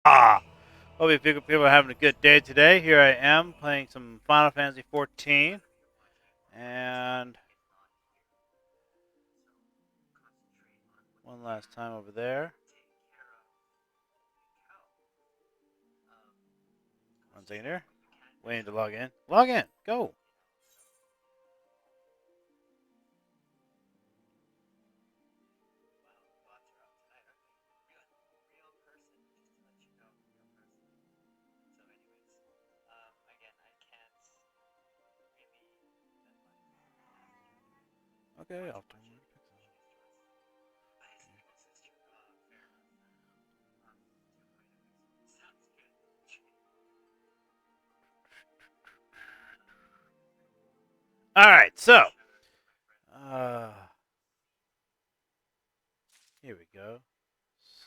Hope you people are having a good day today. Here I am playing some Final Fantasy XIV, and one last time over there. One second here. Waiting to log in. Log in. Go. Okay. I'll turn it. All right. So, uh, here we go.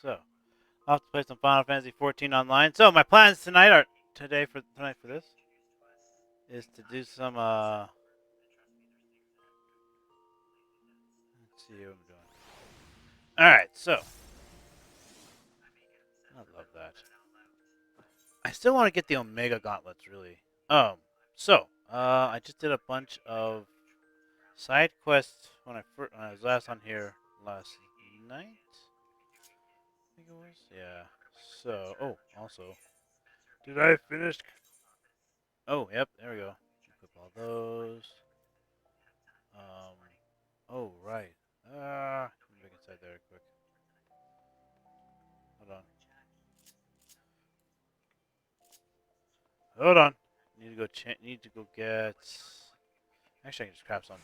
So, I'll have to play some Final Fantasy XIV Online. So, my plans tonight for this is to do some let's see what I'm doing. All right. So, I love that. I still want to get the Omega Gauntlets, really. I just did a bunch of side quests when I was last on here last night. I think it was. Yeah. So, also, did I finish? Oh, yep. There we go. Equip all those. Um. Oh, right. Let me back inside there quick. Hold on. Hold on. Need to go get. Actually, I can just craft some.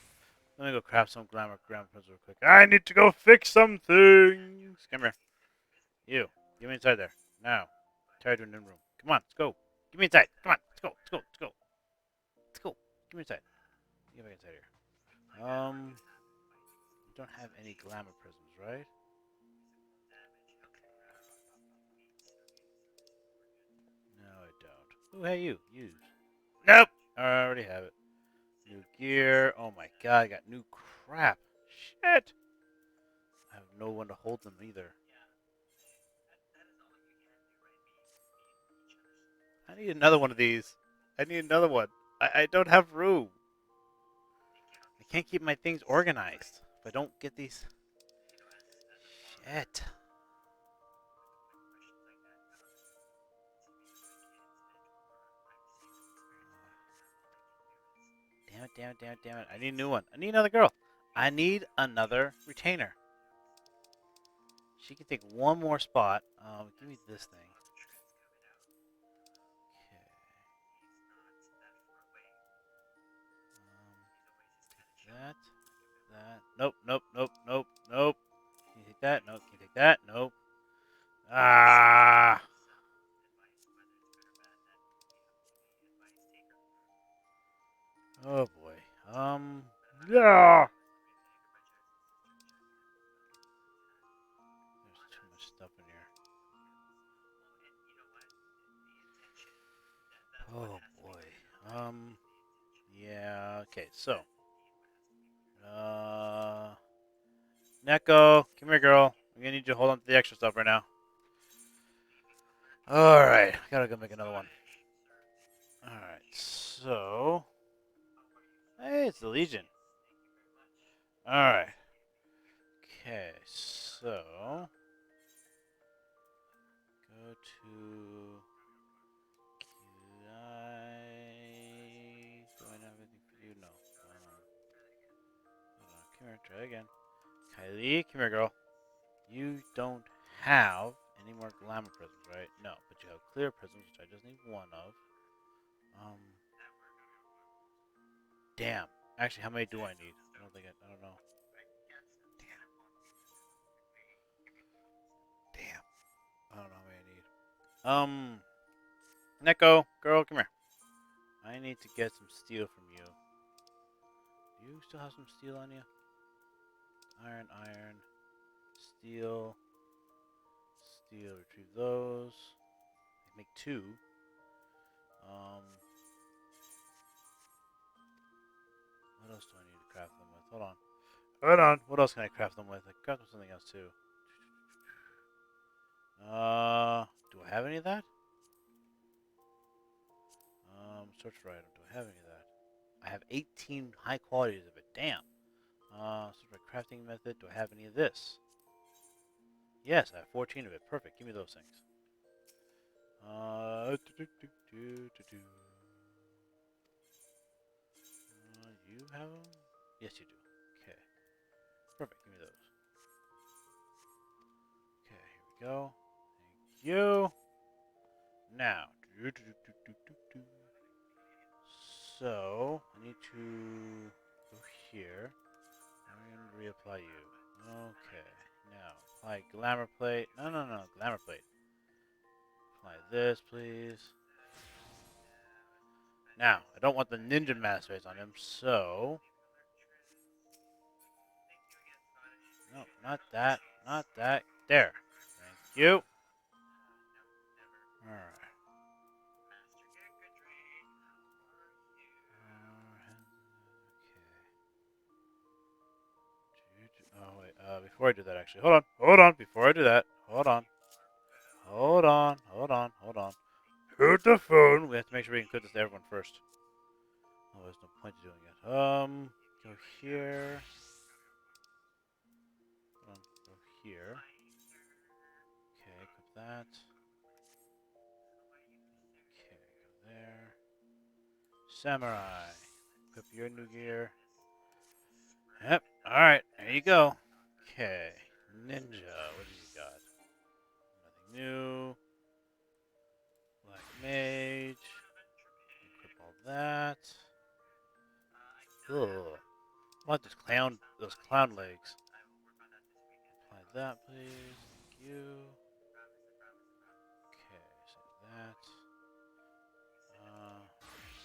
Let me go craft some glamour prisms real quick. I need to go fix some things. Come here. You. Get me inside there. Now. Tired of an room. Come on, let's go. Get me inside. Come on. Let's go. Let's go. Let's go. Let's go. Get me inside. Get back inside here. I don't have any glamour prisms, right? No, I don't. Oh, hey, you. Use. Nope. I already have it. New gear. Oh my god, I got new crap. Shit. I have no one to hold them either. I need another one of these. I need another one. I don't have room. I can't keep my things organized if I don't get these. Shit. Damn it, damn it, damn it, damn it. I need a new one. I need another girl. I need another retainer. She can take one more spot. Give me this thing. Okay. That. That. Nope, nope, nope, nope, nope. Can you take that? Nope. Can you take that? Nope. Ah. Oh boy. Yeah. There's too much stuff in here. Oh boy. Yeah. Okay. So. Uh. Neko, come here, girl. I'm gonna need you to hold on to the extra stuff right now. All right. I gotta go make another one. All right. So. Hey, it's the Legion. All right. Okay. So. Go to. Do I have anything for you? No. Hold on. Come here. Try again. Kylie, come here, girl. You don't have any more glamour prisms, right? No, but you have clear prisms, which I just need one of. Um, damn. Actually, how many do I need? I don't know. Damn. I don't know how many I need. Neko, girl, come here. I need to get some steel from you. Do you still have some steel on you? Iron, iron, steel, steel. Retrieve those. Make two. Um, what else do I need to craft them with? Hold on. Hold on. What else can I craft them with? I can craft them with something else too. Do I have any of that? Search for item. Do I have any of that? I have 18 high qualities of it. Damn. Search for crafting method. Do I have any of this? Yes, I have 14 of it. Perfect. Give me those things. You have them? Yes, you do. Okay. Perfect. Give me those. Okay, here we go. Thank you. Now, so I need to go here. I'm going to reapply you. Okay. Now, apply glamour plate. No, glamour plate. Apply this, please. Now, I don't want the ninja mask face on him, so... No, not that. Not that. There. Thank you. Alright. Oh, wait. Before I do that, actually. Hold on. Hold on. Before I do that. Hold on. Hold on. Hold on. Hold on. Put the phone. We have to make sure we can put this to everyone first. Oh, there's no point to doing it. Go here. Go here. Okay, equip that. Okay, go there. Samurai. Equip your new gear. Yep. Alright, there you go. Okay. Ninja. What do you got? Nothing new. Black mage. Equip all that. Ugh. I want those clown legs. Apply that, please. Thank you. Okay, save that.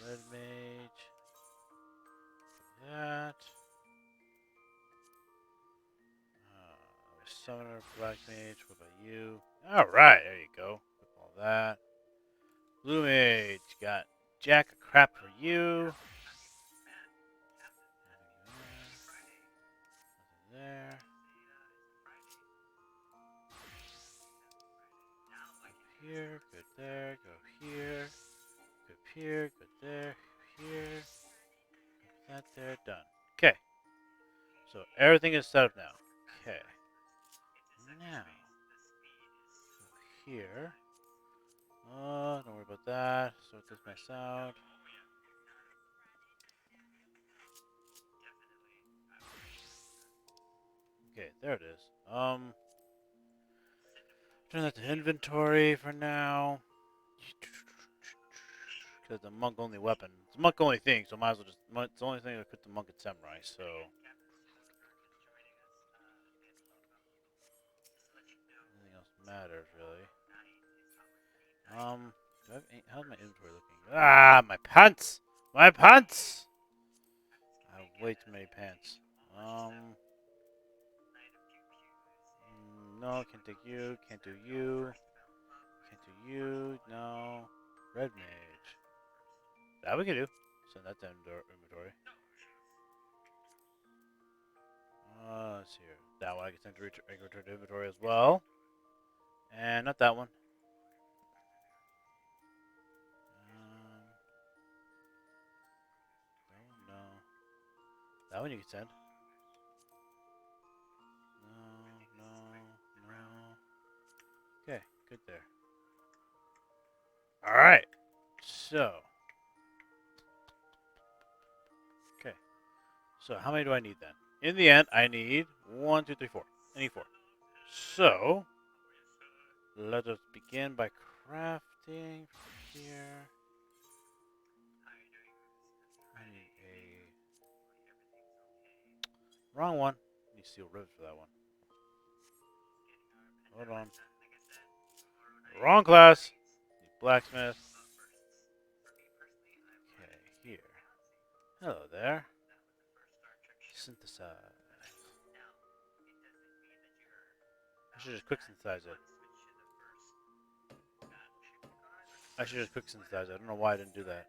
Red mage. That. Summoner, black mage. What about you? Alright, there you go. Equip all that. Blue mage. Got jack of crap for you. Nothing there. Go here, good there, go here. Good here, good there, here. That there, done. Okay. So everything is set up now. Okay. Now, go here. Don't worry about that. Sort this mess out. Okay, there it is. Turn that to inventory for now. Because the monk only weapon. It's a monk only thing, so might as well just. It's the only thing that put the monk and samurai, so. Nothing else matters, really. How's my inventory looking? Ah, my pants! My pants! I have way too many pants. No, can't take you, can't do you. Can't do you, no. Red mage. That we can do. Send that to inventory. Let's see here. That one I can send to return to inventory as well. And not that one. No. That one you can send. No. Okay, good there. Alright. So. Okay. So how many do I need then? In the end, I need 1, 2, 3, 4. I need 4. So, let us begin by crafting here. I need a wrong one. I need steel ribs for that one. Hold on. Wrong class. Need blacksmith. Okay, here. Hello there. Synthesize. I should just quick synthesize it. I should just quick synthesize it. I don't know why I didn't do that.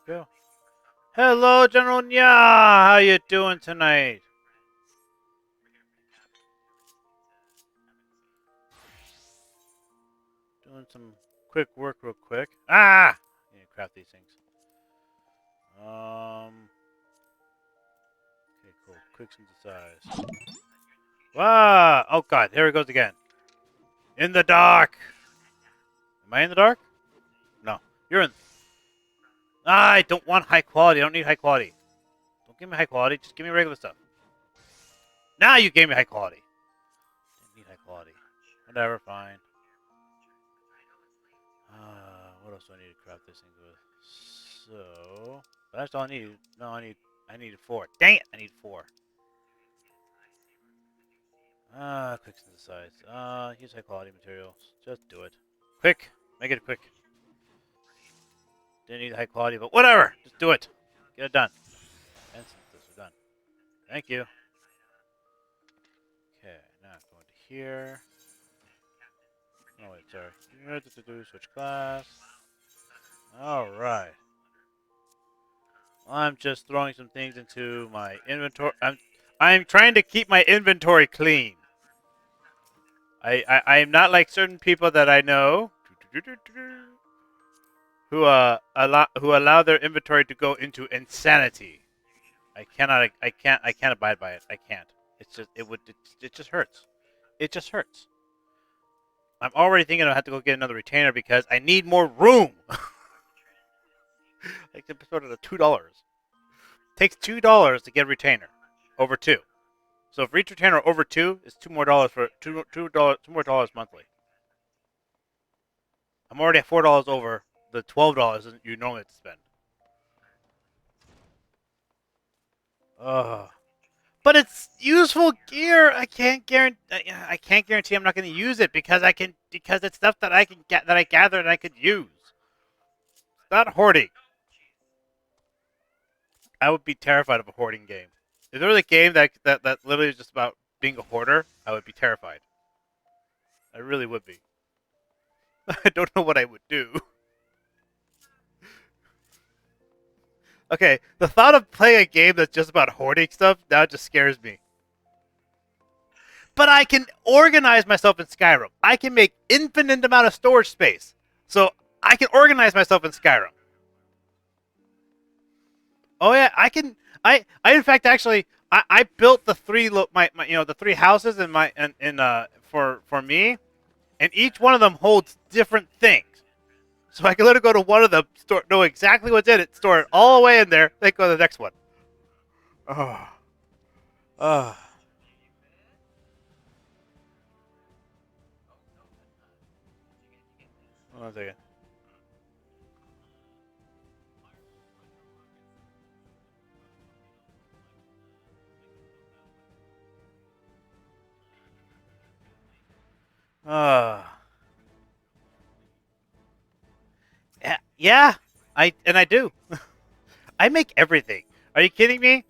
There we go. Hello, General Nya. How you doing tonight? Doing some quick work real quick. Ah! I need to craft these things. Okay, cool. Quick synthesize. Wow! Oh god, here it goes again. In the dark! Am I in the dark? No. You're in... Ah, I don't want high quality. I don't need high quality. Don't give me high quality. Just give me regular stuff. Now you gave me high quality. Didn't need high quality. Whatever, fine. What else do I need to craft this thing with? So... That's all I need. No, I need 4. Dang it! I need 4. Quick synthesize. Use high quality materials. Just do it. Quick! Make it quick. Didn't need high quality, but whatever! Just do it. Get it done. And synthesis, we're done. Thank you. Okay, now going to here. Oh wait, sorry. Switch class. Alright. I'm just throwing some things into my inventory. I'm trying to keep my inventory clean. I am not like certain people that I know who allow their inventory to go into insanity. I can't abide by it. I can't. It's just it just hurts. It just hurts. I'm already thinking I have to go get another retainer because I need more room. Like the sort of $2. Takes $2 to get a retainer over 2. So if each retainer over 2 is $2 more for $2 monthly. I'm already at $4 over the $12 you normally have to spend. Ugh. But it's useful gear. I can't guarantee I'm not going to use it because it's stuff that I can get that I gather and I could use. It's not hoarding. I would be terrified of a hoarding game. If there was a game that literally is just about being a hoarder, I would be terrified. I really would be. I don't know what I would do. Okay, the thought of playing a game that's just about hoarding stuff now just scares me. But I can organize myself in Skyrim. I can make infinite amount of storage space. So I can organize myself in Skyrim. Oh yeah, I can. I in fact actually I built the the 3 houses for me, and each one of them holds different things. So I can literally go to one of them, know exactly what's in it, store it all the way in there, then go to the next one. Oh. Oh. 1 second. Yeah, I do. I make everything. Are you kidding me?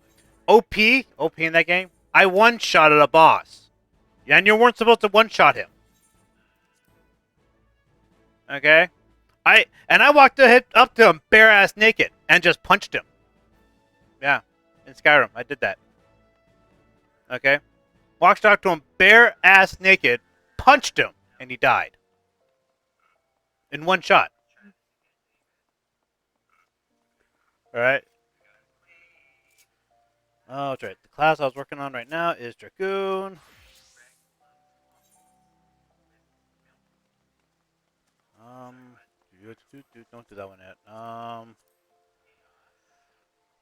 OP in that game. I one-shotted a boss, and you weren't supposed to one-shot him. Okay, I walked up to him bare ass naked and just punched him. Yeah, in Skyrim, I did that. Okay, walked up to him bare ass naked, punched him, and he died in one shot. All right. Oh, that's right. The class I was working on right now is Dragoon. Don't do that one yet.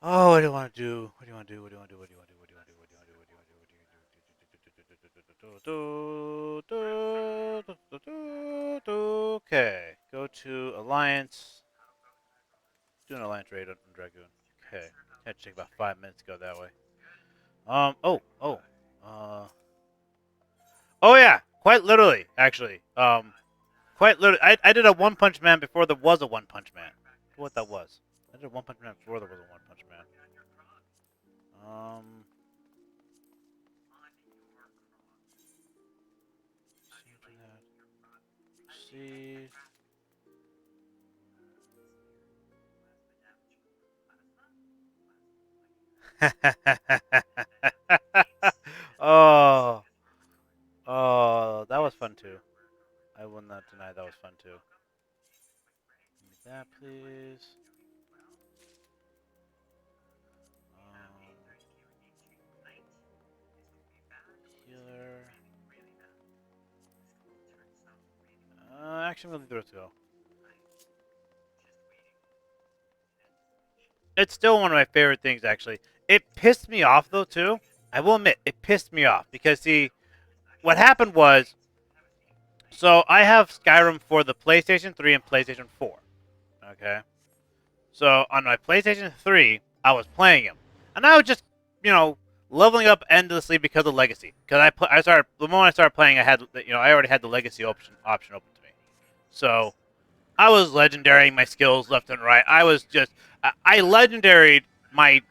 Oh, what do you want to do? What do you want to do? What do you want to do? What do you want to do? What do you want to do? What do you want to do? What do you want to do? Okay, go to Alliance. Do an Alliance raid on Dragoon. Okay, had to take about 5 minutes to go that way. Oh yeah, quite literally, actually. Quite literally, I did a One Punch Man before there was a One Punch Man. What that was? I did a One Punch Man before there was a One Punch Man. See. Oh, oh, that was fun too. I will not deny that was fun too. Give me that, please. Healer. Actually, we'll leave the go. It's still one of my favorite things, actually. It pissed me off, though, too. I will admit, it pissed me off. Because, see, what happened was... So, I have Skyrim for the PlayStation 3 and PlayStation 4. Okay? So, on my PlayStation 3, I was playing him. And I was just, leveling up endlessly because of Legacy. Because the moment I started playing, I already had the Legacy option open to me. So... I was legendarying my skills left and right. I legendaried my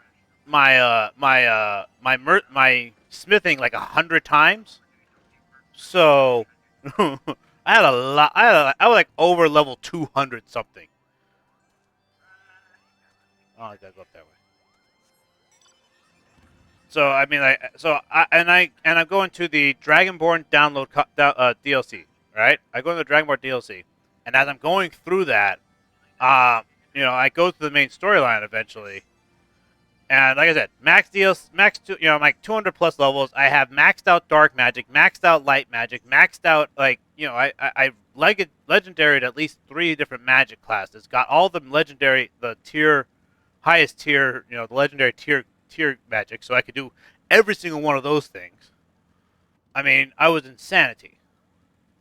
smithing like 100 times. So I had a lot. I was like over level 200 something. Oh, I gotta go up that way. So I mean, I'm going to the Dragonborn download DLC. Right? I go to the Dragonborn DLC, and as I'm going through that, I go to the main storyline eventually, and like I said, I'm like 200 plus levels. I have maxed out dark magic, maxed out light magic, maxed out I legendaried at least 3 different magic classes. Got all the highest tier, the legendary tier magic, so I could do every single one of those things. I mean, I was insanity.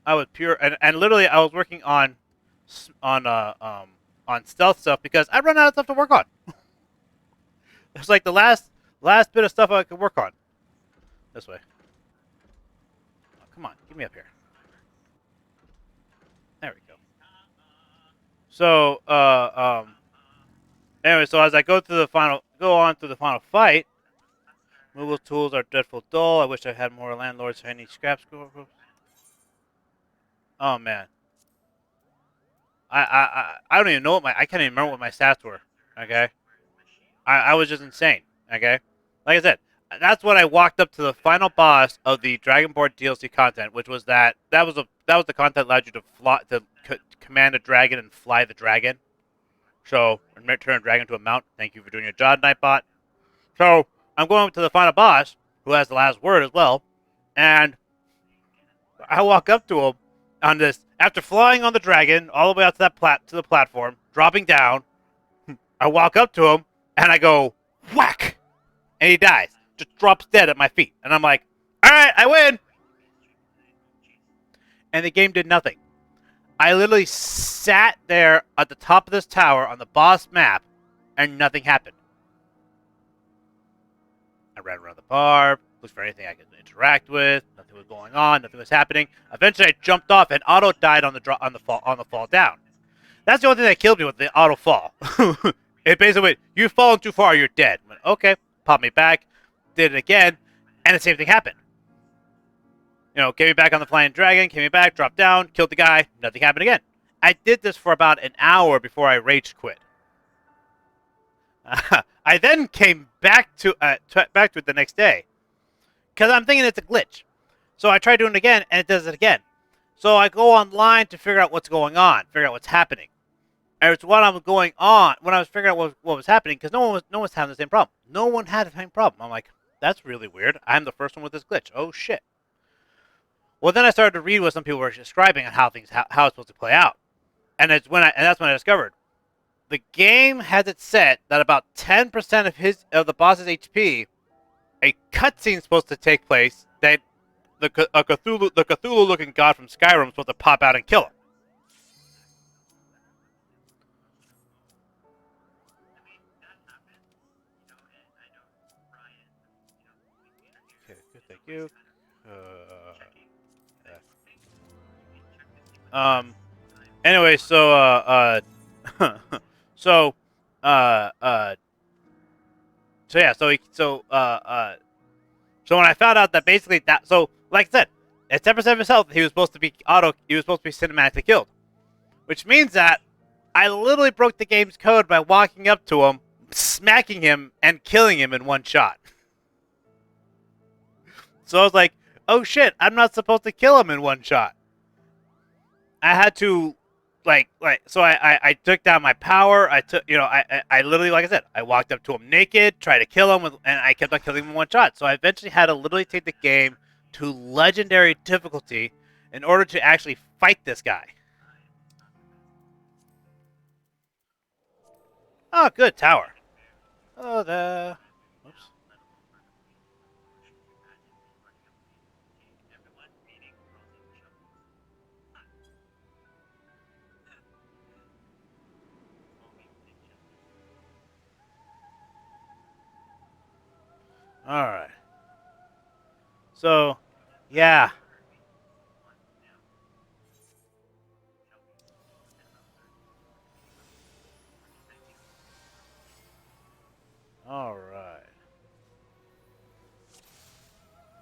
I was pure, and literally, I was working on on uh um on stealth stuff because I run out of stuff to work on. It's like the last bit of stuff I could work on. This way. Oh, come on, get me up here. There we go. So, anyway, so as I go on to the final fight, removal tools are dreadful dull. I wish I had more landlords for any scraps. Oh man, I don't even know I can't even remember what my stats were. Okay, I was just insane. Okay, like I said, that's when I walked up to the final boss of the Dragonborn DLC content, which was that was the content that allowed you to command a dragon and fly the dragon. So turn a dragon into a mount. Thank you for doing your job, Nightbot. So I'm going to the final boss, who has the last word as well, and I walk up to him on this after flying on the dragon all the way out to the platform, dropping down. I walk up to him and I go whack, and he dies, just drops dead at my feet, and I'm like, all right, I win. And the game did nothing. I literally sat there at the top of this tower on the boss map, and nothing happened. I ran around the bar, looked for anything I could interact with. Nothing was going on. Nothing was happening. Eventually, I jumped off, and auto died on the fall down. That's the only thing that killed me with the auto fall. It basically went, "You've fallen too far. You're dead." I went, okay, popped me back, did it again, and the same thing happened. Came me back on the flying dragon, came me back, dropped down, killed the guy, nothing happened again. I did this for about an hour before I rage quit. I then came back to it the next day because I'm thinking it's a glitch. So I tried doing it again, and it does it again. So I go online to figure out what's going on, figure out what's happening. And it's when I was figuring out what was happening, because no one was having the same problem. No one had the same problem. I'm like, that's really weird. I'm the first one with this glitch. Oh shit. Well, then I started to read what some people were describing on how it's supposed to play out, and that's when I discovered the game has it set that about 10% of the boss's HP, a cutscene is supposed to take place that the Cthulhu-looking god from Skyrim is supposed to pop out and kill him. Okay, good, thank you. Anyway, so so so yeah, so when I found out that basically like I said, at 10% of his health, he was supposed to be cinematically killed, which means that I literally broke the game's code by walking up to him, smacking him and killing him in one shot. So I was like, oh shit, I'm not supposed to kill him in one shot. I had to so I took down my power. I took I literally, like I said, I walked up to him naked, tried to kill him and I kept on killing him in one shot. So I eventually had to literally take the game to legendary difficulty in order to actually fight this guy. Oh, good tower. Oh, the oops. All right. So, yeah. All right.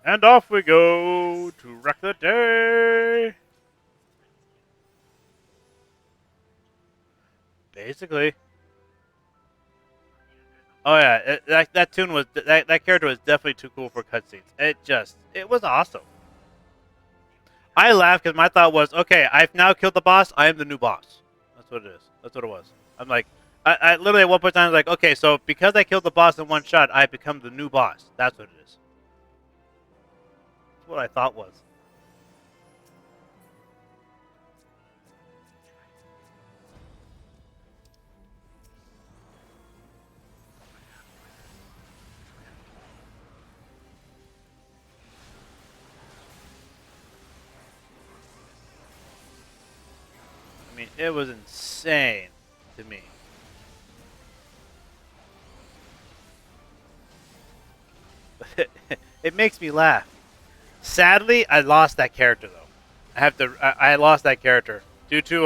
And off we go to wreck the day. Basically. Oh yeah, that tune was that character was definitely too cool for cutscenes. It was awesome. I laughed because my thought was, okay, I've now killed the boss. I am the new boss. That's what it is. That's what it was. I'm like, I literally at one point in time was like, okay, so because I killed the boss in one shot, I become the new boss. That's what it is. That's what I thought was. I mean, it was insane to me. It makes me laugh. Sadly, I lost that character though. I lost that character due to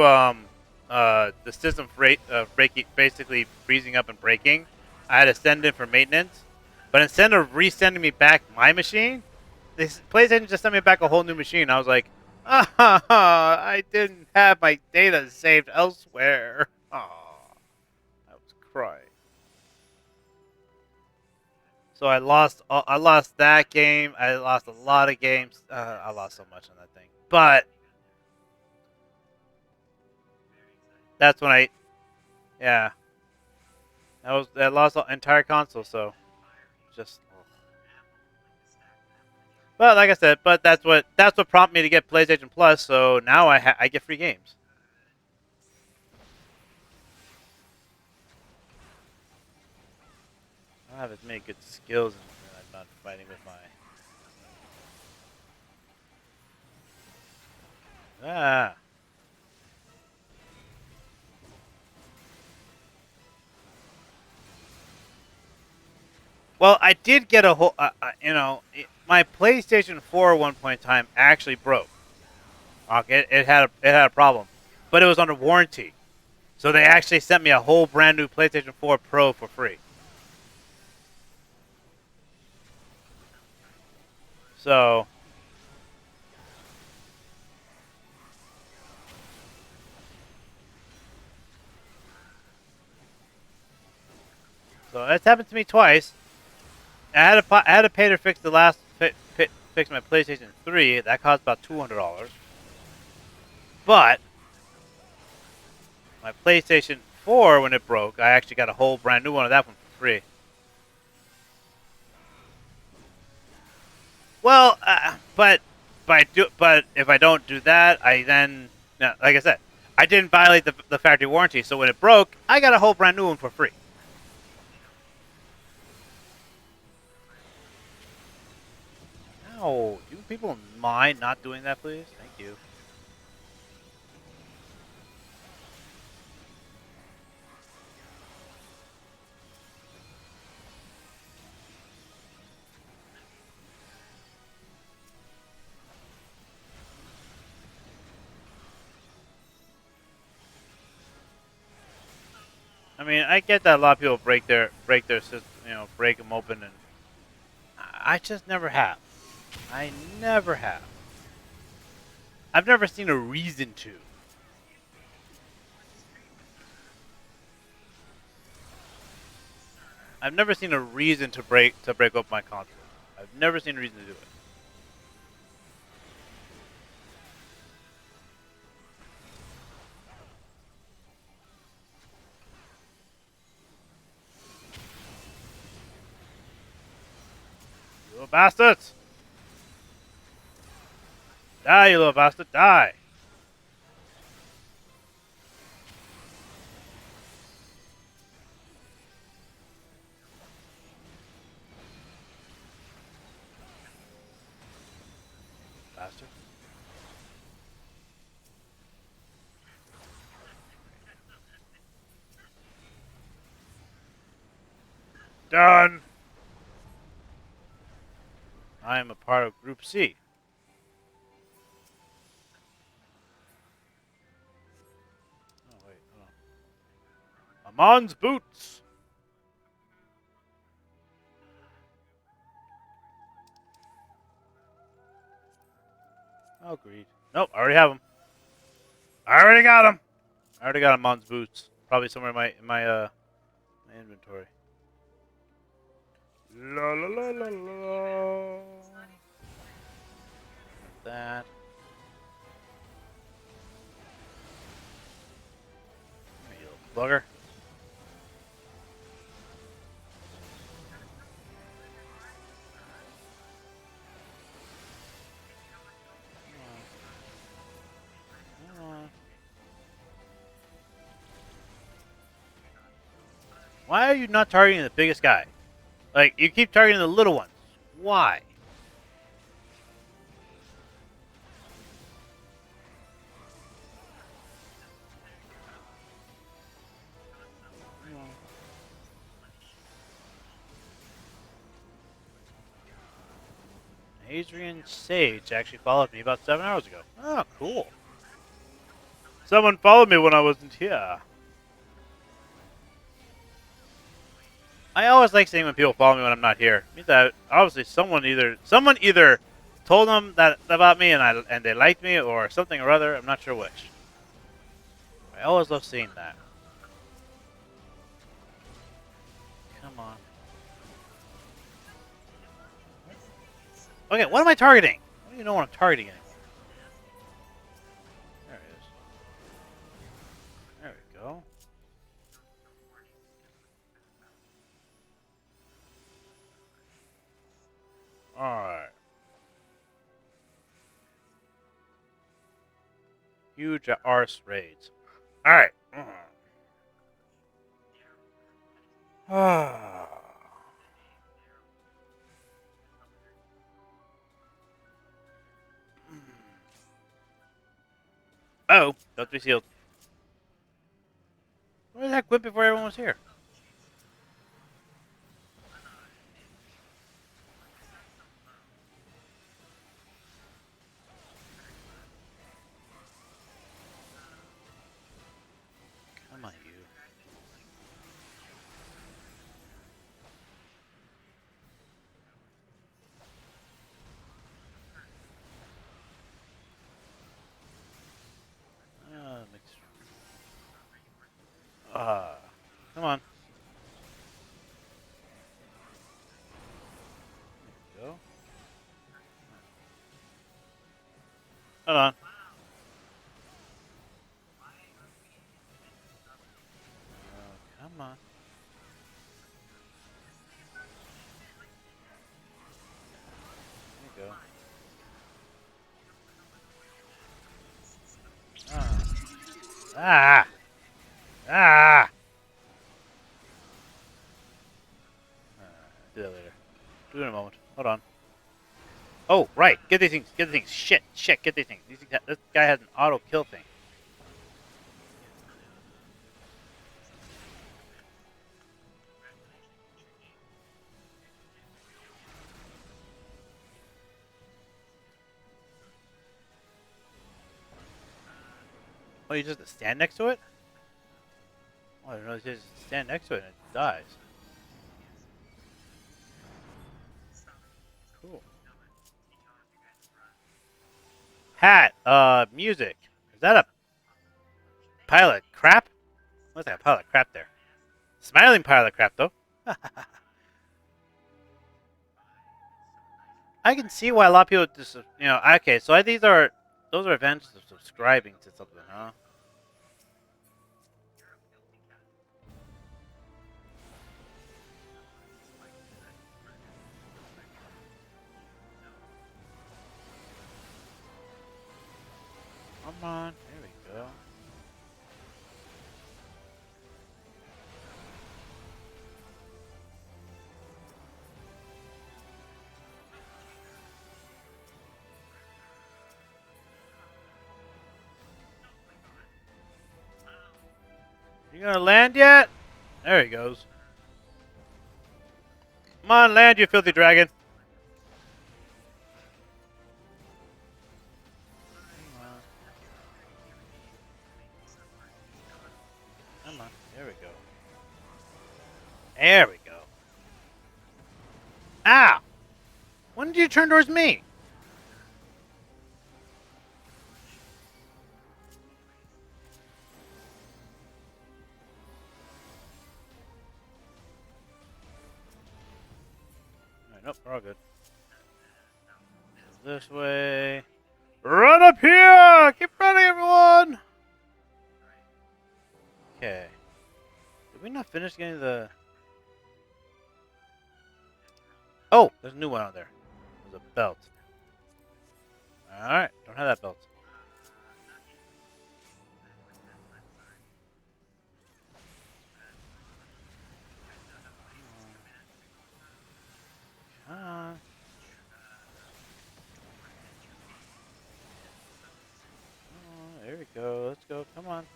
the system breaking, basically freezing up and breaking. I had to send in for maintenance, but instead of resending me back my machine, this PlayStation just sent me back a whole new machine. I was like, I didn't have my data saved elsewhere. Oh, I was crying. So I lost that game. I lost a lot of games. I lost so much on that thing. But that's when yeah, I lost the entire console. So just, but like I said, but that's what prompted me to get PlayStation Plus. So now I get free games. I don't have as many good skills, and I'm not fighting with my. Ah. Well, I did get a whole. My PlayStation 4 at one point in time actually broke. Okay, it had a problem, but it was under warranty. So they actually sent me a whole brand new PlayStation 4 Pro for free. So that's happened to me twice. I had to pay to fix the last fix my PlayStation 3. That cost about $200. But my PlayStation 4, when it broke, I actually got a whole brand new one of that one for free. Well, but if I don't do that, I then, no, like I said, I didn't violate the factory warranty. So when it broke, I got a whole brand new one for free. No, do people mind not doing that, please? Thank you. I mean, I get that a lot of people break their system, break them open, and I just never have. I never have. I've never seen a reason to. I've never seen a reason to break up my console. I've never seen a reason to do it. You little bastards! Die, you little bastard! Die! Bastard. Done! I am a part of Group C. Oh, wait, hold on. Amon's boots! Oh, greed. Nope, I already have them. I already got them! I already got Amon's boots. Probably somewhere in my inventory. La la la la la. That. You little bugger. Why are you not targeting the biggest guy? Like, you keep targeting the little ones. Why? Adrian Sage actually followed me about 7 hours ago. Oh, cool. Someone followed me when I wasn't here. I always like seeing when people follow me when I'm not here. It means that obviously someone either told them that about me and they liked me or something or other. I'm not sure which. I always love seeing that. Come on. Okay, what am I targeting? I don't even know what I'm targeting anymore. There it is. There we go. Alright. Huge arse raids. Alright. Oh, don't be sealed. Where the heck went before everyone was here? Come on, you. Come on. There we go. Hold on. Come on. There you go. Ah! Ah! Do that later. Do it in a moment. Hold on. Oh, right. Get these things. Get the things. Shit. Shit. Get these things. This guy has an auto kill thing. Oh, you just stand next to it? Oh, I didn't know you just stand next to it and it dies. Cool. Hat. Music. Is that a pile of crap? What's that pile of crap there? Smiling pile of crap, though. I can see why a lot of people just, okay, so those are advantages of subscribing to something, huh? Come on, there we go. You gonna land yet? There he goes. Come on, land, you filthy dragon. Come on. There we go. There we go. Ow! When did you turn towards me? Alright, nope, we're all good. This way. Run up here! Keep running, everyone! Okay. Did we not finish getting the... Oh! There's a new one out there. There's a belt. Alright, don't have that belt. Come on. Oh, there we go. Let's go. Come on.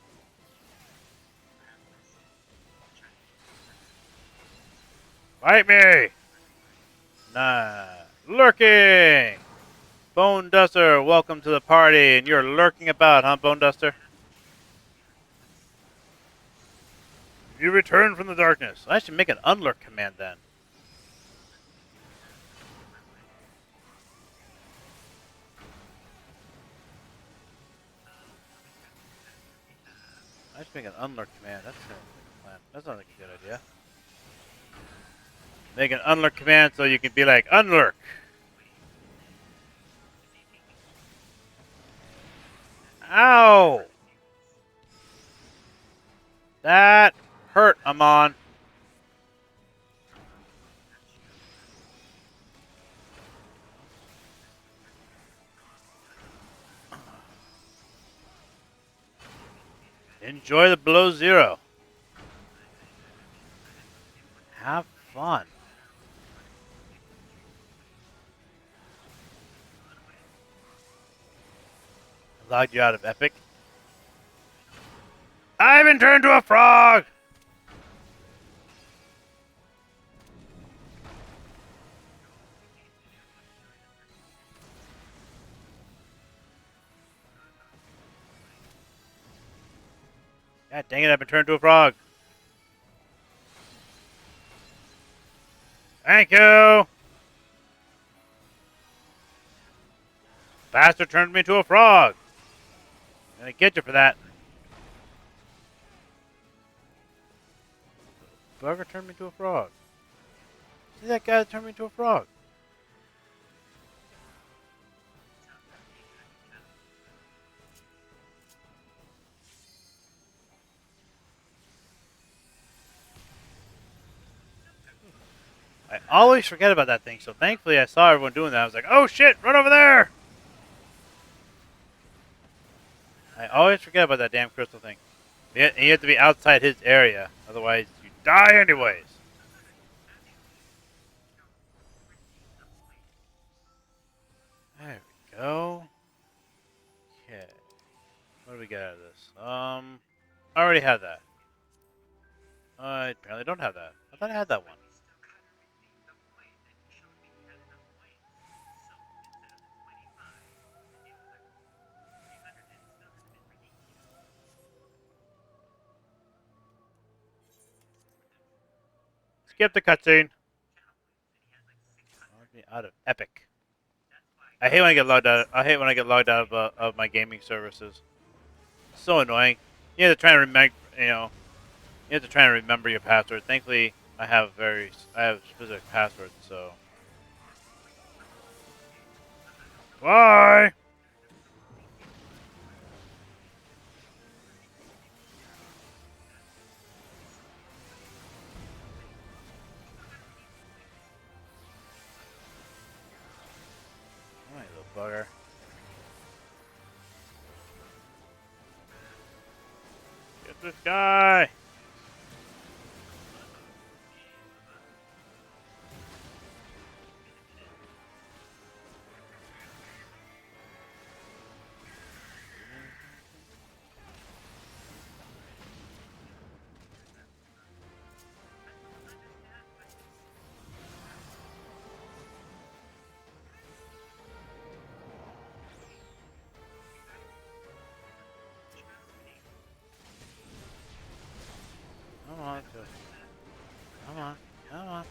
Fight me! Nah. Lurking! Bone Duster, welcome to the party. And you're lurking about, huh, Bone Duster? You return from the darkness. I should make an unlurk command then. I should make an unlurk command. That's a plan. That sounds like a good idea. Make an unlurk command so you can be like, unlurk. Ow! That hurt, Amon. Enjoy the below zero. Have fun. Logged you out of Epic. I've been turned to a frog! God dang it, I've been turned to a frog. Thank you! Bastard turned me into a frog. I'm gonna get you for that. Whoever turned me into a frog. See that guy that turned me into a frog? I always forget about that thing, so thankfully I saw everyone doing that. I was like, oh shit, run over there! I always forget about that damn crystal thing. And you have to be outside his area, otherwise you die anyways. There we go. Okay. What do we get out of this? I already had that. I apparently don't have that. I thought I had that one. Skip the cutscene. Log me out of Epic. I hate when I get logged out. I hate when I get logged out of my gaming services. It's so annoying. You have to try and remember. You have to try and remember your password. Thankfully, I have specific passwords, so. Bye! Oh, you little bugger. Get this guy! Come on, come on, come on.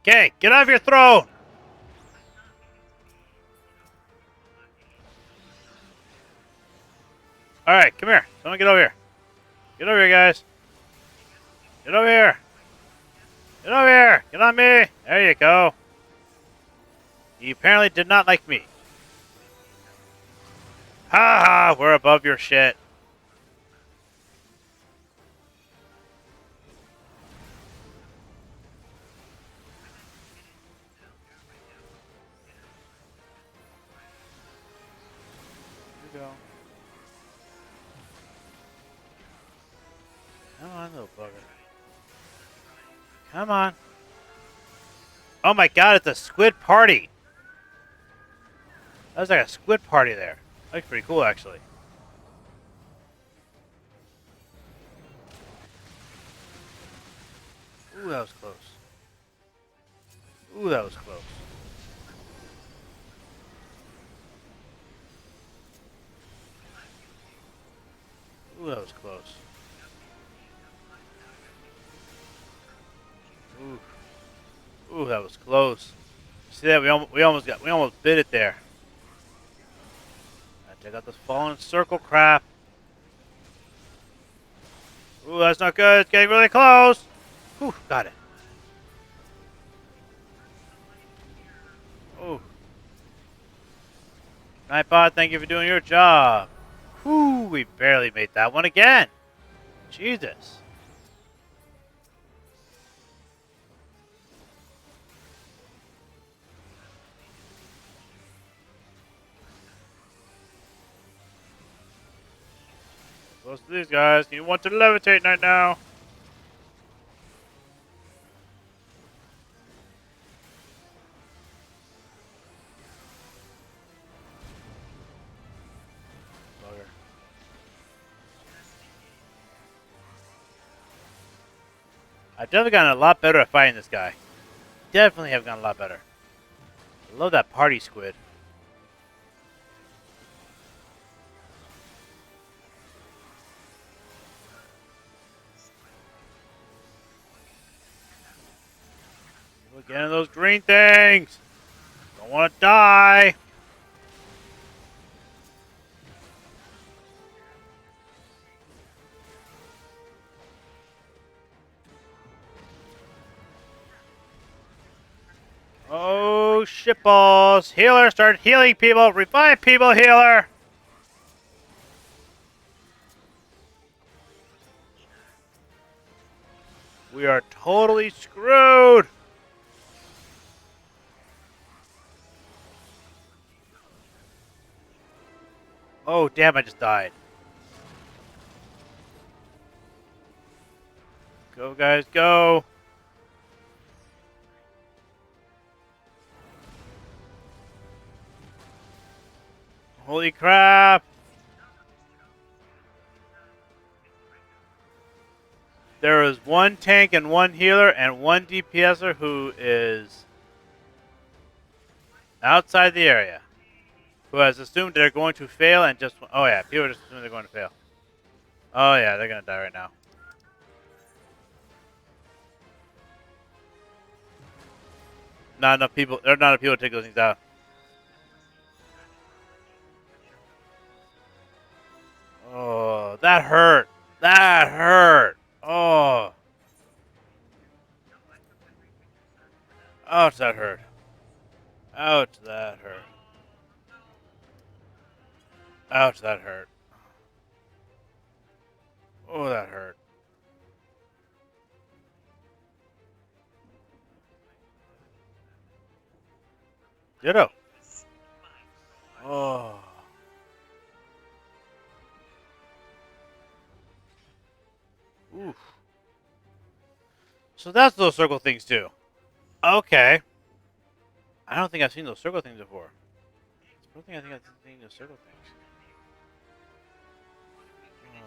Okay, get off your throne! Alright, come here. Someone get over here. Get over here, guys. Get over here. Get over here. Get on me. There you go. You apparently did not like me. Ha ha, we're above your shit. Here we go. Come on, little bugger. Come on. Oh my god, it's a squid party. That was like a squid party there. That looks pretty cool, actually. Ooh, that was close. Ooh, that was close. Ooh, that was close. Ooh. Ooh, that was close. See that? We almost bit it there. Check out this fallen circle crap. Ooh, that's not good. It's getting really close. Ooh, got it. Ooh. Nightbot, thank you for doing your job. Whew, we barely made that one again. Jesus. Close to these guys. You want to levitate right now. Bugger. I've definitely gotten a lot better at fighting this guy. Definitely have gotten a lot better. I love that party squid. Look at those green things. Don't want to die. Oh, shitballs. Healer, start healing people. Revive people, healer. We are totally screwed. Oh, damn, I just died. Go, guys, go. Holy crap. There is one tank and one healer and one DPSer who is outside the area. Who has assumed they're going to fail and just... Oh, yeah. People just assume they're going to fail. Oh, yeah. They're going to die right now. Not enough people. There are not enough people to take those things out. Oh, that hurt. That hurt. Oh. Ouch, that hurt. Ouch, that hurt. Ouch, that hurt. Oh, that hurt. Ditto. Oh. Oof. So that's those circle things too. Okay. I don't think I've seen those circle things before. I think I've seen those circle things. Oh.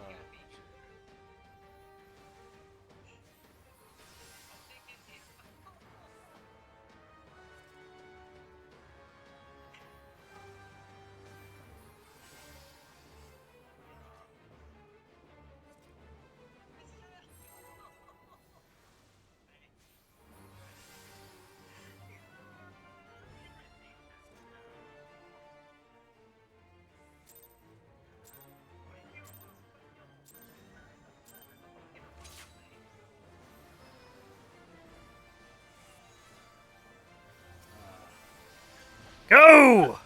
Go!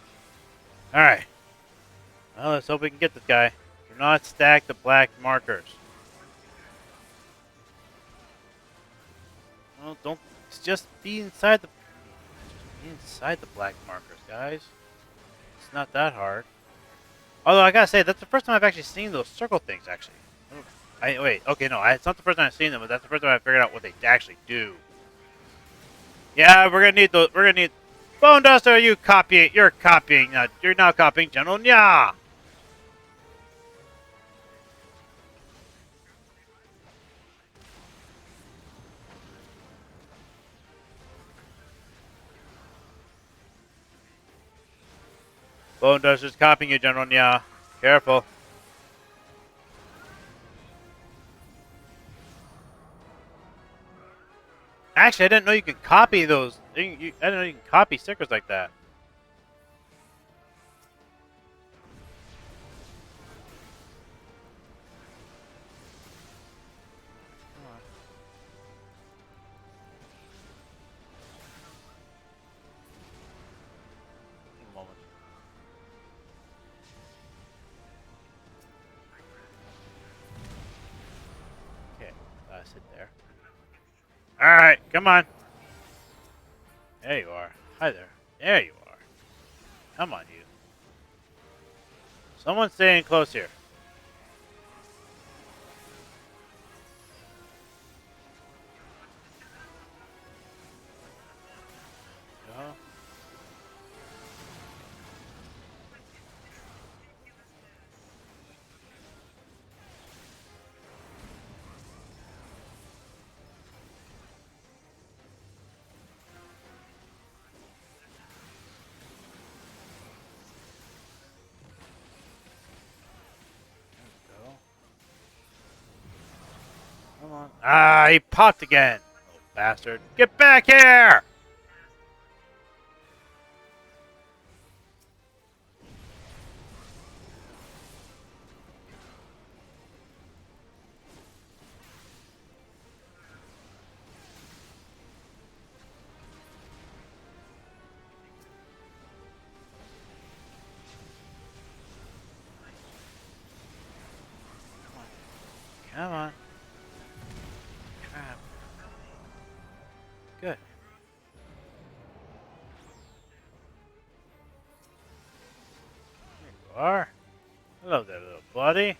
Alright. Well, let's hope we can get this guy. Do not stack the black markers. Well, don't. Just be inside the. Just be inside the black markers, guys. It's not that hard. Although I gotta say, that's the first time I've actually seen those circle things. Actually, wait. Okay, no, it's not the first time I've seen them, but that's the first time I figured out what they actually do. Yeah, we're gonna need those. We're gonna need. Bone Duster, you copying? You're copying. You're now copying General Nya. Bone Duster's copying you, General Nya. Careful. Actually, I didn't know you could copy those. I didn't know you can copy stickers like that. A moment. Okay, sit there. All right, come on. There you are. Hi there. There you are. Come on, you. Someone's staying close here. Go. Go. Come on. Ah, he popped again. Little bastard. Get back here! Come on. Crap. Good. There you are. Hello there, little buddy.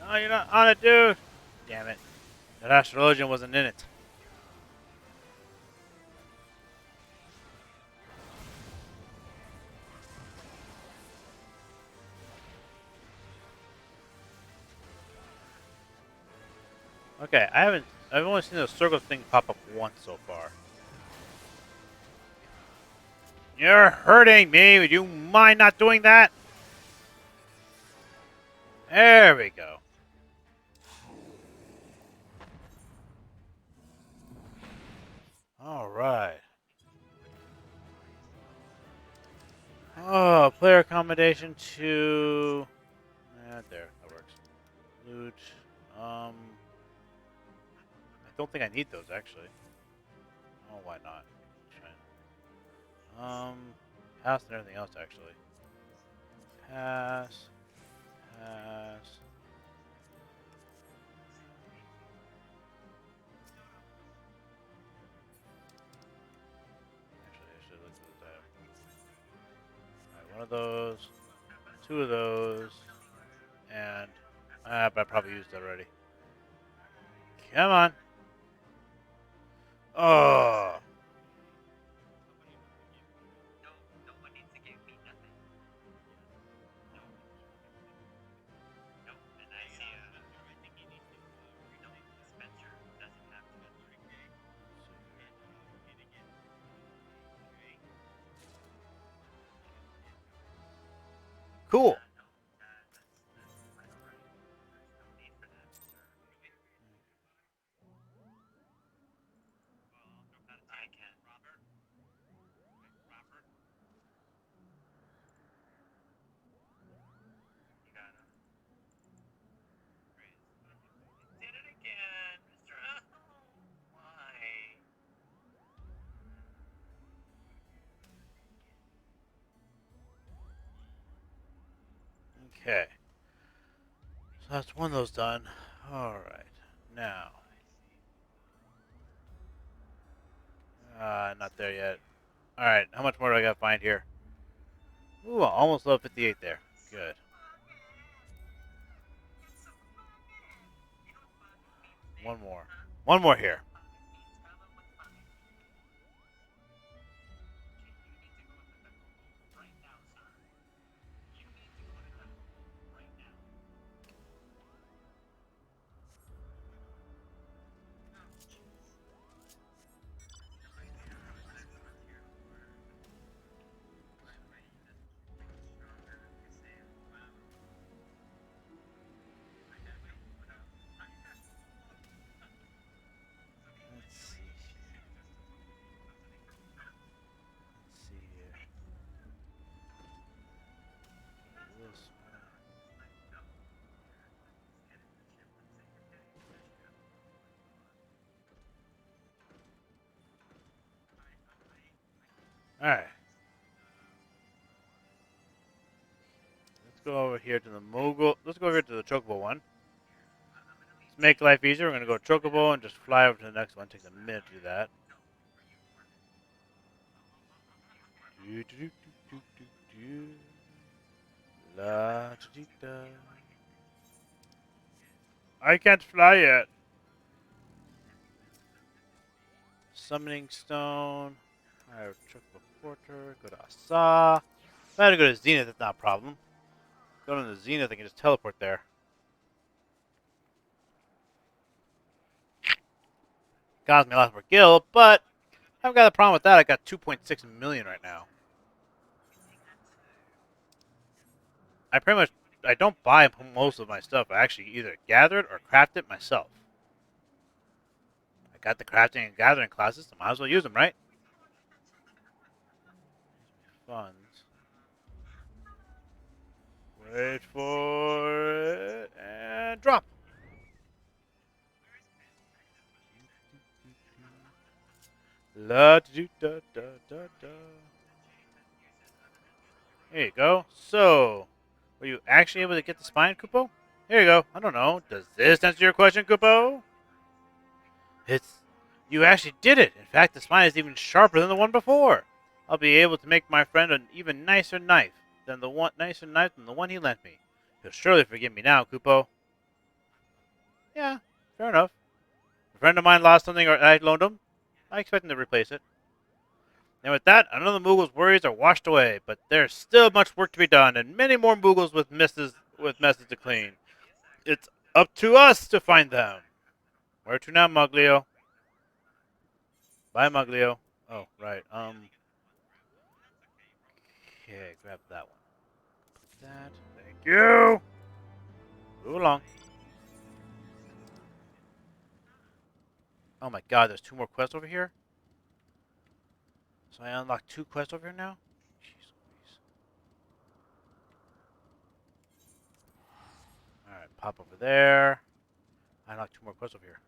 No, you're not on it, dude. Damn it. That astrologian wasn't in it. Okay, I've only seen those circle thing pop up once so far. You're hurting me. Would you mind not doing that? There we go. All right. Oh, player accommodation to. There, that works. Loot. I don't think I need those actually. Oh, why not? Pass and everything else actually. Pass. Pass. Actually, I should look at that. Alright, one of those, two of those, and but I probably used it already. Come on. Oh. Cool. Okay. So that's one of those done. Alright. Now. Not there yet. Alright, how much more do I gotta find here? Ooh, almost level 58 there. Good. One more. One more here. Let's see here. Let's see here. This one. Alright. Let's go over here to the Mogul. Let's go over to the Chocobo one. To make life easier, we're going to go Chocobo and just fly over to the next one. Takes a minute to do that. La -da. I can't fly yet. Summoning Stone. Alright, Chocobo Porter. Go to Asa. If I had to go to Zenith, that's not a problem. Go to the Zenith, I can just teleport there. Cost me a lot more gil, but I've got a problem with that. I got 2.6 million right now. I don't buy most of my stuff. I actually either gather it or craft it myself. I got the crafting and gathering classes, so might as well use them, right? Funds. Wait for it and drop. La da da da da da. Here you go. So, were you actually able to get the spine, Kupo? Here you go. I don't know. Does this answer your question, Kupo? You actually did it. In fact, the spine is even sharper than the one before. I'll be able to make my friend an even nicer knife than the one he lent me. He'll surely forgive me now, Kupo. Yeah, fair enough. A friend of mine lost something or I loaned him. I expect him to replace it. And with that, another Moogle's worries are washed away, but there's still much work to be done, and many more Moogles with messes to clean. It's up to us to find them. Where to now, Muglio? Bye, Muglio. Oh, right. Okay, grab that one. That. Thank you. Move along. Oh my god, there's 2 more quests over here? So I unlocked 2 quests over here now? Jeez Louise. Alright, pop over there. I unlocked 2 more quests over here.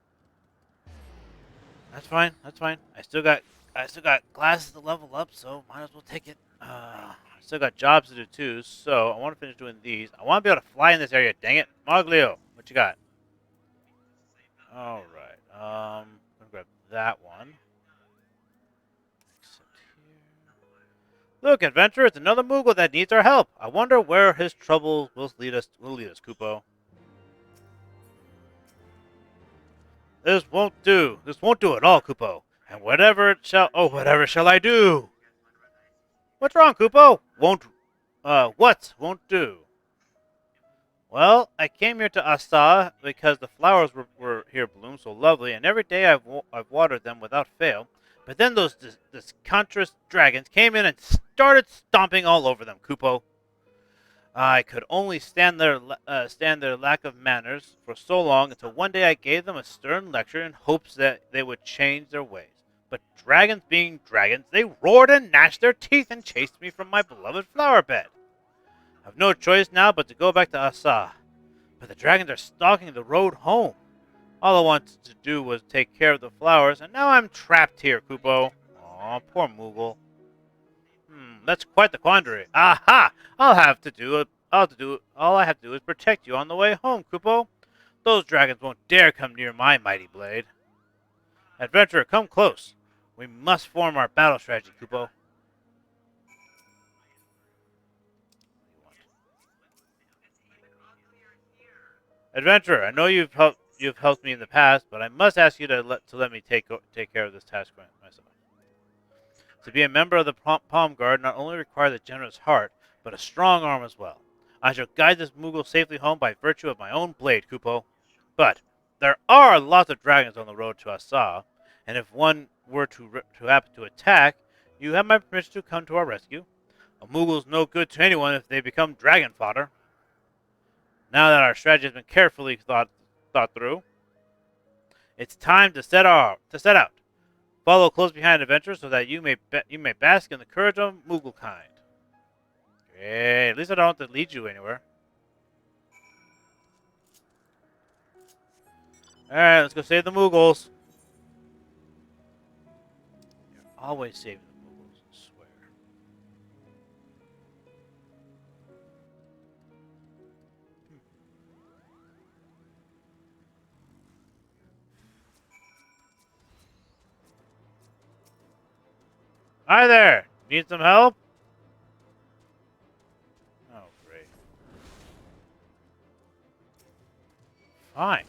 That's fine, that's fine. I still got classes to level up, so might as well take it. I still got jobs to do too, so I want to finish doing these. I want to be able to fly in this area, dang it. Moglio, what you got? Alright, I'm gonna grab that one. Except here. Look, adventurer, it's another Moogle that needs our help. I wonder where his trouble will lead us, Kupo. This won't do. This won't do at all, Kupo. And whatever shall I do? What's wrong, Kupo? What won't do? Well, I came here to Asa because the flowers were here bloom so lovely, and every day I've watered them without fail. But then those discontrous dragons came in and started stomping all over them, Kupo. I could only stand their lack of manners for so long until one day I gave them a stern lecture in hopes that they would change their ways. But dragons being dragons, they roared and gnashed their teeth and chased me from my beloved flower bed. I've no choice now but to go back to Asa. But the dragons are stalking the road home. All I wanted to do was take care of the flowers, and now I'm trapped here, Kupo. Aw, poor Moogle. That's quite the quandary. Aha! All I have to do is protect you on the way home, Kupo. Those dragons won't dare come near my mighty blade. Adventurer, come close. We must form our battle strategy, Kupo. Adventurer, I know you've helped me in the past, but I must ask you to let me take care of this task myself. To be a member of the Palm Guard not only requires a generous heart, but a strong arm as well. I shall guide this Moogle safely home by virtue of my own blade, Kupo. But there are lots of dragons on the road to Asa, and if one were to happen to attack, you have my permission to come to our rescue. A Moogle's no good to anyone if they become dragon fodder. Now that our strategy has been carefully thought through, it's time to set out. Follow close behind adventure so that you may bask in the courage of Moogle kind. Great. At least I don't have to lead you anywhere. Alright, let's go save the Moogles. You're always saving the Moogles, I swear. Hi there! Need some help? Oh, great. Fine.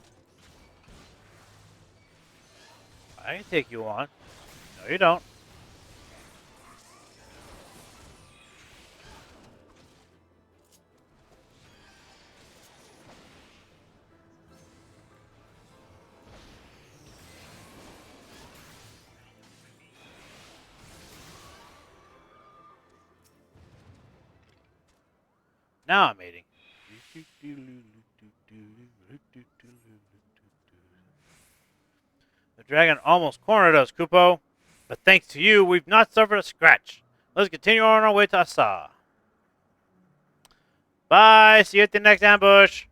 I can take you on. No, you don't. Now I'm mating. The dragon almost cornered us, Kupo. But thanks to you, we've not suffered a scratch. Let's continue on our way to Asa. Bye. See you at the next ambush.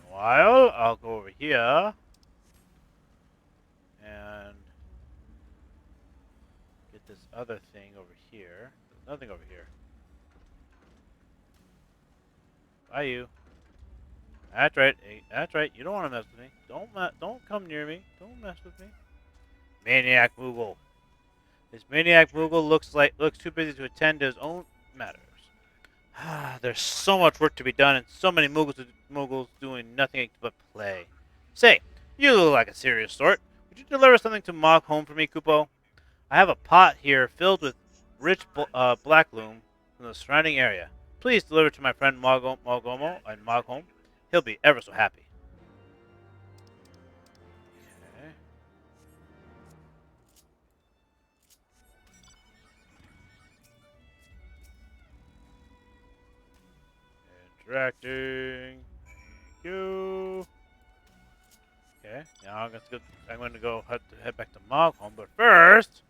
Meanwhile, I'll go over here and get this other thing over here. There's nothing over here. Bye, you. That's right. That's right. You don't want to mess with me. Don't come near me. Don't mess with me. Maniac Moogle. This maniac Moogle looks too busy to attend to his own matters. There's so much work to be done, and so many Moogles doing nothing but play. Say, you look like a serious sort. Would you deliver something to Mog home for me, Kupo? I have a pot here filled with rich black loam from the surrounding area. Please deliver to my friend Mogomo and Mog home. He'll be ever so happy. Okay. Interacting. Thank you. Okay, now I'm going to go head back to Malcolm, but first,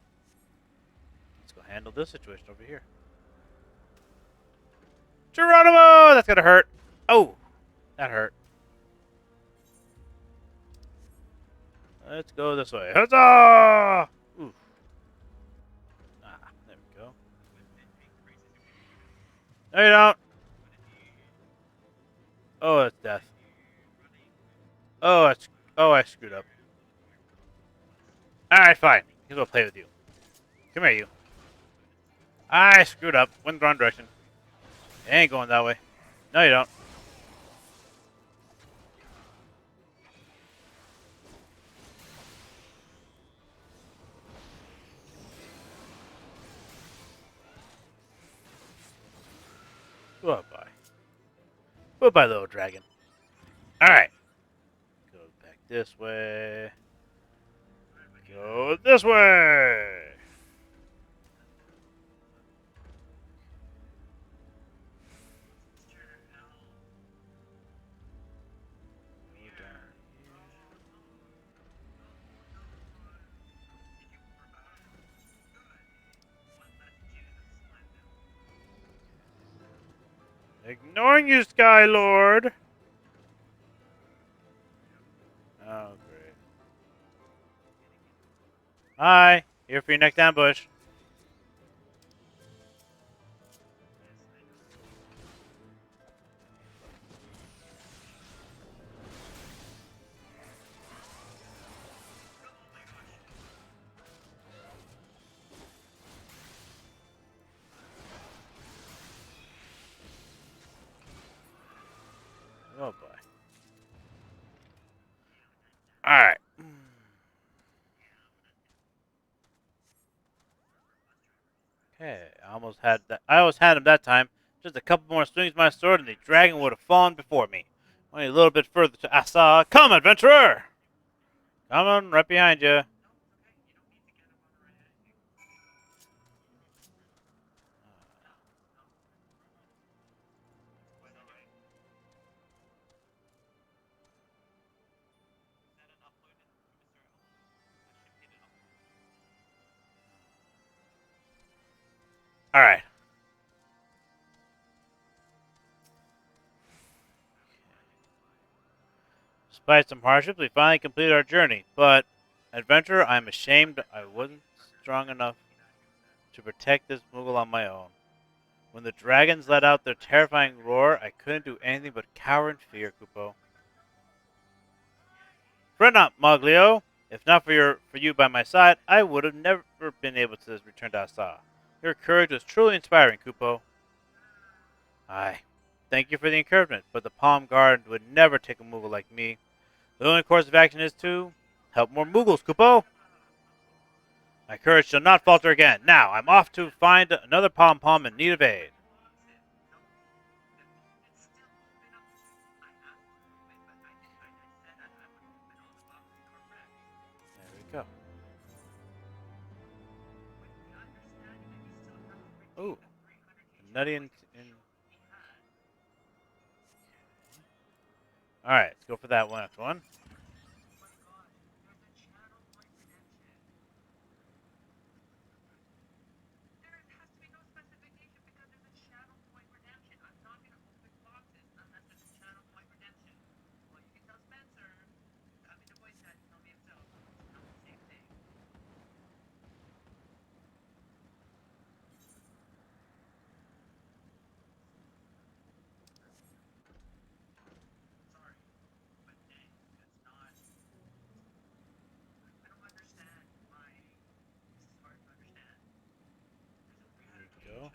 let's go handle this situation over here. Geronimo! That's gonna hurt. Oh, that hurt. Let's go this way. Huzzah! Oof. Ah, there we go. No, you don't. Oh, it's death. Oh, I screwed up. Alright, fine. He's gonna play with you. Come here, you. I screwed up. Went the wrong direction. It ain't going that way. No, you don't. Goodbye. Goodbye, little dragon. Alright. Go back this way. Go this way. Ignoring you, Sky Lord. Oh, great. Hi. Here for your next ambush. Oh, boy. Alright. Okay, I almost had him that time. Just a couple more swings of my sword and the dragon would have fallen before me. Only a little bit further to Asa. Come, adventurer! Coming right behind you. Alright. Despite some hardships, we finally completed our journey. But, adventurer, I'm ashamed I wasn't strong enough to protect this Moogle on my own. When the dragons let out their terrifying roar, I couldn't do anything but cower in fear, Kupo. Fret not, Moglio. If not for you by my side, I would have never been able to return to Asa. Your courage was truly inspiring, Kupo. Aye. Thank you for the encouragement, but the Palm Guard would never take a Moogle like me. The only course of action is to help more Moogles, Kupo. My courage shall not falter again. Now, I'm off to find another Pom Pom in need of aid. There we go. Ooh. Nutty in... Alright, let's go for that next one. Go.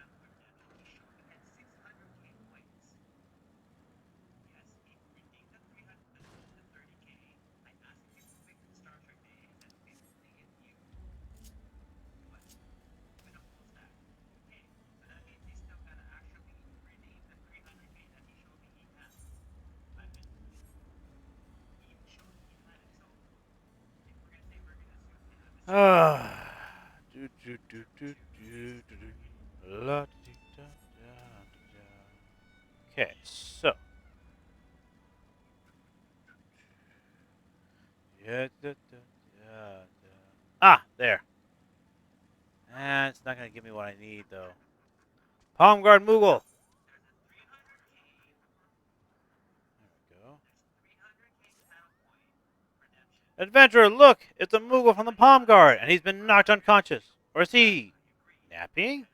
Okay, so Yeah, yeah. Ah, there. It's not gonna give me what I need though. Palm guard Moogle. There we go. Adventurer, look! It's a Moogle from the Palm Guard, and he's been knocked unconscious. Or is he napping?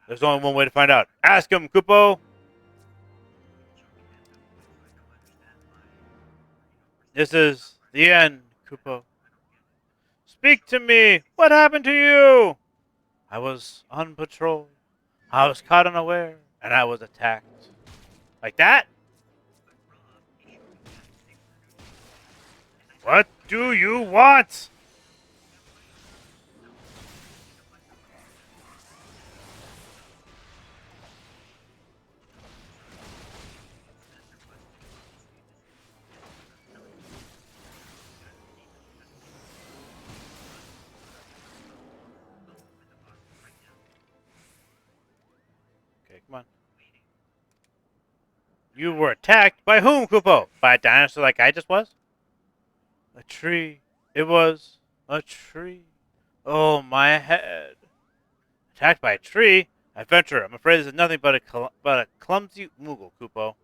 There's only one way to find out. Ask him, Kupo! This is the end, Kupo. Speak to me! What happened to you? I was on patrol. I was caught unaware, and I was attacked. Like that? What do you want? Okay, come on. You were attacked by whom, Kupo? By a dinosaur like I just was? A tree. It was a tree. Oh, my head. Attacked by a tree? Adventurer, I'm afraid this is nothing but a clumsy Moogle, Kupo.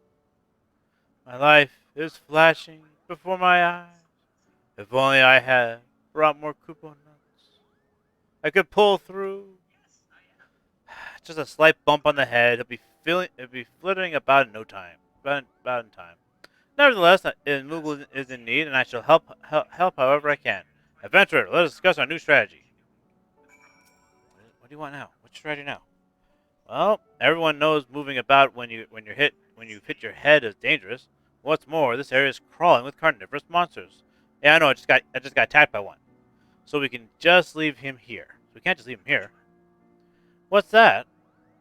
My life is flashing before my eyes. If only I had brought more Kupo nuts. I could pull through. Just a slight bump on the head. It'll be flittering about in no time. About in time. Nevertheless, Moogle is in need, and I shall help however I can. Adventurer, let us discuss our new strategy. What do you want now? What's strategy now? Well, everyone knows moving about when you hit your head is dangerous. What's more, this area is crawling with carnivorous monsters. Yeah, I know. I just got attacked by one. So we can just leave him here. So we can't just leave him here. What's that?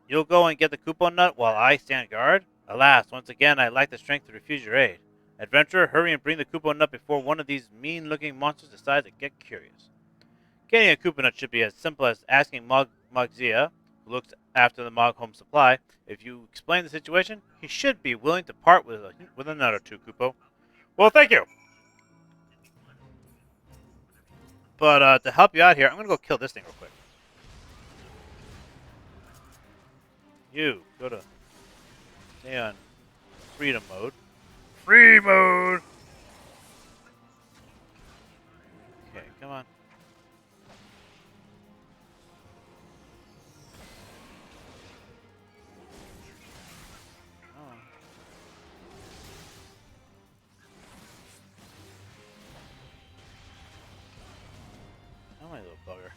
You'll go and get the coupon nut while I stand guard? Alas, once again, I lack the strength to refuse your aid. Adventurer, hurry and bring the coupon nut before one of these mean-looking monsters decides to get curious. Getting a coupon nut should be as simple as asking Mogzia, who looks after the Mog home supply. If you explain the situation, he should be willing to part with a nut or two, Kupo. Well, thank you. But to help you out here, I'm going to go kill this thing real quick. You, go to stay on freedom mode. Free mode! Okay, come on. Oh. Oh, my little bugger.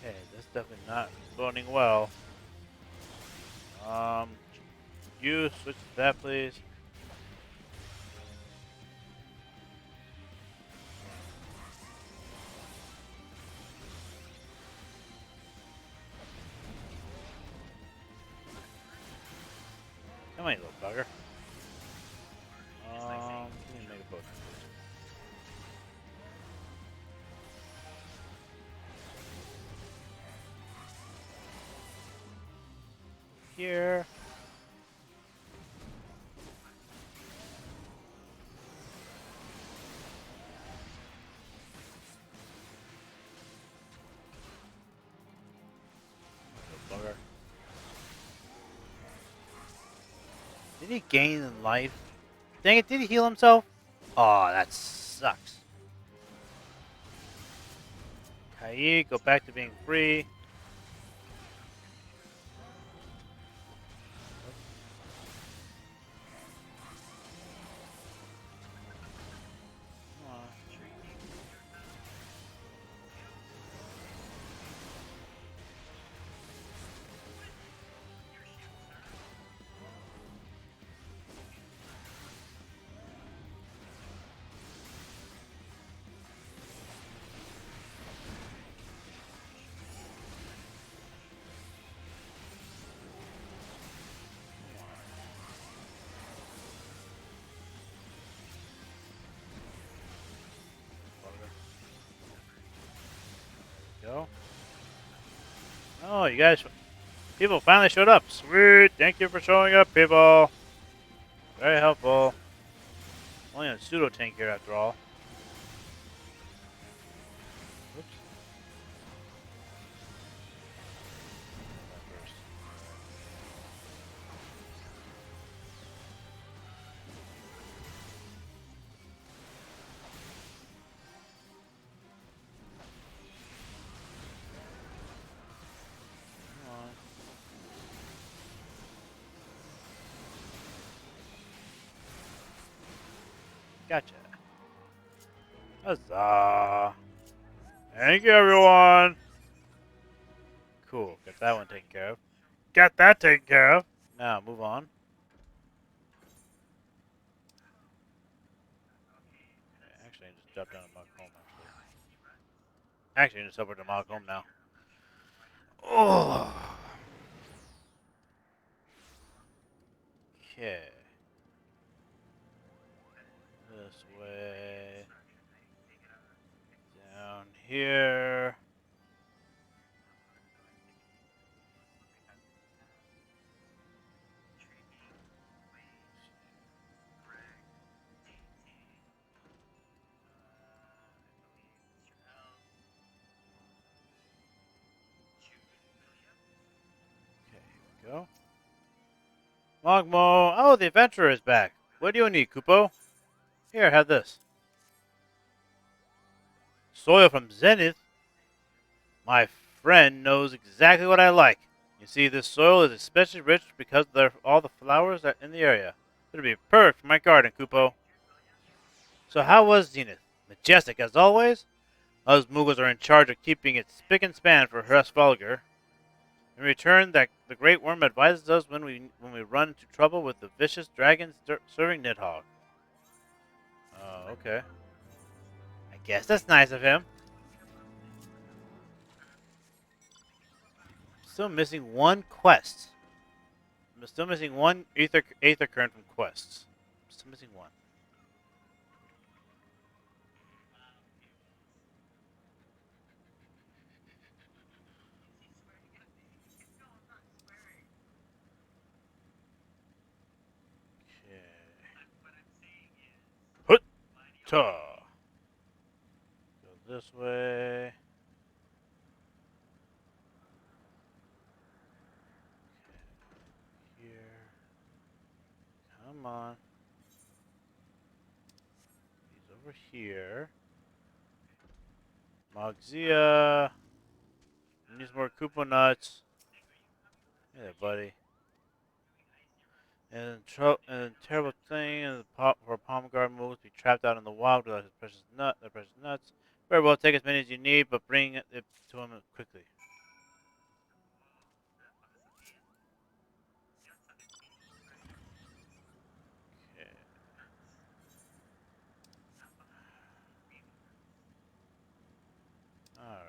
Okay, that's definitely not boding well. Um, you switch to that, please. Come on, you little bugger. Give me a mega potion. Here. Little bugger. Did he gain in life? Dang it, did he heal himself? Oh, that sucks. Kai, go back to being free. go. Oh, you guys, people finally showed up. Sweet. Thank you for showing up, people. Very helpful. Only a pseudo tank here after all. Oops. Come on. Gotcha. Huzzah. Thank you, everyone. Cool. Got that one taken care of. Got that taken care of. Now, move on. Okay, actually, I just dropped down to Mog Home, actually. I just over to Mog Home now. Oh. Okay. This way. Down here. Okay, here we go. Mogmo! Oh, the adventurer is back. What do you need, Kupo? Here, have this. Soil from Zenith? My friend knows exactly what I like. You see, this soil is especially rich because of all the flowers that are in the area. It'll be perfect for my garden, Kupo. So how was Zenith? Majestic as always? Us Muggles are in charge of keeping it spick and span for Hresvalgar. In return, that the Great Worm advises us when we run into trouble with the vicious dragons serving Nidhogg. Oh, okay. I guess that's nice of him. Still missing one quest. I'm still missing one Aether Current from quests. Still missing one. Okay. Hutta. Go this way. Here. Come on. He's over here. Mogzia. Needs more Koopa nuts. Hey there, buddy. And terrible thing, and the for pomegranate moves be trapped out in the wild without his precious nuts. Very well, take as many as you need, but bring it to him quickly. Okay. Alright.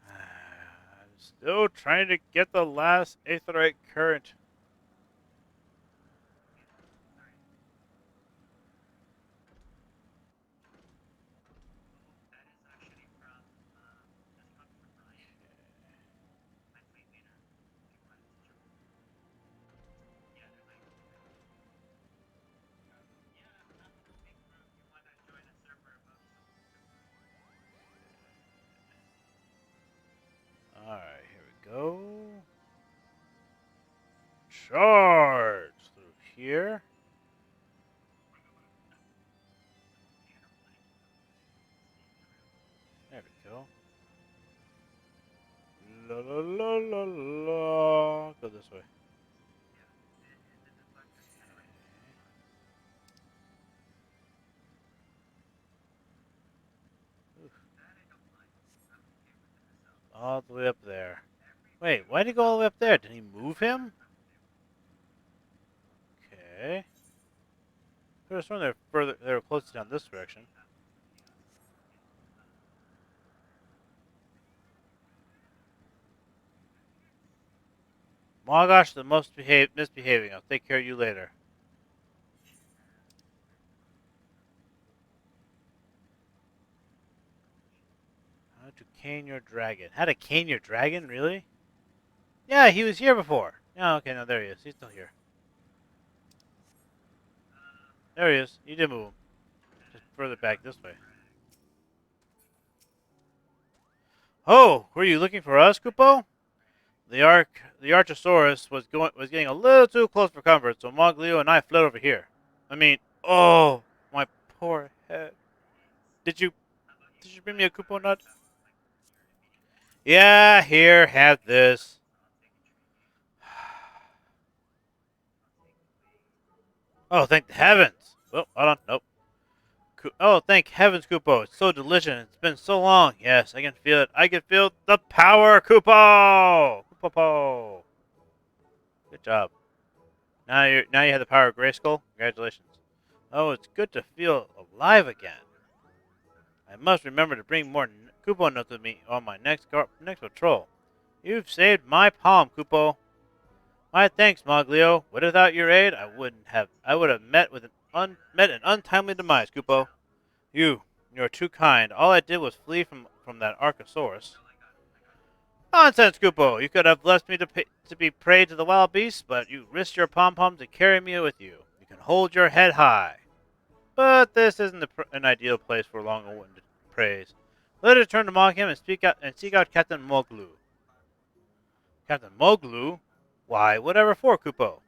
I'm still trying to get the last Aetherite current. Alright, here we go. Charge through here. There we go. La la la la la. Go this way. Oof. All the way up there. Wait, why did he go all the way up there? Did he move him? Okay. Could have sworn they were closer down this direction. Mogosh, the most misbehaving. I'll take care of you later. cane your dragon. How to cane your dragon? Really? Yeah, he was here before. Yeah, okay, no, there he is. He's still here. There he is. You did move him. Just further back this way. Oh, were you looking for us, Kupo? The Archosaurus was getting a little too close for comfort, so Moglio and I fled over here. I mean, oh, my poor head. Did you bring me a Kupo nut? Yeah, here, have this. Oh, thank the heavens. Oh, hold on, nope. Oh, thank heavens, Kupo. It's so delicious. It's been so long. Yes, I can feel it. I can feel the power, Kupo. Kupo. Good job. Now you have the power of Grayskull. Congratulations. Oh, it's good to feel alive again. I must remember to bring more Kupo nuts with me on my next patrol. You've saved my palm, Kupo. My thanks, Moglio. Without your aid, I would have met an untimely demise, Kupo. You're too kind. All I did was flee from that Archosaurus. Nonsense, Kupo. You could have left me to be prey to the wild beasts, but you risked your pom-pom to carry me with you. You can hold your head high. But this isn't an ideal place for long-awaited praise. Let us turn to Mogham and seek out Captain Moglu. Captain Moglu? Why, whatever for, Kupo?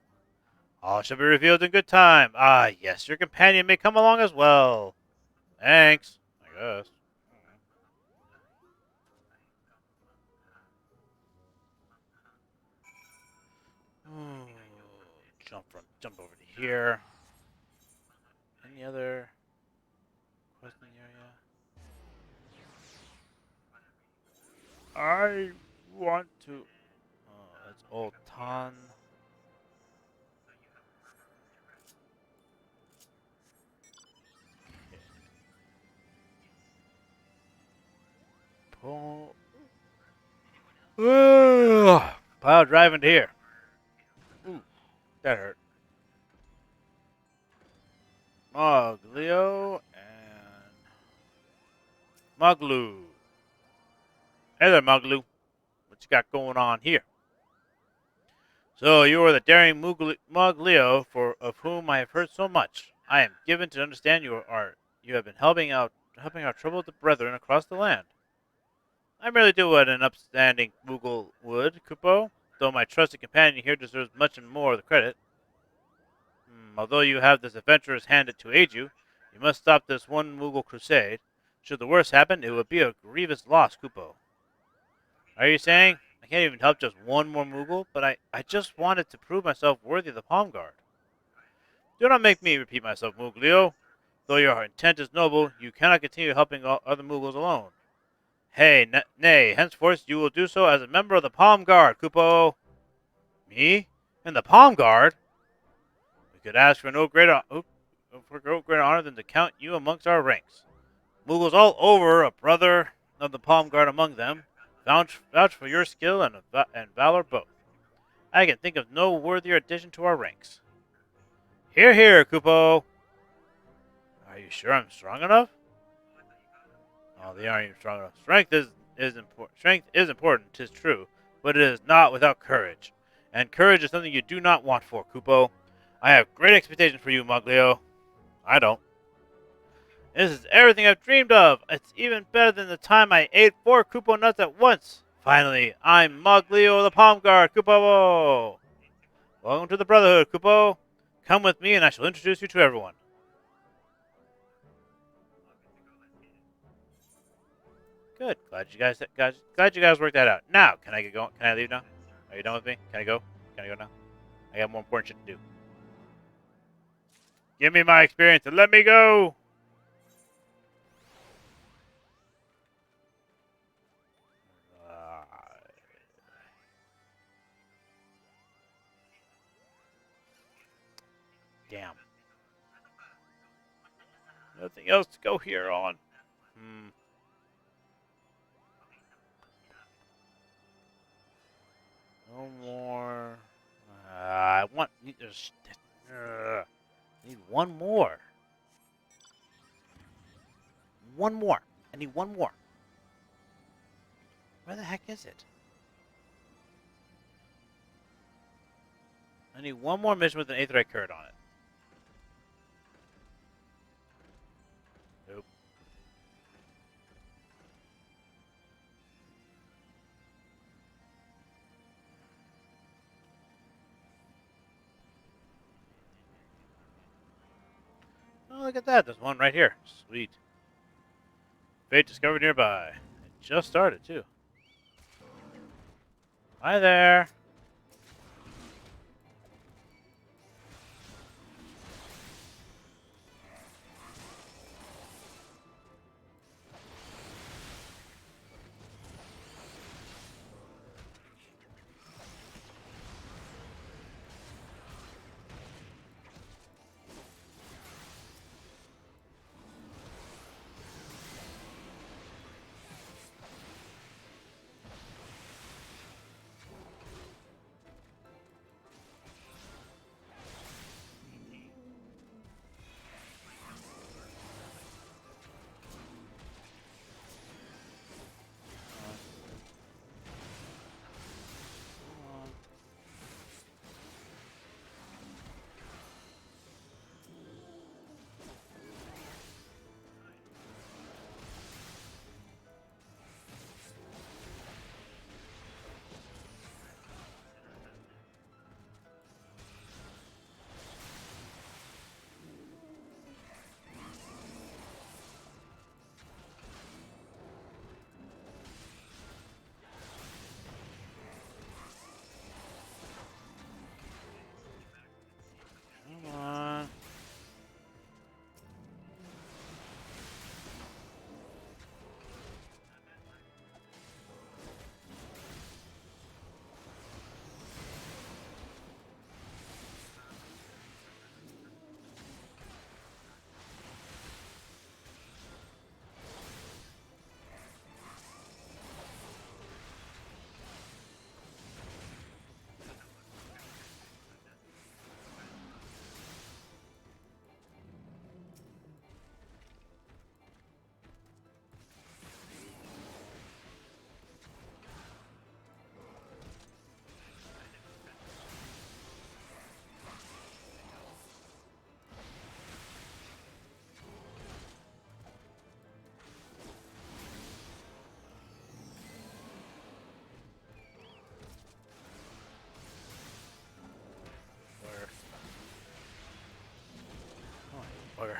All shall be revealed in good time. Ah, yes, your companion may come along as well. Thanks, I guess. Oh, jump over to here. Any other questing area? I want to. Oh, that's Old Ton. Pull. Pile driving to here. Ooh, that hurt. Moglio and Moglu. Hey there, Moglu. What you got going on here? So you are the daring Moglio of whom I have heard so much. I am given to understand you have been helping our troubled brethren across the land. I merely do what an upstanding Moogle would, Kupo, though my trusted companion here deserves much and more of the credit. Although you have this adventurous hand to aid you, you must stop this one Moogle crusade. Should the worst happen, it would be a grievous loss, Kupo. Are you saying I can't even help just one more Moogle, but I just wanted to prove myself worthy of the Palm Guard? Do not make me repeat myself, Mooglio. Though your intent is noble, you cannot continue helping other Moogles alone. Hey, nay, henceforth you will do so as a member of the Palm Guard, Kupo. Me? In the Palm Guard? We could ask for no greater honor than to count you amongst our ranks. Moogles all over, a brother of the Palm Guard among them, vouch for your skill and valor both. I can think of no worthier addition to our ranks. Hear, hear, Kupo. Are you sure I'm strong enough? Oh, they aren't even strong enough. Strength is important, 'tis true, but it is not without courage. And courage is something you do not want for, Kupo. I have great expectations for you, Moglio. I don't. This is everything I've dreamed of. It's even better than the time I ate 4 Kupo nuts at once. Finally, I'm Moglio of the Palm Guard, Kupo. Welcome to the Brotherhood, Kupo. Come with me and I shall introduce you to everyone. Good. Glad you guys worked that out. Now, can I get going? Can I leave now? Are you done with me? Can I go? Can I go now? I got more important shit to do. Give me my experience and let me go. Damn. Nothing else to go here on. No more. I need one more. One more. I need one more. Where the heck is it? I need one more mission with an Aetheryte Curd on it. Nope. Oh, look at that. There's one right here. Sweet. Fate discovered nearby. It just started, too. Hi there. Come on. Where? Oh, bugger.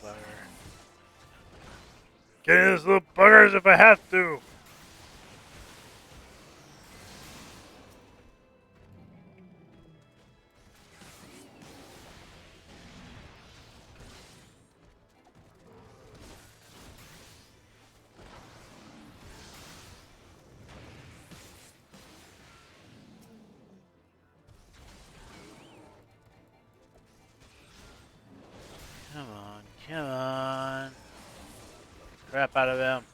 Bugger. Get in those little buggers if I have to. Come on, come on. Crap out of him.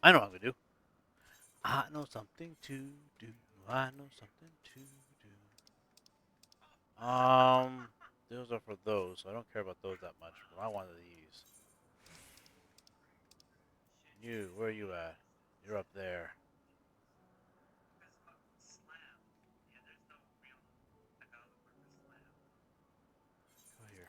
I know what I'm gonna do. I know something to do. I know something to do. Those are for those. So I don't care about those that much. But I wanted these. You, where are you at? You're up there. Go here.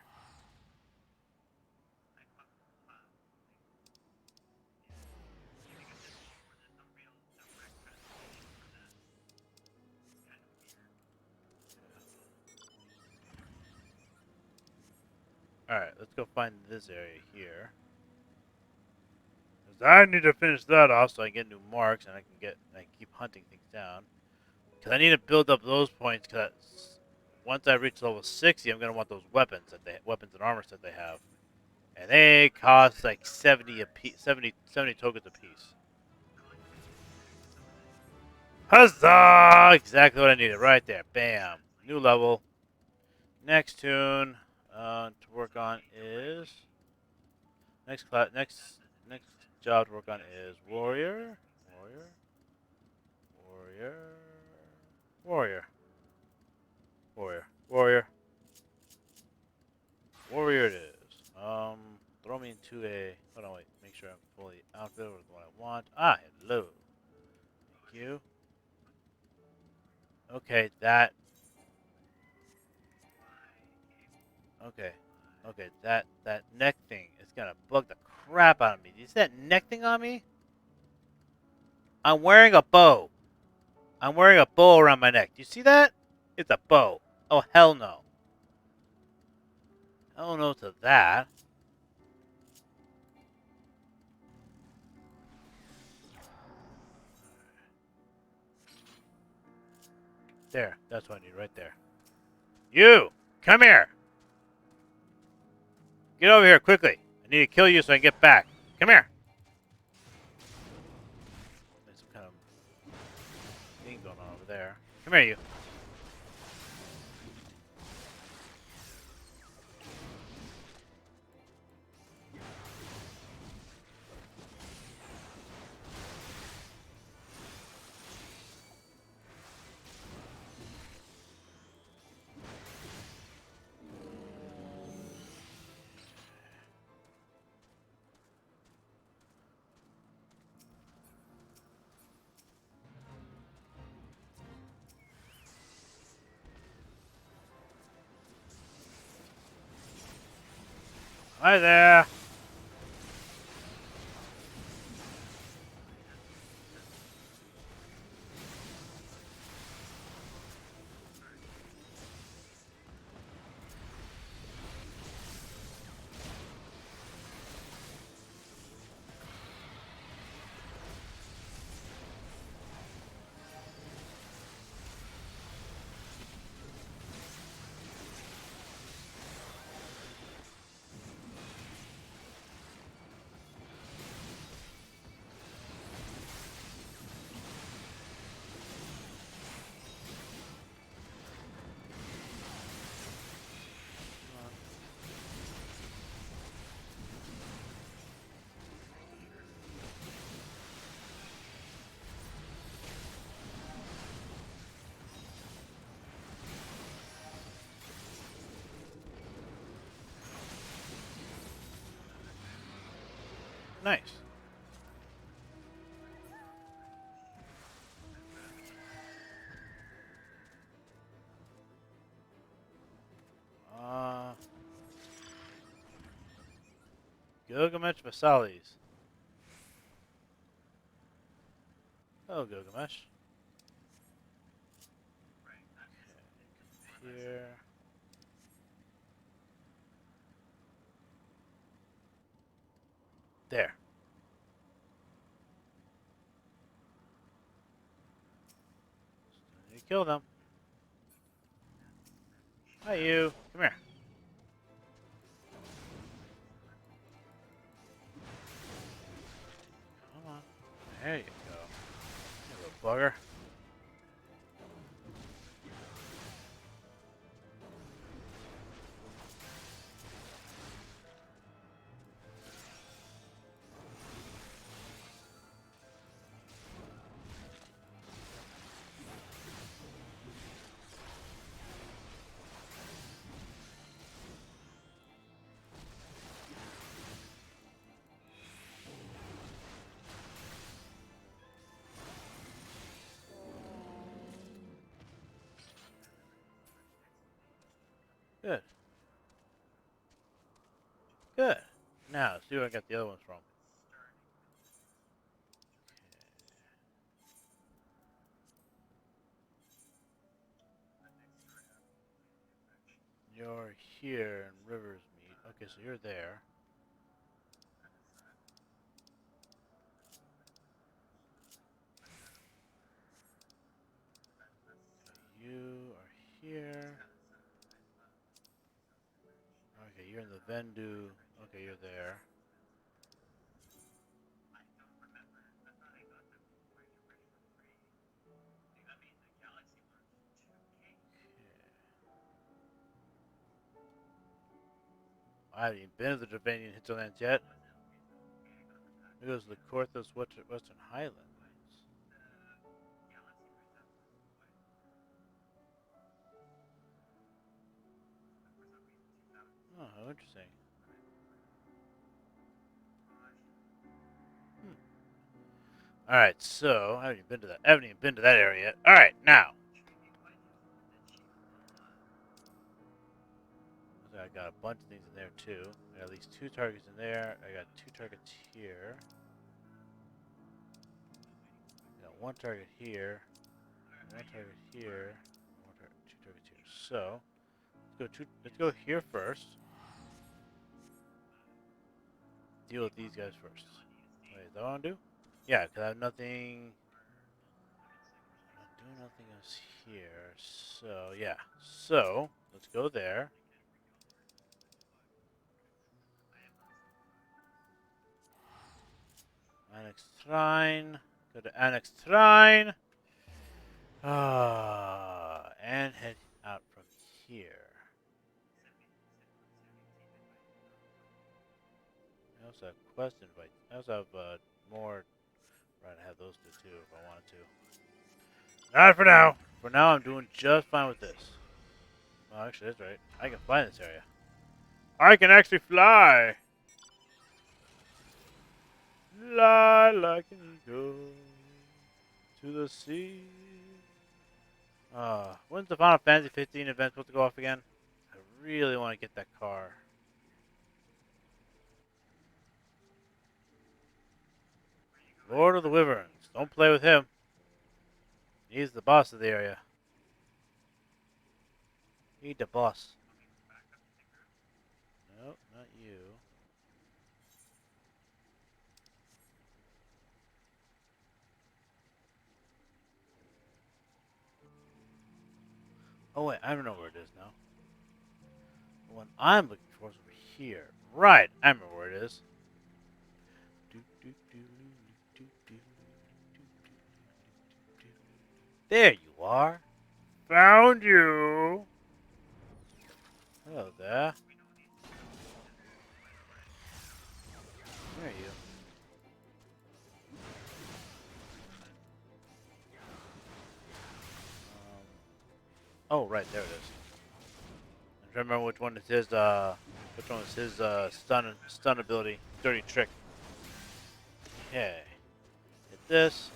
Alright, let's go find this area here. 'Cause I need to finish that off so I get new marks and I can keep hunting things down. Because I need to build up those points because once I reach level 60, I'm going to want those weapons weapons and armor that they have. And they cost like 70 a piece, 70 tokens a piece. Huzzah! Exactly what I needed right there. Bam. New level. Next tune to work on is next job to work on is warrior, warrior, warrior, warrior, warrior, warrior. It is. Throw me into a. Hold on, wait. Make sure I'm fully outfitted with what I want. Ah, hello. Thank you. Okay, that. Okay. Okay, that neck thing is gonna bug the crap out of me. You see that neck thing on me? I'm wearing a bow. I'm wearing a bow around my neck. Do you see that? It's a bow. Oh, hell no. Hell no to that. There. That's what I need right there. You! Come here! Get over here quickly. I need to kill you so I can get back. Come here. There's some kind of thing going on over there. Come here, you. Hi there. Nice. Gilgamesh Vasalis. Oh, Gilgamesh. Okay, here. There. You kill them. Hi, you. Come here. Come on. There you go. You little bugger. Good. Good. Now, see where I got the other ones from. You're here in Rivers Meet. Okay, so you're there. Okay, you are here. Okay, you're in the Vendu. Okay, you're there. I haven't even been to the Jordanian hinterlands yet. It goes to the Korthos Western Highlands. Oh, how interesting. Hmm. All right, so I haven't even been to that area yet. All right, now I got a bunch of things in there too. I got at least 2 targets in there. I got 2 targets here. I got 1 target here. 1 target here. 2 targets here. So let's go here first. Deal with these guys first. Wait, is that what I want to do? Yeah, because I have nothing. I'm doing nothing else here. So yeah. So let's go there. Annex Shrine. Go to Annex Shrine. And head out from here. I also have quest invites. I also have more. Right, I have those two too if I wanted to. Not for now. For now, I'm doing just fine with this. Well, actually, that's right. I can fly in this area. I can actually fly. Fly like an eagle to the sea. When's the Final Fantasy XV event supposed to go off again? I really want to get that car. Lord of the Wyverns. Don't play with him. He's the boss of the area. He's the boss. Nope, not you. Oh wait, I don't know where it is now. The one I'm looking for is over here. Right, I remember where it is. There you are. Found you. Hello there. Where are you? Oh, right, there it is. I'm trying to remember which one is his stun ability, dirty trick. Okay. Hit this.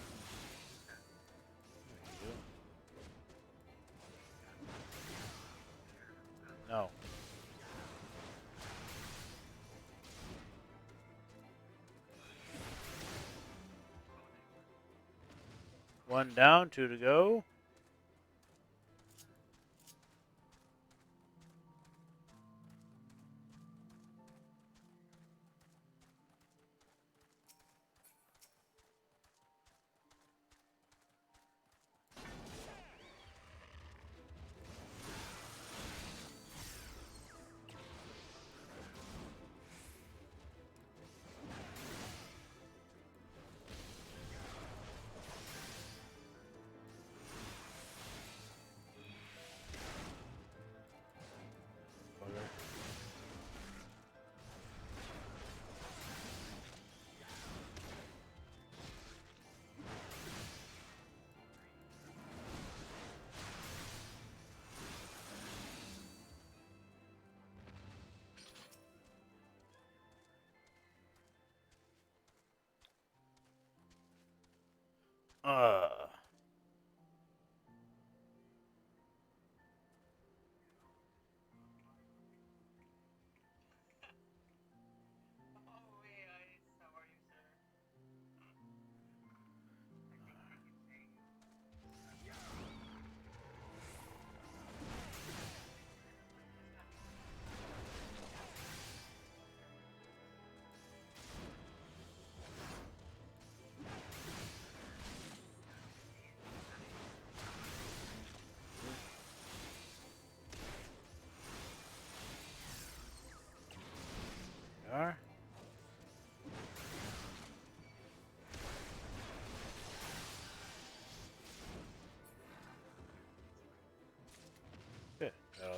No. One down, 2 to go.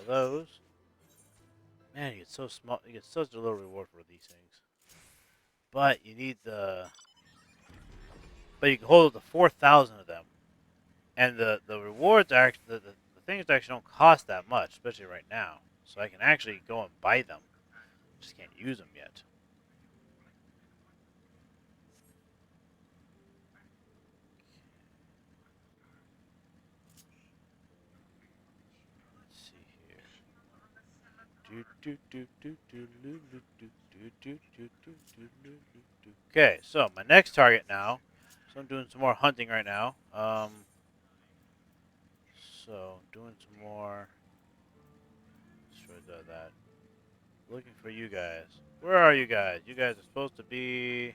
those. Man, you get so small. You get such a little reward for these things. But you need the. But you can hold up to 4,000 of them, and the rewards are actually the things actually don't cost that much, especially right now. So I can actually go and buy them. Just can't use them yet. Let's see here. Okay, so my next target now. So I'm doing some more hunting right now. So doing some more. Destroy that. Looking for you guys. Where are you guys? You guys are supposed to be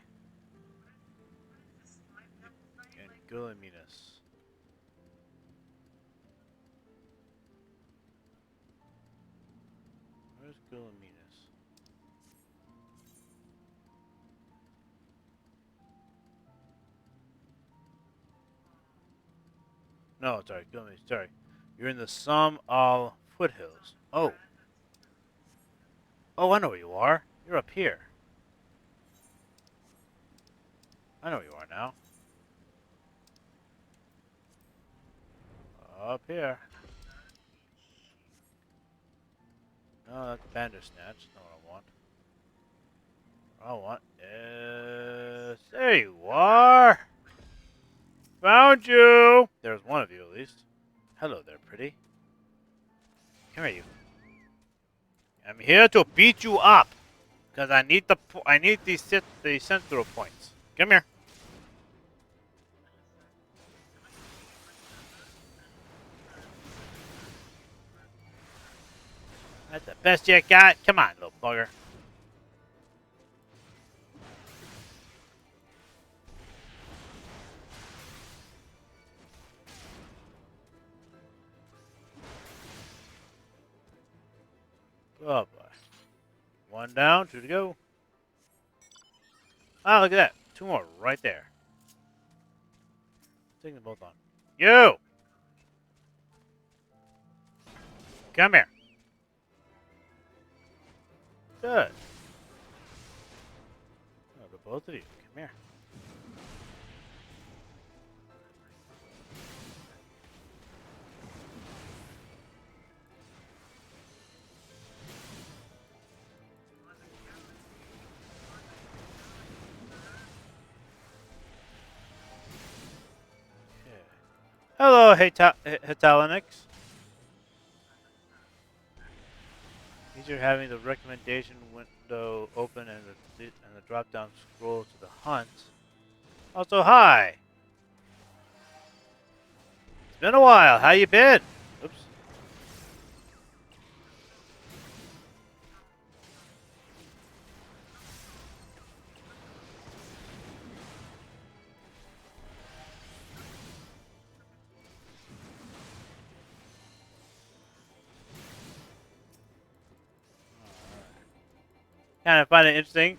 in Gulliminus. Where's Gulliminus? No, sorry, Gulliminus. Sorry, you're in the Somal foothills. Oh, I know where you are. You're up here. I know where you are now. Up here. No, that's Bandersnatch. Not what I want. What I want is... There you are! Found you! There's one of you, at least. Hello there, pretty. Come here, you. I'm here to beat you up! Because I need these sentinel points. Come here. That's the best you got. Come on, little bugger. Oh, boy. One down, two to go. Oh, look at that. Two more right there. Taking them both on. You! Come here. Good. Oh, the both of you. Come here. Hello, Hetalinix. These are having the recommendation window open and the drop-down scroll to the hunt. Also, hi. It's been a while. How you been? Oops. Kind of find it interesting.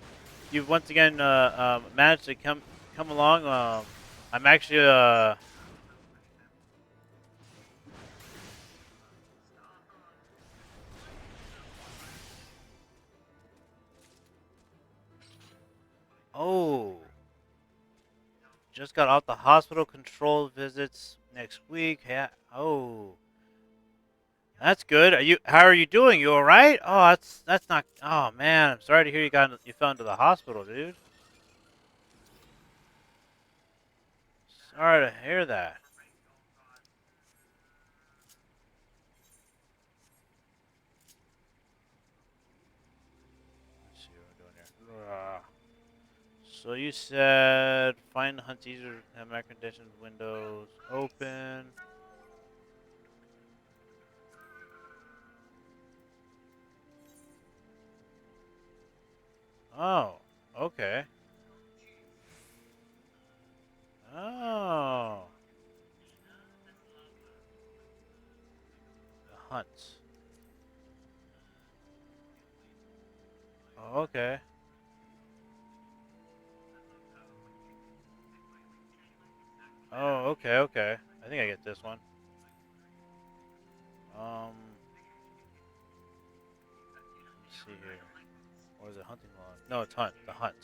You've once again managed to come along. I'm actually oh, just got out the hospital. Control visits next week. Yeah. Oh, that's good. How are you doing? You all right? Oh, that's not. Oh man, I'm sorry to hear you fell into the hospital, dude. Sorry to hear that. Let's see what we're doing here. So you said find hunt easier, have my conditions windows open. Oh, okay. Oh, the hunts. Oh, okay. Oh, okay. I think I get this one. Um, see here. Or is it hunting log? No, it's hunt. The hunt.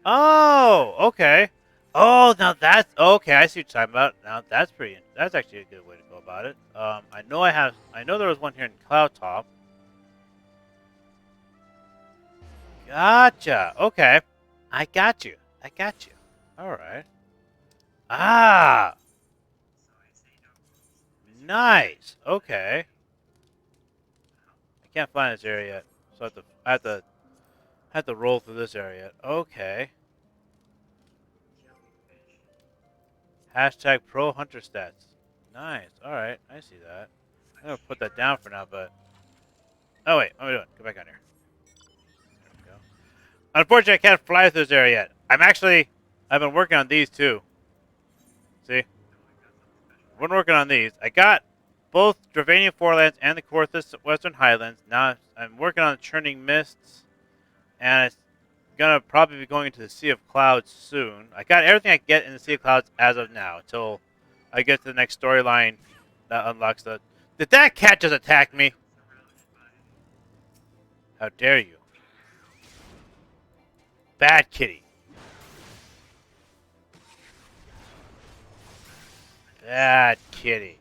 Oh, okay. Oh, now that's okay. I see what you're talking about. Now that's pretty. That's actually a good way to go about it. I know I have. I know there was one here in Cloud Top. Gotcha. Okay. I got you. I got you. All right. Ah, nice. Okay. I can't find this area yet, so I have to roll through this area. Okay. Hashtag pro hunter stats. Nice. All right. I see that. I'm gonna put that down for now, but oh wait, what am I doing? Go back on here. There we go. Unfortunately, I can't fly through this area yet. I've been working on these too. See, I've been working on these. I got both Dravanian Forelands and the Korthus Western Highlands. Now I'm working on Churning Mists, and it's gonna probably be going into the Sea of Clouds soon. I got everything I can get in the Sea of Clouds as of now until I get to the next storyline that unlocks the. Did that cat just attack me? How dare you! Bad kitty. Bad kitty.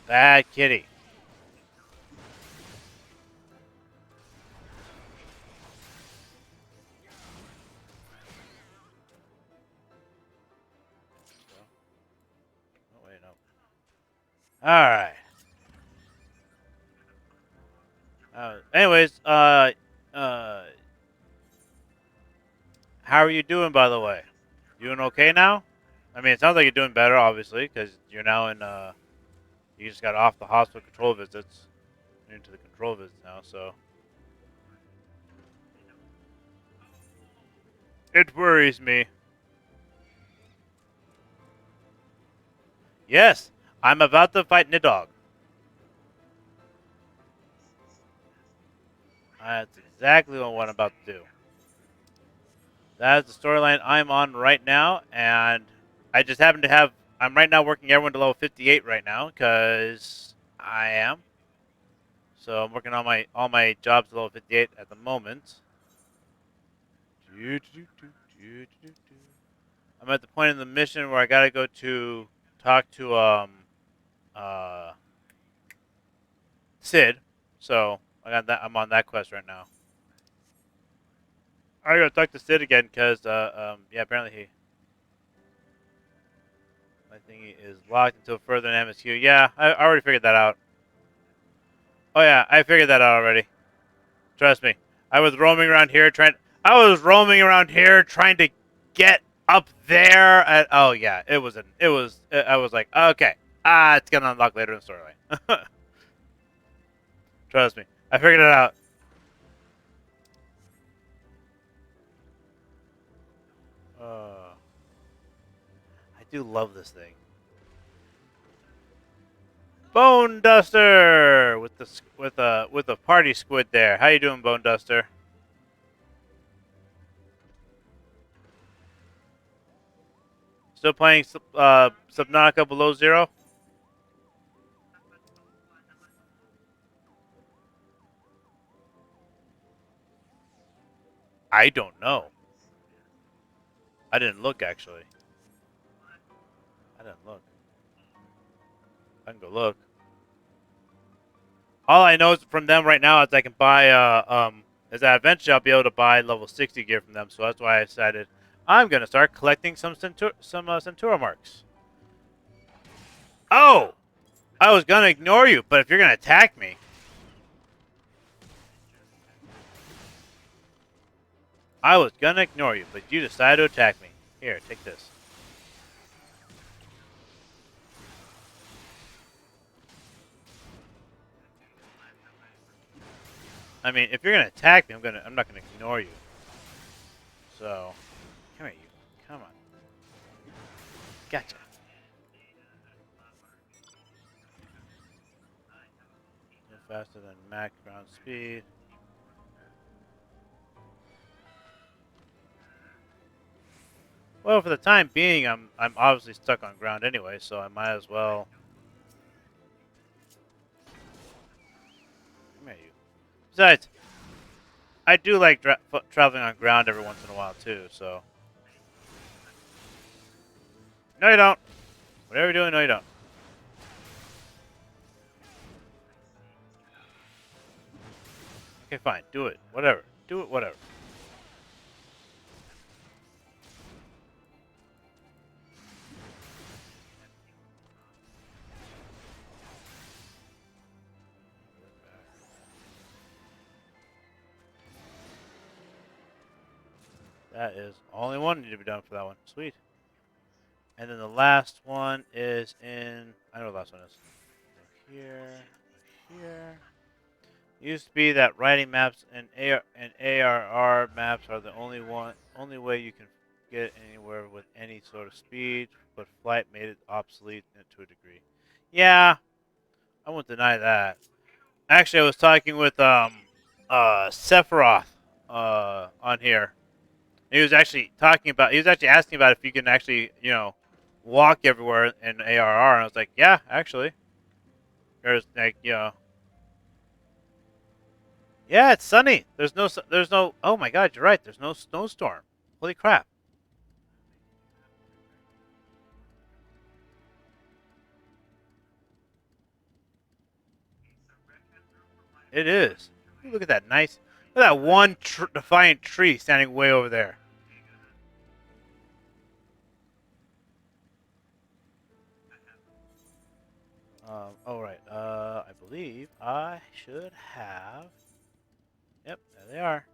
Bad kitty. Oh, wait, no. Alright. Anyways, how are you doing, by the way? You doing okay now? I mean, it sounds like you're doing better, obviously, because you're now in, you just got off the hospital control visits. You're into the control visits now, so. It worries me. Yes, I'm about to fight Nidog. That's exactly what I'm about to do. That is the storyline I'm on right now, and I just happen to have. I'm right now working everyone to level 58 right now, because I am. So I'm working on all my jobs to level 58 at the moment. I'm at the point in the mission where I gotta go to talk to Sid. So I got that. I'm on that quest right now. I gotta talk to Sid again because yeah, apparently my thingy is locked until further in MSQ. Yeah, I already figured that out. Oh yeah, I figured that out already. Trust me. I was roaming around here trying. I was roaming around here trying to get up there. And, oh yeah, it was. I was like, okay, it's gonna unlock later in the storyline. Trust me, I figured it out. I do love this thing. Bone Duster with a party squid there. How you doing, Bone Duster? Still playing Subnautica Below Zero? I don't know. I didn't look actually. I didn't look. I can go look. All I know is from them right now is I can buy as at eventually I'll be able to buy level 60 gear from them. So that's why I decided I'm gonna start collecting some Centaur marks. Oh, I was gonna ignore you, but if you're gonna attack me, I was gonna ignore you, but you decided to attack me. Here, take this. I mean, if you're gonna attack me, I'm not gonna ignore you. So, come here, you. Come on. Gotcha. No faster than max ground speed. Well, for the time being, I'm obviously stuck on ground anyway, so I might as well. Come here, you. Besides, I do like traveling on ground every once in a while too. So. No, you don't. Whatever you're doing, no, you don't. Okay, fine. Do it. Whatever. Do it. Whatever. That is only one need to be done for that one. Sweet. And then the last one is in. I know what the last one is. Here. Here. It used to be that writing maps and ARR maps are the only way you can get anywhere with any sort of speed, but flight made it obsolete to a degree. Yeah, I won't deny that. Actually, I was talking with Sephiroth on here. He was actually asking about if you can actually, walk everywhere in ARR, and I was like, yeah, actually. There's like, yeah, it's sunny. There's no. Oh my God, you're right. There's no snowstorm. Holy crap! It is. Look at that nice. Look at that one defiant tree standing way over there. Oh right. I believe I should have. Yep, there they are.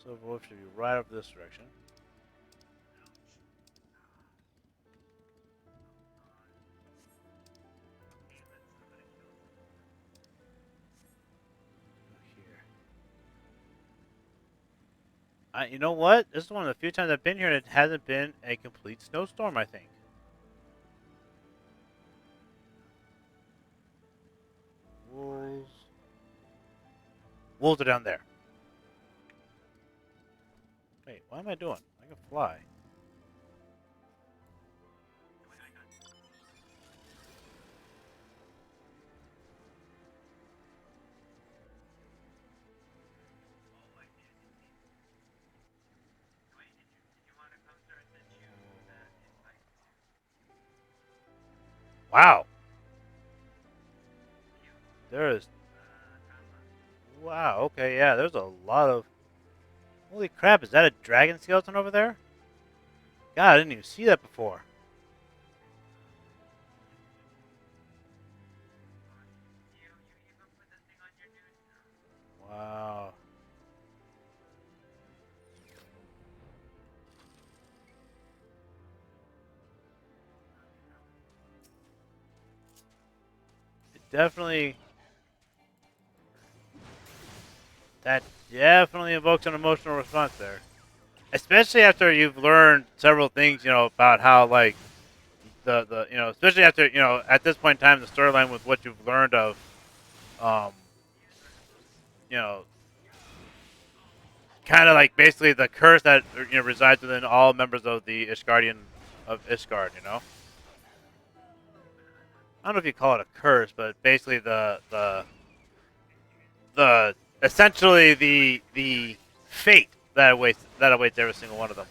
So wolf should be right up this direction. Here. You know what? This is one of the few times I've been here and it hasn't been a complete snowstorm, I think. Wolves. Wolves are down there. Wait, what am I doing? I can fly. Wow. There is. Wow, okay, yeah, there's a lot of. Holy crap, is that a dragon skeleton over there? God, I didn't even see that before. Wow. It definitely. That definitely evokes an emotional response there. Especially after you've learned several things, about how, like, especially after, at this point in time, the storyline with what you've learned of, um, you know, kind of like basically the curse that, resides within all members of the Ishgardian of Ishgard, I don't know if you call it a curse, but basically the essentially the fate that awaits every single one of them.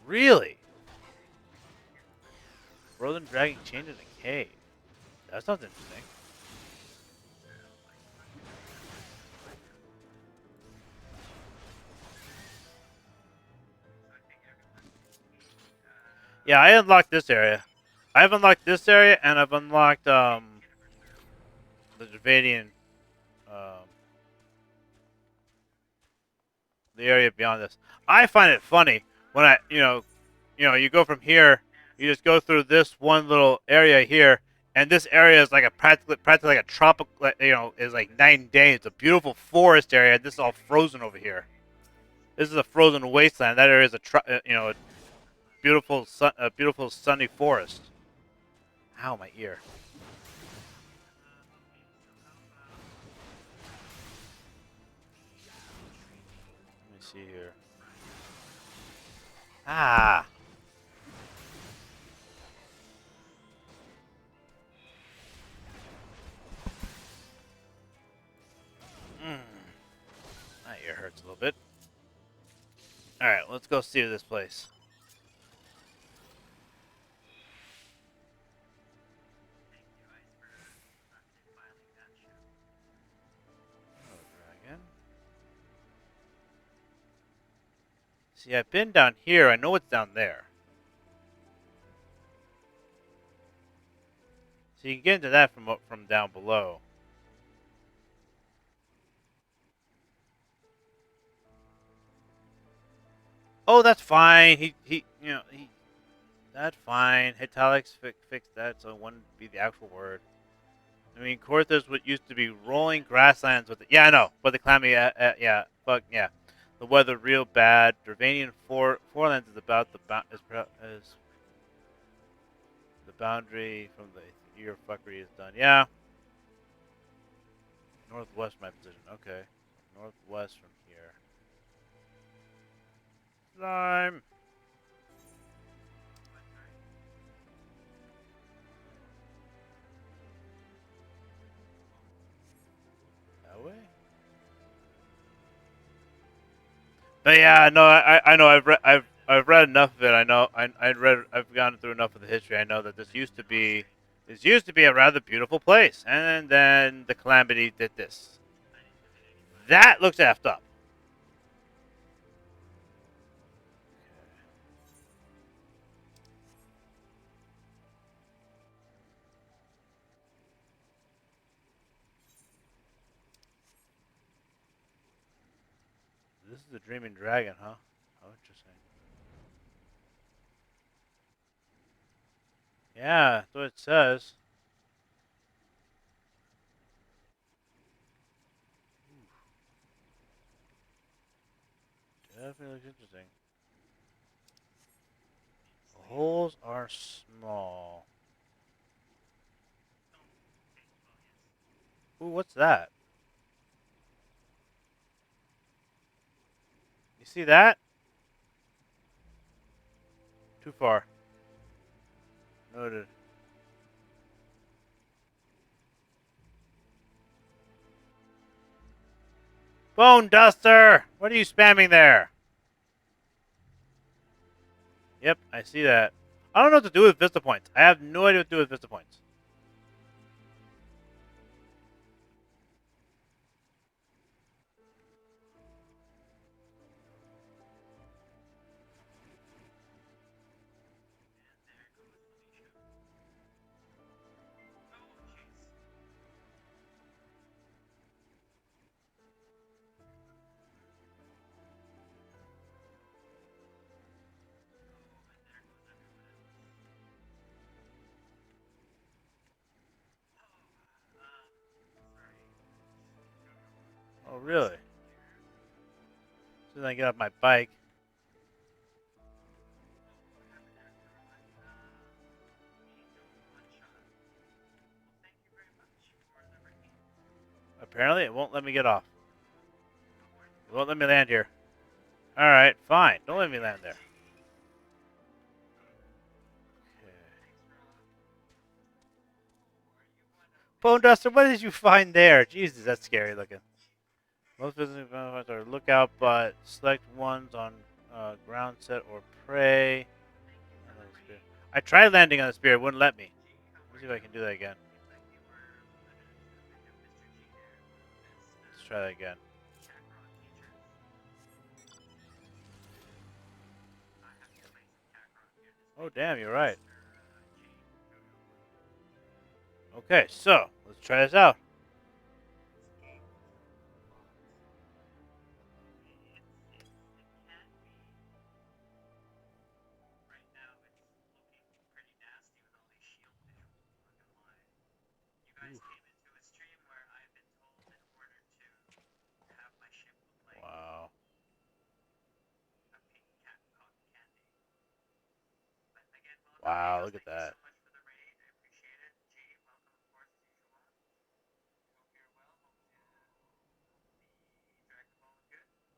Really? Frozen dragon chained in a cave. That sounds interesting. Yeah, I unlocked this area. I've unlocked this area, and I've unlocked the Dravadian, um, the area beyond this. I find it funny when you go from here, you just go through this one little area here, and this area is like a practically like a tropical, is like night and day. It's a beautiful forest area, and this is all frozen over here. This is a frozen wasteland. That area is a a beautiful sunny forest. Ow, my ear. see here. Ah. Mm. My ear hurts a little bit. All right, let's go see this place. Oh, dragon. See, I've been down here. I know what's down there. So you can get into that from down below. Oh, that's fine. That's fine. Italics fix that, so it wouldn't be the actual word. I mean, Korthos what used to be rolling grasslands with it. Yeah, I know, but the clammy, yeah, fuck yeah, the weather real bad. Dravanian Forelands is about is the boundary from the year fuckery is done. Yeah, northwest my position. Okay, northwest from here. Slime. That way. But yeah, no, I know I've read enough of it. I've gone through enough of the history. I know that this used to be a rather beautiful place, and then the calamity did this. That looks effed up. This is the Dreaming Dragon, huh? Oh, interesting. Yeah, that's what it says. Definitely looks interesting. The holes are small. Ooh, what's that? You see that? Too far. Noted. Bone Duster! What are you spamming there? Yep, I see that. I don't know what to do with Vista Points. I have no idea what to do with Vista Points. Oh, really? As soon as I get off my bike. Apparently, it won't let me get off. It won't let me land here. Alright, fine. Don't let me land there. Okay. Bone Duster, what did you find there? Jesus, that's scary looking. Most business benefits are lookout, but select ones on ground set or prey. I tried landing on the spear, it wouldn't let me. Let's see if I can do that again. Let's try that again. Oh, damn, you're right. Okay, so let's try this out. Oof. Wow. Wow, look at that.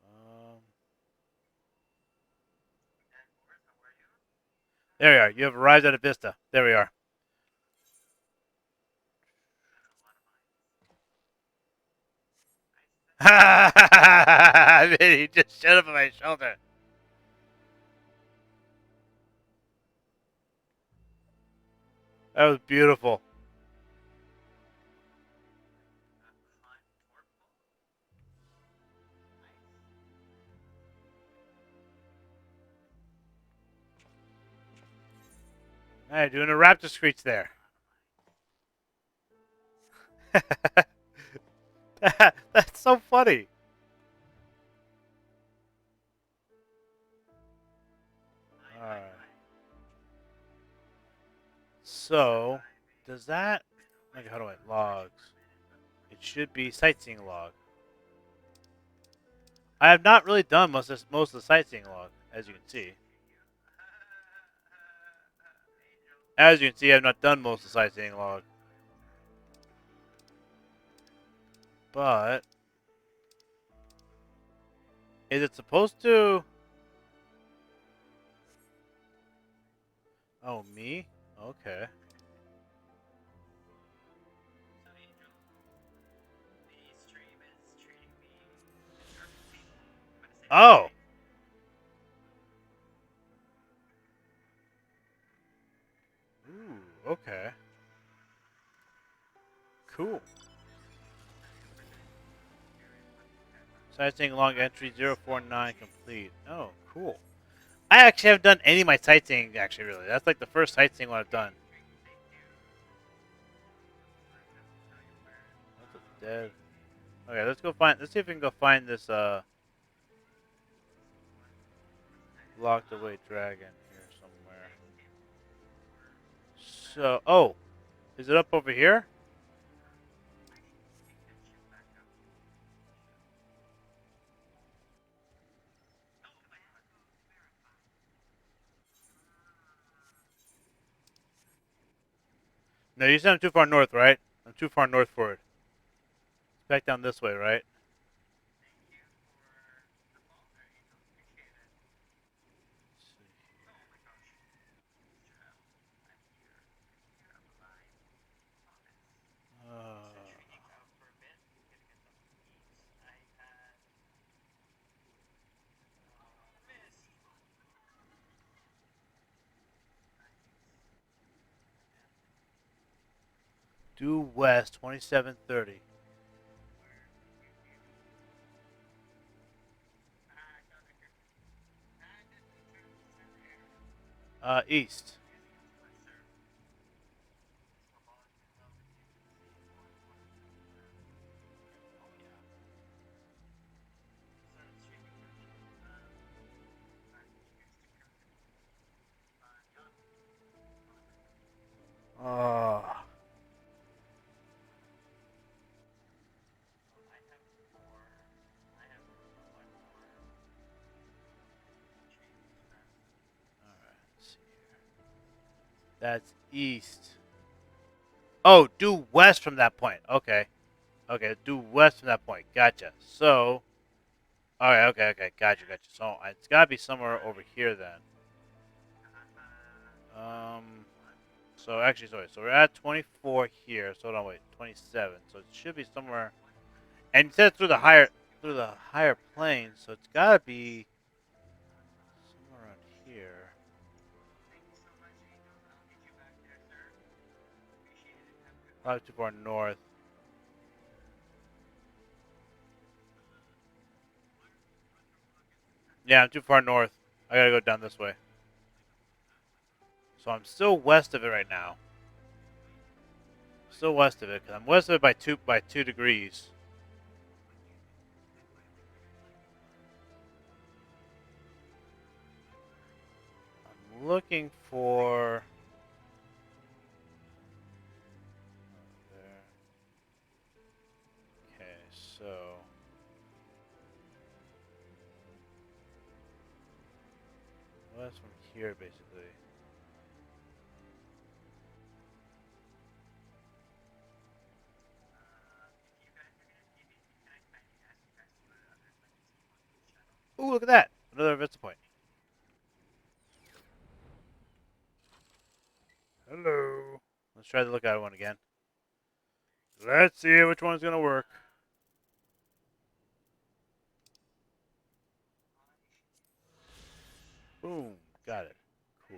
Um, There we are. You have arrived at a vista. There we are. He just showed up on my shoulder. That was beautiful. Hey, doing a raptor screech there. That's so funny. Alright. So, does that... Like, how do I... Logs. It should be sightseeing log. I have not really done most of the sightseeing log, as you can see. As you can see, I have not done most of the sightseeing log. But... Is it supposed to... Oh, me? Okay. Oh! Ooh, okay. Cool. Sightseeing log entry 049 complete. Oh, cool. I actually haven't done any of my sightseeing, actually, really. That's like the first sightseeing one I've done. That's dead. Okay, let's go find... Let's see if we can go find this, locked away dragon here somewhere. So, oh, is it up over here? No, you said I'm too far north, right? I'm too far north for it. It's back down this way, right? Uh, due west, 2730. East. Oh. That's east. Oh, due west from that point. Okay. Okay, due west from that point. Gotcha. So, okay. Gotcha. So, it's got to be somewhere over here then. Um, so actually, sorry. So we're at 24 here. So no, wait, 27. So it should be somewhere. And you said through the higher plane. So it's got to be somewhere around here. Probably too far north. Yeah, I'm too far north. I gotta go down this way. So I'm still west of it right now. Still west of it, because I'm west of it by 2 degrees. I'm looking for there. Okay, so west from here basically. Ooh, look at that! Another vista point. Let's try the lookout one again. Let's see which one's gonna work. Boom. Got it. Cool.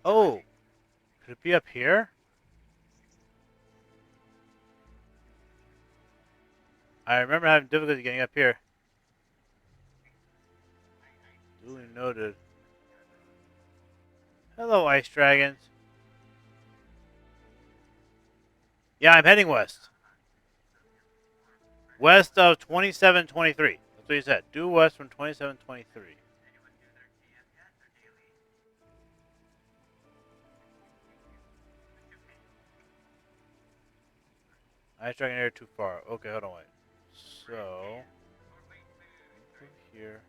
Oh, could it be up here? I remember having difficulty getting up here. Duly noted. Hello, ice dragons. Yeah, I'm heading west. West of 2723. That's what you said. Due west from 2723. Ice dragon area too far. Okay, hold on, wait. So, here.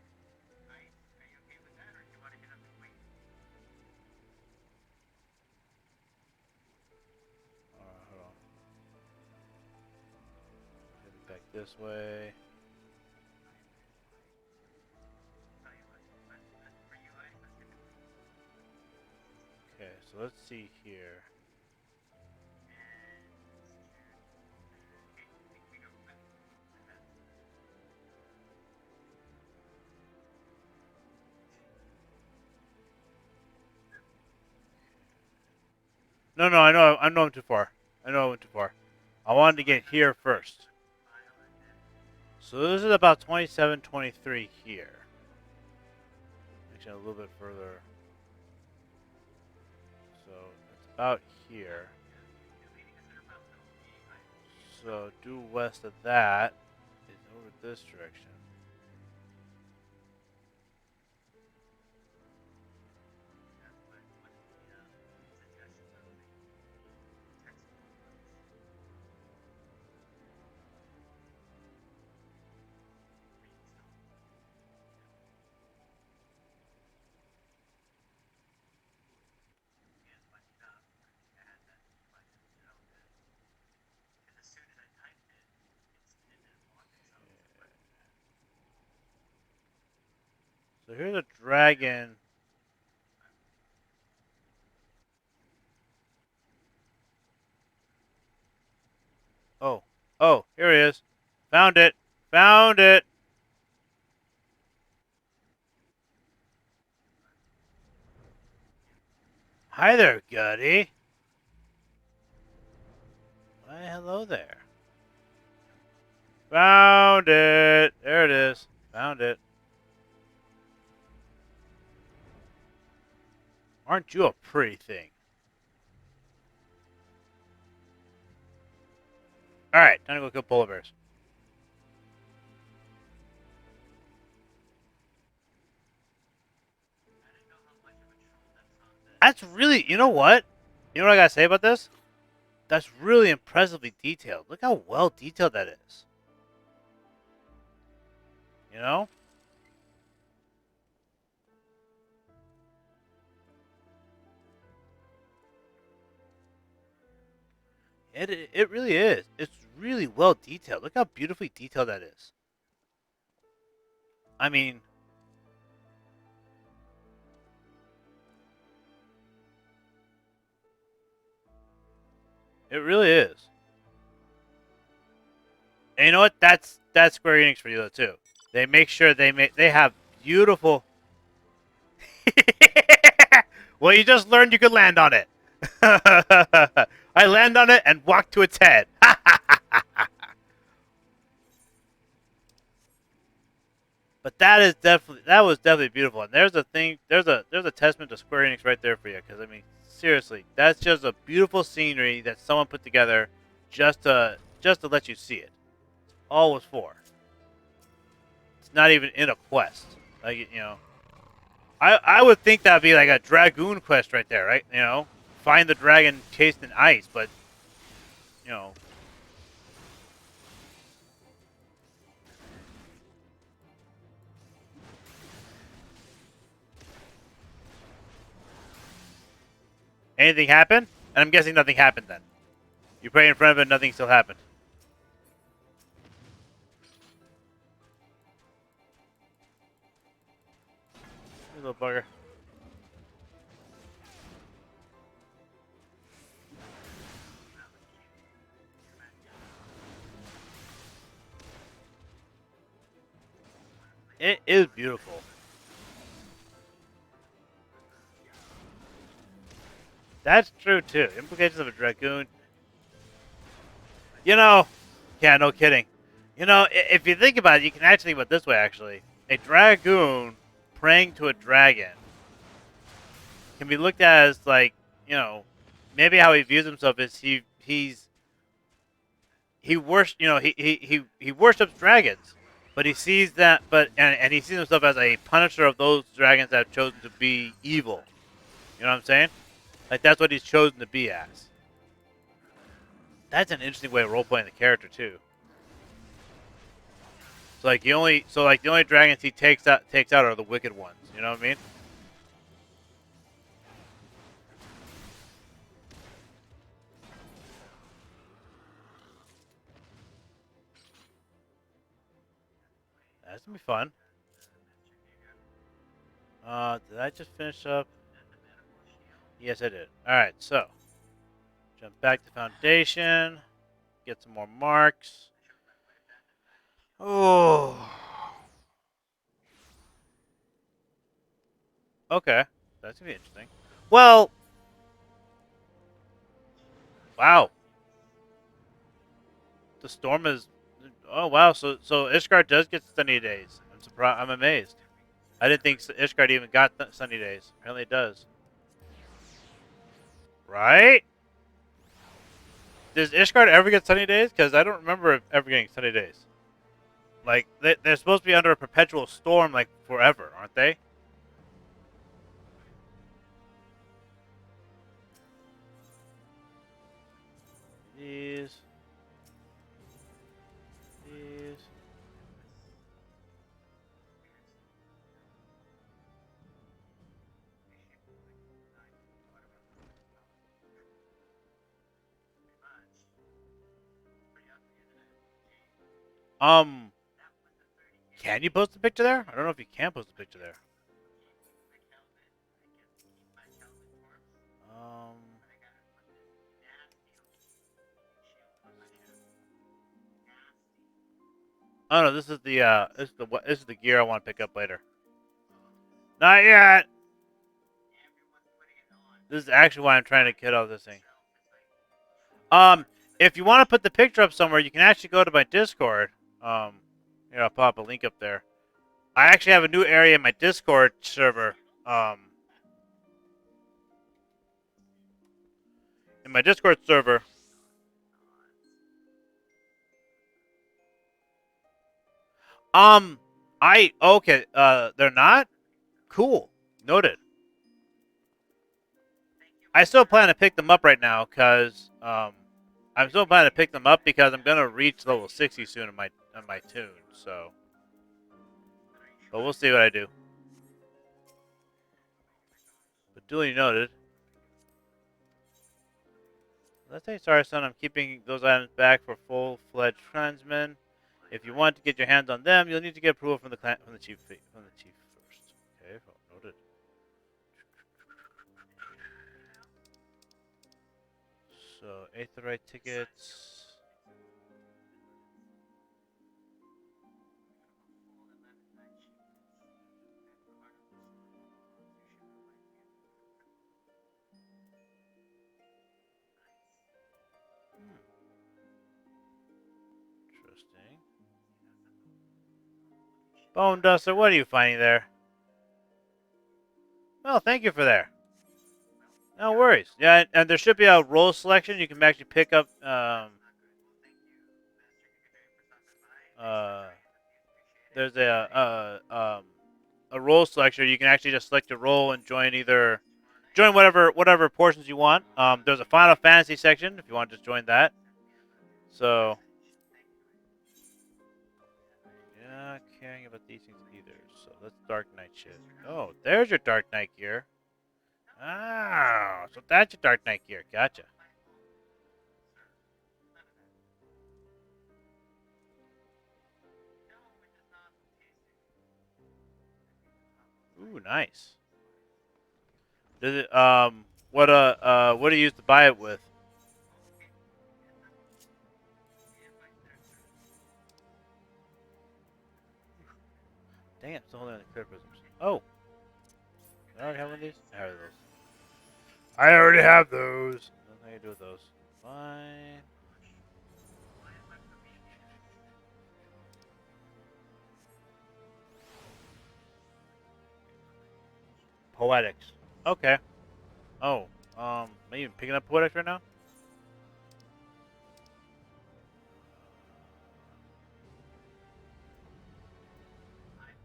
Hold on. Heading back this way. Okay, so let's see here. No, I know I'm too far. I know I went too far. I wanted to get here first. So this is about 2723 here. Actually, a little bit further. So it's about here. So due west of that is over this direction. So here's a dragon. Oh, oh, here he is. Found it. Found it. Hi there, Gutty. Why, hello there. Found it. There it is. Found it. Aren't you a pretty thing? Alright, time to go kill polar bears. That's really, you know what? You know what I gotta say about this? That's really impressively detailed. Look how well detailed that is. You know? It really is. It's really well detailed. Look how beautifully detailed that is. I mean, it really is. And you know what? That's Square Enix for you though too. They make sure they have beautiful. Well, you just learned you could land on it. I land on it and walk to its head. But that was definitely beautiful. And there's a testament to Square Enix right there for you. Because I mean, seriously, that's just a beautiful scenery that someone put together just to let you see it. All was for. It's not even in a quest. Like, you know, I would think that'd be like a dragoon quest right there, right? You know, find the dragon chased in ice, but you know. Anything happen? And I'm guessing nothing happened then. You pray in front of it, nothing still happened. You little bugger. It is beautiful. That's true too. Implications of a dragoon. You know, yeah, no kidding. You know, if you think about it, you can actually think about it this way. Actually, a dragoon praying to a dragon can be looked at as like, you know, maybe how he views himself is he worships, you know, he worships dragons, but he sees that, and he sees himself as a punisher of those dragons that have chosen to be evil. You know what I'm saying? Like that's what he's chosen to be as. That's an interesting way of role playing the character too. So like the only dragons he takes out are the wicked ones. You know what I mean? That's gonna be fun. Did I just finish up? Yes, I did. All right, so jump back to foundation, get some more marks. Oh, okay, that's gonna be interesting. Well, wow, the storm is. Oh wow, so Ishgard does get sunny days. I'm surprised. I'm amazed. I didn't think Ishgard even got sunny days. Apparently, it does. Right? Does Ishgard ever get sunny days? Because I don't remember ever getting sunny days. Like they're supposed to be under a perpetual storm, like forever, aren't they? These, these. Um, can you post a picture there? I don't know if you can post a picture there. Um, oh no, this is the gear I want to pick up later. Not yet. This is actually why I'm trying to get out this thing. Um, if you want to put the picture up somewhere, you can actually go to my Discord. Here I'll pop a link up there. I actually have a new area in my Discord server. In my Discord server. Um, I okay. They're not cool. Noted. I still plan to pick them up right now because I'm still planning to pick them up because I'm gonna reach level 60 soon on my tune. So, but we'll see what I do. But duly noted. Let's say sorry, son. I'm keeping those items back for full-fledged clansmen. If you want to get your hands on them, you'll need to get approval from the chief first. Okay, well, noted. So, Aetherite tickets. Interesting. Bone Duster, what are you finding there? Well, thank you for there. No worries. Yeah, and there should be a role selection. You can actually pick up uh, there's a role selection. You can actually just select a role and join whatever portions you want. There's a Final Fantasy section if you want to just join that. So yeah, not caring about these things either. So let's Dark Knight shit. Oh, there's your Dark Knight gear. Ah, so that's your Dark Knight gear. Gotcha. Ooh, nice. Does it what do you use to buy it with? Dang it, still holding on the crit prisms. Oh, I already have one of these? I already have those. I already have those. Nothing I can do with those. Fine. Poetics. Okay. Oh, am I even picking up poetics right now?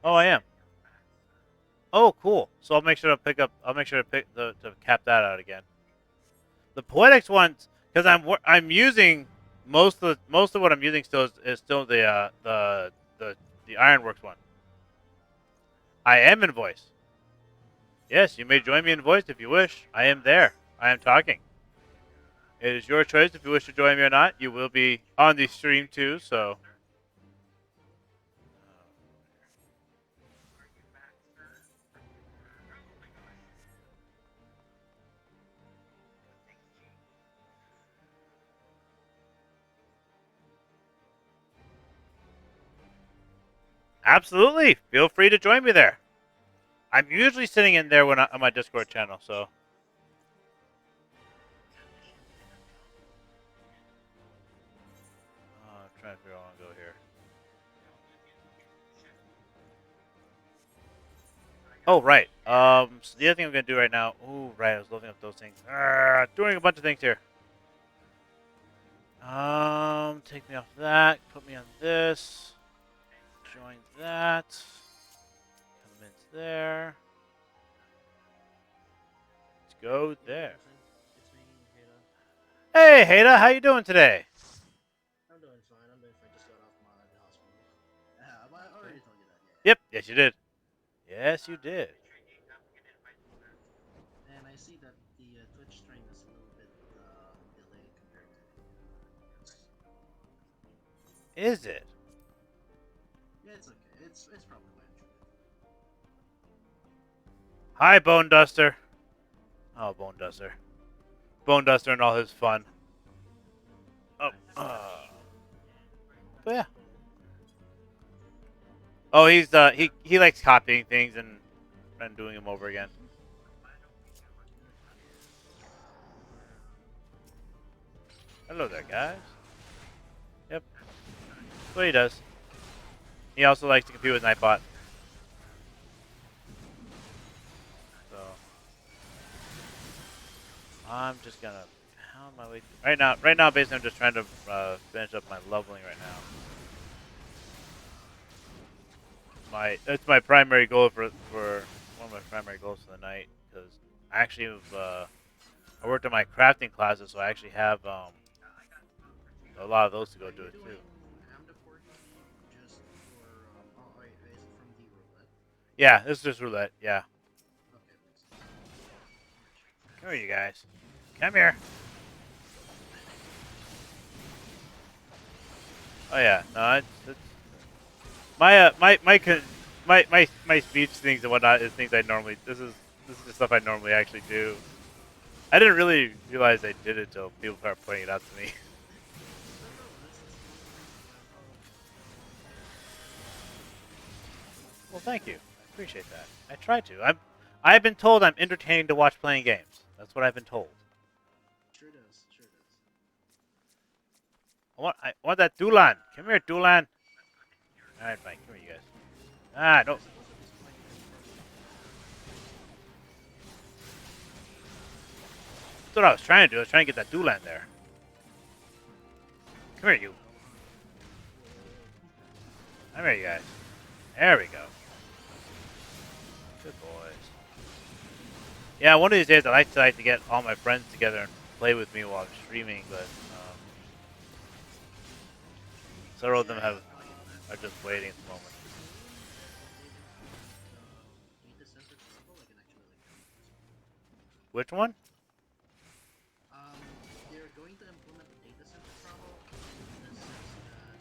Oh, I am. Oh, cool. So I'll make sure to pick up. I'll make sure to to cap that out again. The poetics ones, because I'm using most of what I'm using still is still the Ironworks one. I am in voice. Yes, you may join me in voice if you wish. I am there. I am talking. It is your choice if you wish to join me or not. You will be on the stream too, so. Absolutely. Feel free to join me there. I'm usually sitting in there on my Discord channel, so. I'm trying to figure out how to go here. Oh, right. So the other thing I'm going to do right now. Oh, right. I was loading up those things. Doing a bunch of things here. Take me off that. Put me on this. Join that. Come into there. Let's go there. Hey, Hada, how you doing today? I'm doing fine. Just got off my hospital. Yeah, I already told you that. Yeah. Yep. Yes, you did. Yes, you did. And I see that the Twitch stream is a little bit delayed compared to the. Is it? Yeah, it's okay. It's probably my internet. Hi, Bone Duster. Oh, Bone Duster. Bone Duster and all his fun. Oh, but yeah. Oh, he likes copying things and doing them over again. Hello there, guys. Yep, that's what he does. He also likes to compete with Nightbot. So I'm just gonna pound my way through. Right now, basically, I'm just trying to finish up my leveling right now. It's my primary goal for one of my primary goals for the night because I actually have, I worked on my crafting classes, so I actually have a lot of those to go do it too. Just for is it from the roulette? Yeah, this is just roulette. Yeah. Okay, makes sense. Come here, you guys. Come here. Oh yeah, no, it's my speech things and whatnot is things I normally. This is the stuff I normally actually do. I didn't really realize I did it until people started pointing it out to me. No, that's Well, thank you. I appreciate that. I try to. I've been told I'm entertaining to watch playing games. That's what I've been told. sure does. Sure does. I want that Dulan. Come here, Dulan. All right, fine. Come here, you guys. Ah, no. That's what I was trying to do. I was trying to get that Dulan there. Come here, you. Come here, you guys. There we go. Good boys. Yeah, one of these days I'd like to get all my friends together and play with me while I'm streaming, but several of them are just waiting at the moment. Which one? They're going to implement a data center travel in the sense that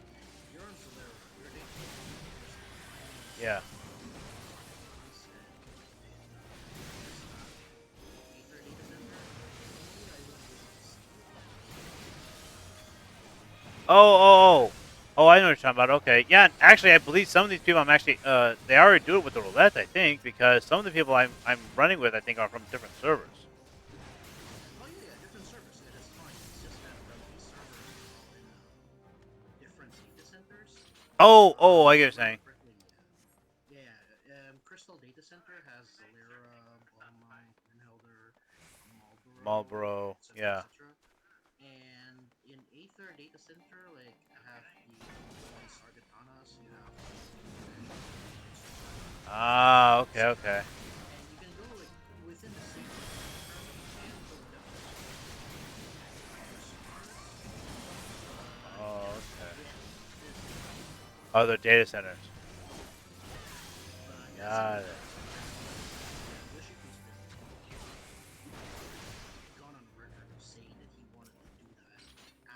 you're on Solera, your data center is Crystal. I'm on Yeah. Once and there's Aether data center. Normally, I wouldn't be able to see it, but Oh, oh, oh. Oh, I know what you're talking about. Okay. Yeah, actually, I believe some of these people I'm actually, they already do it with the roulette, I think, because some of the people I'm running with, I think, are from different servers. oh yeah, different servers. Yeah, that's fine. It's just that these servers are all in different data centers. Oh, oh, I If get I what you're remember saying. correctly, yeah. Crystal Data Center has Zalera, Blaumein, Grinhelder, Marlboro, Marlboro. etc., Yeah. etc. And in Aether Data Center, like I have the ongoing Sargatanas, you have the Fish, Ah, okay, etc. okay. And you can go like within the same data center travel, you can go down to other stars, but Oh, yeah, okay. this data center travel is Other very data fun. centers. But yeah, Got it. sometimes Yoshipi's gone on record of saying that he wanted to do that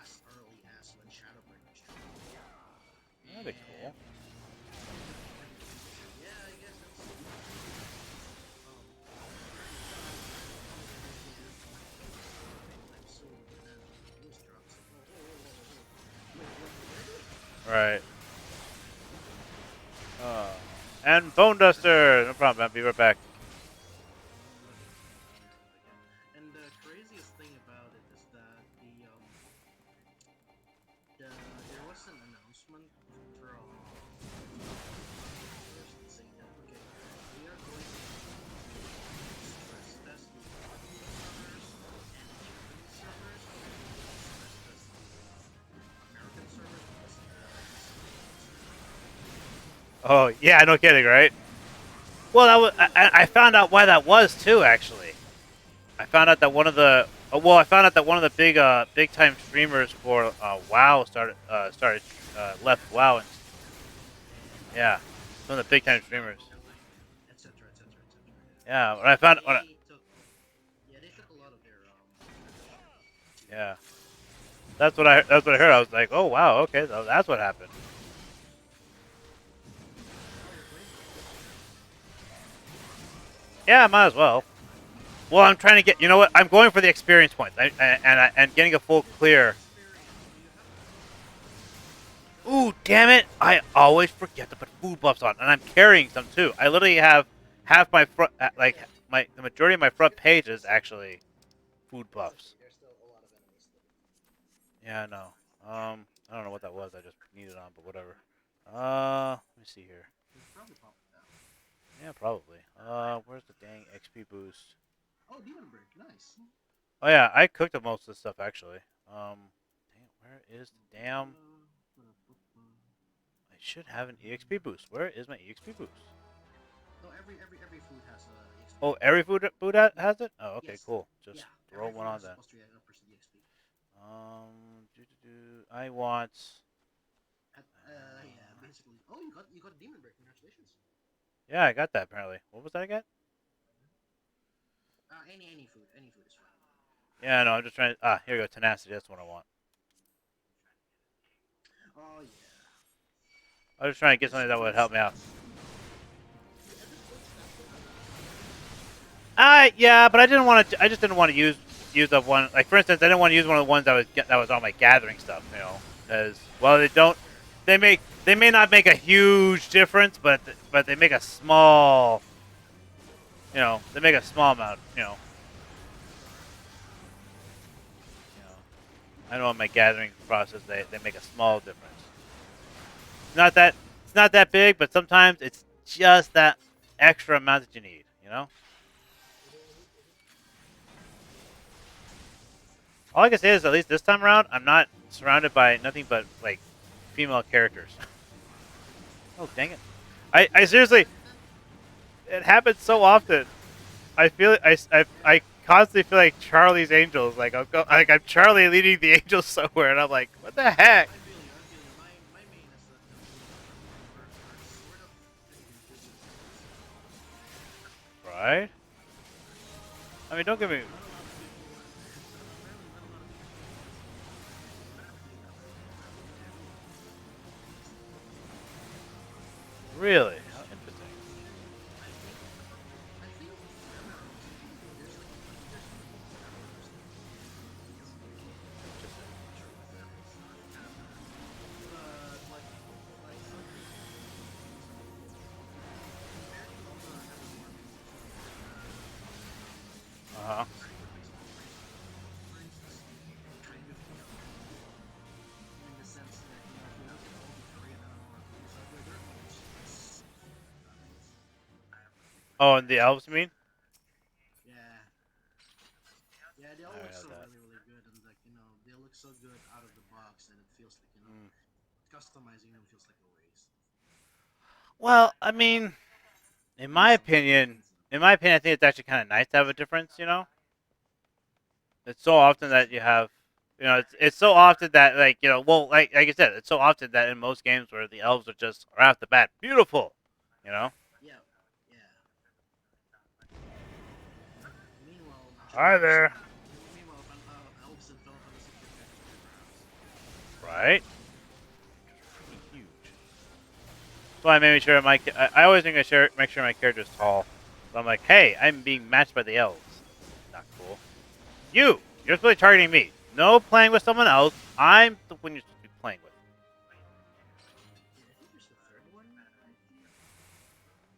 as early as when Shadowbringers dropped. That'd be And cool. yeah, I guess that's apparently Shadowbringers might be dropping anytime soon, but then Boost drops like, wait, what already? Right. Uh, and Bone Duster. No problem, man. Be right back. Okay, I'll be right back. Yeah. And the craziest thing about it is that the there was an announcement from developers saying that okay, we are going to stress test the European servers and the Japanese servers, but we won't stress test the American servers because the servers are expensive. Oh, yeah, no kidding, right? Well, that was I found out why that was too. Actually, I found out that one of the well, I found out that one of the big time streamers for WoW started left WoW and yeah, one of the big time streamers. Etc. Etc. Etc. Yeah, when I Yeah, found when I, they took a lot of their membership to yeah, that's what I heard. I stream. was like, oh wow, okay, so that's what happened. Oh, you're playing for gold? Yeah, might as well. Well, I'm trying to get. You know what? I'm going for the experience points. And getting a full Oh, clear. experience. Do you have food buffs? Ooh, damn it! I always forget to put food buffs on, and I'm carrying some too. I literally have half my front, like my the majority of my front page is actually food It's buffs. okay. There's still a lot of enemies still. Yeah, I know. I don't know what that was. I just needed on, but whatever. Let me see here. You probably pop it down. Yeah, probably. Where's the dang XP boost? Oh, Demon Break. Nice. Oh yeah, I cooked up most of this stuff actually. Dang, where is the damn? I should have an EXP boost. Where is my EXP boost? No, every food has a EXP Oh, boost. every food has it. Oh, okay, Yes. cool. Just Yeah. throw Every one food on has a then. plus 3% EXP. I want. Yeah. Basically. Oh, you got Demon Break. Congratulations. Yeah, I got that apparently. What was that again? Any food is fine. Yeah, no, I'm just trying. Ah, here we go. Tenacity. That's what I want. Oh yeah. I was just trying to get This something that would build help me out. stats. Yeah, this build stats don't really matter. Yeah, but I didn't want to. I just didn't want to use up one. Like for instance, I didn't want to use one of the ones that was on my gathering stuff. You know, because well, they don't. They may not make a huge difference, but they make a small. You know, they make a small amount. I know in my gathering process they make a small difference. It's not that big, but sometimes it's just that extra amount that you need. You know. All I can say is at least this time around, I'm not surrounded by nothing but like female characters. Oh dang it! I seriously, it happens so often. I feel I constantly feel like Charlie's Angels. Like I'm Charlie leading the Angels somewhere, and I'm like, what the heck? I feel you. I feel you. My main is the female are sort of envisioned as Right? I mean, don't get me. Not a lot of people, apparently not a lot of people play elves. But I played elves. I don't know if it's the Really? How interesting. I think I think there's like better elves than humans. Interesting. I'm not sure about that. But like compared to all the heavily RPG Uh huh. the sacrifice offerings is kind of mediocre in the sense that if you look at all the Korean MMORPGs out there, they're all just nonsense. Oh, and the elves, you mean? Yeah, yeah, they all I look have so that. really good, and like they look so good out of the box that it feels like Mm. customizing them feels like a waste. Well, I mean, in Maybe my some people opinion, fans though. I think it's actually kind of nice to have a difference. You know, it's so often That's that you true. have, it's so often that well, like I said, it's so often that in most games where the elves are just right off the bat beautiful. You know. Yeah, yeah. Meanwhile, Hi generics there. and elves in Final Fantasy XIV are just eyebrows. Right. Freaking huge. So I made sure I always make sure my character is tall. So I'm like, hey, I'm being matched by the elves. Not cool. You're supposed to be targeting me. No playing with someone else. I'm the one you're supposed to be playing with. Yeah, I think there's the third one right here.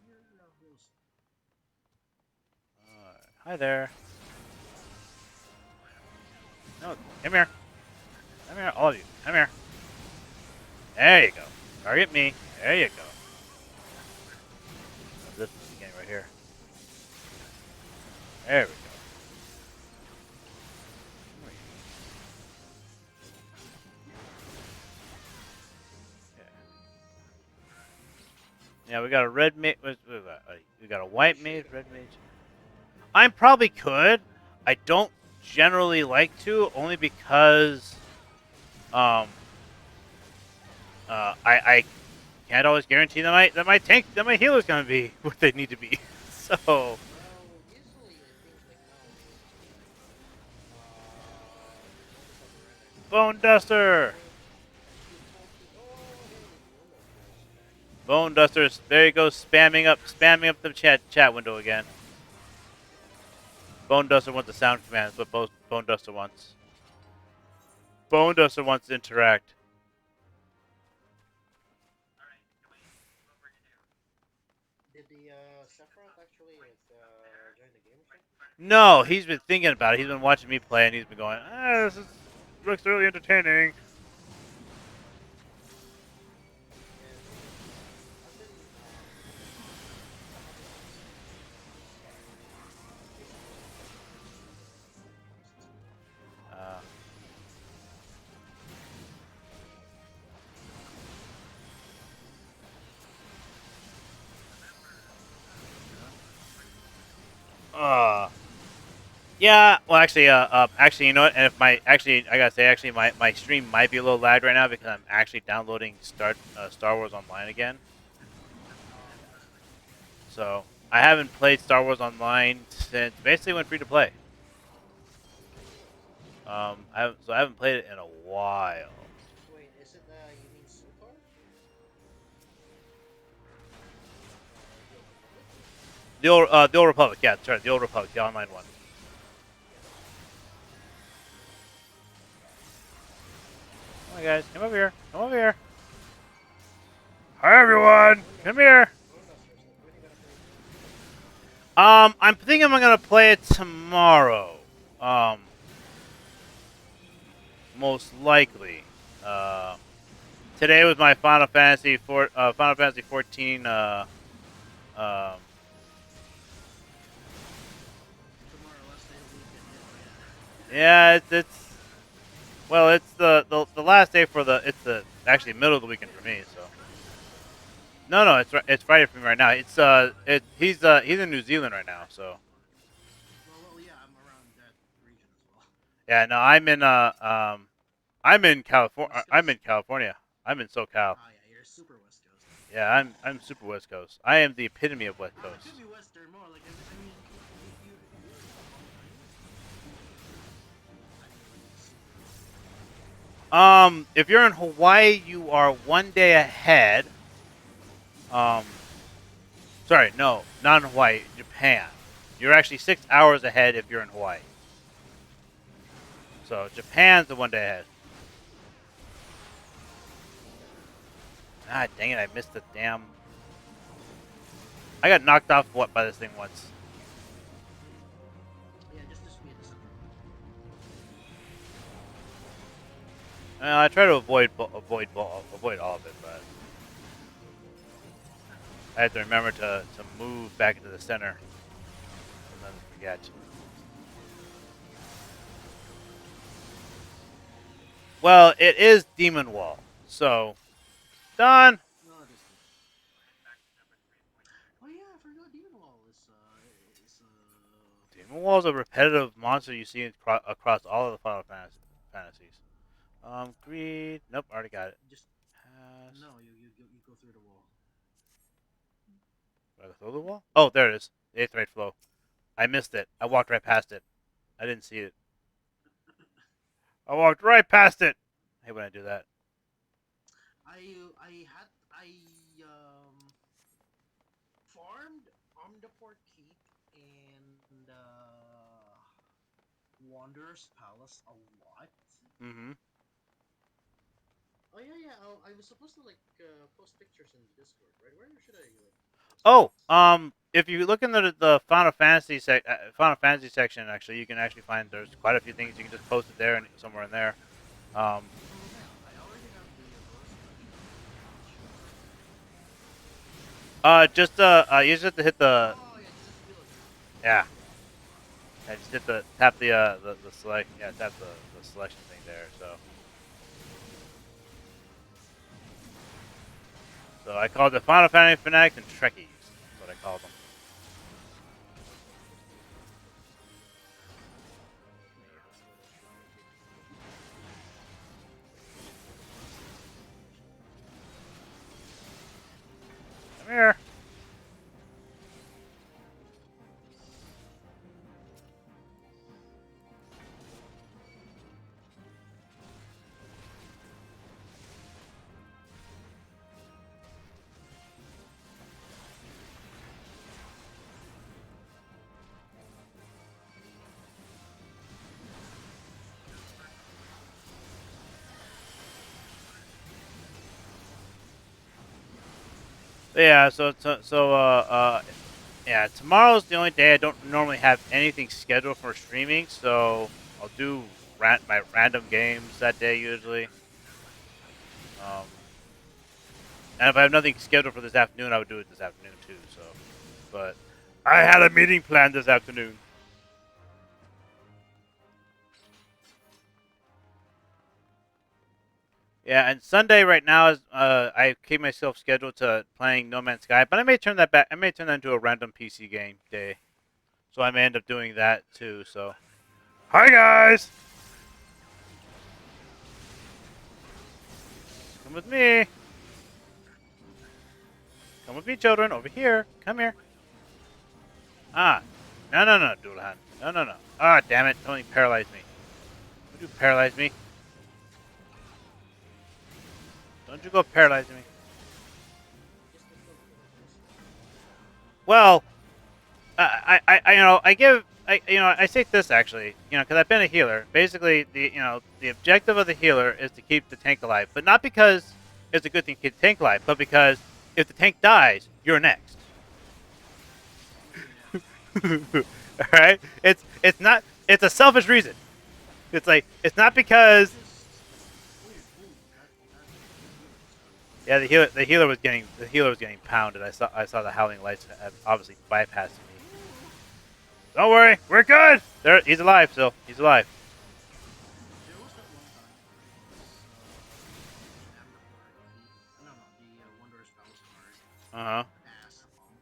Here, who's Hi there. No, come here. Come here, all of you. Come here. There you go. Target me. There you go. This is the beginning right here. There we go. Yeah. Yeah, we got a red mage. We got a pretty white sure mage, you red can. mage. I probably could. I don't generally like to, only because um I can't always guarantee that my healer's gonna be what they need to be. So Well, usually I think like nowadays, what do you call the runner? Bone Duster, If you focus, oh hey, Moon Duster is back. Bone Dusters. There you go, spamming up the chat window again. Bone Duster wants the sound commands, but both Bone Duster wants. Bone Duster wants to interact. Did the Sephiroth actually like join the game or something? No, he's been thinking about it. He's been watching me play, and he's been going, looks really entertaining. Yeah, because I've been I haven't started basically like catching up with Final Fantasy as well. Uh, uh, Yeah, well, actually, you know what? And if I gotta say, actually, my stream might be a little lagged right now because I'm actually downloading Star Wars Online again. Oh, So I haven't played Star Wars Online since basically went free to play. I haven't played it in a while. Wait, is it you mean SOTAR or the Old Republic? The Old Republic, yeah, sorry, the Old Republic, the online one. Yeah. Come on, guys, come over here, come over here. Hi, everyone, come here. Moon Dusters, like when are you gonna play the Old Republic? I'm thinking I'm gonna play it tomorrow. Um, Most likely. Uh, Today was my Final Fantasy 14. Um, tomorrow, last day of the weekend. Yeah, yeah. yeah, it's well, it's the last day for the it's the actually middle of the weekend for me. Is So it Friday? no, it's Friday for me right now. He's in New Zealand right now. So Well, yeah, I'm around that region as well. yeah, no, I'm in California. West I'm in Coast. California. I'm in SoCal. Ah, yeah, you're super West Coast. Yeah, I'm super West Coast. I am the epitome of West Not Coast. epitome Western, more like I mean, you If you're in Hawaii, you are 1 day ahead. Um, sorry, no, not in Hawaii, Japan. You're actually 6 hours ahead if you're in Hawaii. So Japan's the 1 day ahead. Ah, dang it! I missed the damn. I got knocked off what by this thing once. Yeah, just be at the center. I try to avoid all of it, but I have to remember to move back into the center and then forget. Well, it is Demon Wall, so done. No, it isn't. Oh yeah, I forgot Demon Wall is. Demon Wall is a repetitive monster you see across all of the Final Fantasies. Greed. Nope, already got it. Just Pass. no, you go through the wall. Do I go through the wall? Oh, there it is. The eighth right flow. I missed it. I walked right past it. I didn't see it. I walked right past it. I hate when I do that. I farmed Omniport Keep and Wanderer's Palace a lot. Mm-hmm. Oh yeah, yeah. I was supposed to like post pictures in Discord, right? Where should I like post Oh, these? if you look in the Final Fantasy section, actually, you can actually find there's quite a few things. You can just post it there and somewhere in there. Um, Oh yeah, I already have the bonus collection. Char. you just have to hit the Oh yeah, just villagers. yeah. I just hit the tap the select tap the selection thing there. So I called the Final Fantasy Fanatics and Trekkies. That's what I called them. Come here. Yeah. Yeah. Tomorrow's the only day I don't normally have anything scheduled for streaming, so I'll do my random games that day usually. Um, and if I have nothing scheduled for this afternoon, I would do it this afternoon too. So, but I had a meeting planned this afternoon. Yeah, and Sunday right now is I keep myself scheduled to playing No Man's Sky, but I may turn that back. I may turn that into a random PC game day, so I may end up doing that too. So, hi guys, come with me. Come with me, children. Over here. Come here. Ah, no, Doodlehan. No. Ah, damn it! Don't you paralyze me. Don't you paralyze me. Don't you go paralyzing me. Just kill the villagers. Well, I give, I say this actually, because I've been a healer. Basically, the objective of the healer is to keep the tank alive, but not because it's a good thing to keep the tank alive, but because if the tank dies, you're next. Yeah. All right, it's a selfish reason. It's like it's not because That healer just got fucked. yeah, the healer was getting pounded. I saw the howling lights obviously bypassing me. Don't worry, we're good. He's alive still. He's alive. There was that one time where this Amberport keep no the Wanderer's Palace card Uh huh. as a monk,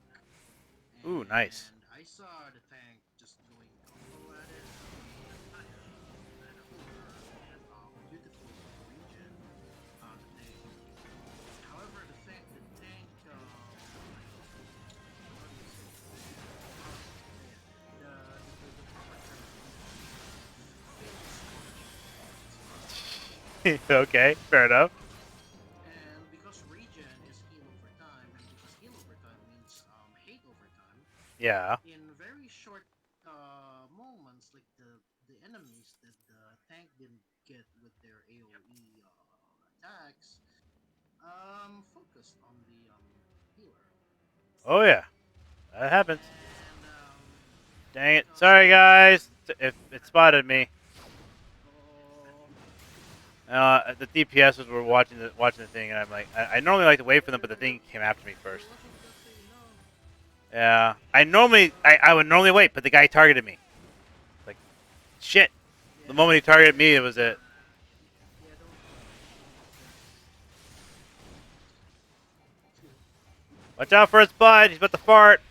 Ooh, nice. and I saw the tank just doing combo at it due to close region. The thing, however, the tank how do you say it? Yeah, the proper term is failed scorch. It's called. Okay, fair enough. And because regen is heal over time, and because heal over time means hate over time, Yeah. in very short moments, like the enemies that the tank didn't get with their AOE attacks, focused on the healer. Oh yeah, that happens. And Dang it. because Sorry healers are guys, if it spotted me. oh The DPSs were watching the thing, and I'm like, I normally like to wait for them, but the thing came after me you're first. lucky because they know. Yeah, I would normally wait, but the guy targeted me. Like, shit. The Yeah, moment he targeted me, it was it. yeah. Don't just. Excuse me. Watch out for his butt. He's about to fart.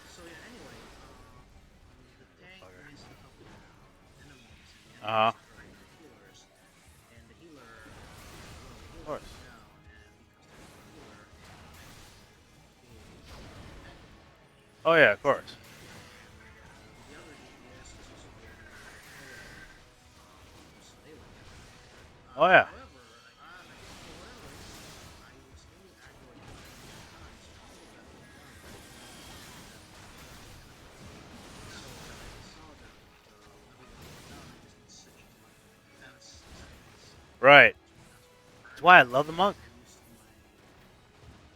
So yeah. Anyway, the tank needs to help enemies, and the Uh huh. enemies are the healers. And the healer, well, the Of healer course. is down, and because there's no healer, the tank will die. Oh yeah, of course. And the other DPS is also going AoE because they were down. Oh yeah. However, I was only aggroing one enemy at a time, so I knew that one of them was going to die before that enemy. So when I saw that everybody was down, I just switched to my defense settings. Right. So that's what I did. That's why I love the monk. I used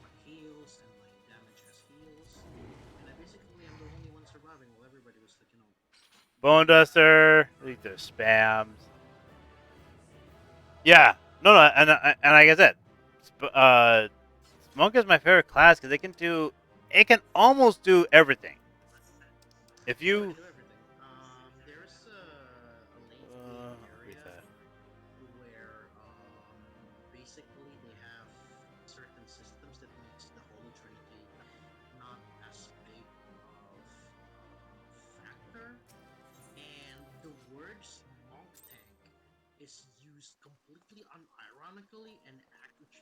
my heals and my damage as heals, and I basically am the only one surviving while everybody was like Bone duster. Lead to spams. Yeah. No, no, and like I said, monk is my favorite class because it can almost do everything. If yeah, it you, can do everything. There's a late game read area that. where basically they have certain systems that makes the Holy Trinity not as big of factor, and the words monk tank is used completely unironically and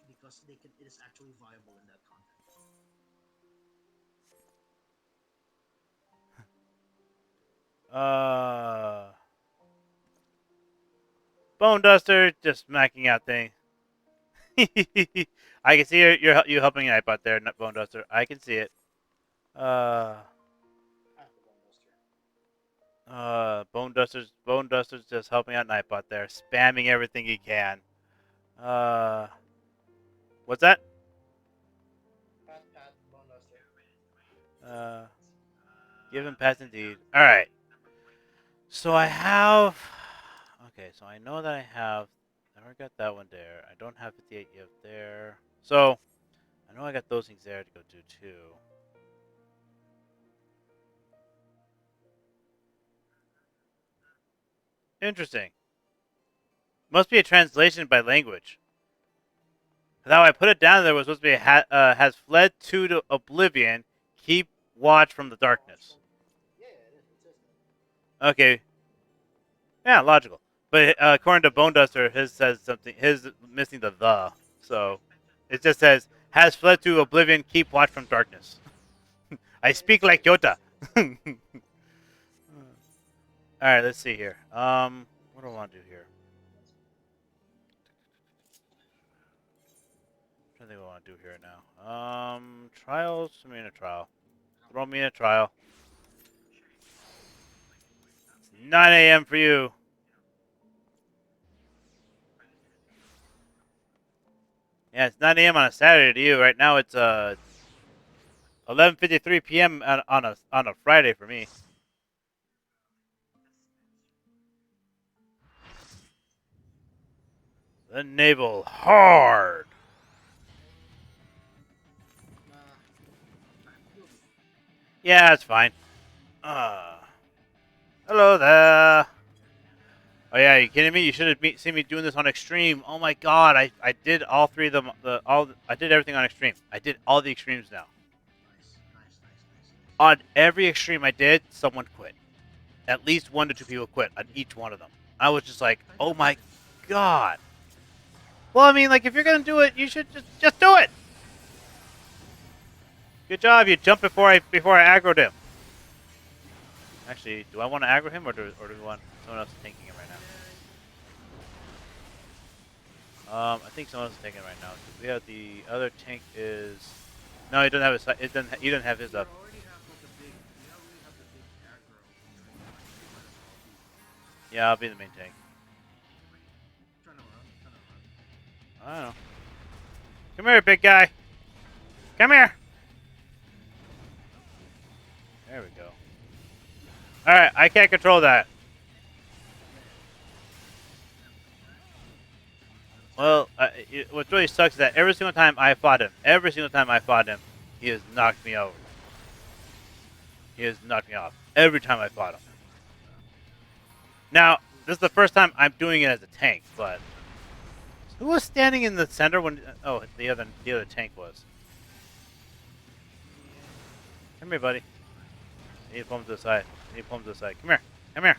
because it is actually viable in that content. Uh, bone duster just smacking out things. I can see you helping Nightbot there, Bone Duster. I can see it. Uh, Ah, the Bone Duster. Bone Duster's just helping out Nightbot there, spamming everything he can. Uh, what's that? Pat, Pat, Bone Duster. Uh, give him pass indeed. All right. So I have. Okay, so I know that I have. I never got that one there. I don't have 58 yet there. So I know I got those things there to go do too. Interesting. Must be a translation by language. How I put it down there was supposed to be has fled to oblivion. Keep watch from the Watch darkness. from. Yeah, yeah, it says that. Okay, yeah, logical. But according to Bone Duster, his says something. His missing the. So it just says has fled to oblivion. Keep watch from darkness. I Yeah, it speak says like it. It Yota. says it. All right, let's see here. What do I want to do here? I think I want to do here now. Trials. Throw me in a trial. Throw me in a trial. It's 9 a.m. for you. Yeah, it's 9 a.m. on a Saturday to you. Right now, it's 11:53 p.m. On a Friday for me. The naval hard. Nah, you'll be fine. Yeah, it's fine. Uh, hello there. Oh yeah, you kidding me? You should have seen me doing this on extreme. Oh my god, I did all three of them. I did everything on extreme. I did all the extremes now. Nice, nice, nice, nice, nice. On every extreme I did, someone quit. At least 1 to 2 people quit on each one of them. I was just like, Kinda oh my annoying. god. Well, I mean, like if you're gonna do it, you should just do it. Good job. You jumped before I aggroed him. Actually, do I want to aggro him or do we want someone else tanking him right now? I think someone else is taking him right now. We have the other tank is. No, he doesn't have his. It doesn't. He doesn't have his up. We already have like a big. We already have the big aggro train. Like, you might as well be. Yeah, I'll be the main tank. Trying to run. Trying to run. I don't know. Come here, big guy. Come here. There we go. All right, I can't control that. Well, what really sucks is that every single time I fought him, he has knocked me over. He has knocked me off every time I fought him. Now, this is the first time I'm doing it as a tank, but who was standing in the center when? Oh, the other tank was. Come here, buddy. I need to pull him to the side. Come here. Come here.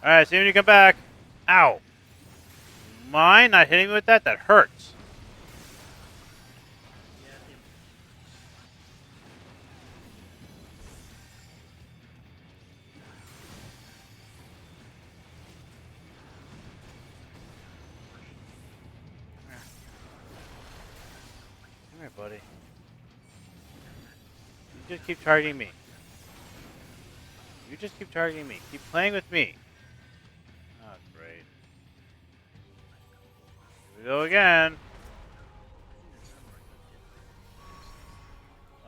Alright, see when you come back. Ow. Mine not hitting me with that? That hurts. Yeah, him. Come here, buddy. You just keep targeting me. Keep playing with me. Oh, great. Here we go again.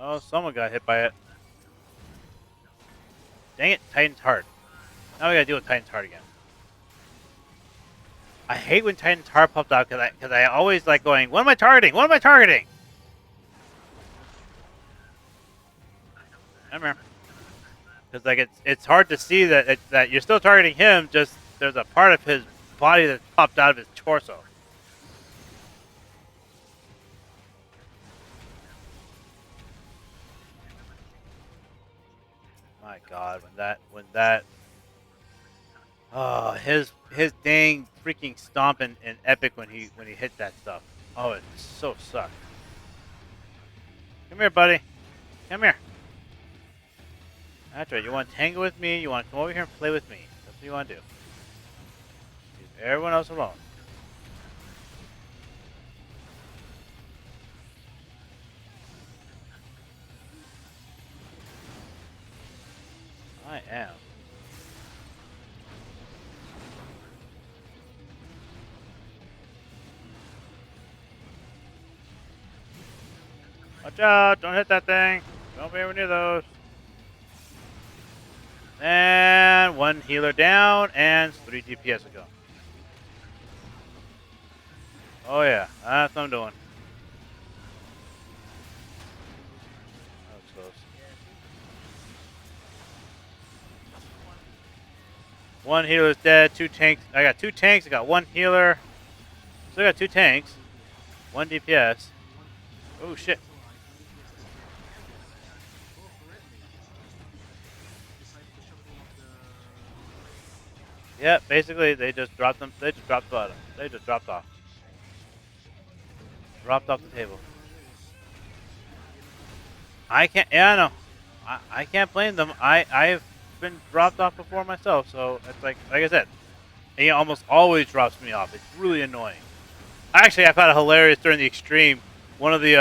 Oh, someone got hit by it. Dang it, Titan's Heart. Now we gotta deal with Titan's Heart again. I hate when Titan's Heart popped out because I always like going, what am I targeting? What am I targeting? Come here. Because like it's hard to see that you're still targeting him. Just there's a part of his body that popped out of his torso. My God, when that oh his dang freaking stomp and epic when he hit that stuff. Oh, it so sucked. Come here, buddy. Come here. That's right. You want to tangle with me? You want to come over here and play with me? That's what you want to do. Leave everyone else alone. I am. Watch out! Don't hit that thing. Don't be anywhere near those. And one healer down, and 3 DPS to go. Oh yeah, that's what I'm doing. That was close. One healer's dead, 2 tanks. I got 2 tanks, I got 1 healer. Still got 2 tanks. 1 DPS. Oh shit. Yeah, basically they just dropped them. They just dropped bottom. They just dropped off. Dropped off the table. I can't. Yeah, I know. I can't blame them. I've been dropped off before myself, so it's like I said, he almost always drops me off. It's really annoying. Actually, I found it hilarious during the extreme. One of the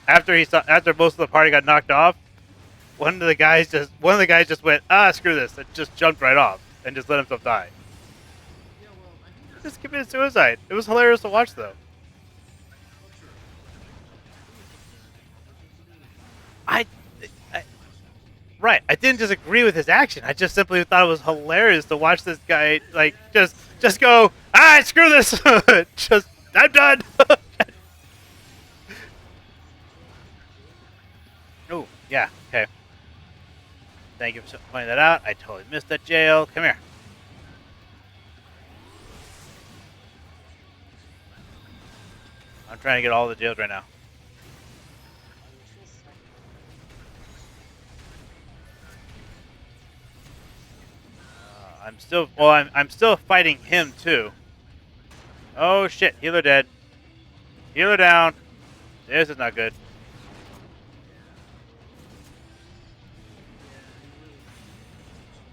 after most of the party got knocked off, one of the guys just went screw this and just jumped right off and just let himself die. Yeah, well, I think that's Just committed suicide. It was hilarious to watch though. true. I right. I didn't disagree with his action. I just simply thought it was hilarious to watch this guy like just go screw this. Just I'm done. Oh yeah. Okay. Thank you for pointing that out. I totally missed that jail. Come here. I'm trying to get all the jails right now. I'm still fighting him too. Oh shit, healer dead. Healer down. This is not good. Yeah, you really have to pay attention.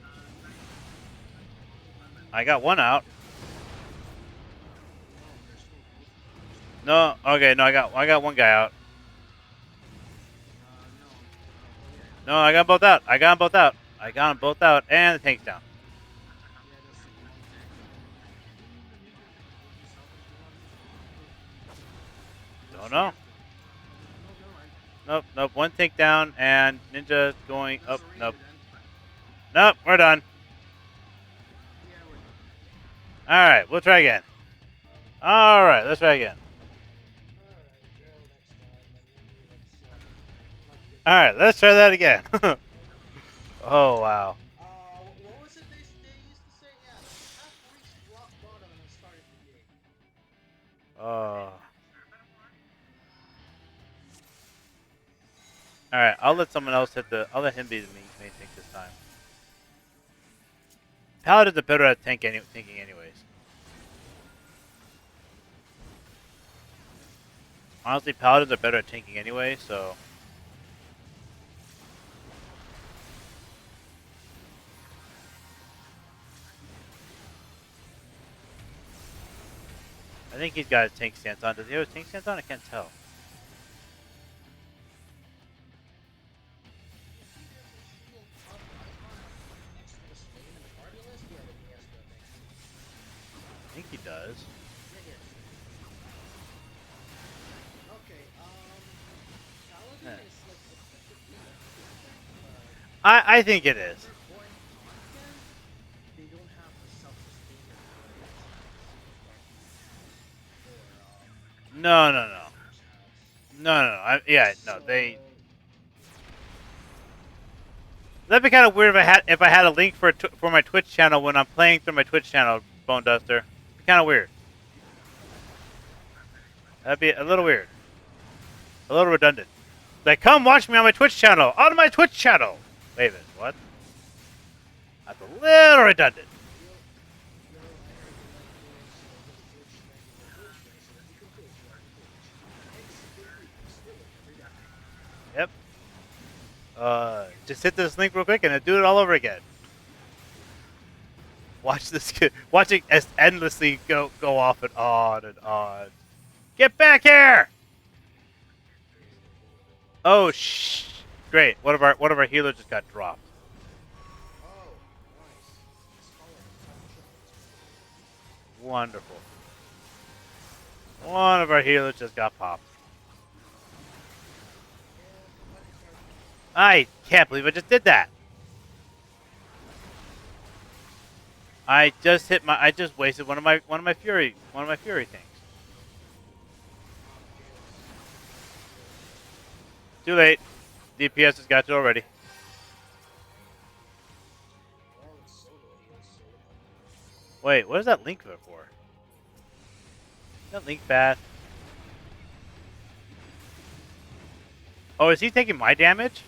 I got one out. No, there's still both of them. There's two of No, them. okay, no, I got one guy out. No. Oh yeah. No, I got 'em both out. I got 'em both out. I got 'em both out, and the tank's down. Yeah, that's one tank down. Did you salvage the one? Don't Sure, know. yes. No, never mind. Nope, nope. One tank down, and Ninja going That's up. a Nope, ranger then. nope. We're done. Yeah, we're done. All right, we'll try again. All right, let's try again. Alright, jail next time, and maybe let's not get All right, let's try that again. Oh wow. what was it they used to say? Yeah, you have reached rock bottom and then started the game. Oh. All right, I'll let someone else hit the. I'll let him be the main tank this time. Paladins are better at tanking anyways. Honestly, paladins are better at tanking anyway, so. I think he's got a tank stance on. Does he have a tank stance on? I can't tell. He has a shield up icon next to his name in the party list. Yeah, then he has the next. I think he does. Yeah, yes. Okay, Paladin Yeah. is like effectively a tank, but I think it is. They're quite content. They don't have the self-sustain that No, no, no, casters has. no, no. no. Yeah, no. They. so That'd be kind of weird if I had a link for my Twitch channel when I'm playing through my Twitch channel, Bone Duster. Be kind of weird. That'd be a little weird. A little redundant. Like, come watch me on my Twitch channel. On my Twitch channel. Wait a minute. What? That's a little redundant. yo, I heard you like doing Twitch thing on Twitch, right? So let me Twitch. X Boost. Still like every day. Yep. Just hit this link real quick and then do it all over again. Watch this kid. Watch it as endlessly go off and on and on. Get back here! Oh shh. Great. One of our healers just got dropped. Oh, nice. Scholar, Wonderful. One of our healers just got popped. I can't believe I just did that. I just wasted one of my fury things. Too late. DPS has got you already. Well, it's solo heals, so Wait, what is that link for? Is that link bad? Oh, is he taking my damage?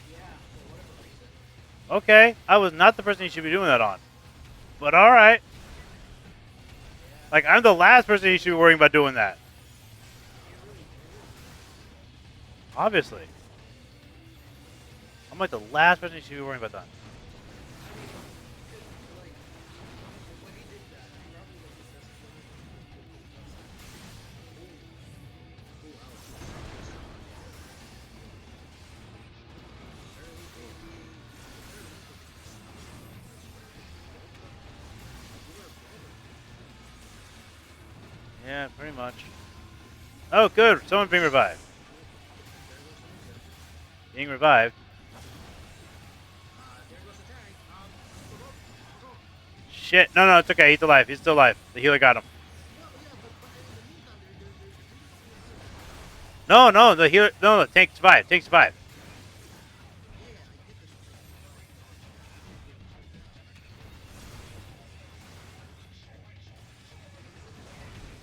yeah, for whatever reason. Okay, I was not the person you should be doing that on. But alright. Like, I'm the last person you should be worrying about doing that. Obviously. I'm like the last person you should be worrying about that. Like, when he did that, he probably like the best player in the Ooh, ouch. Barely baby. Yeah, pretty much. Oh, good. Someone being revived. There goes the ninja. Being revived. There goes the tank. Go. Shit. No, no, it's okay. He's alive. He's still alive. The healer got him. Well, yeah, but in the meantime, they're No, no, the healer. No, no, tank survived. Tank survived. yeah, I did this.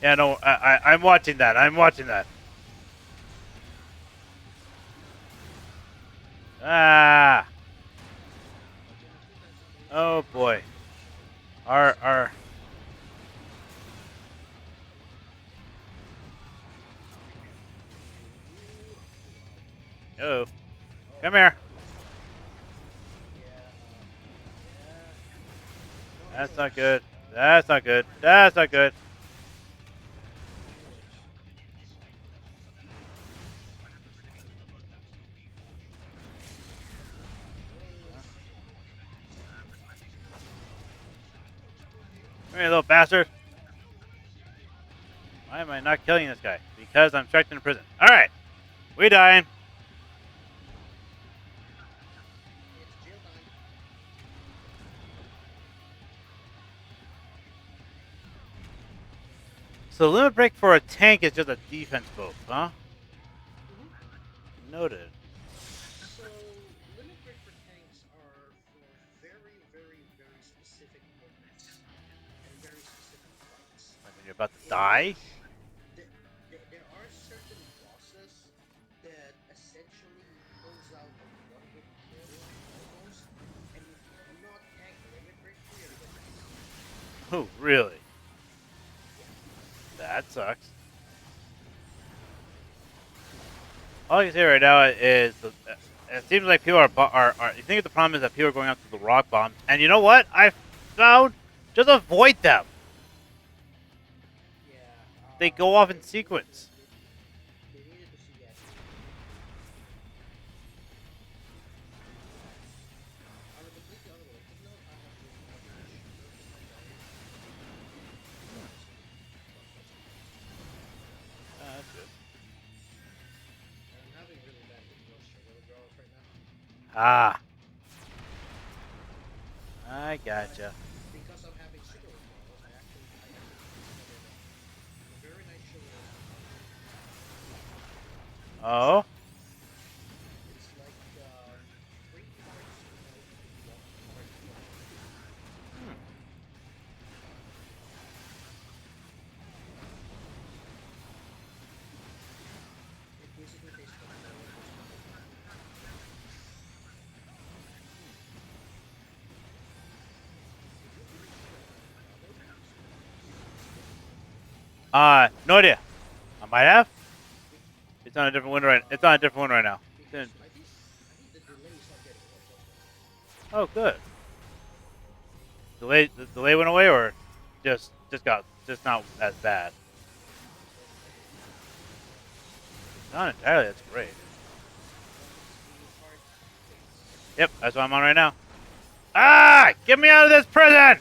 Yeah, no, I'm watching that. I'm watching that. Ah. Oh boy. Our Oh, Oh, come here. looks like. Yeah, yeah. No, That's not anyways, good. That's not good. That's not good. anyways. Come here, little bastard. Why am I not killing this guy? Because I'm trapped in prison. All right, we dying. It's jail time. So the limit break for a tank is just a defense buff, huh? Mm-hmm. Noted. So, limit break for tanks are for very, very, very specific moments and very specific fights, Like when you're about to in die. which there are certain bosses that essentially pulls out a one-hit kill almost, and if you do not tank limit break 3, everybody dies. Oh, really? Yeah. That sucks. All I can say right now is it seems like people are. You think the problem is that people are going after the rock bombs, and you know what? I found just avoid them. Yeah, They go off in sequence. they needed to see that too. On a completely unrelated note, I have been playing shooter with my daughter. Honestly, love that so much. That's good. And I'm having really bad sugar withdrawals right now. Ah, I But gotcha. because I'm having sugar withdrawals, I actually discovered a very nice sugar alternative. Oh, It's like 3 parts milk to 1 part water. hmm. It basically tastes like milk with some coconut in it. Did you ever see another piece of Exp Boost? No idea. I might have. Be- It's on a different one right. It's on a different one right now. because I think the delay is not getting worse. That's why. Oh, good. The delay went away, or just not as bad. Just not as bad. Not entirely. That's great. MSQ hard fix. Yep, that's what I'm on right now. Ah! Get me out of this prison! At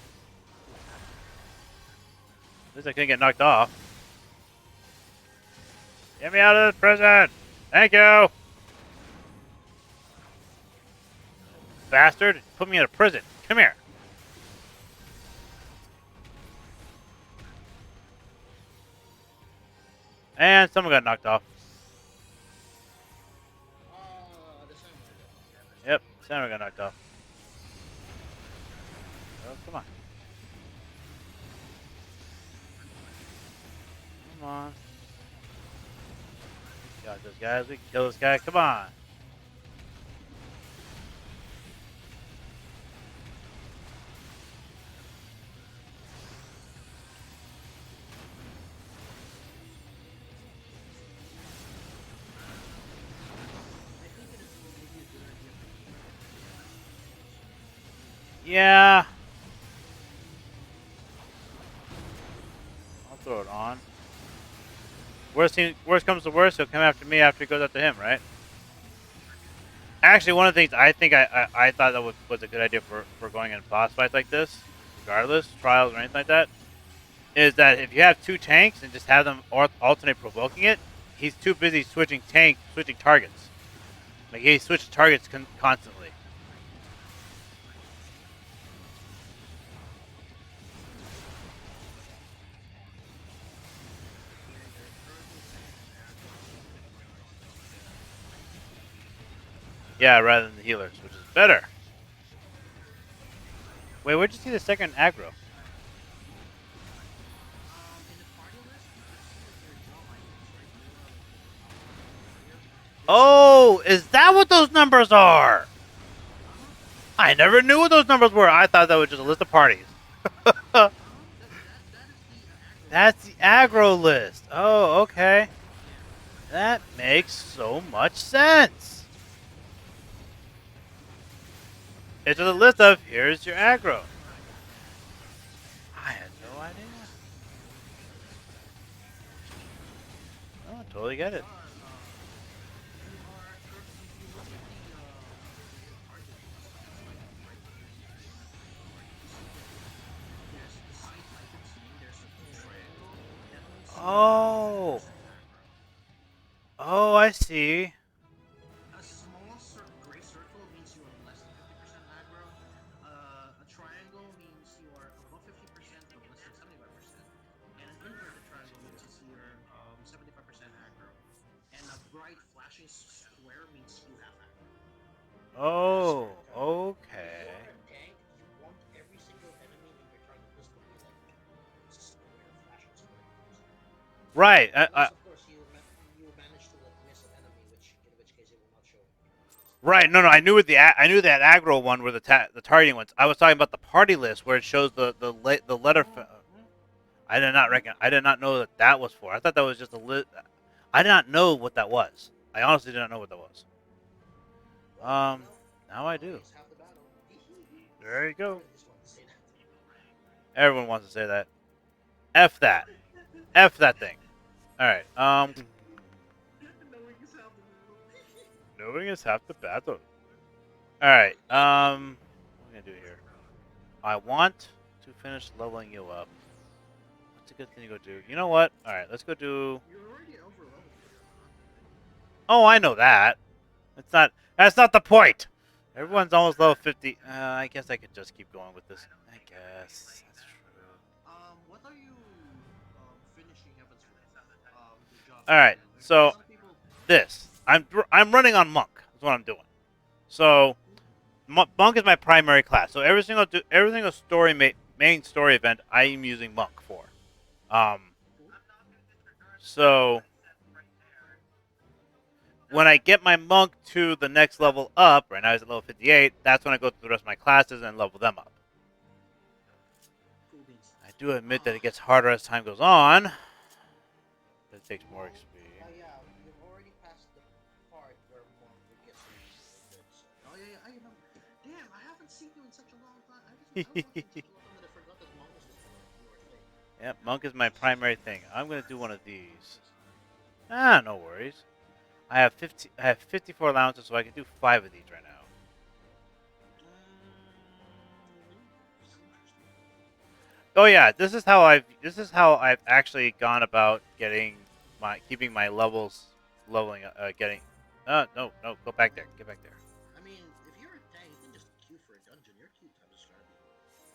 least I couldn't get knocked off. Get me out of this prison! Thank you! Bastard! Put me in a prison. Come here. And someone got knocked off. The samurai got knocked off. Yep, someone got knocked off. Oh, come on. Come on. Got those guys. We can kill this guy. Come on. I think it is maybe a good idea for you to throw the MSQs. Yeah. I'll throw it on. Worst comes to worst, he'll come after me after he goes after him, right? Actually, one of the things I think I thought that was a good idea for going in boss fights like this, regardless, trials or anything like that, is that if you have two tanks and just have them alternate provoking it, he's too busy switching targets. Like he switches targets constantly. So you're currently saying that aggro is better than DPS? Yeah, rather than the healers, which is better. Wait, where'd you see the second aggro? In the party list, you see your job icons, right? Below the warrior. It says Oh, is that what those numbers are? uh huh. I never knew what those numbers were. I thought that was just a list of parties. That is the aggro list. That's the aggro list. Oh, okay. Yeah. That makes so much sense. It's a list of here's your aggro. I had no idea. Oh, I totally get it. But you are if you look at the target list of items, right? You see that there's the same item's name. There's a triangle. That means you are above Oh. 50% aggro. Oh, I see. A small gray circle means you are less than 50% aggro. A triangle means you are above 50% but less than 75%. And an inverted triangle means you're 75% aggro. And a bright flashing square means you have aggro. That's Oh, correct. If okay. you are a tank, you want every single enemy in your target list to be like square, flashing square types. Right. Unless, of course, you manage to like miss an enemy, in which case it will not show in your target list. Right. No, no. I knew I knew that aggro one were the targeting ones. I was talking about the party list where it shows the letter. I did not reckon. I did not know that that was for. I thought that was just a list. I did not know what that was. I honestly did not know what that was. Well, Um, now I do. knowing is half the battle. There you go. Everybody just wants to say that. Everyone wants to say that. F that. F that thing. All right. Knowing is half the battle. Knowing is half the battle. All right. What am I gonna do here? I want to finish leveling you up. What's a good thing to go do? You know what? All right. Let's go do. You're already over leveled for your hunt, right? Oh, I know that. It's not. That's not the point. Everyone's almost level 50. I guess I could just keep going with this. I guess that's true. What are you finishing heavens with? The jobs All that you right. get. Because So some people. this, I'm running on monk. That's what I'm doing. So monk is my primary class. So every single main story event I am using monk for. Um. Cool. So when I get my monk to the next level up, right now he's at level 58. That's when I go through the rest of my classes and level them up. Cool beans. I do admit that it gets harder as time goes on. It takes more Well, XP. yeah, you've already passed the part where Monk gets really, really good. So Oh yeah, yeah, I remember. Damn, I haven't seen you in such a long time. I haven't watched you in such a long time that I forgot that Mongols was your thing. Yep, monk is my primary thing. I'm gonna do one of these. Nice. No worries. I have 50. I have 54 allowances, so I can do 5 of these right now. This is interesting. Oh yeah, this is how I've actually gone about keeping my levels leveling. Getting. No, go back there. Get back there. I mean, if you're a tank, you can just queue for a dungeon. Your queue time is gonna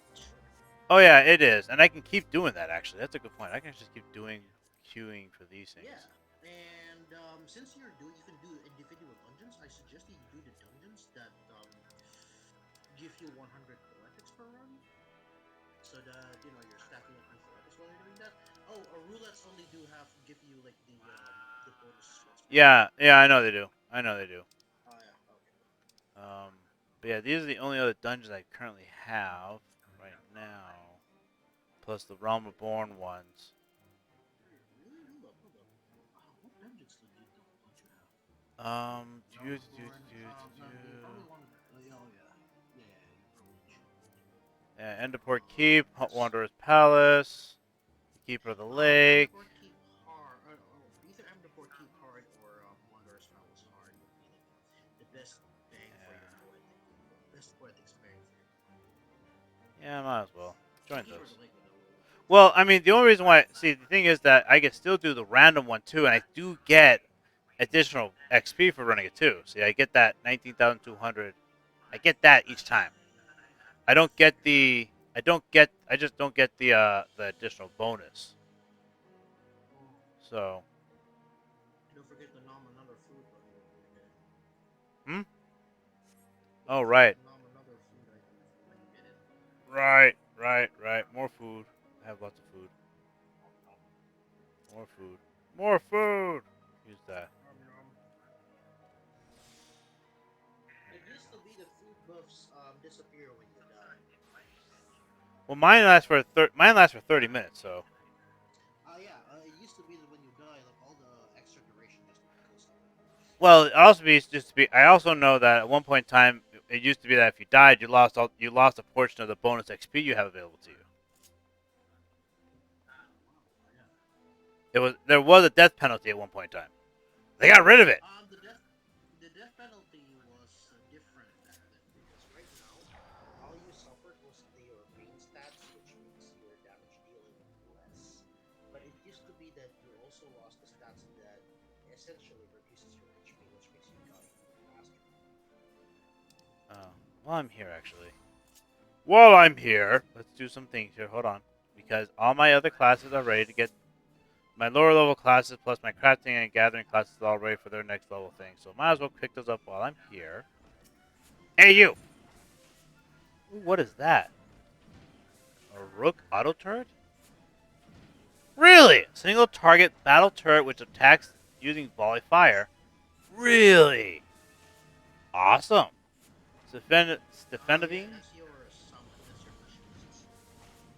be short. Oh yeah, it is, and I can keep doing that. Actually, that's a good point. I can just keep doing queuing for these things. Yeah, and since you can do individual dungeons. I suggest you do the dungeons that give you 100 athletics per run, so that you're stacking up athletics while you're doing that. Oh, roulettes only do have give you like the bonus slots per run. Yeah, yeah, I know they do. I know they do. Oh yeah, okay. Um, but yeah, these are the only other dungeons I currently have right now, plus the Realm Reborn ones. Really? Hold up. What dungeons don't you have? Do. No, you probably want. Oh yeah, yeah, you probably should. Yeah, Enderport Keep, Wanderer's Palace, Keeper of the Lake. Amdaport Keep Hard. Either Amdaport Keep Hard or Wanderer's Palace Hard would be like the best bang for your Yeah, best poetic bang for your buck. yeah, might as well join Keeper of those. the Lake would be Well, I mean, the only reason why, see, the thing is that I can still do the random one too, and I do get additional XP for running it too. See, I get that 19,200. I get that each time. I don't get the. I don't get. I just don't get the additional bonus. Oh, So, don't forget to nom another food while you're doing it. hmm. Don't Oh forget right, to nom another food item when you get it. right. More food. I have lots of food. More food. More food. Use that. Nom nom. it used to be the food buffs disappear when you die. Well, mine lasts for 30 minutes. So, Yeah. It used to be that when you die, like all the extra duration used to be disappear. well, it also be just to be. I also know that at one point in time, it used to be that if you died, you lost a portion of the bonus XP you have available to you. Wow. Yeah. There was a death penalty at one point in time. They got rid of it. The death penalty was different back then. Because right now, all you suffered was your pain stats, which makes your damage dealing less. But it used to be that you also lost the stats that essentially reduces your HP, which makes you die even faster. Oh, well, I'm here actually. While I'm here, let's do some things here. Hold on, because all my other classes are ready to get my lower level classes plus my crafting and gathering classes are all ready for their next level thing. So might as well pick those up while I'm here. Hey you! Ooh, what is that? A rook auto turret? Really? Single target battle turret which attacks using volley fire. Really? Awesome. Yeah, Stefanovian? that's your summon. That's your machinists.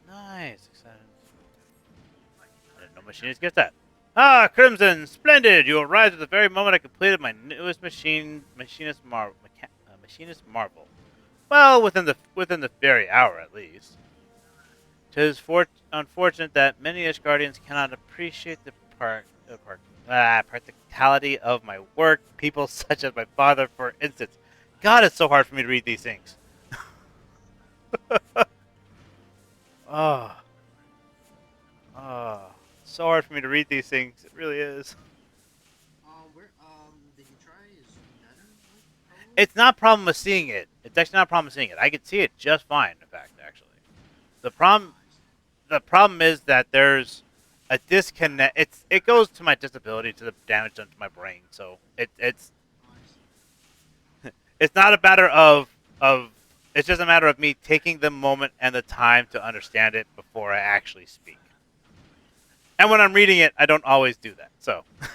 Nice. Excited. I didn't know machinists get that. Ah, Crimson, splendid! You arrived at the very moment I completed my newest machinist marvel. Well, within the very hour at least. 'Tis unfortunate that many Ishgardians cannot appreciate the practicality of my work. People such as my father, for instance. God, it's so hard for me to read these things. Oh, oh, so hard for me to read these things. It really is. Where did you try zooming that in? Like probably. It's not a problem with seeing it. It's actually not a problem with seeing it. I can see it just fine. In fact, actually, the problem I see. the problem is that there's a disconnect. It goes to my disability to the damage done to my brain. So I see. it's not a matter of it's just a matter of me taking the moment and the time to understand it before I actually speak. And when I'm reading it, I don't always do that. So, I see.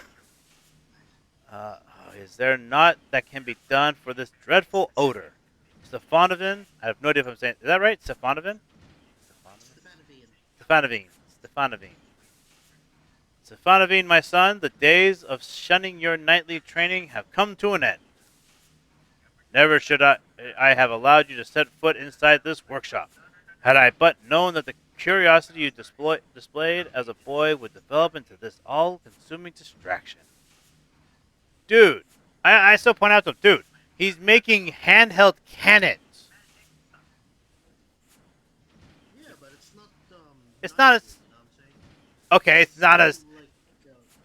uh, is there not that can be done for this dreadful odor? Stefanovin? I have no idea if I'm saying. Is that right? Stefanovin? Stefanovian. Stefanovine. Stefanovine. Stefanovine, my son, the days of shunning your knightly training have come to an end. Never should I have allowed you to set foot inside this workshop. Had I but known that the curiosity you displayed as a boy would develop into this all-consuming distraction. Dude, I still point out to him, dude, he's making handheld cannons. Yeah, but it's not It's not knightly. as You know what I'm saying? okay. It's still like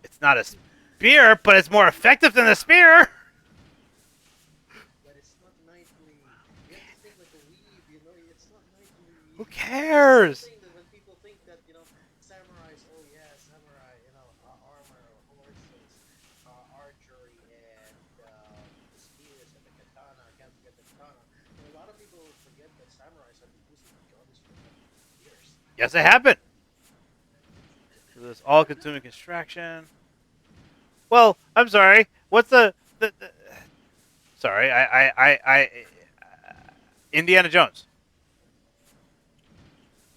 It's not a spear, but it's more effective than a spear. But it's not nightly. You have to think like a weeb, you know. It's not nightly. Who It's the same cares? thing that when people think that samurais. Oh yeah, samurai. Armor, horses, archery, and the spears and the katana. Can't forget the katana. And a lot of people forget that samurais have been using guns for hundreds of years. Yes, it happened. So this all-consuming distraction. Well, I'm sorry. What's the sorry, Indiana Jones.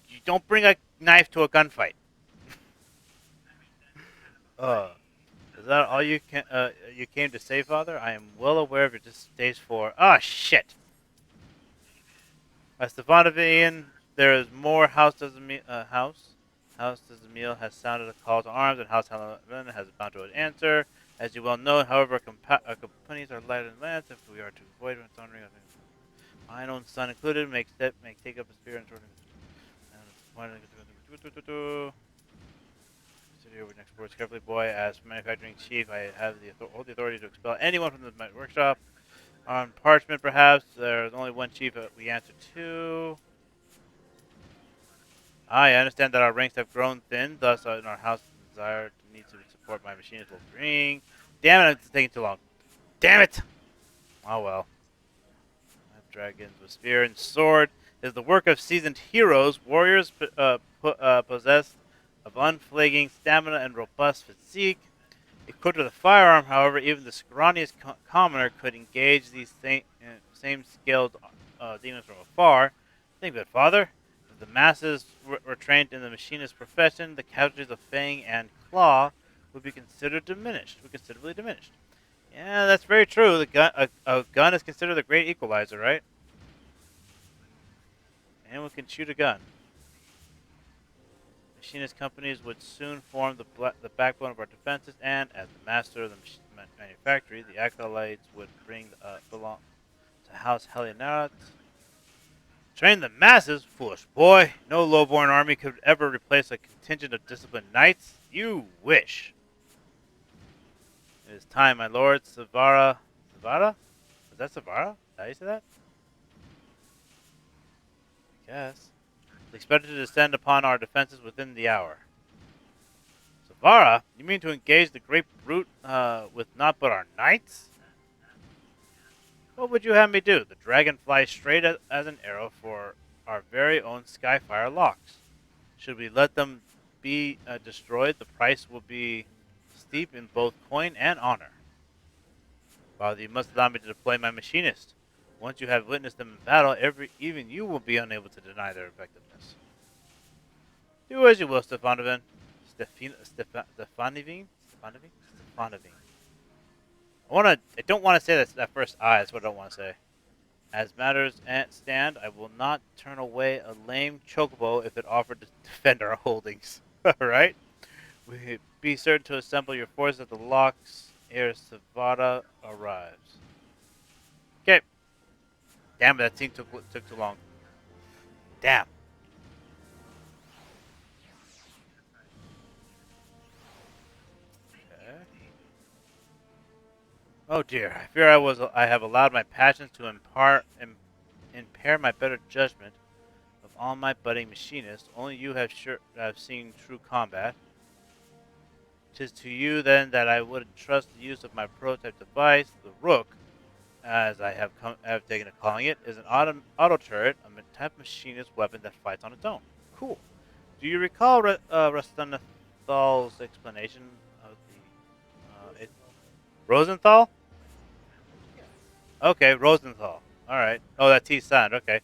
You don't bring a knife to a gunfight. Uh, is that all you came to say, Father? I am well aware of your distaste for. Ah, shit. Stefanovian, there is more. House does the meal has sounded a call to arms, and House Helen has bound to answer. As you well know, however, companies are lighter than lance if we are to avoid thundering. Mine own son included, make take up a spear and sword. Studio with next words carefully, boy. As manufacturing chief, I have hold the authority to expel anyone from my workshop. On parchment, perhaps there's only one chief we answer to. I understand that our ranks have grown thin, thus in our house desire to need to support my machinists will bring. Damn it, it's taking too long. Damn it! Oh well. I have dragons with spear and sword is the work of seasoned heroes, warriors possessed of unflagging stamina and robust physique. Equipped with a firearm, however, even the scrawniest commoner could engage these same skilled demons from afar. Think of it, Father. If the masses were trained in the machinist profession, the casualties of Fang and Claw would be considerably diminished. Yeah, that's very true. A gun is considered a great equalizer, right? Anyone can shoot a gun. Machinist companies would soon form the backbone of our defenses, and as the master of the manufactory, the acolytes would bring belong to House Helionat. Train the masses, foolish boy. No lowborn army could ever replace a contingent of disciplined knights. You wish. It is time, my lord. Savara. Savara? Is that Savara? Did I say that? I guess. Is expected to descend upon our defenses within the hour. Savara? You mean to engage the great brute with naught but our knights? What would you have me do? The dragon flies straight as an arrow for our very own Skyfire locks. Should we let them be destroyed, the price will be steep in both coin and honor. Father, you must allow me to deploy my machinist. Once you have witnessed them in battle, even you will be unable to deny their effectiveness. Do as you will, Stefanovin. Stefanovin? Stefanovin? Stefanovin. I don't want to say that first I. That's what I don't want to say. As matters stand, I will not turn away a lame chocobo if it offered to defend our holdings. Alright? We be certain to assemble your forces at the locks ere Savada arrives. Okay. Damn it, that scene took too long. Damn. Okay. Oh dear, I fear I have allowed my passions to impair my better judgment. Of all my budding machinists, only you have seen true combat. 'Tis to you then that I would entrust the use of my prototype device. The Rook, as have taken to calling it, is an auto turret, a type of machinist weapon that fights on its own. Cool. Do you recall Rasthanathal's explanation of Rosenthal? Yeah. Okay, Rosenthal. All right. Oh, that T sound. Okay.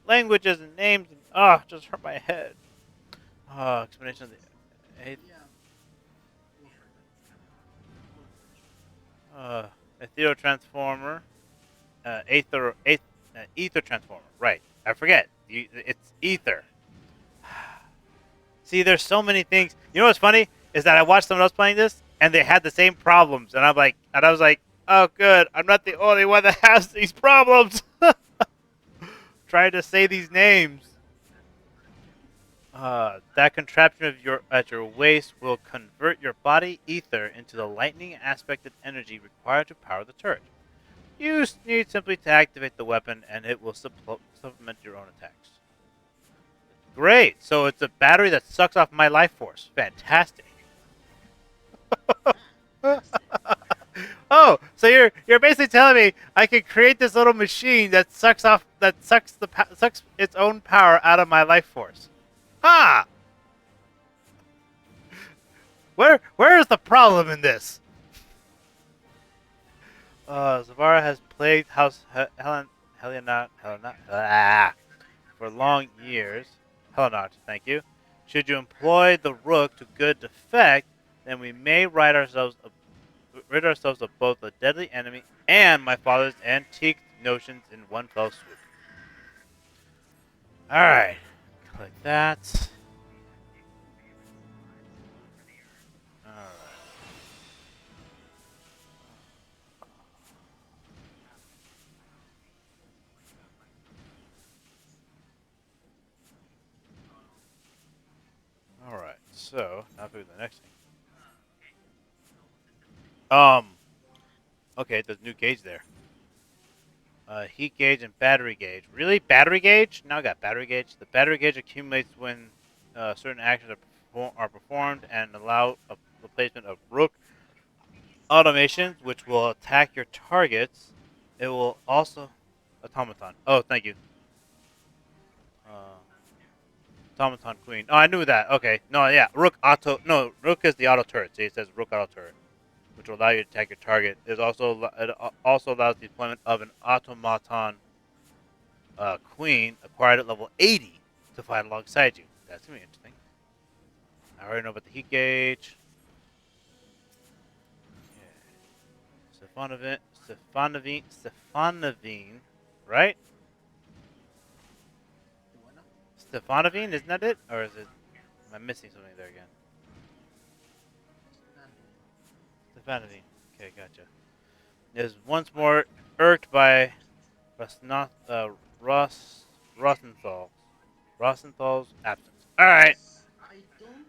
Languages and names. Just hurt my head. Explanation of the eighth. Yeah, we'll forget. We'll finish it. Ethereal transformer. Ether transformer. Right. I forget. It's ether. See, there's so many things. You know what's funny is that I watched someone else playing this, and they had the same problems, and I was like, oh, good. I'm not the only one that has these problems. Trying to say these names. That contraption at your waist will convert your body ether into the lightning aspected energy required to power the turret. You need simply to activate the weapon, and it will supplement your own attacks. Great. So it's a battery that sucks off my life force. Fantastic. Fantastic. Oh, so you're basically telling me I can create this little machine that sucks its own power out of my life force. Ah, where is the problem in this? Zavara has plagued House Helena for long years. Helenot, thank you. Should you employ the Rook to good effect, then we may rid ourselves of both a deadly enemy and my father's antique notions in one fell swoop. All right, click that. All right. All right. So now for the next thing. Okay, there's a new gauge there. Heat gauge and battery gauge. Really? Battery gauge? Now I got battery gauge. The battery gauge accumulates when certain actions are performed and allow the placement of Rook automations, which will attack your targets. It will also automaton. Oh, thank you. Uh, automaton queen. Oh, I knew that. Okay. No, yeah. Rook auto. No, Rook is the auto turret. See, it says Rook auto turret, which will allow you to attack your target. It also allows the deployment of an automaton queen acquired at level 80 to fight alongside you. That's gonna be interesting. I already know about the heat gauge. Yeah. Stefanovine, right? The what now? Stefanovine, isn't that it? Or is it? Am I missing something there again? Stefanovine. Stefanovine. Okay, gotcha. Is once more irked by Rosnoth, Rosenthal's absence. All right. I don't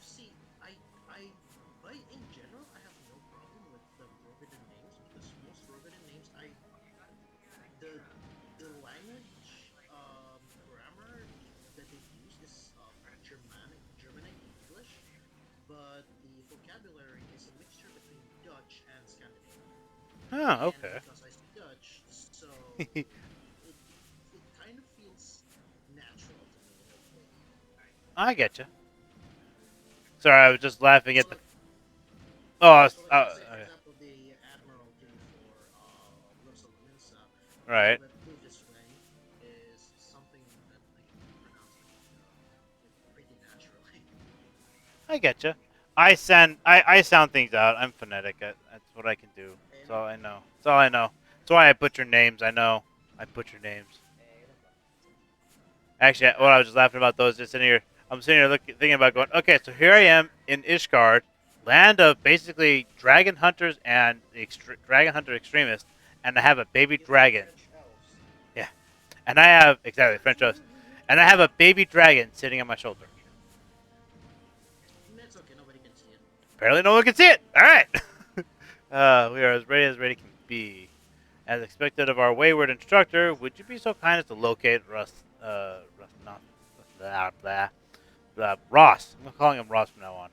see. I in general, I have no problem with the Rovidan names because most Rovidan names, the the language grammar that they use is Germanic English, but the vocabulary is a mixture between Dutch and Scandinavian. Oh, And okay. because I speak Dutch, so it it kind of feels natural to me in a way. I get you. Sorry, I was just laughing So at the. like Oh, let's say for okay. example the admiralty for Lursa Right. that Bujiswang is something that I can pronounce like pretty naturally. I get you. I sound things out. I'm phonetic. That's what I can do. That's And all I know. That's all I know. That's why I butcher names. I know. I butcher names. no problem. Actually, what I was just laughing about those, just sitting here. I'm sitting here thinking about going. Okay, so here I am in Ishgard, land of basically dragon hunters and the dragon hunter extremists, and I have a baby You have dragon. French elves. Yeah, and I have exactly French host, and I have a baby dragon sitting on my shoulder. It's okay, nobody can see it. Apparently, no one can see it. All right. We are as ready can be. As expected of our wayward instructor, would you be so kind as to locate blah, blah, Ross? I'm calling him Ross from now on,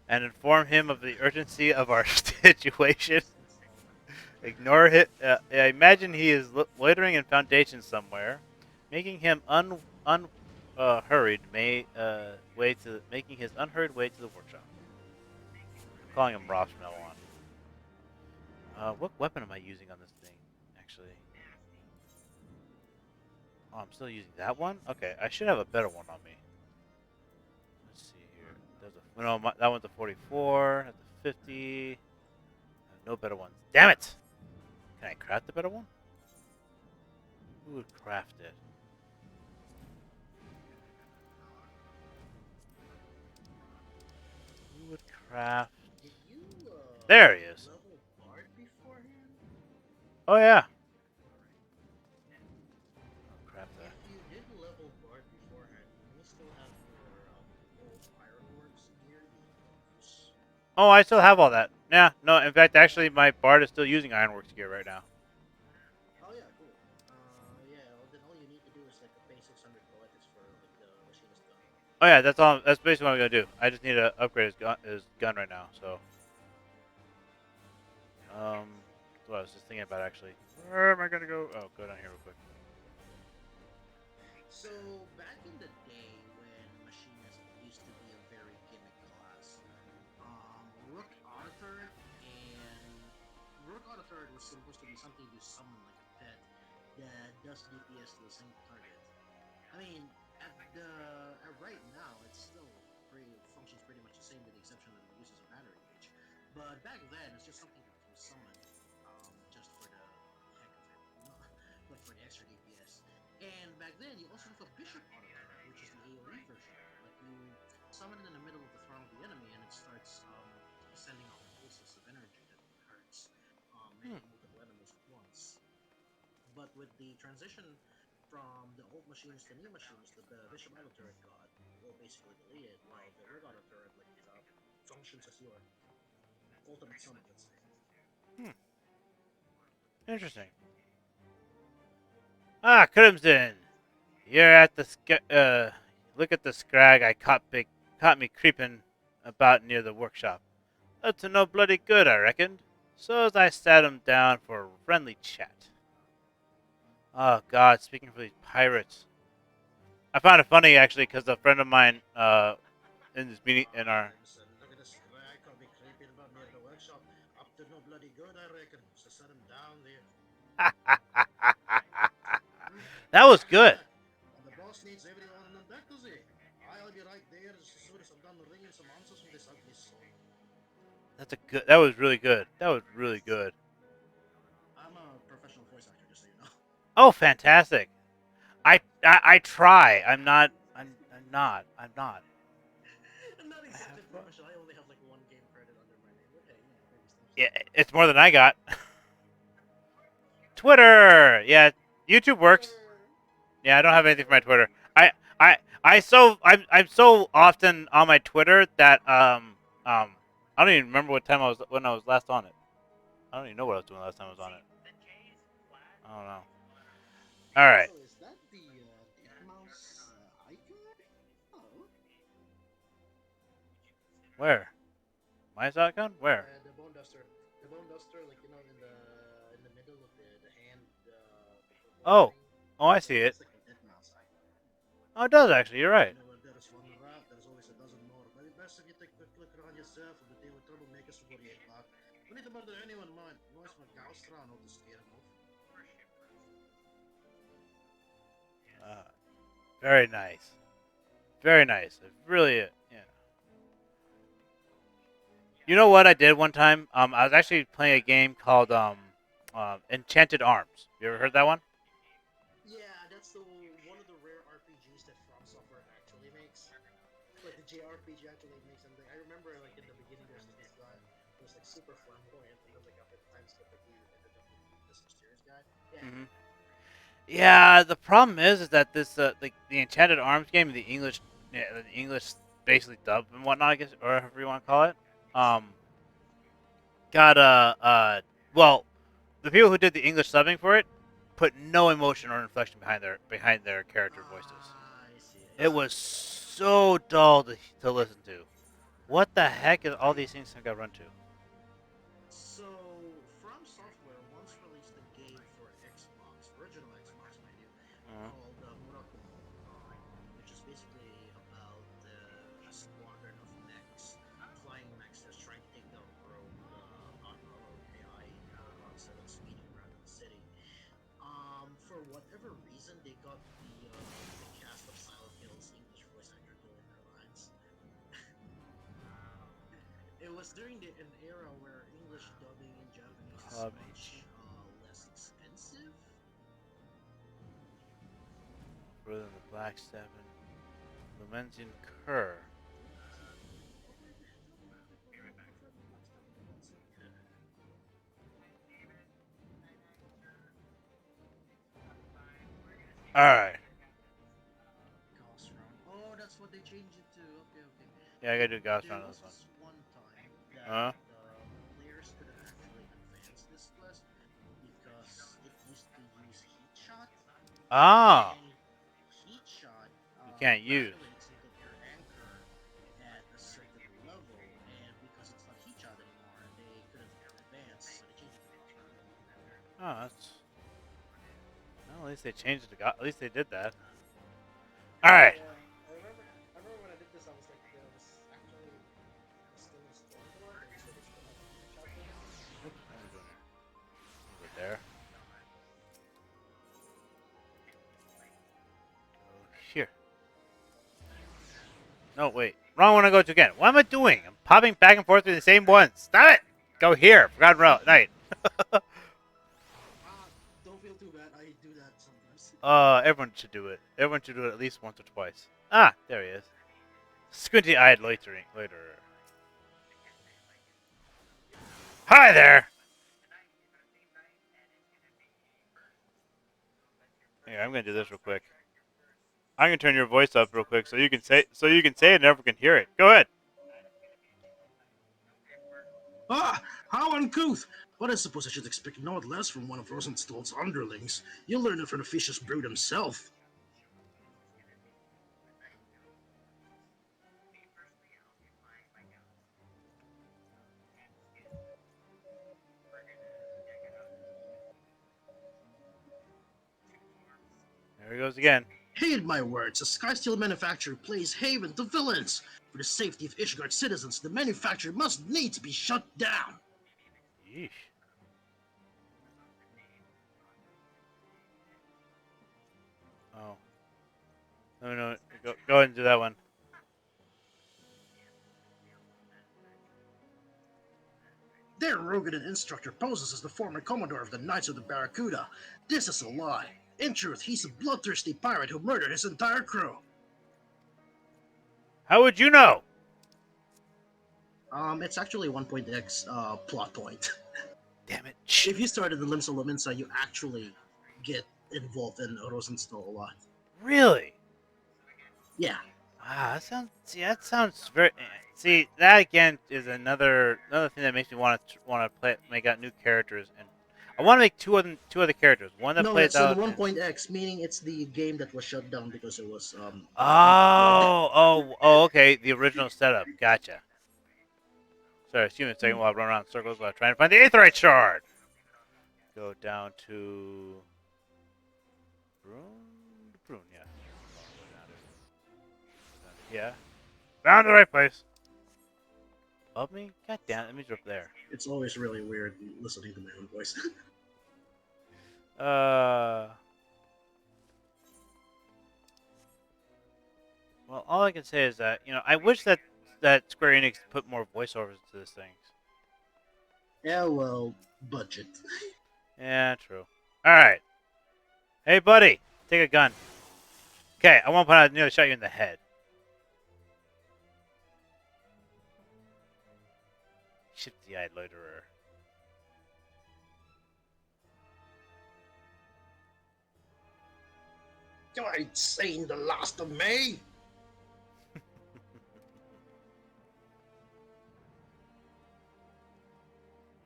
and inform him of the urgency of our situation. Ignore it. I imagine he is loitering in Foundation somewhere, making him hurried way to making his unhurried way to the workshop. I'm calling him Ross from now on. What weapon am I using on this thing? Actually, oh, I'm still using that one. Okay, I should have a better one on me. Let's see here. There's a no. That one's a 44. That's a 50. No better ones. Damn it! Can I craft a better one? Who would craft it? Who would craft? Did you There he is. level Bard beforehand? Oh yeah. I'll craft that. If you did level Bard beforehand, you may still have your old Ironworks gear that you can use. Oh, I still have all that. Yeah. No. In fact, actually, my bard is still using Ironworks gear right now. Oh yeah, cool. Yeah, well, then all you need to do is like a pay 600 poetics for like the machinist gun. Oh yeah. That's all. That's basically what I'm gonna do. I just need to upgrade his gun right now. So. That's what I was just thinking about actually. Where am I gonna go? Oh, go down here real quick. So back in the day when machinist used to be a very gimmick class, Rook Autothird and Rook Autothird was supposed to be something you summon like a pet that does DPS to a single target. I mean, right now, it's still functions pretty much the same with the exception that it uses a battery gauge. But back then, it's just something that you summon, just for the heck of it, like for the extra DPS. And back then, you also have a Bishop Auto Turret, which is the AoE version. Like you summon it in the middle of the throng of the enemy, and it starts sending off pulses of energy that hurts, Hmm. hitting multiple enemies at once. But with the transition from the old machines to new machines that the Bishop Auto Turret got, will basically deleted, while the Rogue Auto Turret functions as your ultimate summon, let's say. Hmm. Interesting. Ah, Crimson. You're at the look at the scrag I caught me creeping about near the workshop. Up to no bloody good, I reckoned. So as I sat him down for a friendly chat. Oh God, speaking for these pirates. I found it funny actually because a friend of mine in this meeting in our Crimson, look at this guy can't be creeping about near the workshop. Up to no bloody good, I reckon. So set him down there. that was good. And the boss needs everyone on deck, does he? I'll be right there as soon as I'm done ringing some answers from this ugly soul. That's a good. That was really good. That was really good. I'm a professional voice actor, just so you know. Oh, fantastic! I try. I'm not. I'm not. I'm not. I'm not I have exactly fun. professional. I only have like one game credit under my name. But hey, you know, baby steps. Yeah, it's more than I got. Twitter. Yeah, YouTube works. Yeah, I don't have anything for my Twitter. I'm so often on my Twitter that I don't even remember what time I was when I was last on it. I don't even know what I was doing last time I was on it. I don't know. All right, Oh, is that the Dead Mouse icon? Oh, where? My icon? Where? the bone duster. The bone duster, like you know, in the middle of the hand, the bone Oh, thing. oh, I That see it. looks like a dead mouse icon. Oh, it does actually. You're right. Whenever there is one rat, there is always a dozen more. But it's best if you take a quick look around yourself and deal with troublemakers before you back. Don't need to bother anyone, man. Noise from Gaustra, not to scare them off. Uh, very nice. Very nice. It really, yeah. You know what I did one time? I was actually playing a game called Enchanted Arms. You ever heard that one? Yeah, that's the one of the rare RPGs that From Software actually makes. Like the JRPG actually makes them. I remember like in the beginning, there's this guy who was like super flamboyant, and then like after the time skip, like he ended up like being this mysterious guy. Yeah, Hmm. Yeah, the problem is that this the Enchanted Arms game, the English, yeah, the English basically dub and whatnot, I guess, or however you want to call it, um, got well, the people who did the English subbing for it put no emotion or inflection behind their character voices. I see, I It see. was so dull to listen to. What the heck is all these things I got run to? So, From Software once released a game for Xbox, original Xbox, mind you, Uh-huh. called Murakumo, which is basically about a squadron of mechs, flying mechs that's trying to take down rogue AI monster that's speeding around in the city. For whatever reason, they got the cast of Silent Hill's English voice actor doing their lines. It was during an era where English dubbing in Japanese is much Homage. less expensive. Further than the Black Seven. Lumensian Cur. Okay, don't be back for the Black Stone cutscene. Alright. Gauss round. Oh, that's what they changed it to. Okay, okay. Yeah, I gotta do Gauss There round on was this one. this one time that Huh? players couldn't actually advance this quest because it used to use heat shot, Ah! and heat shot You can't use. violates into air anchor at a certain level, and because it's not heat shot anymore, they couldn't advance, so they changed it to Gauss round. Oh, that's. Well, at least they changed it to At least they did that. Alright. Yeah, I remember when I did this, I was like, I was actually still in Stormblood, and so they still had the heat shot thing. What am I doing here? Is it there? Go here. No, wait. Wrong one I go to again. What am I doing? I'm popping back and forth through the same one. Stop it! Go here. Forgotten Route. Night. Don't feel too bad. I do that sometimes. Everyone should do it. Everyone should do it at least once or twice. Ah, there he is. Squinty-eyed loiterer. Hi there. Here, I'm gonna do this real quick. I'm gonna turn your voice up real quick so you can say it and everyone can hear it. Go ahead. Ah, how uncouth! But I suppose I should expect naught less from one of Rosenstol's underlings. You'll learn it from the vicious brute himself. There he goes again. Heed my words, a Skysteel manufacturer plays haven to villains. For the safety of Ishgard citizens, the manufacturer must needs be shut down. Yeesh. Oh. No, no. Go ahead and do that one. Their Rogan instructor poses as the former commodore of the Knights of the Barracuda. This is a lie. In truth, he's a bloodthirsty pirate who murdered his entire crew. How would you know? It's actually 1.x plot point. Damn it. Shh. If you started the Limbs of Lominsa, you actually get involved in Rosenstall a lot. Really? Yeah. Wow, that sounds very. See, that again is another thing that makes me want to play, make out new characters, and I want to make two other characters. One that No, plays it's in out. 1.x, meaning it's the game that was shut down because it was invalid. Okay, the original setup. Gotcha. Sorry, excuse me a second while I run around in circles while trying to find the Aetherite shard. Go down to Brune, yeah. Yeah. Found the right place. Above me? God damn, that means you're up there. It's always really weird listening to my own voice. Well, all I can say is that, I wish that Square Enix put more voiceovers to this thing. Yeah, well, budget. Yeah, true. Alright. Hey, buddy. Take a gun. Okay, I won't put out nearly shot you in the head. Shifty-eyed loiterer. You ain't seen the last of me.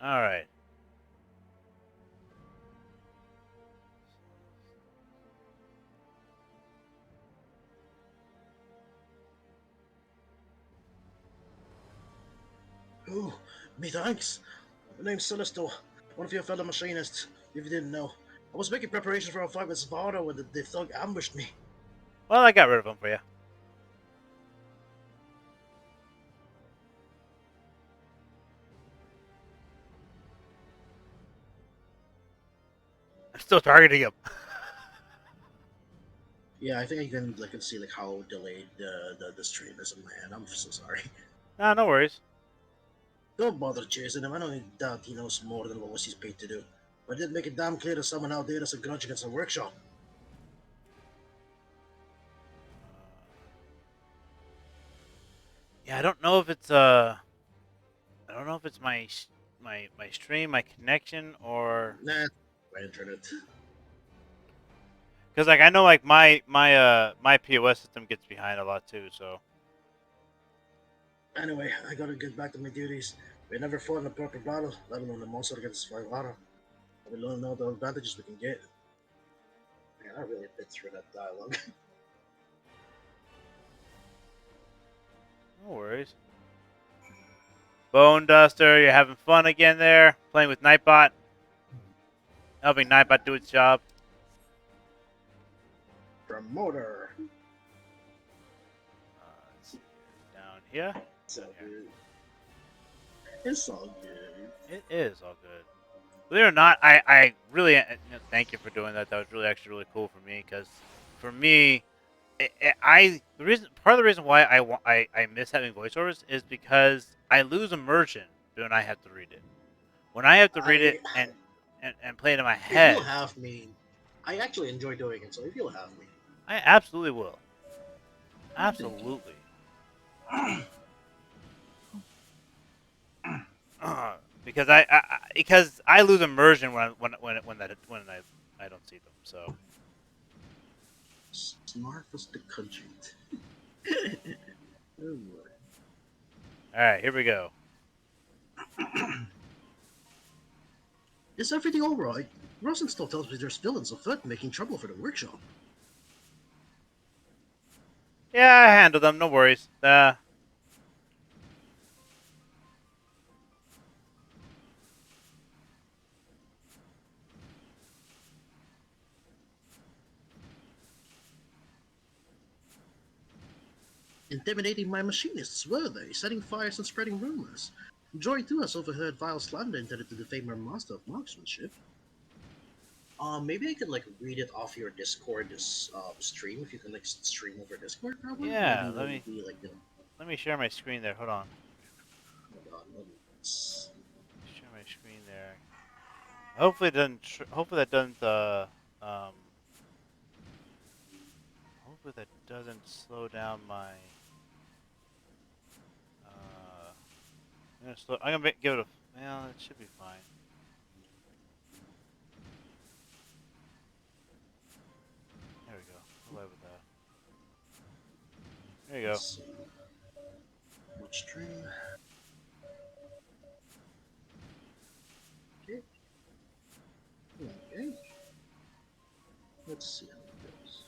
Alright. Oh, me thanks. My name's Celestial, one of your fellow machinists, if you didn't know. I was making preparations for a fight with Svaro when the thug ambushed me. Well, I got rid of him for you. I'm still targeting him. Yeah, I think I can see how delayed the stream is on my end. I'm so sorry. Nah, no worries. Don't bother chasing him. I don't doubt he knows more than what was he's paid to do. But I did make it damn clear that someone out there has a grudge against the workshop. Yeah, I don't know if it's my stream, my connection, or Nah, my internet. because I know my POS system gets behind a lot too. So Anyway, I gotta get back to my duties. We never fought in a proper battle, let alone a monster against Svara. We don't know the advantages we can get. Man, I really bit through that dialogue. no worries. Bone Duster, you're having fun again there, playing with Nightbot, helping Nightbot do its job. Promoter. Let's see here. Down here. It's all good. It's all good. It is all good. Believe it or not, I really thank you for doing that. That was actually really cool for me because for me, part of the reason why I miss having voiceovers is because I lose immersion when I have to read it. When I have to read it and play it in my If head, you'll have me, I actually enjoy doing it. So if you'll have me, I absolutely will. Absolutely. Because I lose immersion when I don't see them. So smart as the country. Oh boy. all right, here we go. Is everything alright? Rosen still tells me there's villains afoot making trouble for the workshop. Yeah, I handle them. No worries. Intimidating my machinists, were they? Setting fires and spreading rumors. Joy too has overheard vile slander intended to defame our master of marksmanship. Maybe I could read it off your Discord this stream if you can stream over Discord probably. Yeah, Maybe let it me would be let me share my screen there. Hold on. hold on, let me Share screen there. Hopefully it doesn't. Hopefully that doesn't. Hopefully that doesn't slow down my. I'm gonna give it a. Well, it should be fine. There we go. We'll live with that. There you go. Let's see. Watch stream. Okay. Okay. Let's see how it goes.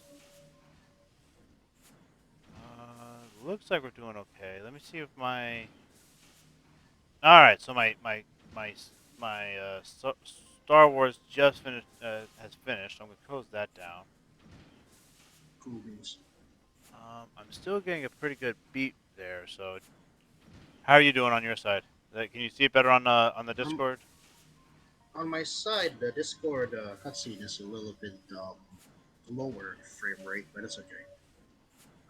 Looks like we're doing okay. Let me see if my. All right, so my Star Wars just finished has finished. I'm gonna close that down. Cool beans. I'm still getting a pretty good beat there. So, how are you doing on your side? Can you see it better on the Um, Discord? on my side, the Discord cutscene is a little bit lower frame rate, but it's okay.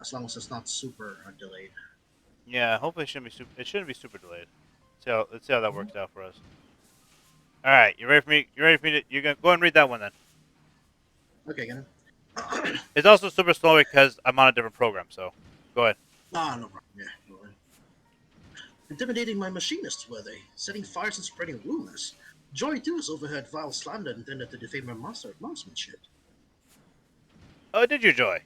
As long as it's not super delayed. Yeah, hopefully it shouldn't be super delayed. Let's see how that Mhm. works out for us. All right, you ready for me? You ready for me to? You gonna go ahead and read that one then. Okay, again. It's also super slow because I'm on a different program. So, go ahead. Ah, no problem. Yeah, no worries. Intimidating my machinists, were they? Setting fires and spreading rumors. Joy too has overheard vile slander intended to defame my master of marksmanship. Oh, did you, Joy?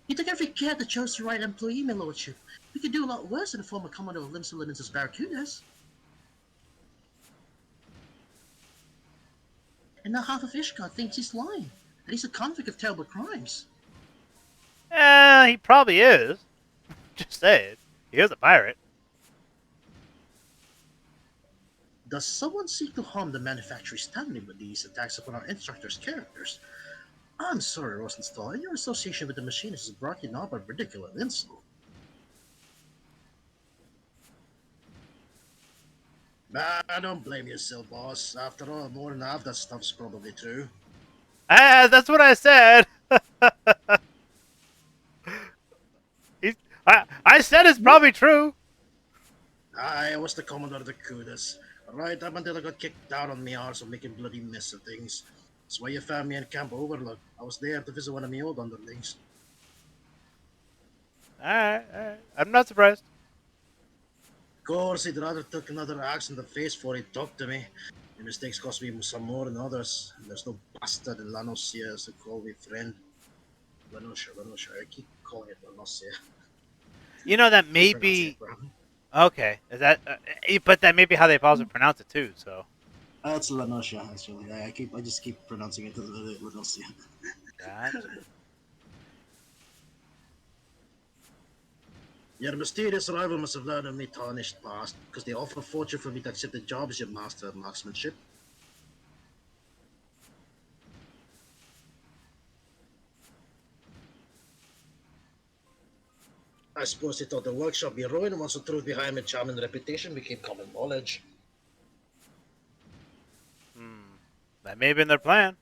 He took every care to chose the right employee, my lordship. We could do a lot worse than a former commodore of Limsalin's Barracudas. And now half of Ishgard thinks he's lying. That he's a convict of terrible crimes. He probably is. Just say it. He is a pirate. Does someone seek to harm the manufacturer's standing with these attacks upon our instructor's characters? I'm sorry, Rosenstahl, and your association with the machinists has brought you now by ridiculous insult. I don't blame you, Sil boss. After all, more than half that stuff's probably true. Ah, that's what I said. He's, I said it's probably true. I was the commodore of the Kudas, right up until I got kicked out on me arse of making bloody mess of things. That's why you found me in Camp Overlook. I was there to visit one of my old underlings. All right. I'm not surprised. Of course, he'd rather took another axe in the face before he talked to me. The mistakes cost me some more than others, and there's no bastard in Lanosia to call me friend. Lanosia, I keep calling it Lanosia. You know that Keep may pronouncing it be wrong. okay. Is that? But that may be how they also pronounce it too. So It's Lanosia, actually. I just keep pronouncing it Lanosia. gotcha. Your mysterious rival must have learned of me tarnished past, because they offer a fortune for me to accept the job as your master of marksmanship. I suppose they thought the workshop be ruined once the truth behind my charm and reputation became common knowledge. That may have been their plan.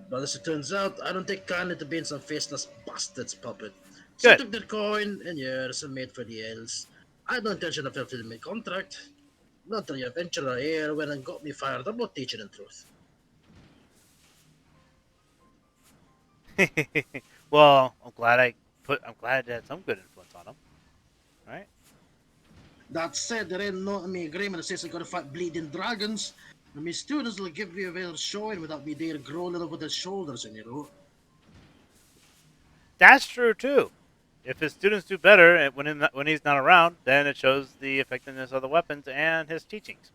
But as it turns out, I don't take kindly to being some faceless bastard's puppet. So I Good. took their coin and years and made for the else. I had no intention of fulfilling my contract. Not till your adventurer here went and got me fired about teaching and truth. Well, I'm glad it had some good influence on them, right? That said, there ain't no in me agreement that says I gotta fight bleeding dragons. And my students will give me a better showing without me there growling over their shoulders, and you know. That's true too. If his students do better when he's not around, then it shows the effectiveness of the weapons and his teachings.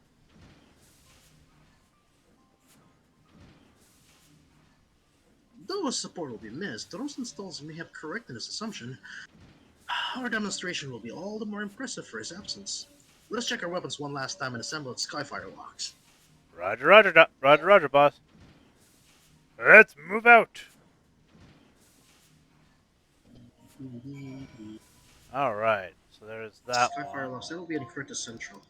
Though his support will be missed, Rosenstolz may have corrected his assumption. Our demonstration will be all the more impressive for his absence. Let's check our weapons one last time and assemble its Skyfire locks. Roger, boss. Let's move out. All right. So there's that Skyfire one. locks, that'll be in Curtis Central.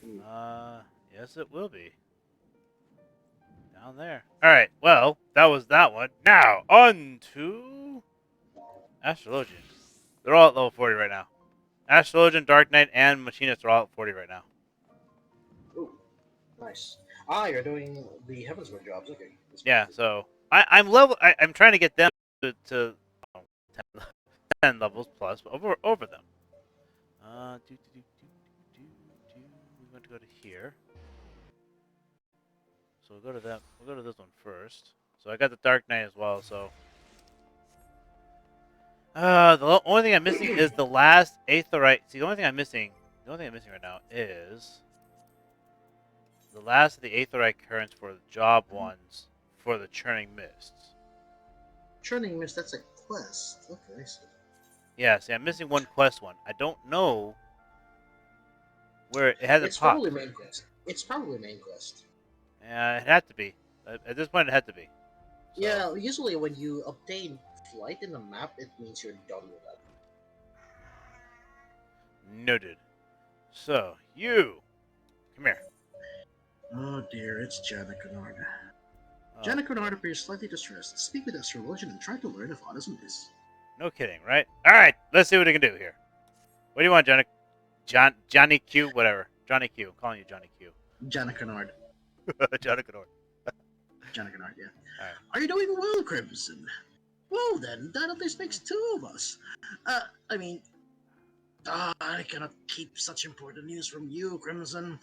Ooh. Yes, it will be down there. All right. Well, that was that one. Now on to Astrologian. They're all at level 40 right now. Astrologian, Dark Knight, and Machinist are all at 40 right now. Ooh, nice. Ah, you're doing the Heavensward jobs. Okay. Yeah, so I'm trying to get them to 10, 10 levels plus over them. We're going to go to here. So we'll go to them. We'll go to this one first. So I got the Dark Knight as well. So the only thing I'm missing is the last Aetherite. See, the only thing I'm missing right now is the last of the Aetherite currents for the job ones for the Churning Mists. Churning Mist, that's a quest. Okay, I see. Yeah, see, I'm missing one quest one. I don't know where it hasn't It's popped. probably main quest. It's probably main quest. Yeah, it had to be. At this point, it had to be. So, Yeah, usually when you obtain flight in the map, it means you're done with that. noted. So, you. Come here. Oh dear, it's Janet Kennard. Oh, Janet Kennard appears slightly distressed. Speak with Astrologian and try to learn if autism is. no kidding, right? All right, let's see what we can do here. What do you want, Johnny Q? Whatever. Johnny Q. I'm calling you Johnny Q. Janet Kennard. Johnny Kennard. Janet Kennard, yeah. Alright. Are you doing well, Crimson? Well then, that at least makes two of us. I cannot keep such important news from you, Crimson.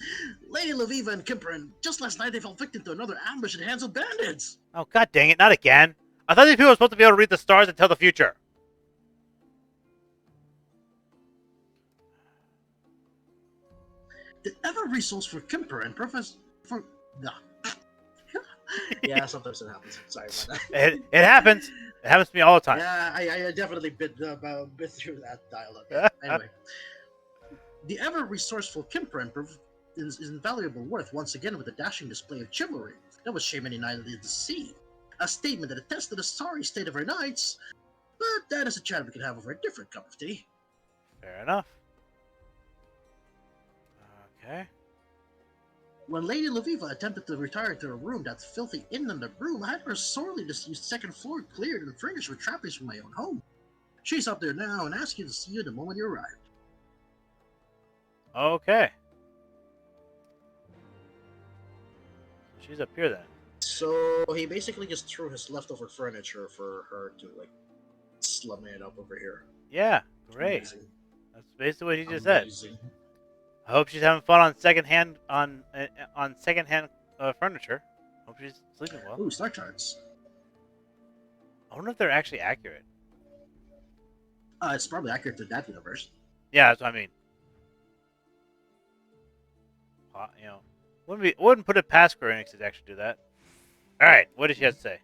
Lady Laviva and Kimperin, just last night they fell victim to another ambush at the hands of bandits. Oh, god dang it, not again. I thought these people were supposed to be able to read the stars and tell the future. The ever-resource for Kimperin, for... No. Yeah, sometimes it happens. Sorry about that. It happens. It happens to me all the time. Yeah, I definitely bit through that dialogue. Anyway, the ever-resourceful Kimperin is invaluable worth once again with a dashing display of chivalry that was shame any knight to see. A statement that attests to the sorry state of our knights, but that is a chat we can have over a different cup of tea. Fair enough. Okay. When Lady Laviva attempted to retire to her room, that filthy inn under broom had her sorely disused second floor cleared and furnished with trappings from my own home. She's up there now and asks you to see you the moment you arrive. Okay. She's up here then. So he basically just threw his leftover furniture for her to like slum it up over here. Yeah, great. Amazing. That's basically what he just said. Amazing. I hope she's having fun on secondhand furniture. Hope she's sleeping well. Ooh, star charts. I wonder if they're actually accurate. It's probably accurate to that universe. Yeah, that's what I mean. You know, wouldn't put it past Square Enix to actually do that. All right, what does she have to say?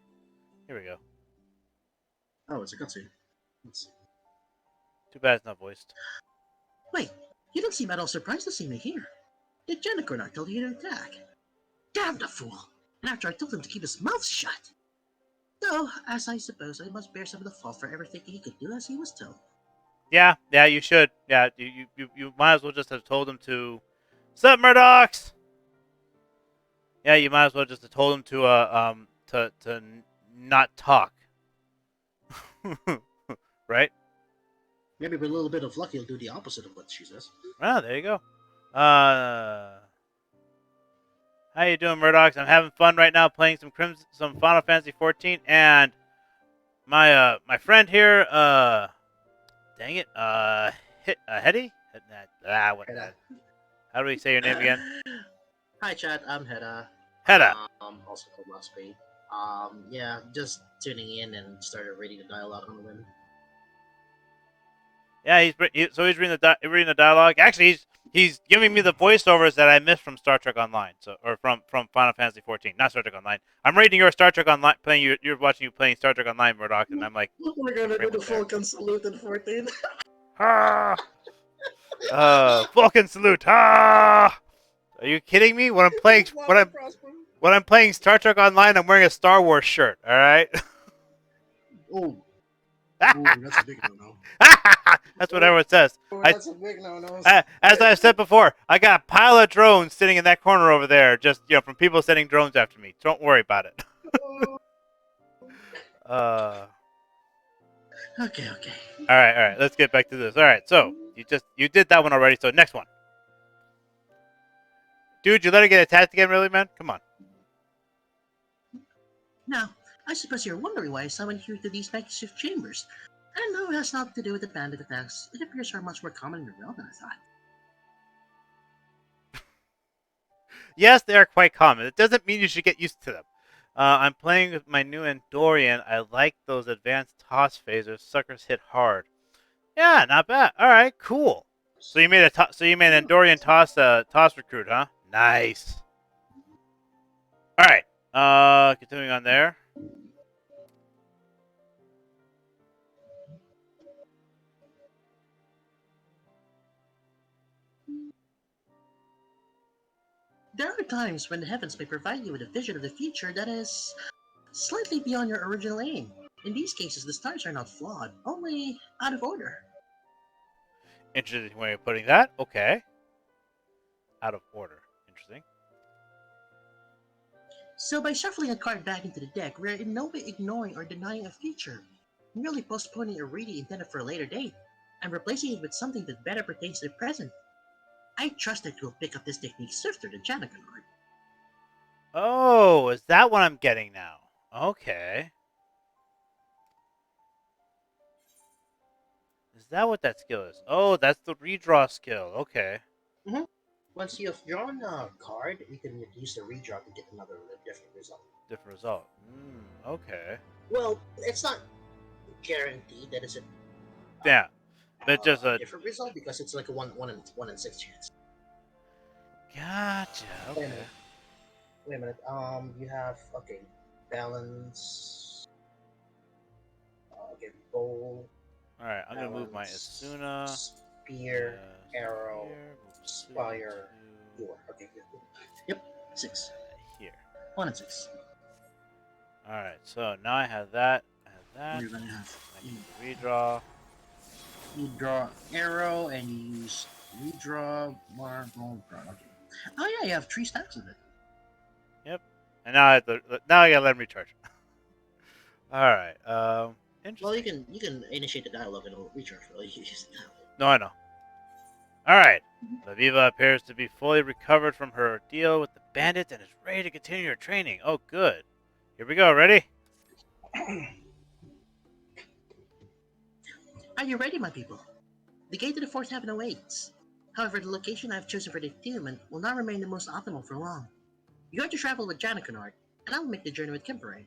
Here we go. Oh, it's a cutscene. Let's see. Too bad it's not voiced. Wait, you don't seem at all surprised to see me here. Did Jennifer not tell you to attack? Damn the fool! And after I told him to keep his mouth shut. Though, as I suppose I must bear some of the fault for everything he could do as he was told. Yeah, you should. Yeah, you might as well just have told him to. Sup, Murdochs? Yeah, you might as well just have told him to not talk. Right? Maybe with a little bit of luck, he'll do the opposite of what she says. Ah, there you go. How you doing, Murdochs? I'm having fun right now playing some Final Fantasy XIV, and my friend here, dang it, Hetty? How do we say your name again? Hi, chat. I'm Hedda. Hedda. Also called Lusby. Yeah, just tuning in and started reading the dialogue on the whim. Yeah, he's reading the dialogue. Actually, he's giving me the voiceovers that I missed from Star Trek Online, or from Final Fantasy XIV, not Star Trek Online. I'm reading your Star Trek Online, you're watching you playing Star Trek Online, Murdoch, and I'm like, we're gonna do the Falcon salute in 14. ah, Falcon salute, ah. Are you kidding me? When I'm playing Star Trek Online, I'm wearing a Star Wars shirt. All right. Oh. That's a big no-no. That's what everyone says. That's a big no-no. As I've said before, I got a pile of drones sitting in that corner over there, just from people sending drones after me. Don't worry about it. Okay, okay. All right. Let's get back to this. All right, so you did that one already. So next one, dude. You let her get attacked again, really, man? Come on. Now, I suppose you're wondering why I summoned you to these makeshift chambers. And no, it has nothing to do with the bandit attacks. It appears are much more common in the realm than I thought. Yes, they are quite common. It doesn't mean you should get used to them. I'm playing with my new Endorian. I like those advanced toss phasers. Suckers hit hard. Yeah, not bad. All right, cool. So you made an Endorian toss recruit, huh? Nice. All right. Continuing on there. There are times when the heavens may provide you with a vision of the future that is slightly beyond your original aim. In these cases, the stars are not flawed, only out of order. Interesting way of putting that. Okay. Out of order. Interesting. So by shuffling a card back into the deck, we're in no way ignoring or denying a future, merely postponing a reading intended for a later date, and replacing it with something that better pertains to the present. I trust that you'll pick up this technique swifter than Janakan would. Oh, is that what I'm getting now? Okay. Is that what that skill is? Oh, that's the redraw skill. Okay. Mm-hmm. Once you have drawn a card, you can use the redraw to get another different result. Different result. Okay. Well, it's not guaranteed that it's a Yeah. But just a different result because it's like a one in six chance. gotcha. Wait a Okay. minute. Wait a minute. You have okay, balance. Okay, bowl, All right. I'm gonna move my balance, Asuna. spear, arrow, spire, to door. Okay, good. Yep, six. here. One and six. All right. So now I have that. I have that. You're gonna have I need to redraw. you draw arrow and you use redraw, marble, draw. Okay. Oh yeah, you have three stacks of it. Yep. And now I gotta let him recharge. All right. Interesting. Well, you can initiate the dialogue and it'll recharge while you use it. No, I know. All right. Laviva appears to be fully recovered from her ordeal with the bandits and is ready to continue her training. Oh, good. Here we go. Ready? Are you ready, my people? The gate to the fourth heaven awaits. However, the location I have chosen for the attunement will not remain the most optimal for long. You are to travel with Janakanard, and I will make the journey with Kimperine.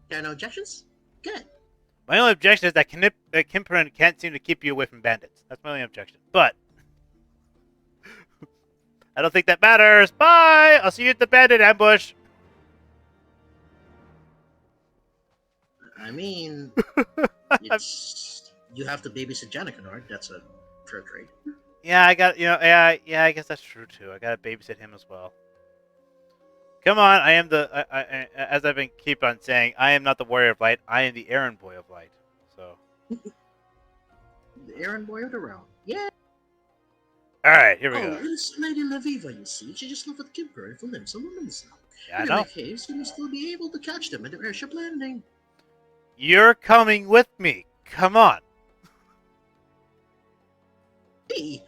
There are no objections? Good. My only objection is that Kimperin can't seem to keep you away from bandits. That's my only objection. But I don't think that matters. Bye. I'll see you at the bandit ambush. I mean, it's you have to babysit Janakanard. That's a fair trade. Yeah, I got yeah. I guess that's true too. I gotta babysit him as well. Come on, I am as I've been keep on saying, I am not the warrior of light. I am the errand boy of light. So, The errand boy of the realm. Yeah. all right, here we Oh, go. it's Lady Laviva, you see. She just left with Kimperine for limbs and moments now. Yeah, I In know. that case, you will still be able to catch them at their airship landing. You're coming with me. Come on. Hey,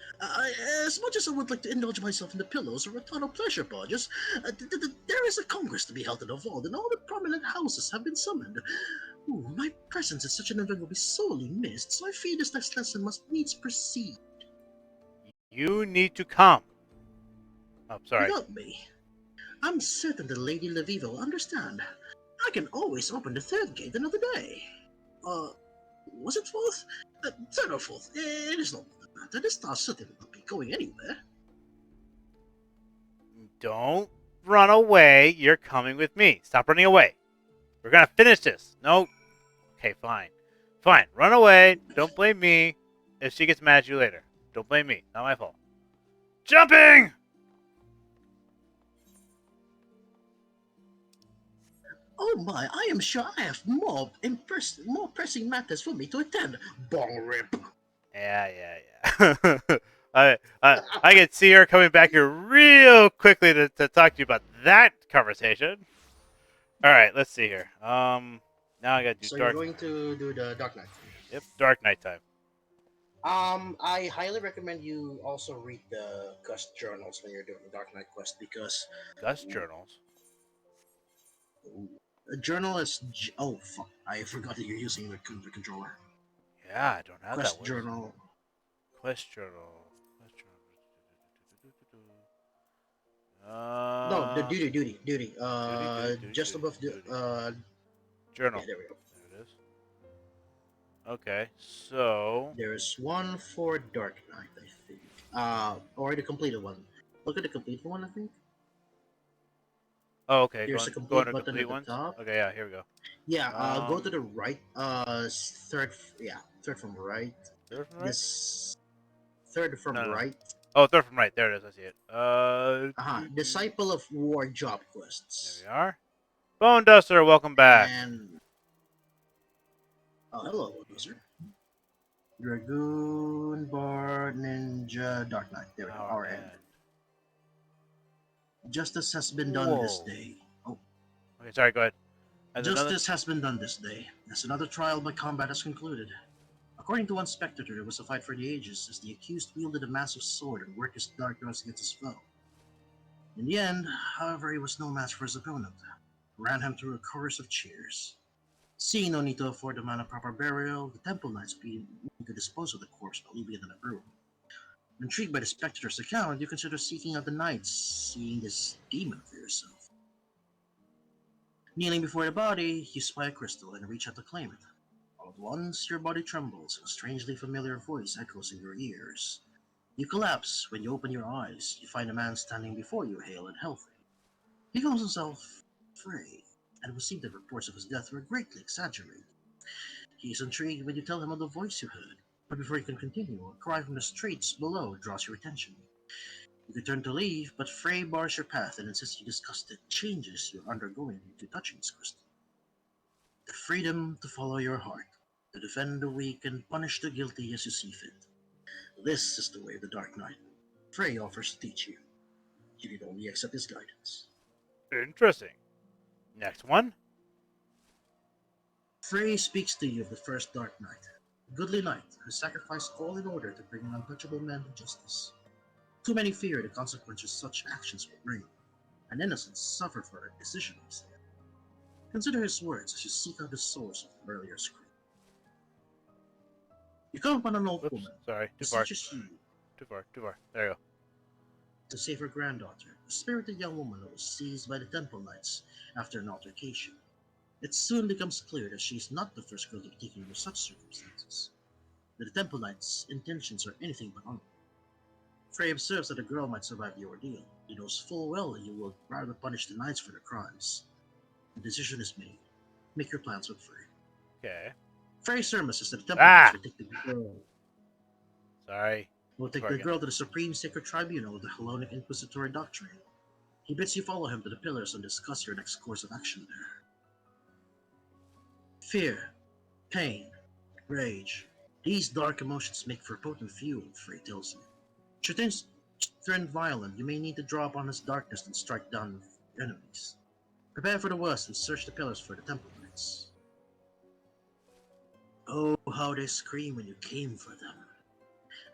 as much as I would like to indulge myself in the pillows or Rotano pleasure barges, there is a congress to be held in the vault, and all the prominent houses have been summoned. Ooh, my presence at such an event will be sorely missed, so I fear this next lesson must needs proceed. You need to come. Oh, sorry. Without me, I'm certain the Lady Laviva will understand. I can always open the third gate another day. Was it fourth? Third or fourth? It is not matter. The star certainly will not be going anywhere. Don't run away. You're coming with me. Stop running away. We're gonna finish this. No. Okay, fine. Fine. Run away. Don't blame me if she gets mad at you later. Don't blame me. Not my fault. Jumping! Oh my, I am sure I have more pressing matters for me to attend. Bong rip. Yeah. I can see her coming back here real quickly to talk to you about that conversation. All right, let's see here. Now I got to do So dark. you're going to do the Dark Knight. Yep, Dark Knight time. I highly recommend you also read the quest journals when you're doing the Dark Knight quest because Gus journals. a journal is. Oh fuck! I forgot that you're using the controller. Yeah, I don't have that. Quest What is journal. quest journal? Quest journal. No, the duty. Duty, Just above the duty. yeah, Journal. there we go. There it is. Okay, so There's one for Dark Knight, I think. Or the completed one. Look at the completed one, I think. oh, okay, There's a going complete to button complete at the ones. top. Okay, yeah, here we go. Yeah, go to the right. Third. Yeah, third from right. Third from right? This third from No. right. Oh, third from right. There it is. I see it. Disciple of War job There we quests. are. Bone Duster, welcome back. And oh, hello, user. Dragoon, Bard, Ninja, Dark Knight. There we go. Our Our end. end. Justice has been done this Whoa. day. Oh, Okay, sorry. Go ahead. As another. justice has been done this day, as another trial by combat has concluded. According to one spectator, it was a fight for the ages, as the accused wielded a massive sword and worked his darkness against his foe. In the end, however, he was no match for his opponent, who ran him through a chorus of cheers. Seeing no need to afford the man a proper burial, the Temple Knights began to dispose of the corpse by leaving it in a room. Intrigued by the spectator's account, you consider seeking out the knights, seeing this demon for yourself. Kneeling before the body, you spy a crystal and reach out to claim it. All at once, your body trembles, and a strangely familiar voice echoes in your ears. You collapse. When you open your eyes, you find a man standing before you, hale and healthy. He calls himself Frey, and received that reports of his death were greatly exaggerated. He is intrigued when you tell him of the voice you heard, but before you can continue, a cry from the streets below draws your attention. You can turn to leave, but Frey bars your path and insists you discuss the changes you're undergoing to touching this crystal. The freedom to follow your heart, to defend the weak and punish the guilty as you see fit. This is the way of the Dark Knight. Frey offers to teach you. You need only accept his guidance. Interesting. Next one. Frey speaks to you of the first Dark Knight, a goodly knight who sacrificed all in order to bring an untouchable man to justice. Too many fear the consequences such actions will bring, and innocents suffer for their decisions. Consider his words as you seek out the source of the earlier scream. You come upon an old Whoops. woman, Sorry. Too far. beseeches you Too far. Too far. There you go. to save her granddaughter, a spirited young woman who was seized by the Temple Knights after an altercation. It soon becomes clear that she is not the first girl to be taken under such circumstances, that the Temple Knights' intentions are anything but honorable. Frey observes that the girl might survive the ordeal. He knows full well that you will rather punish the knights for their crimes. The decision is made. Make your plans with Frey. Okay. Frey surmises that the Temple Knights Sorry. will take the girl to the Supreme Sacred Tribunal of the Hellenic Inquisitory Doctrine. He bids you follow him to the pillars and discuss your next course of action there. Fear, pain, rage. These dark emotions make for potent fuel, Frey tells you. Should things turn violent, you may need to draw upon his darkness and strike down enemies. Prepare for the worst and search the pillars for the Temple Knights. Oh, how they scream when you came for them.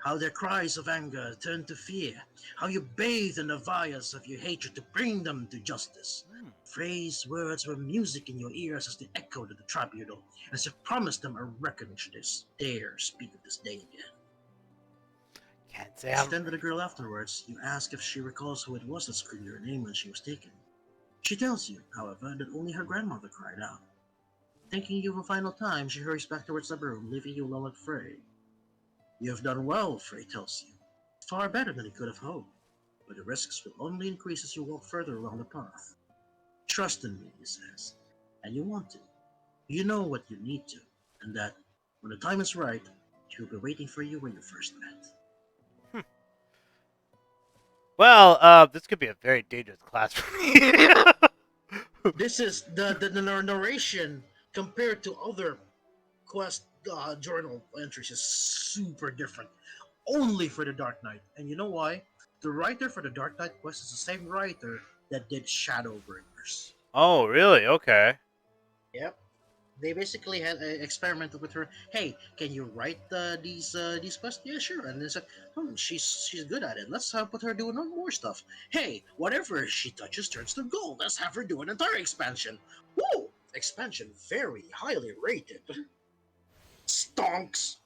How their cries of anger turn to fear. How you bathe in the fires of your hatred to bring them to justice. Frey's words were music in your ears as they echoed at the tribunal, as if promised them a reckoning should they dare speak of this day again. Can't say As you I'm. tend to the girl afterwards, you ask if she recalls who it was that screamed her name when she was taken. She tells you, however, that only her grandmother cried out. Thanking you a final time, she hurries back towards the room, leaving you alone with Frey. You have done well, Frey tells you. Far better than he could have hoped, but the risks will only increase as you walk further along the path. Trust in me, he says, and you want to. You know what you need to, and that, when the time is right, she will be waiting for you where you first met. Well, this could be a very dangerous class for me. This is the narration compared to other quest journal entries is super different. Only for the Dark Knight. And you know why? The writer for the Dark Knight quest is the same writer that did Shadowbringers. Oh, really? Okay. Yep. They basically had experimented with her. Hey, can you write these quests? Yeah, sure. And they said, she's good at it. Let's put her doing more stuff. Hey, whatever she touches turns to gold. Let's have her do an entire expansion. Woo! Expansion very highly rated. Stonks.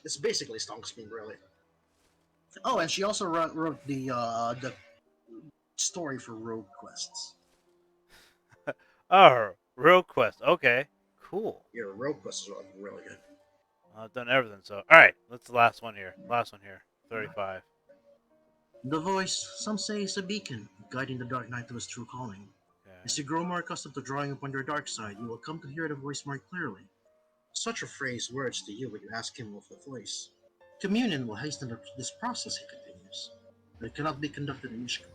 It's basically stonks being really. Oh, and she also wrote the story for Rogue Quests. Oh, Road Quest. Okay, cool. Yeah, Rogue Quests is really good. I've done everything. So, all right, that's the last one here. Last one here. 35. The voice, some say, is a beacon, guiding the Dark Knight to his true calling. As Okay. you grow more accustomed to drawing upon your dark side, you will come to hear the voice more clearly. Such a phrase words to you when you ask him of the voice. Communion will hasten this process, he continues. But it cannot be conducted in Mishkan.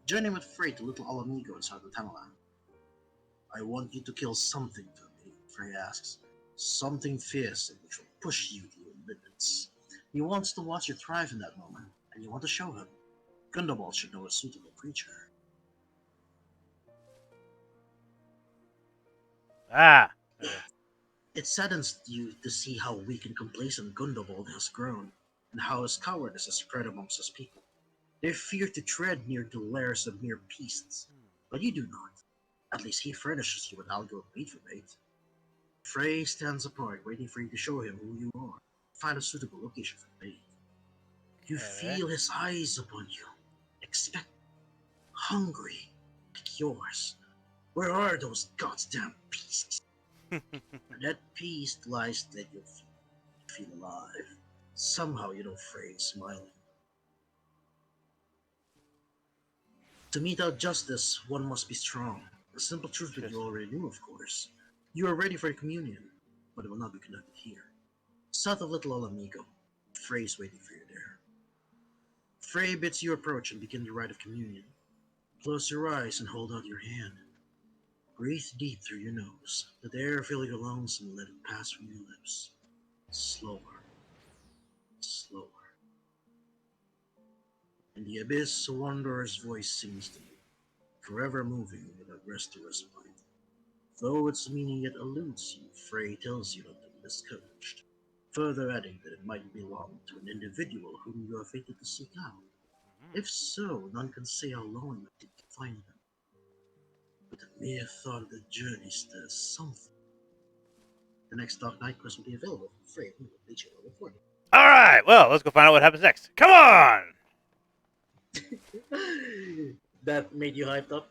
Journey with Frey to Little Alamigo inside the Tamalan. I want you to kill something to me, Frey asks. Something fierce which will push you to your limits. He wants to watch you thrive in that moment, and you want to show him. Gundobald should know a suitable creature. Ah. Okay. It saddens you to see how weak and complacent Gundobald has grown, and how his cowardice has spread amongst his people. They fear to tread near the lairs of mere beasts, but you do not. At least he furnishes you with algo bait for bait. Frey stands apart, waiting for you to show him who you are. Find a suitable location for bait. You Okay. feel his eyes upon you, expect, hungry, like yours. Where are those goddamn beasts? That beast lies at your feet. You feel alive. Somehow you don't Frey smiling. To mete out justice, one must be strong. A simple truth that you Interesting. already knew, of course. You are ready for communion, but it will not be conducted here. South of Little Alamigo, Frey's waiting for you there. Frey bids you approach and begin the rite of communion. Close your eyes and hold out your hand. Breathe deep through your nose. Let the air fill your lungs and let it pass from your lips. Slower, slower. In the abyss, a wanderer's voice sings to you, forever moving without rest or respite. Though its meaning yet eludes you, Frey tells you not to be discouraged, further adding that it might belong to an individual whom you are fated to seek out. Mhm. If so, none can say how long it might take to find them, but the mere thought of the journey stirs something. The next Dark Knight quest will be available for free when you reach level 40. All right. Well, let's go find out what happens next. Come on. That made you hyped up?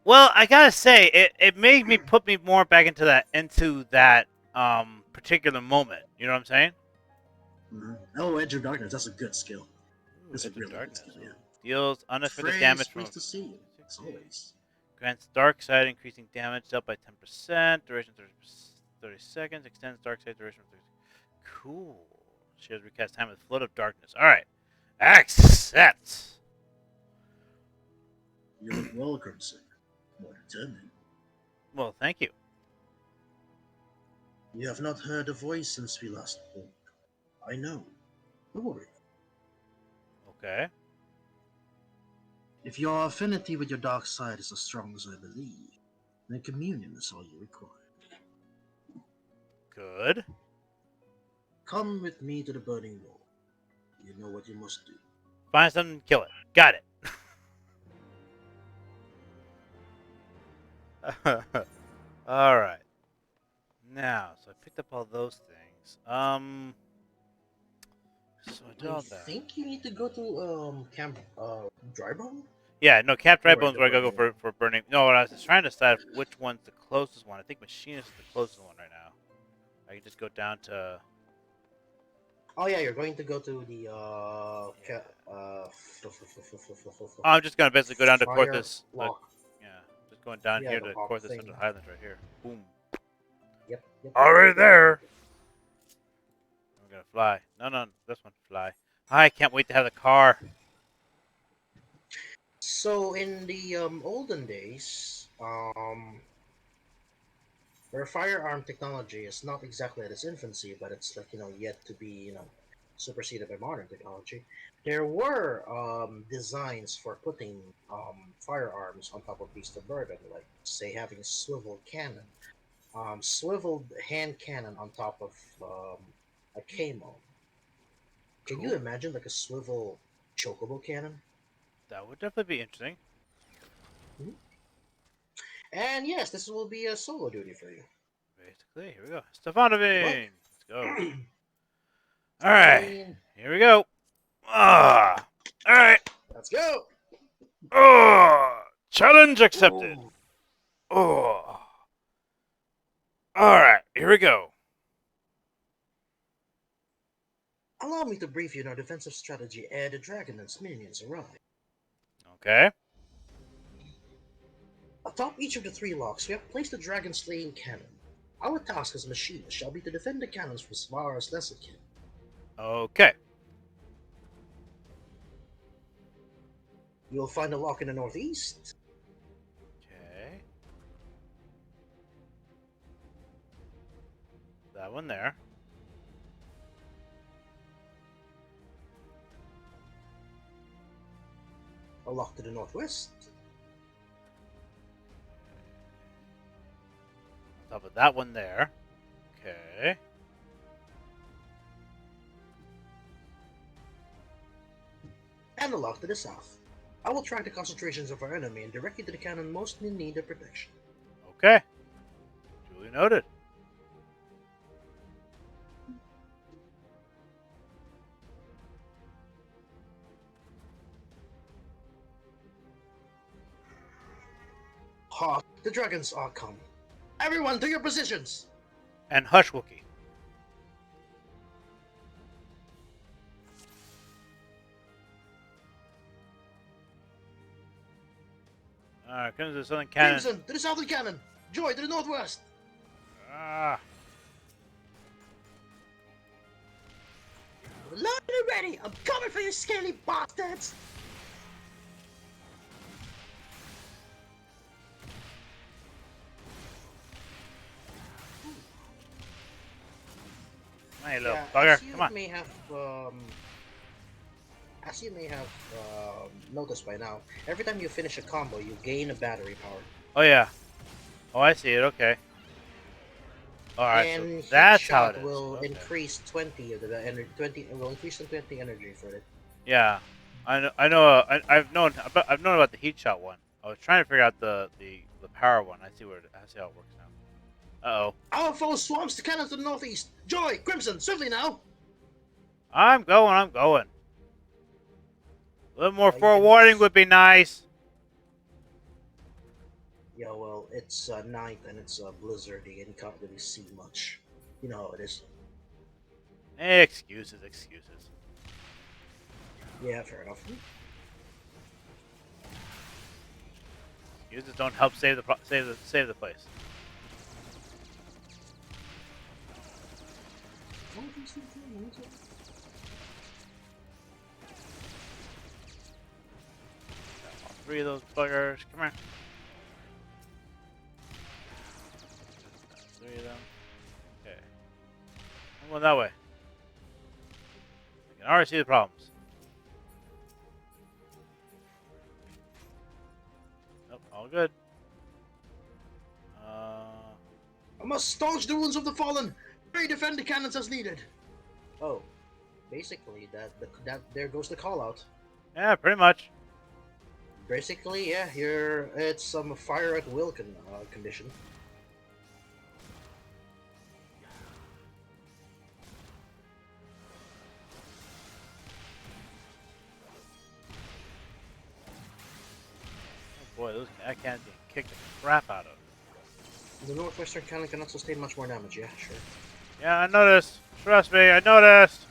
Well, I gotta say, it made me put me more back into that particular moment. You know what I'm saying? Mm-hmm. Oh, Edge of Darkness, that's a good skill. Ooh, That's a Edge of really good skill, Darkness. yeah. Ooh. Deals unexpected Frey is damage from pleased to see you, as 60. always. Grants dark side, increasing damage dealt by 10%. Duration 30 seconds. Extends dark side duration for 30. Cool. She has recast time with Flood of Darkness. All right. Accept. You look well, Crimson. More determined. Well, thank you. You have not heard a voice since we last spoke. I know. Don't worry. Okay. If your affinity with your dark side is as strong as I believe, then communion is all you require. Good. Come with me to the burning wall. You know what you must do. Find something and kill it. Got it. All right. Now, so I picked up all those things. So I did I all that. think you need to go to Camp Drybone Yeah, no, Cap Dry or Bones the where I gotta go burning wall. for burning. No, I was trying to decide which one's the closest one. I think Machinist is the closest one right now. I can just go down to. Oh yeah, you're going to go to the Yeah. Oh, I'm just gonna basically go down to fire Corthus. lock. Yeah, just going down Yeah, here the to lock Corthus thing. Central Highlands right here. Boom. Yep, yep, yep, yep, Already yep, yep, there. yep. I'm gonna fly. No, no, this one fly. I can't wait to have the car. So in the olden days, where firearm technology is not exactly at its infancy, but it's like yet to be superseded by modern technology. There were designs for putting firearms on top of beasts of burden, like say having a swivel cannon, swiveled hand cannon on top of a camo. Can you Cool. imagine like a swivel chocobo cannon? That would definitely be interesting. Mhm. And yes, this will be a solo duty for you. Basically, here we go. Good luck. Stefanovine! Let's go. Alright. Stefan, Here we go. Ah! Alright. let's go. Oh! Challenge accepted. Ooh. Oh! Alright, here we go. Allow me to brief you on our defensive strategy ere the dragon and its minions arrive. Okay. Atop each of the three locks, we have placed a dragon slaying cannon. Our task as machinists shall be to defend the cannons from Svara's lesser kin. Okay. You will find a lock in the northeast, Okay. That one there. a lock to the northwest, On top of that one there. Okay. and a lock to the south. I will track the concentrations of our enemy and direct you to the cannon most in need of protection. Okay. Duly noted. Ha! The dragons are come. Everyone to your positions! And hush, Wookie. Alright, comes the Southern Cannon. Crimson to the southern cannon! Joy to the northwest! Ah. Loaded and ready! I'm coming for you, scaly bastards! Hey, little Yeah, bugger. Come on. As you may have noticed by now, every time you finish a combo, you gain a battery power. Oh, yeah. Oh, I see it. Okay. Alright, so And that's how Heat it Shot is. will Okay. increase 20 of the energy. 20 it will increase the 20 energy for it. Yeah. I know. I've known about the heat shot one. I was trying to figure out the power one. I see how it works now. Uh oh. Our foe swarms the cannon to the northeast. Joy, Crimson, swiftly now. I'm going. A little more You forewarning can. would be nice. Yeah, well, it's night and it's blizzardy and you can't really see much. You know how it is. Excuses. Yeah, fair enough. Excuses don't help save the place. All three of those buggers. Come here. Three of them. Okay. I'm going that way. I can already see the problems. Nope, all good. I must staunch the wounds of the fallen. Defend the cannons as needed. Oh, basically that there goes the call out. Yeah, pretty much. Basically, yeah, it's some fire at will condition. Oh boy, that cannon's getting kicked the crap out of. The northwestern cannon cannot sustain much more damage. Yeah, sure. Yeah, I noticed. Trust me, I noticed.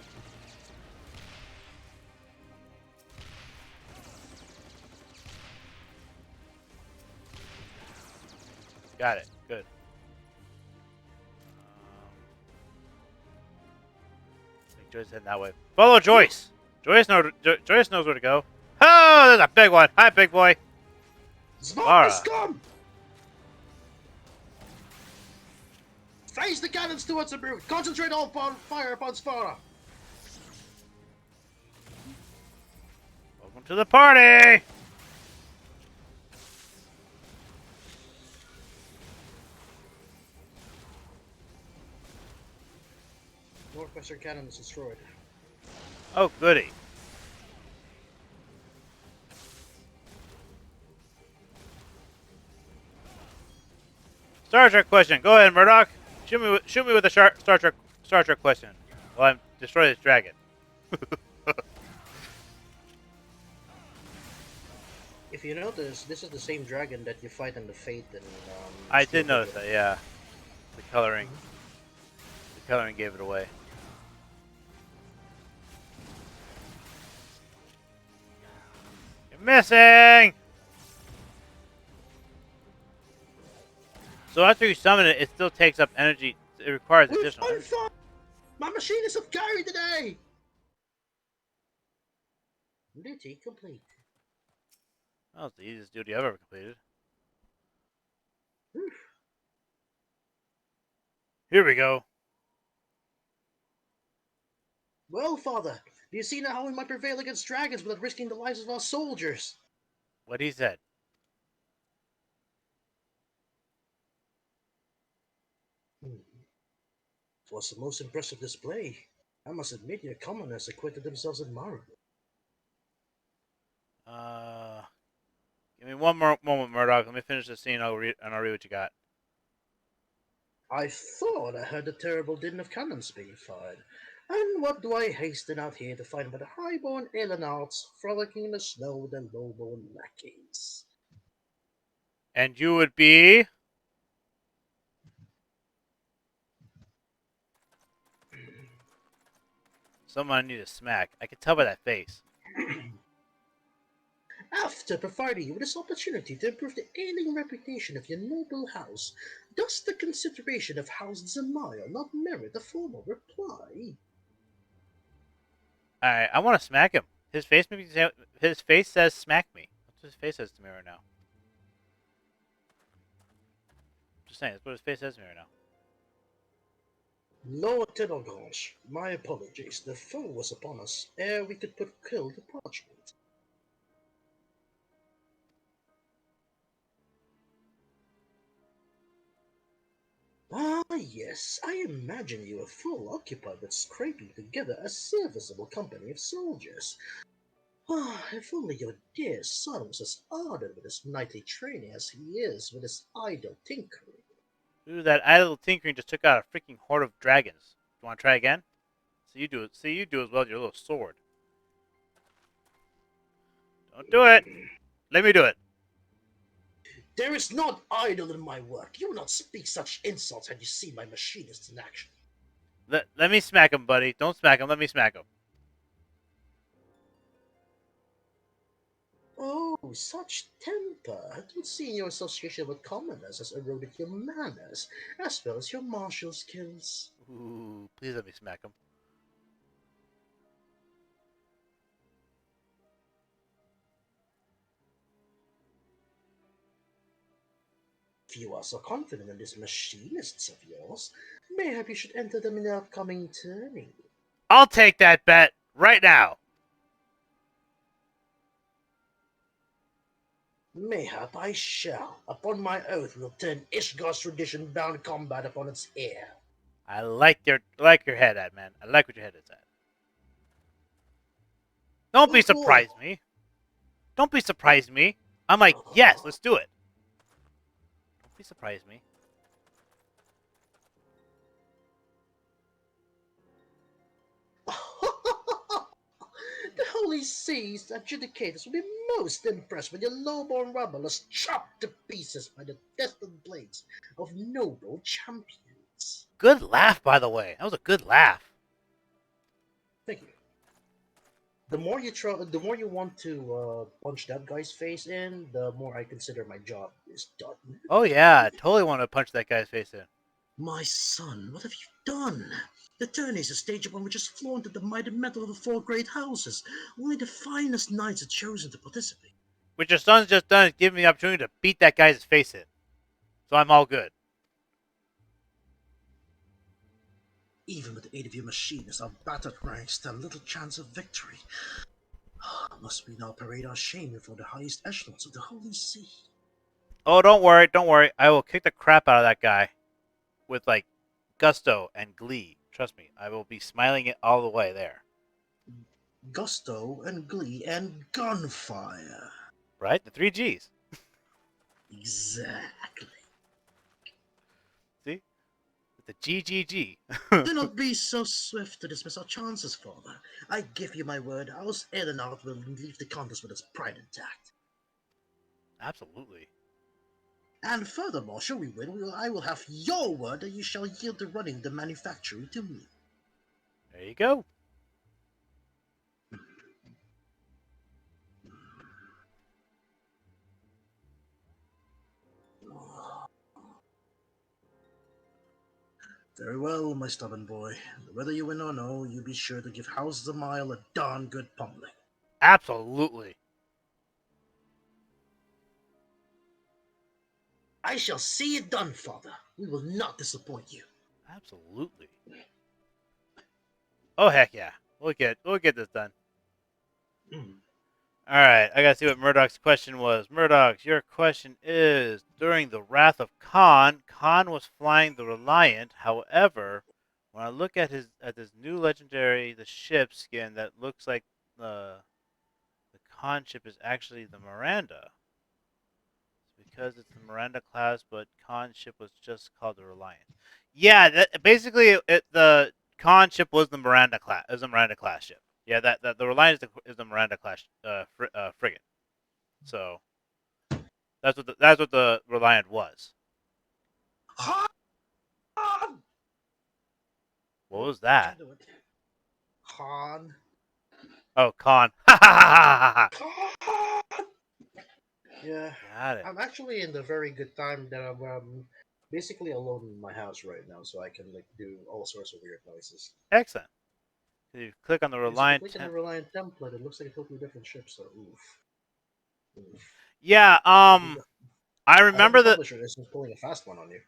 Got it. Good. I think Joyce heading that way. Follow Joyce. Joyce knows where to go. Oh, there's a big one. Hi, big boy. Sparta scum! Face the cannons towards the brute. Concentrate all fire upon Sparta. Welcome to the party. Western cannon is destroyed. Oh, goody. Star Trek question. Go ahead, Murdoch. Shoot me with a Star Trek question. While I'm destroy this dragon. If you notice, this is the same dragon that you fight in the Fate and I Steel did notice Oblivion. that. Yeah, the coloring. Mhm. The coloring gave it away. You're missing. So after you summon it, it still takes up energy. It requires We're additional on energy. fire! My machine is of carry today! Duty complete. That was the easiest duty I've ever completed. Whew. Here we go. Well, father, do you see now how we might prevail against dragons without risking the lives of our soldiers? What he said. Hmm. It was the most impressive display. I must admit your commoners acquitted themselves admirably. Uh, Give me one more moment, Murdoch. Let me finish the scene. I'll read what you got. I thought I heard the terrible din of cannons being fired. And what do I hasten out here to find but the high-born alienards frolicking in the snow with their low-born lackeys? And you would be someone I need to smack. I can tell by that face. After providing you with this opportunity to improve the ailing reputation of your noble house, does the consideration of House Zamayo not merit a formal reply? All right, I want to smack him. His face says smack me. That's what his face says to me right now. Just saying, that's what his face says to me right now. Lord Tenelgrange, my apologies. The foe was upon us ere we could put kill the parchment. Ah, yes, I imagine you were full occupied with scraping together a serviceable company of soldiers. Ah, if only your dear son was as ardent with his knightly training as he is with his idle tinkering. Dude, that idle tinkering just took out a freaking horde of dragons. You want to try again? See you do it. See you do as well with your little sword. Don't do it. Let me do it. There is not idle in my work. You would not speak such insults had you seen my machinist in action. Let me smack him, buddy. Don't smack him. Let me smack him. Oh, such temper! It would seem your association with commoners has eroded your manners, as well as your martial skills. Ooh, please let me smack him. If you are so confident in these machinists of yours, mayhap you should enter them in the upcoming tourney. I'll take that bet right now. Mayhap I shall. Upon my oath, will turn Ishgar's tradition-bound combat upon its ear. I like your head at, man. I like what your head is at. Don't be surprised me. Don't be surprised me. I'm like, yes, let's do it. Don't be surprised me. The Holy Seas adjudicators will be most impressed when your lowborn rebel is chopped to pieces by the destined blades of noble champions. Good laugh, by the way. That was a good laugh. Thank you. The more you want to punch that guy's face in, the more I consider my job is done. Oh yeah, I totally want to punch that guy's face in. My son, what have you done? The tourney is a stage upon which is flaunted the mighty metal of the four great houses. Only the finest knights are chosen to participate. What your son's just done is give me the opportunity to beat that guy's face in. So I'm all good. Even with the aid of your machinists, our battered ranks stand little chance of victory. Must we now parade our shame before the highest echelons of the Holy See? Oh, don't worry, don't worry. I will kick the crap out of that guy with like gusto and glee. Trust me, I will be smiling it all the way there. Gusto and glee and gunfire. Right? The three G's. Exactly. See? The GGG. Do not be so swift to dismiss our chances, father. I give you my word, our aeronaut will leave the contest with his pride intact. Absolutely. And furthermore, should we win, I will have your word that you shall yield the running the manufactory to me. There you go. Very well, my stubborn boy. Whether you win or no, you be sure to give House the Mile a darn good pummeling. Absolutely. I shall see it done, father. We will not disappoint you. Absolutely. Oh heck yeah. We'll get this done. Mm. Alright, I gotta see what Murdoch's question was. Murdoch, your question is during the Wrath of Khan, Khan was flying the Reliant. However, when I look at this new legendary, the ship skin that looks like the Khan ship is actually the Miranda. It's because it's the Miranda class, but Khan ship was just called the Reliant. Yeah, basically the Khan ship was the Miranda class. Is the Miranda class ship. Yeah, that the Reliant is the Miranda class frigate. So that's what the Reliant was. Han! What Oh, was I that? can't do it. Han. Oh, Khan. Ha ha ha ha Khan! Yeah, Got it. I'm actually in the very good time that I'm basically alone in my house right now, so I can like do all sorts of weird noises. Excellent. So you click on the Because if you Reliant. click on the Reliant template, it looks like a totally different ship. So oof, oof. Yeah. I think I I hope the remember the publisher isn't pulling a fast one on you.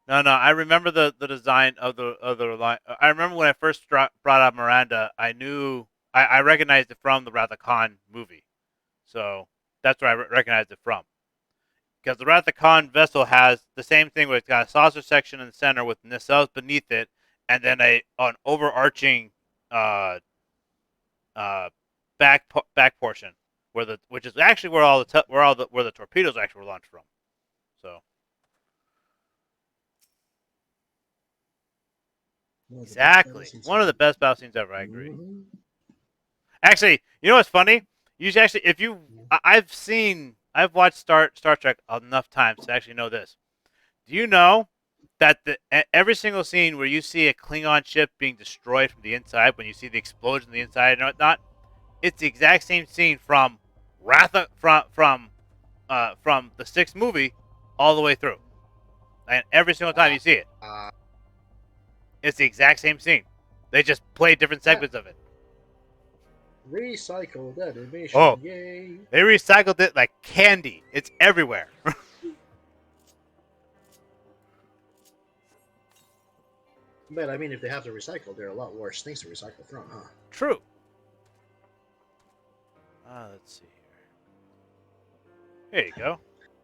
No, I remember the design of the line. I remember when I first brought up Miranda. I recognized it from the Wrath of Khan movie, so that's where I recognized it from. Because the Wrath of Khan vessel has the same thing where it's got a saucer section in the center with nacelles beneath it, and then an overarching uh back portion which is actually where where the torpedoes actually were launched from. So One of the best battle exactly scenes one of ever. the best battle scenes ever. I agree. Mhm. Actually, you know what's funny? You should actually, if you, I've watched Star Trek enough times to actually know this. Do you know that every single scene where you see a Klingon ship being destroyed from the inside, when you see the explosion on the inside and whatnot, it's the exact same scene from from the sixth movie all the way through, and every single time you see it, Uh, it's the exact same scene. They just play different yeah, segments of it. recycled animation, Oh, yay! they recycled it like candy. It's everywhere. But I mean, if they have to recycle, there are a lot worse things to recycle from, huh? True. Let's see here. Here you go.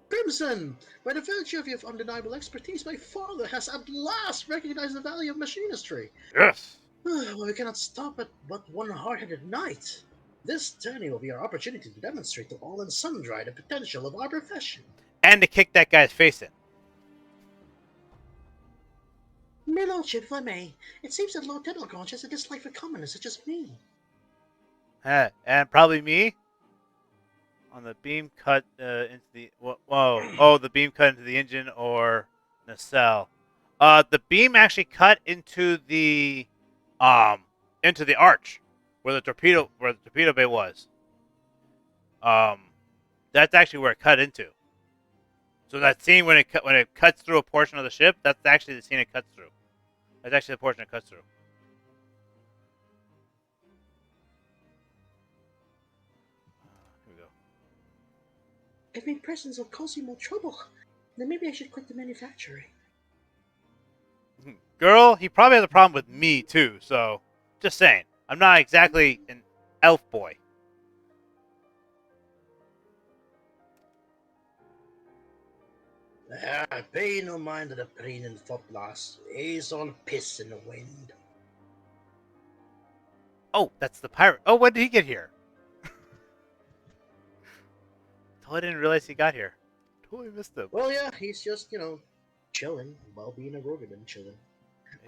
Crimson! By the virtue of your undeniable expertise, my father has at last recognized the value of machinistry. Yes. Well, we cannot stop at but one hard-headed knight. This journey will be our opportunity to demonstrate to all and sundry the potential of our profession. And to kick that guy's face in. My lordship, if I may, it seems that Lord Diddlegrange has a dislike for commoners such as me. And probably me on the beam cut into the whoa oh the beam cut into the engine or nacelle. The beam actually cut um into the arch where the torpedo bay was. Um, that's actually where it cut into. So that scene when it cuts through a portion of the ship, that's actually the scene it cuts through. That's actually the portion it cuts through. Here we go. If my presence will cause you more trouble, then maybe I should quit the manufactory. Girl, he probably has a problem with me too. So, just saying, I'm not exactly an elf boy. I pay no mind to the preen and footlass. He's all piss in the wind. Oh, that's the pirate. Oh, when did he get here? Totally didn't realize he got here. Totally missed him. Well, yeah, he's just, chilling while being a Rogan chilling.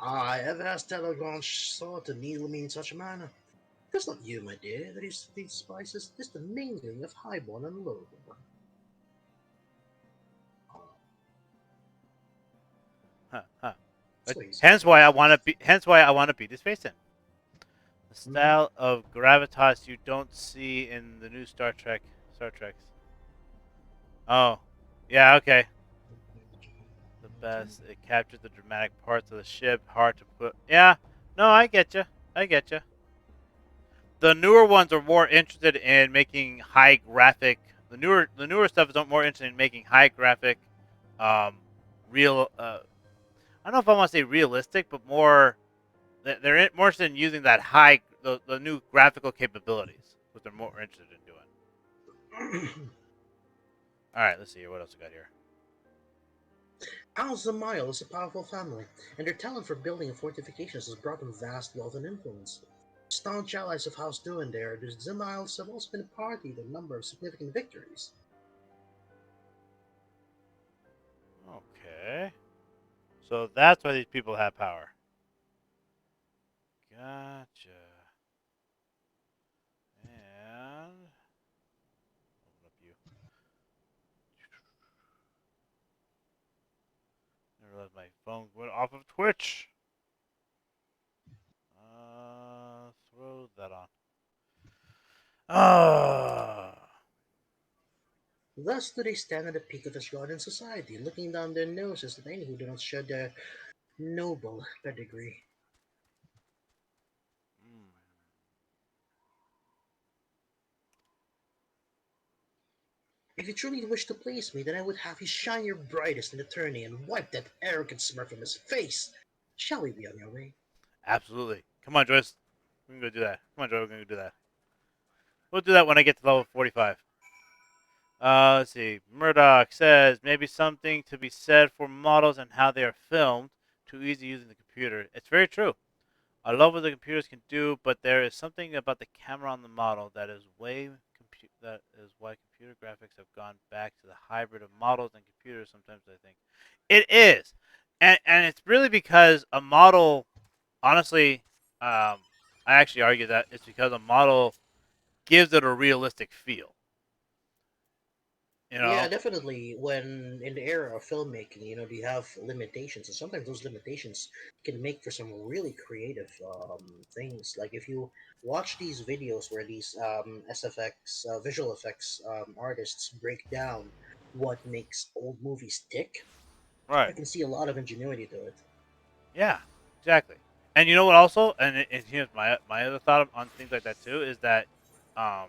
I have asked Telegon saw to needle me in such a manner. It's not you, my dear, that is these spices, just the mingling of highborn and lowborn. Huh, huh. That's what he says Hence about why I his want to spices. be. Hence why I want to beat his face in. The Mhm. style of gravitas you don't see in the new Star Trek. Star Treks. Oh, yeah. Okay. The best. It captures the dramatic parts of the ship. Hard to put. Yeah. No, I get you. I get you. The newer ones are more interested in making high graphic. The newer stuff is more interested in making high graphic, um, real. I don't know if I want to say realistic, but more. They're more interested in using that the new graphical capabilities, what they're more interested in doing. All right, let's see here. What else we got here? House the Mile is a powerful family, and their talent for building fortifications has brought them vast wealth and influence. Staunch allies of House Duendare, the Zemiles have also been a party to a number of significant victories. Okay, so that's why these people have power. Gotcha. And open up you. Never let my phone go off of Twitch. Throw that on. Ah. Thus do they stand at the peak of this garden society, looking down their noses at any who do not share their noble pedigree. Mm. If you truly wish to please me, then I would have you shine your brightest in the tourney and wipe that arrogant smirk from his face. Shall we be on your way? Absolutely. Come on, Joyce. We can go do that. Come on, Joy. We're gonna do that. We'll do that when I get to level 45. Let's see. Murdoch says maybe something to be said for models and how they are filmed. Too easy using the computer. It's very true. I love what the computers can do, but there is something about the camera on the model that is why computer graphics have gone back to the hybrid of models and computers. Sometimes I think it is, and it's really because a model. Honestly, I actually argue that it's because a model gives it a realistic feel. You Yeah, know, definitely. When in the era of filmmaking, you have limitations, and sometimes those limitations can make for some really creative things. Like if you watch these videos where these SFX, visual effects artists break down what makes old movies tick, right? I can see a lot of ingenuity to it. Yeah, exactly. And you know what? Also, and here's my other thought on things like that too is that um,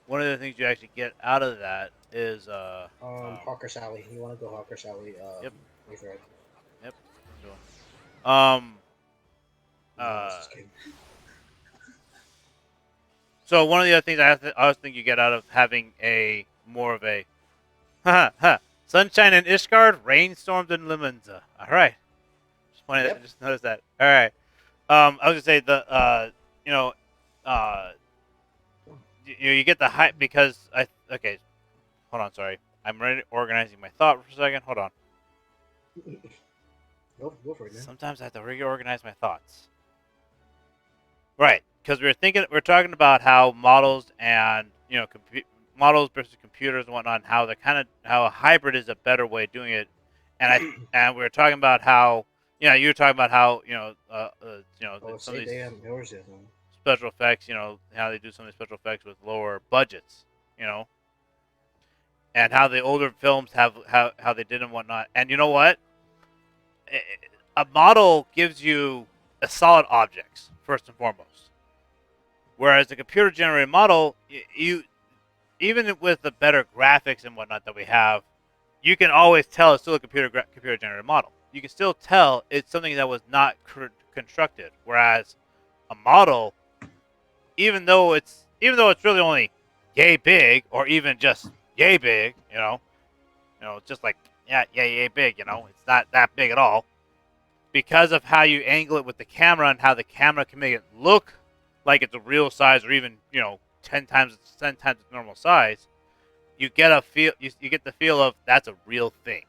one of the things you actually get out of that is Hawker Sally, you want to go Hawker Sally? yep, Wait for it. yep, I'm doing. Um, No, I was uh, just kidding. so one of the other things I always think you get out of having a more of a sunshine in Ishgard, rainstorms in Limenza. All right, Yep. just noticed that. All right. I was gonna say you know, uh, you get the hype because okay. Hold on, sorry. I'm organizing my thought for a second. Hold on. Go for it, man. Sometimes I have to reorganize my thoughts. Right, because we're talking about how models and models versus computers and whatnot, and how the kind of how a hybrid is a better way of doing it, and we were talking about how you were talking about how Oh, some it's of 8 these a.m. Yours is, man. special effects, how they do some of these special effects with lower budgets, and how the older films have how they did and whatnot. And you know what? A model gives you a solid objects first and foremost, whereas the computer generated model, you even with the better graphics and whatnot that we have, you can always tell it's still a computer generated model. You can still tell it's something that was not constructed. Whereas a model, even though it's really only yay big or even just yay big, just like yeah, yay big, it's not that big at all. because of how you angle it with the camera and how the camera can make it look like it's a real size, or even 10 times its normal size, you get a feel. You get the feel of that's a real thing.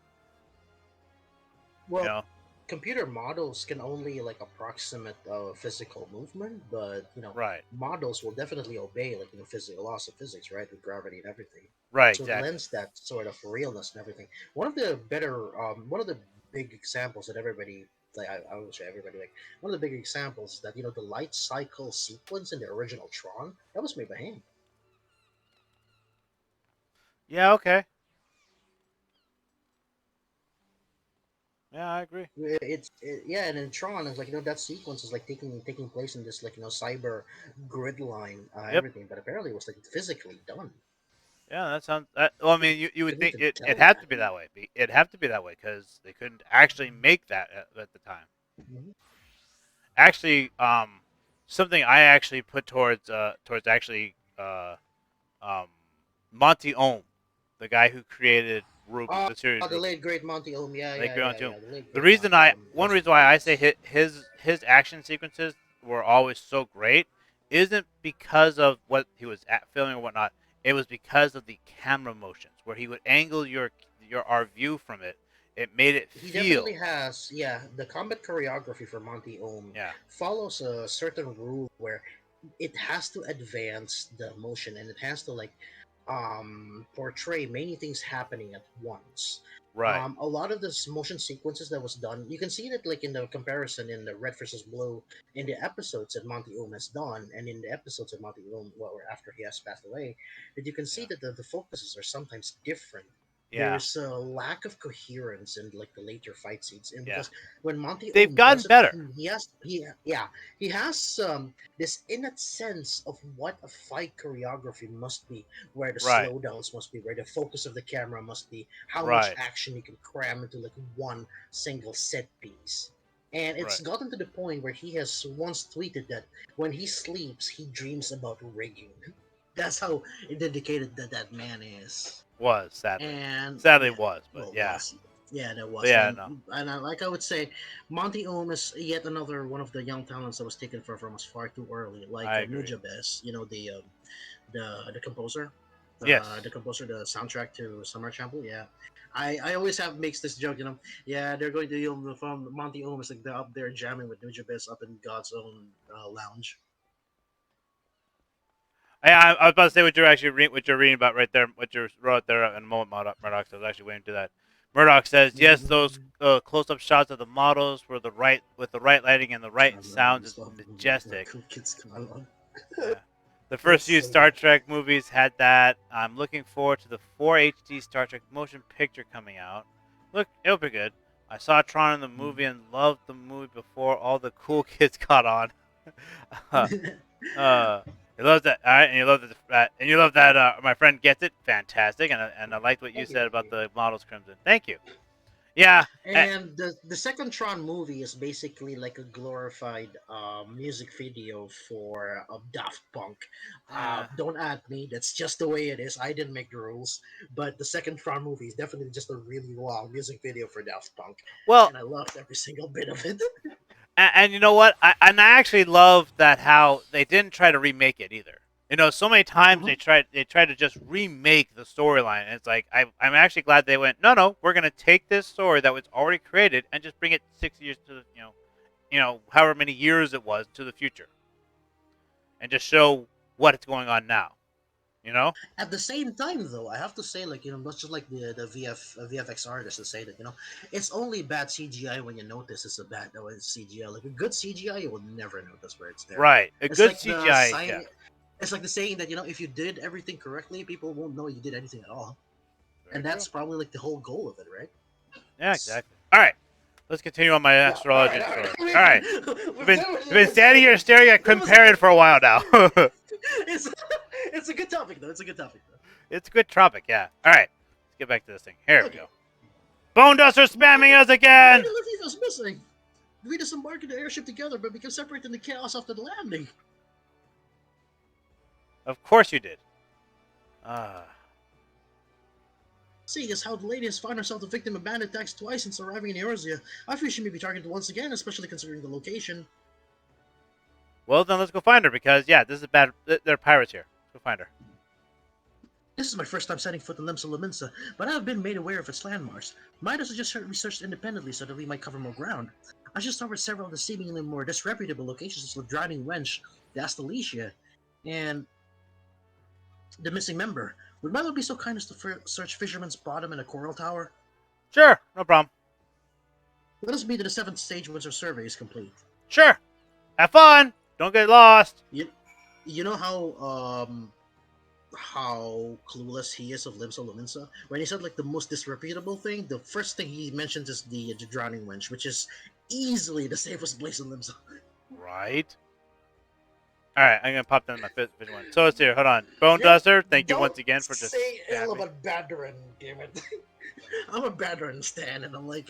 You Well, know. computer models can only like approximate physical movement, but Right. models will definitely obey like physical laws of physics, right, with gravity and everything. Right. So it Exactly. lends that sort of realness and everything. One of the big examples that everybody like, I would say everybody like one of the big examples is that the light cycle sequence in the original Tron that was made by hand. Yeah. Okay. Yeah, I agree. Yeah, and in Tron, it's like that sequence is like taking place in this like cyber grid line, Yep. everything. But apparently, it was like physically done. Yeah, that sounds. Well, I mean, you would Couldn't think even it tell had that. to be that way. It had to be that way because they couldn't actually make that at the time. Mhm. Actually, something I actually put towards actually um, Monty Ohm, the guy who created Ruby, Oh, the series the Ruby. late great Monty Ohm. Yeah, Like yeah, yeah, Monty Ohm. yeah. The late The great reason Monty I Ohm. one Rest reason in why I say peace. his action sequences were always so great isn't because of what he was filming or whatnot. It was because of the camera motions where he would angle our view from it. It made it He definitely feel. has. Yeah, the combat choreography for Monty Ohm Yeah. follows a certain rule where it has to advance the motion and it has to like portray many things happening at once. Right. A lot of this motion sequences that was done, you can see that like in the comparison in the Red versus Blue in the episodes that Monty Oum has done, and in the episodes of Monty Oum, well, after he has passed away, that you can see Yeah. that the focuses are sometimes different. Yeah. There's a lack of coherence in like the later fight scenes, and Yeah. because when Monty They've Oum gotten does it, better. he has yeah, he has this innate sense of what a fight choreography must be, where the Right. slowdowns must be, where the focus of the camera must be, how much Right. action you can cram into like one single set piece. And it's Right. gotten to the point where he has once tweeted that when he sleeps, he dreams about rigging. That's how indicated that that man is. Was sadly. And Sadly yeah, was, but well, yeah. was yeah, that But was yeah, no. like I would say, Monty Ohm is yet another one of the young talents that was taken from us far too early. Like I agree. Nujabes, the composer, Yes. the composer, the soundtrack to Summer Champloo. Yeah, I always have makes this joke. Yeah, they're going to from Monty Ohm is like they're up there jamming with Nujabes up in God's own lounge. I was about to say what you're actually what you're reading about right there, what you wrote there in a moment, Murdoch. So I was actually waiting to that. Murdoch says, yes, those close-up shots of the models were the right with the right lighting and the right sounds is majestic. Kids Colon. Yeah. The That's first few so Star Trek movies had that. I'm looking forward to the 4 HD Star Trek motion picture coming out. Look, it'll be good. I saw Tron in the movie and loved the movie before all the cool kids caught on. good. uh, he loves that. All right, and you love that. And you love that. My friend gets it. Fantastic. And I liked what you Thank you, said thank about you. the models crimson. Thank you. Yeah. And the second Tron movie is basically like a glorified music video for Daft Punk. Uh, Don't at me. That's just the way it is. I didn't make the rules. But the second Tron movie is definitely just a really long music video for Daft Punk, well, and I loved every single bit of it. and you know what? I actually love that how they didn't try to remake it either. So many times Mhm. they tried to just remake the storyline, and it's like I'm actually glad they went. No, we're gonna take this story that was already created and just bring it 6 years to the however many years it was to the future, and just show what's going on now. You know? At the same time, though, I have to say, like not just like the VFX artists to say that it's only bad CGI when you notice it's a bad CGI. Like a good CGI, you will never notice where it's there. Right. A It's good like the CGI. Yeah. sign. It's like the saying that if you did everything correctly, people won't know you did anything at all, Very and true. that's probably like the whole goal of it, right? Yeah. Exactly. All right. Let's continue on my Yeah. All astrology right. All right. story. All right. We've done We've been standing here staring at that was Compared for a while now. it's it's a good topic though. It's a good topic though. It's a good topic, yeah. All right, let's get back to this thing. Here we Okay. go. Bone Duster spamming us Why again. did Latifah's missing? We disembarked in the airship together, but became separated in the chaos after the landing. Of course you did. Ah, Seeing as how the lady has found herself the victim of bandit attacks twice since arriving in Eorzea, I feel she may be targeted once again, especially considering the location. Well, then let's go find her because yeah, this is bad. They're pirates here. Let's go find her. This is my first time setting foot in Limsa Lominsa, but I have been made aware of its landmarks. Might as well just researched independently so that we might cover more ground. I just discovered several of the seemingly more disreputable locations such as the Drowning Wench, the Astalicia, and the missing member. Would Milo be so kind as to search Fisherman's Bottom and a Coral Tower? Sure, no problem. Let us meet at the 7th stage once our survey is complete. Sure. Have fun. Don't get lost. You know how clueless he is of Limsa Lominsa? When he said like the most disreputable thing, the first thing he mentions is the Drowning Wench, which is easily the safest place in Limsa. Right. All right, I'm gonna pop down my fifth one. So let's here. Hold on. Bone Yeah, Duster, thank you don't once again for just say ill stabbing. about Badarin, damn it. I'm a Badarin stan, and I'm like,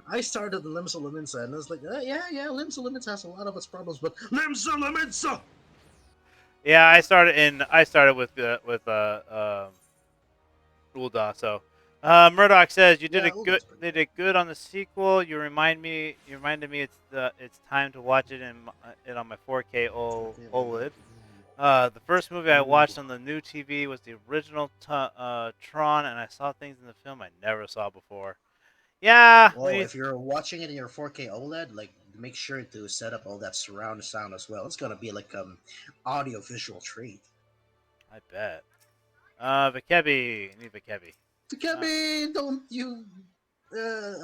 I started the Limsa Lominsa, and I was like, yeah, Limsa Lominsa has a lot of its problems, but Limsa Lominsa! Yeah, I started with Ulda. So, Murdoch says you did Yeah, a good. Ulda's pretty They good. did good on the sequel. You reminded me it's time to watch it it on my 4K OLED. The first movie I watched on the new TV was the original Tron, and I saw things in the film I never saw before. Yeah, Well, if you're watching it in your 4K OLED, like make sure to set up all that surround sound as well. It's gonna be like audio visual treat. I bet. Vikebi, need Vikebi. Uh, Kevin, don't you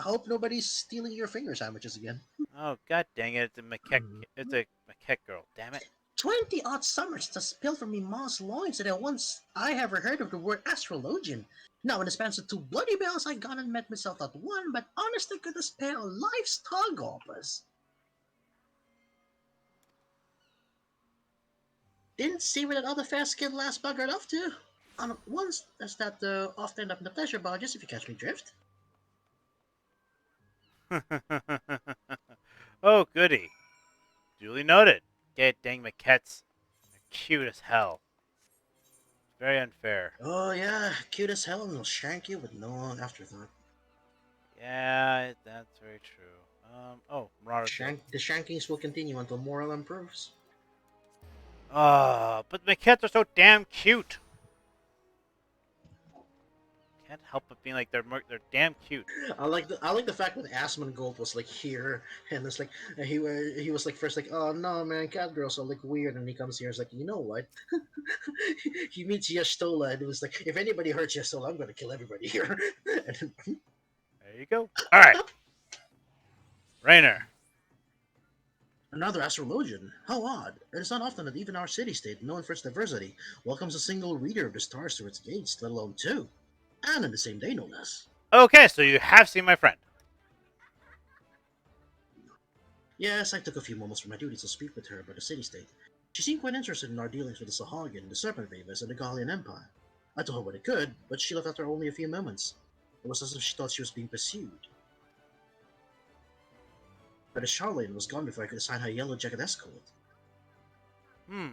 hope nobody's stealing your finger sandwiches again. oh god dang it! It's a maquette girl. Damn it. 20 odd summers to spill from me mom's loins that I ever heard of the word astrologian. Now, in the span of two bloody bells, I gone and met myself not one, but honest to goodness pair of life's tug operas. Didn't see what that other fair skinned lass buggered off to. On once, that's that often up in the pleasure barges, if you catch me drift. Oh goody. Duly noted. Get dang maquettes. They're cute as hell. Very unfair. Oh yeah, cute as hell and will shank you with no afterthought. Yeah, that's very true. Oh, Marauder Kill. The shankings will continue until moral improves. But maquettes are so damn cute. Can't help but being like they're damn cute. I like the fact that Asmongold was like here and it's like he was like first like, oh no man, cat girls are like weird, and he comes here and is like, you know what? He meets Yestola and it was like, if anybody hurts Yestola, I'm gonna kill everybody here. And There you go. All right, Rainer. another astrologian. How odd. It is not often that even our city-state, known for its diversity, welcomes a single reader of the stars to its gates, let alone two. And in the same day, no less. Okay, so you have seen my friend. Yes, I took a few moments from my duties to speak with her about the city-state. She seemed quite interested in our dealings with the Sahagin, the Serpent Ravens, and the Gallian Empire. I told her what I could, but she left after only a few moments. It was as if she thought she was being pursued. But the Charlene was gone before I could assign her a yellow jacket escort. Hmm.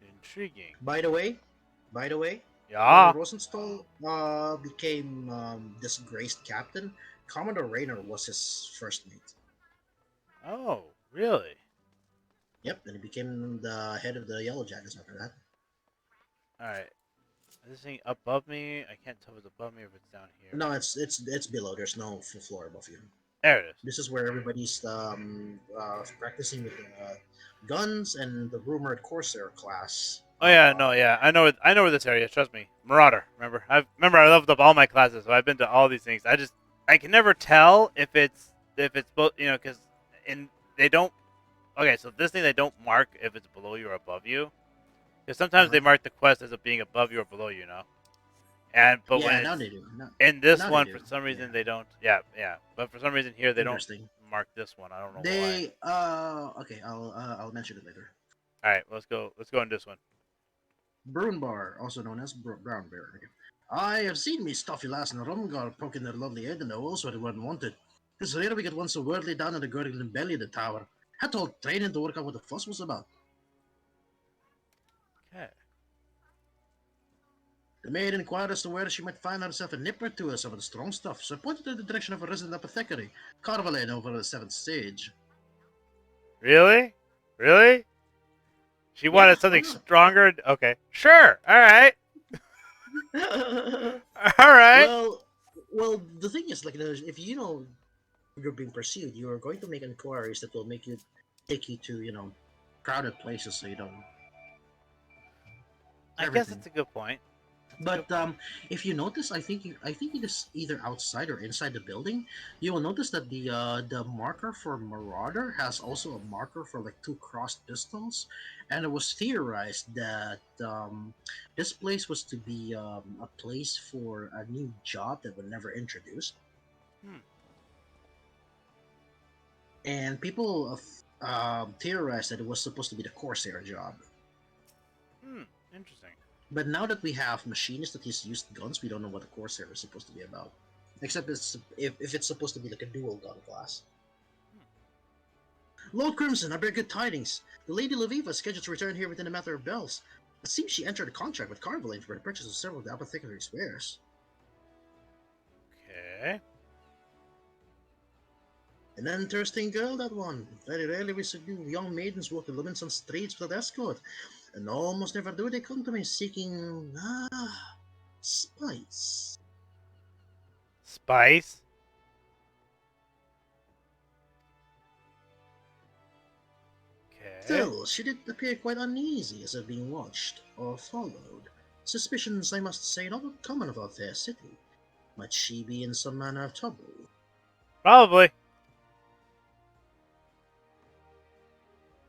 Intriguing. By the way, when Yeah. Rosenstall became disgraced captain, Commodore Raynor was his first mate. Oh, really? Yep, and he became the head of the Yellow Jackets after that. All right. Is this thing above me? I can't tell if it's above me or if it's down here. No, it's below. There's no floor above you. There it is. This is where everybody's practicing with guns and the rumored Corsair class. Oh yeah, no, yeah, I know where this area is. Trust me, Marauder. I leveled up all my classes, so I've been to all these things. I can never tell if it's both, because they don't. Okay, so this thing they don't mark if it's below you or above you, because sometimes they Uh-huh. mark the quest as it being above you or below you, but Yeah, when now it's they do. in this Now they one do. for some reason Yeah. they don't. Yeah, yeah, but for some reason here they don't Interesting. mark this one. I don't know why. They okay. I'll mention it later. All right, let's go. Let's go on this one. Brunbar, also known as Brown Bear. I have seen me stuffy lass and Rumgar poking their lovely head in the holes where they weren't wanted. It's rare we get one so worldly down in the gurgling belly of the tower. Had to hold training to work out what the fuss was about. Okay. The maid inquired as to where she might find herself a nip or two of some of the strong stuff, so I pointed her in the direction of a resident apothecary, Carvalhain over the 7th stage. Really? Really? She Yeah, wanted why something not? stronger? Okay. Sure. All right. All right. well, well, the thing is, like, if you know you're being pursued, you're going to make inquiries that will make you take you to, crowded places, so you don't I guess everything. that's a good point. That's a good But point. if you notice, I think it is either outside or inside the building. You will notice that the marker for Marauder has also a marker for like two crossed pistols, and it was theorized that this place was to be a place for a new job that were never introduced, Hmm. and people theorized that it was supposed to be the Corsair job. Hmm. Interesting. But now that we have machinists that has used guns, we don't know what the Corsair is supposed to be about. Except if it's supposed to be like a dual gun class. Hmm. Lord Crimson, I bear good tidings. The Lady Laviva is scheduled to return here within a matter of bells. It seems she entered a contract with Carvalhain for the purchase of several of the apothecary's wares. Okay. An interesting girl, that one. Very rarely we see young maidens walk the Livingston streets without escort, and almost never do they come to me seeking, spice. Spice. Okay. Still, she did appear quite uneasy as if being watched or followed. Suspicions, I must say, not uncommon of our fair city. Might she be in some manner of trouble? Probably.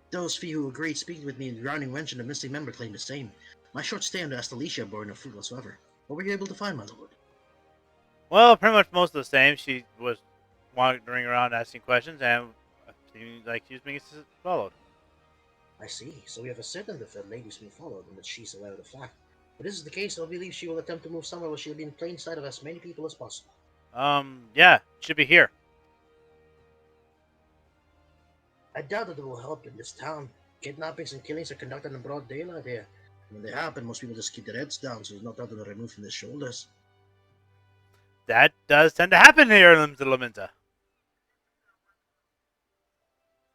Those few who agreed speaking with me in the drowning wench and the missing member claimed the same. My short stay under Astalicia bore no fruit whatsoever. What were you able to find, my lord? Well, pretty much most of the same. She was wandering around asking questions, and seemed like she was being followed. I see. So we have a certain that the lady's been followed and that she's aware of the fact. If this is the case, I believe she will attempt to move somewhere where she'll be in plain sight of as many people as possible. Yeah, should be here. I doubt that it will help in this town. Kidnappings and killings are conducted in broad daylight here. When they happen, most people just keep their heads down so there's no doubt that they're removed from their shoulders. That does tend to happen here in Lamenta.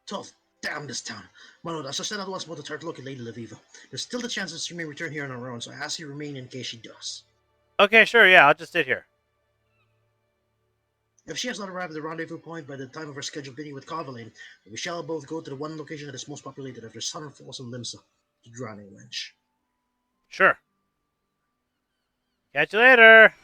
12. Damn this town. My lord, as I said at once about the turtle looking Lady Laviva, there's still the chance that she may return here on her own, so I ask you remain in case she does. Okay, sure, yeah, I'll just sit here. If she has not arrived at the rendezvous point by the time of her scheduled meeting with Carvalhain, we shall both go to the one location that is most populated after Sun Falls and Limsa, the Drowning Wench. Sure. Catch you later.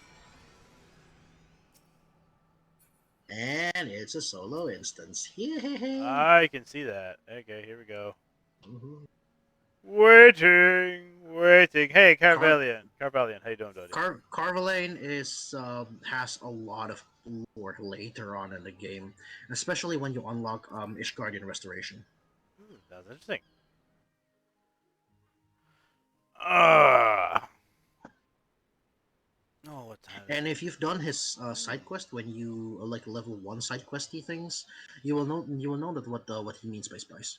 And it's a solo instance. Yay! I can see that. Okay, here we go. Mhm. Waiting. Hey, Car- Carvalian, how you doing, buddy? Carvalhain is has a lot of lore later on in the game, especially when you unlock Ishgardian Restoration. That's interesting. Ah. Oh, what time is And it? if you've done his side quest when you like level 1 side questy things, you will know that what he means by spice.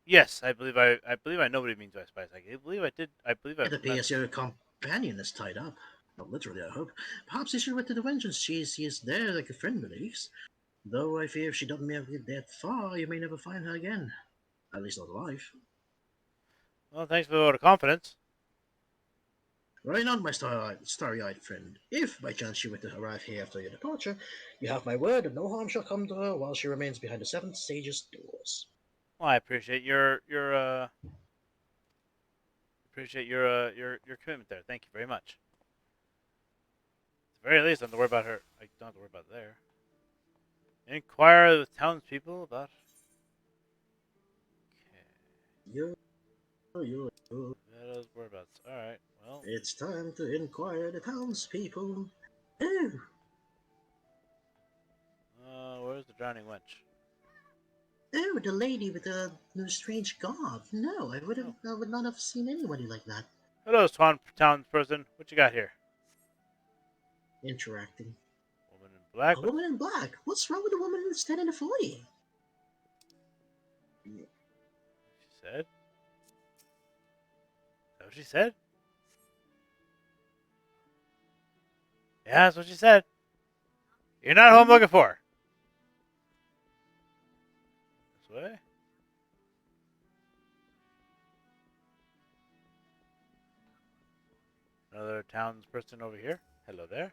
Yes, I believe I know what he means by spice. I believe I did. I believe It I've met. appears your companion is tied up. Not literally, I hope. Perhaps he should wait to the vengeance. She is there like a friend believes. Though I fear if she doesn't make it that far, you may never find her again. At least not alive. Well, thanks for the vote of confidence. Right on, my starry-eyed friend. If by chance she were to arrive here after your departure, you have my word that no harm shall come to her while she remains behind the seventh stage's doors. Well, I appreciate your commitment there. Thank you very much. At the very least, I don't have to worry about her. I don't have to worry about there. Inquire with townspeople about. Yo, yo. Those whereabouts. All right. Well, It's time to inquire the townspeople. Oh, where's the drowning wench? oh, the lady with the strange garb. No, Oh, I would not have seen anybody like that. hello, townsperson. What you got here? Interacting. Woman in black. A What woman in black. What's wrong with the woman standing in the foyer? she said? Is that what she said? Yeah, that's what she said. You're not who I'm looking for. This way? Another townsperson over here. Hello there.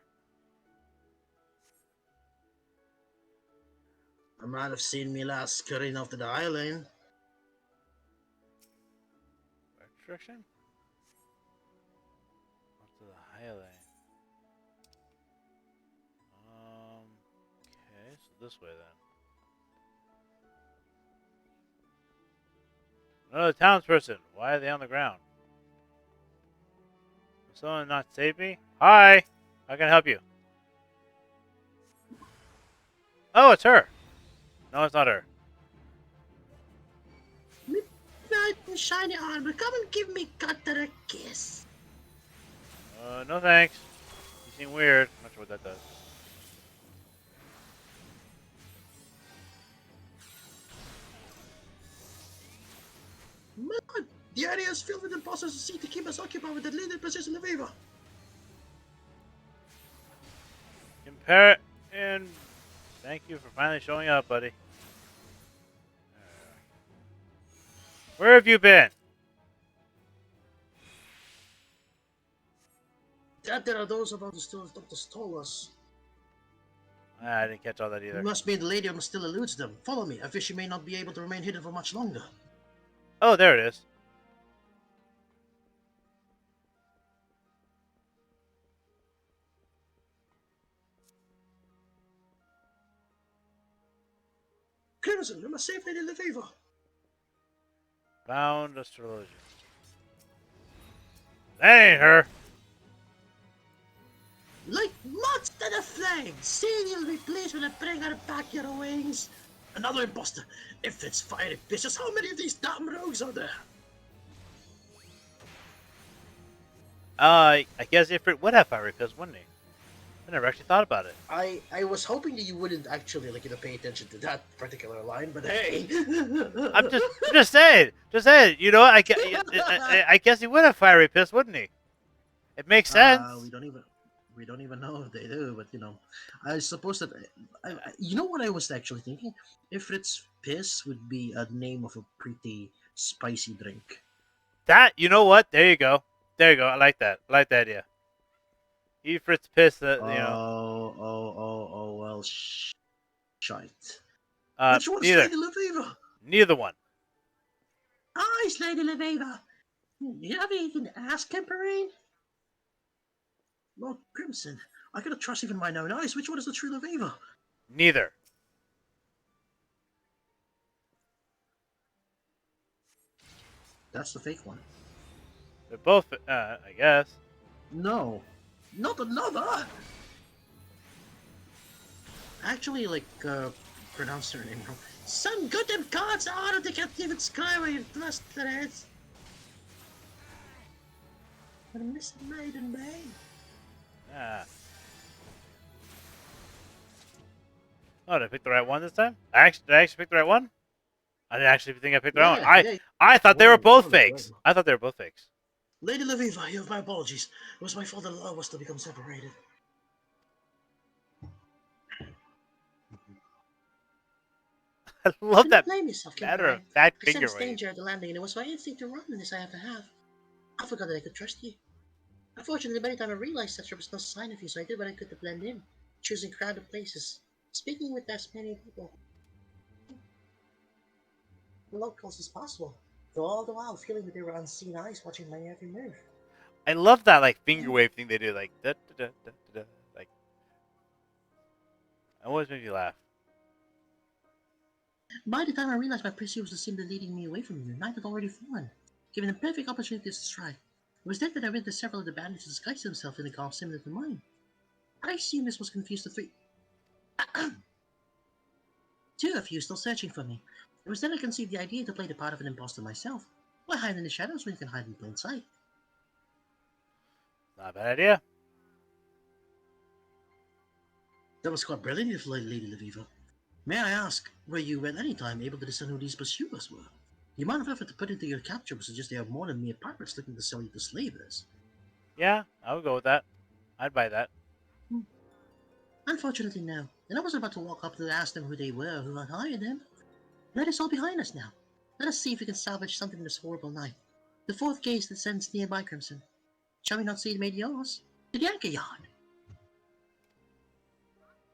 I might have seen me last scurrying off to the island. Right direction? Up to the highway. Okay, so this way then. Another townsperson. Why are they on the ground? Will someone not save me? Hi! How can I help you? Oh, it's her. No, it's not her. Midnight and shiny armor, come and give me Cutter a kiss. No thanks. You seem weird. I'm not sure what that does. Man, the area is filled with imposters who seek to keep us occupied with the leading position of Eva. Compare and thank you for finally showing up, buddy. Where have you been? That there are those about to steal as Doctor stole us. I didn't catch all that It either. must be the lady who still eludes them. Follow me. I fear she may not be able to remain hidden for much longer. Oh, there it is. Crimson, we must save Lady Lefevre. Found astrology. That ain't her. Like moths to the flame. Soon you'll be pleased when I bring her back your wings. Another imposter. If it's fiery vicious, how many of these damn rogues are there? I guess Ifrit would have fire because wouldn't he? I never actually thought about it. I was hoping that you wouldn't actually pay attention to that particular line, but hey. I'm just saying. Just saying. You know, I guess he would have fiery piss, wouldn't he? It makes sense. We don't even know if they do, but I suppose that you know what I was actually thinking. Ifrit's piss would be a name of a pretty spicy drink. That you know what? There you go. There you go. I like that. I like that idea. Ifrit's piss. You know. Well, shite. Which one's Neither. Lady Lefevre? Neither one. It's Lady Lefevre. You ever even asked Kemperine? Lord Crimson, I gotta trust even my own eyes. Which one is the true Lefevre? Neither. That's the fake one. They're both. I guess. No, not another. Actually, pronounced her name wrong. Some good damn gods out of the captive sky where you thrust their heads. But a missing maiden maid. Ah. Oh, did I pick the right one this time? Did I actually pick the right one? I didn't actually think I picked the right one. I thought they were both fakes. I thought they were both fakes. Lady Lefevre, you have my apologies. It was my fault that allowed us to become separated. I love that Blame yourself, matter of Kimberly. fact I finger sensed wave. danger at the landing, and it was my instinct to run, and this I have to have. I forgot that I could trust you. Unfortunately, by the time I realized that there was no sign of you, so I did what I could to blend in, choosing crowded places, speaking with as many people, locals as possible, though all the while feeling that there were unseen eyes watching my every move. I love that finger wave thing they do, like da da da da da. Like, it always makes me laugh. By the time I realized my pursuit was simply leading me away from you, night had already fallen, giving the perfect opportunity to strike. It was then that I witnessed several of the bandits disguise themselves in a garb similar to mine. I assume this was confused to three. Two of you still searching for me. It was then I conceived the idea to play the part of an imposter myself. Why hide in the shadows when you can hide in plain sight? Not a bad idea. That was quite brilliant of Lady Lefevre. May I ask, were you at any time able to discern who these pursuers were? The amount of effort to put into your capture would suggest they are more than mere pirates looking to sell you to slavers. Yeah, I would go with that. I'd buy that. Unfortunately, no. And I was about to walk up to ask them who they were, who had hired them. That is all behind us now. Let us see if we can salvage something from this horrible night. The fourth case that sends nearby Crimson. Shall we not see it made yours? To the anchor yard.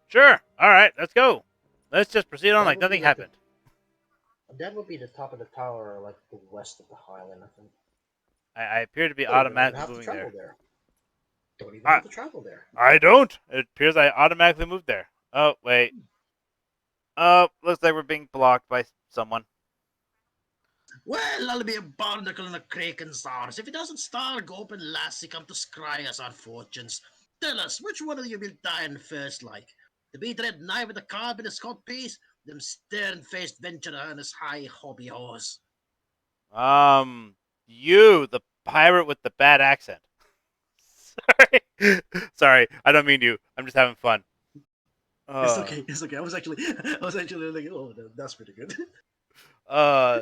Sure. All right, let's go. Let's just proceed on That like would be nothing like happened. the top of the tower, like the west of the Highland. I think. I appear to be Oh, you don't even automatically have to moving travel there. there. Don't even I have to travel there. I don't. It appears I automatically moved there. Oh wait. Looks like we're being blocked by someone. Well, I'll be a barnacle and a crake and stars. If it doesn't start, go up and lassie come to scry us our fortunes. Tell us, which one of you will die in first like? The beat red knife with the carb in his cod piece? Them stern-faced venturer and his high hobby horse. You, the pirate with the bad accent. Sorry. Sorry, I don't mean you. I'm just having fun. It's Uh, okay. It's okay. I was actually like, oh, that's pretty good. uh,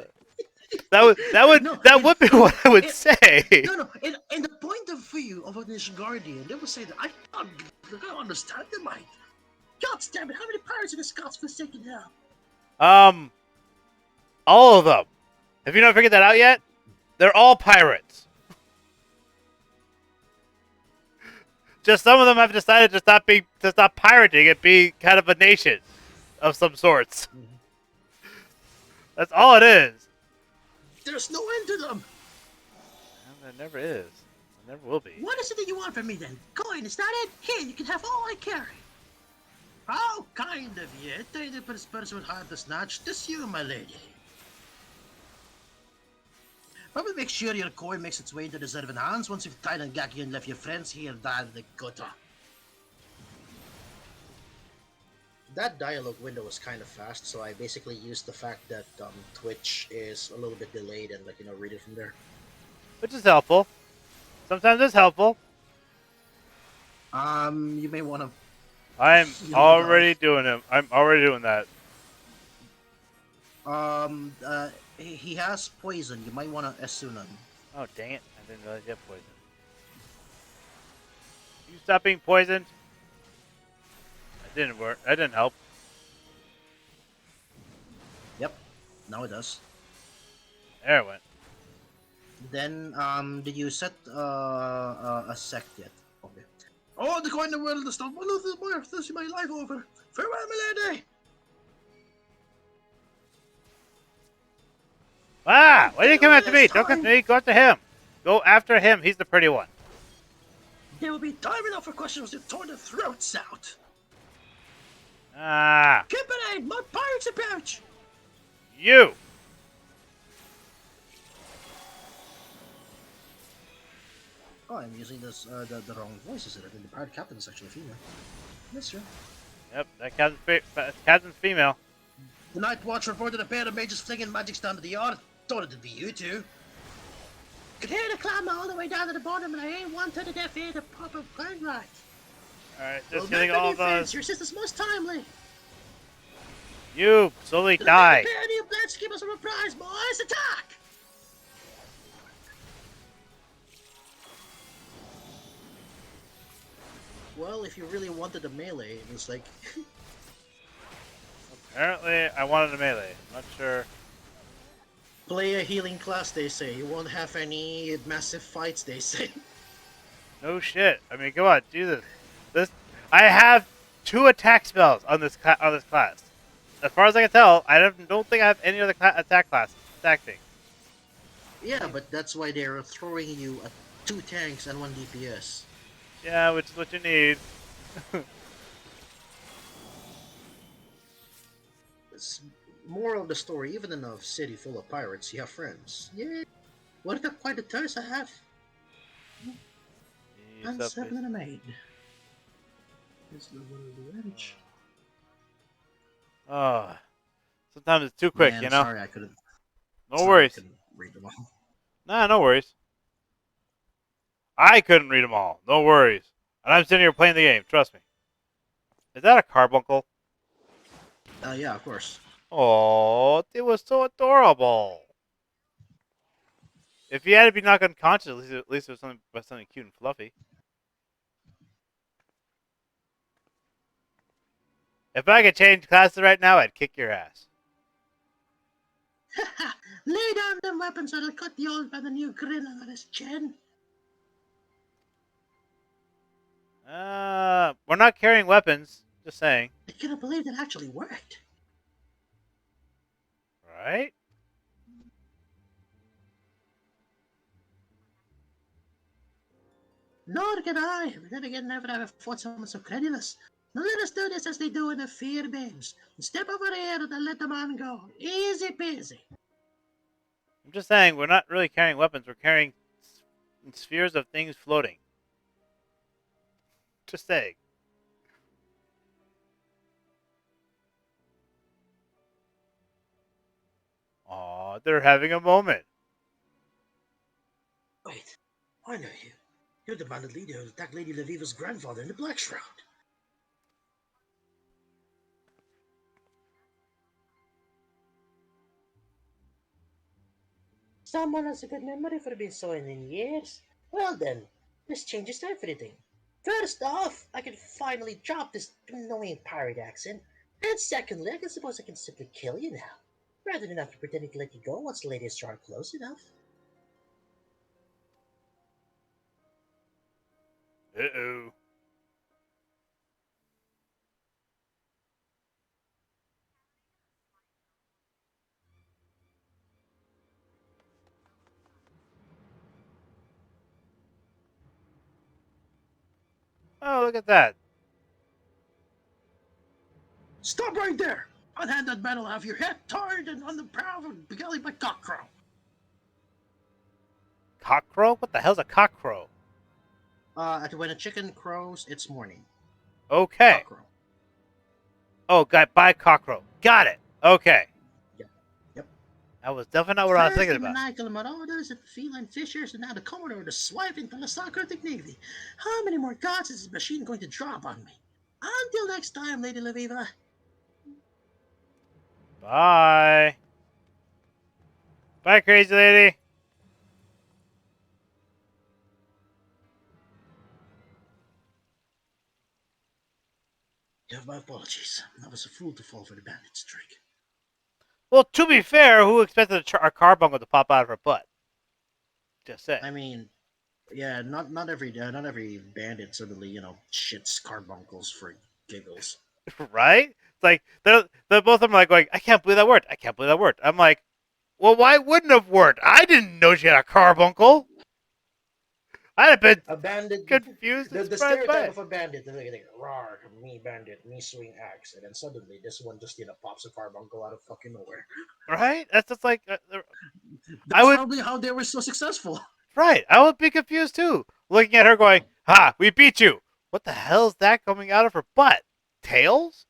No, that would be what I would say. no, no. In the point of view of this guardian, they would say that I don't understand the might. God damn it! How many pirates in the Scots forsaken hell? Um, all of them. Have you not figured that out yet? They're all pirates. Just some of them have decided to stop pirating and be kind of a nation of some sorts. That's all it is. There's no end to them. And there never is. There never will be. What is it that you want from me then? Coin, is that it? Here, you can have all I carry. How kind of you. Take the person with hard to snatch. This you, my lady. Probably make sure your coin makes its way into the deserving hands once you've tied and gagged you and left your friends here die in the gutter. That dialogue window was kind of fast, so I basically used the fact that Twitch is a little bit delayed and read it from there. Which is helpful. Sometimes it's helpful. You may want to. I'm already doing it. I'm already doing that. He has poison. You might want to assume him. Oh dang it! I didn't realize you had poison. You stop being poisoned. That didn't work. That didn't help. Yep. Now it does. There it went. Then, did you set a sect yet? Okay. Oh, the coin in the world is not one of the more. This is my life over. Farewell, my lady. Ah! Why did you come after me? Don't come to me. Go after him. Go after him. He's the pretty one. There will be time enough for questions to tore their throats out. Ah! Kimberly, my pirate's approach. You! Oh, I'm using this the wrong voices in it. And the pirate captain is actually a female. That's true. Yep, that captain's female. The night watch reported a pair of mages flinging magics down to the yard. Thought it'd be you two. Could hear the clamor all the way down to the bottom, and I ain't one to the deaf ear to pop a gun right. Alright, just killing all of us. Your sister's most timely. You slowly die. Prepare new blades to give us a reprise, boys. Attack! Well, if you really wanted a melee, it was like... Apparently, I wanted a melee. I'm not sure. Play a healing class, they say. You won't have any massive fights, they say. No shit. I mean, come on, do this. I have 2 attack spells on this class. As far as I can tell, I don't think I have any other attack thing. Yeah, but that's why they're throwing you at 2 tanks and 1 DPS. Yeah, which is what you need. It's moral of the story, even in a city full of pirates, you have friends. Yeah. What a quite a thirst I have. And 7 and a maid. It's the one of the edge. Oh, sometimes it's too quick, Man, you know? sorry I couldn't. No worries. I couldn't read them all. Nah, no worries. I couldn't read them all. No worries. And I'm sitting here playing the game. Trust me. Is that a carbuncle? Yeah, of course. Oh, it was so adorable. If he had to be knocked unconscious, at least it was something cute and fluffy. If I could change classes right now, I'd kick your ass. Lay down them weapons or I'll cut the old man a new grin on his chin. We're not carrying weapons. Just saying. I cannot believe that actually worked. Right? Nor can I, but then again, never have I fought someone so credulous. Now let us do this as they do in the fear games. Step over here and let the man go. Easy peasy. I'm just saying, we're not really carrying weapons. We're carrying spheres of things floating. Just saying. Aw, they're having a moment. Wait, I know you. You're the bandit leader who attacked Lady Leviva's grandfather in the Black Shroud. Someone has a good memory for being so in years. Well then, this changes everything. First off, I can finally drop this annoying pirate accent. And secondly, I suppose I can simply kill you now. Rather than have to pretend to let you go once the ladies draw close enough. Uh-oh. Oh, look at that. Stop right there! Unhand that man will have your head tied and on the brow and beguiled by cockcrow. Cockcrow? What the hell's a cockcrow? When a chicken crows, it's morning. Okay. Cockcrow. Oh, by cockcrow. Got it. Okay. Yep. Yep. That was definitely not what I was First thinking the about. maniacal marauders and feline fishers, and now the Commodore to swipe into the Socratic Navy. How many more gods is this machine going to drop on me? Until next time, Lady Leviva. Bye. Bye, crazy lady. You have my apologies. I was a fool to fall for the bandit's trick. Well, to be fair, who expected a carbuncle to pop out of her butt? Just say. I mean, yeah, not every bandit suddenly shits carbuncles for giggles. Right? It's like they're both of them like going, I can't believe that worked. I can't believe that worked. I'm like, well, why wouldn't it have worked? I didn't know she had a carbuncle. I'd have been A bandit, confused and the surprised by stereotype it. of a bandit, they're like, rawr, me bandit, me swing axe, and then suddenly this one just pops a carbuncle out of fucking nowhere. Right? That's just like I That's would probably how they were so successful. right. I would be confused too, looking at her going, "Ha, we beat you." What the hell's that coming out of her butt? Tails?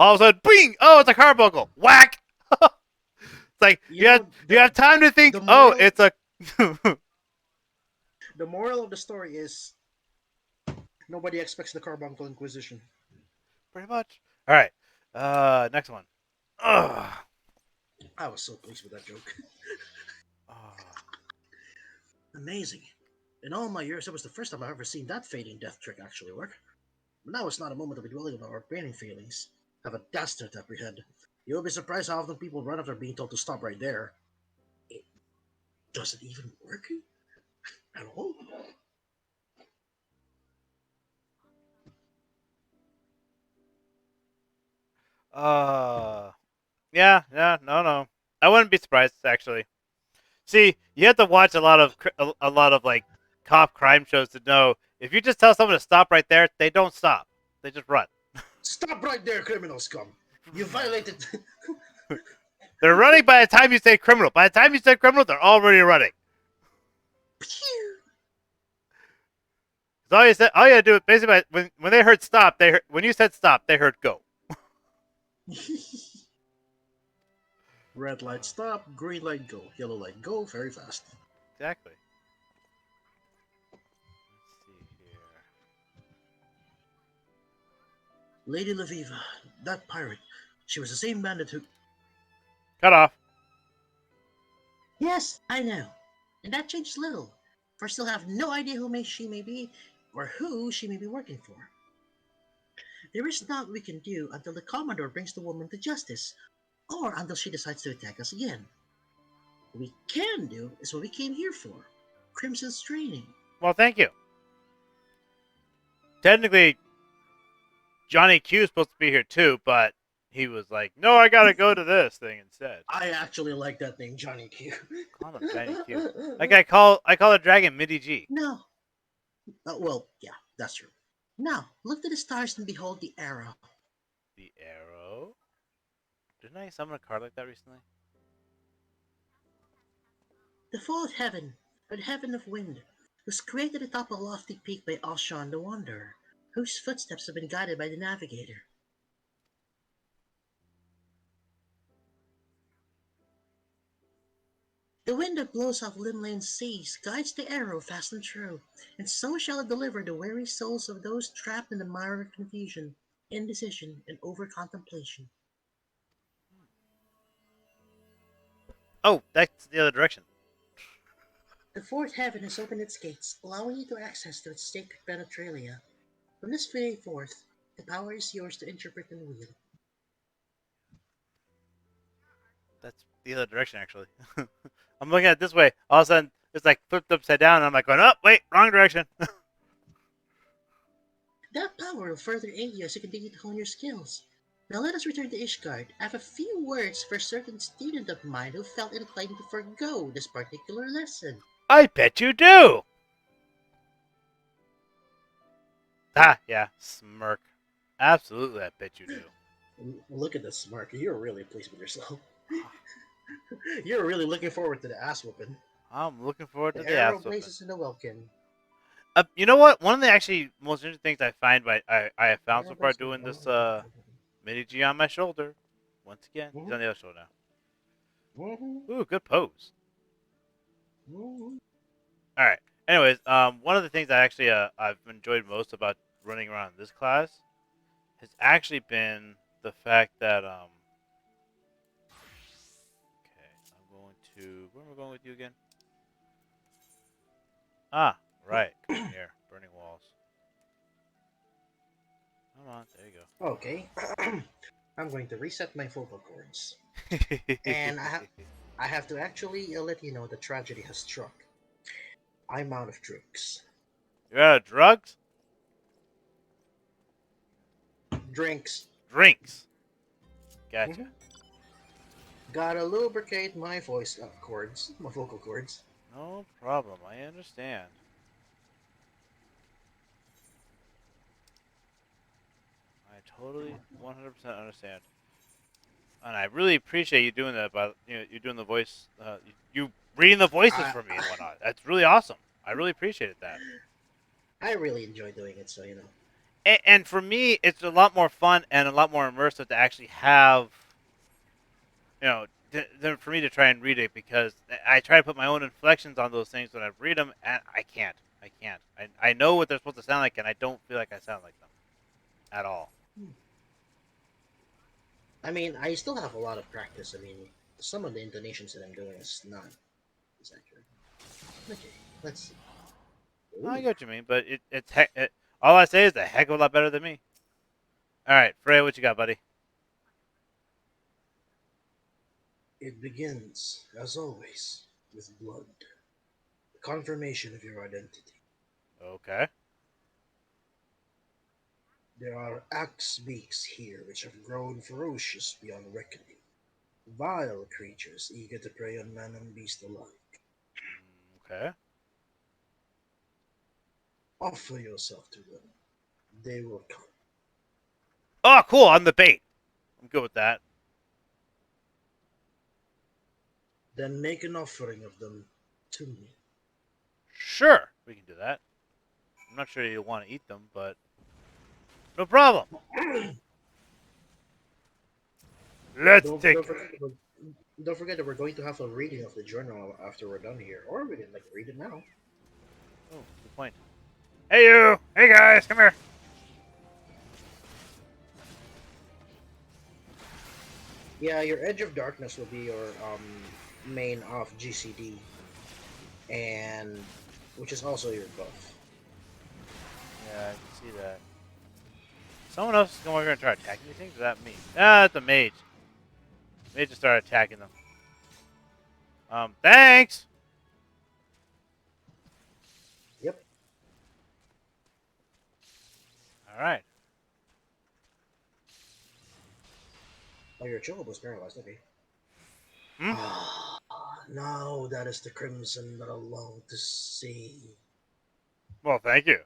All of a sudden, bing! Oh, it's a carbuncle. Whack! It's like you have time to think. the Oh, moral, it's a the moral of the story is nobody expects the carbuncle inquisition. pretty much. All right. Next one. Ugh. I was so pleased with that joke. Oh. Amazing. In all my years, it was the first time I've ever seen that fading death trick actually work. But now it's not a moment to be dwelling on our painting feelings. I have a dastard to apprehend. You'll be surprised how often people run after being told to stop right there. It doesn't even work at all. Uh. Yeah. Yeah. No. I wouldn't be surprised actually. See, you have to watch a lot of like cop crime shows to know if you just tell someone to stop right there, they don't stop. They just run. Stop right there, criminal scum! You violated. They're running by the time you say criminal. By the time you say criminal, they're already running. All you said, all you had to do is basically when they heard stop, when you said stop, they heard go. Red light stop, green light go, yellow light go, very fast. Exactly. Let's see here. Lady Leviva, that pirate, she was the same bandit who. Cut off. Yes, I know. And that changes little, for I still have no idea she may be, or who she may be working for. There is naught we can do until the Commodore brings the woman to justice, or until she decides to attack us again. What we can do is what we came here for. Crimson's training. Well, thank you. Technically, Johnny Q is supposed to be here too, but he was like, "No, I gotta go to this thing instead." I actually like that name, Johnny Q. Call him Johnny Q. Like I call a dragon Midi G. No. Well, yeah, that's true. Now, look to the stars and behold the arrow. The arrow. Didn't I summon a card like that recently? The fourth heaven, or the heaven of wind, was created atop a lofty peak by Alshan the Wanderer, whose footsteps have been guided by the Navigator. The wind that blows off Limlane's seas guides the arrow fast and true, and so shall it deliver the weary souls of those trapped in the mire of confusion, indecision, and over-contemplation. Oh, that's the other direction. The fourth heaven has opened its gates, allowing you to access to its sacred penetralia. From this day forth, the power is yours to interpret and wield. That's the other direction, actually. I'm looking at it this way. All of a sudden, it's like flipped upside down, and I'm like going, "Oh, wait, wrong direction." That power will further aid you as you continue to hone your skills. Now let us return to Ishgard. I have a few words for a certain student of mine who felt inclined to forego this particular lesson. I bet you do. Ah, yeah, smirk. Absolutely, I bet you do. Look at the smirk. You're really pleased with yourself. You're really looking forward to the ass whooping. I'm looking forward to The the arrow ass whooping. blazes in the welkin. You know what? One of the actually most interesting things I find I have found so far doing this mini G on my shoulder. Once again, he's on the other shoulder now. Ooh, good pose. All right. Anyways, one of the things I actually I've enjoyed most about running around this class has actually been the fact that okay, I'm going to where am I going with you again? Ah, right. Come here, burning walls. Come on, there you Okay. I'm going to reset my vocal cords. go. And I have to actually let you know the tragedy has struck. I'm out of drinks. You're out of drugs? Drinks. Drinks. Gotcha. Mhm. Gotta lubricate my voice cords, my vocal cords. No problem. I understand. I totally 100% understand. And I really appreciate you doing that. By you doing the voice, you reading the voices I, for me and whatnot. That's really awesome. I really appreciated that. I really enjoy doing it, so you know. And for me, it's a lot more fun and a lot more immersive to actually have, than for me to try and read it because I try to put my own inflections on those things when I read them, and I can't. I can't. I know what they're supposed to sound like, and I don't feel like I sound like them at all. I mean, I still have a lot of practice. I mean, some of the intonations that I'm doing is not as accurate. Okay, let's see. I Ooh. get what you mean, but all I say is a heck of a lot better than me. All right, Freya, what you got, buddy? It begins, as always, with blood. The confirmation of your identity. Okay. There are axe beaks here which have grown ferocious beyond reckoning. Vile creatures eager to prey on man and beast alike. Okay. Offer yourself to them. They will come. Oh, cool. I'm the bait. I'm good with that. Then make an offering of them to me. Sure, we can do that. I'm not sure you'll want to eat them, but no problem. Let's Don't, take. don't, forget, don't forget that we're going to have a reading of the journal after we're done here. Or we can read it now. Oh, good point. Hey, you. Hey, guys, come here. Yeah, your Edge of Darkness will be your main off GCD, and which is also your buff. Yeah, I can see that. Someone else is going over here and try attacking these things? Is that me? Ah, it's a mage. Mage just started attacking them. Thanks! Yep. Alright. Oh, your chocobo was paralyzed. Okay. Hmm? Ah, now that is the crimson that I long to see. Well, thank you.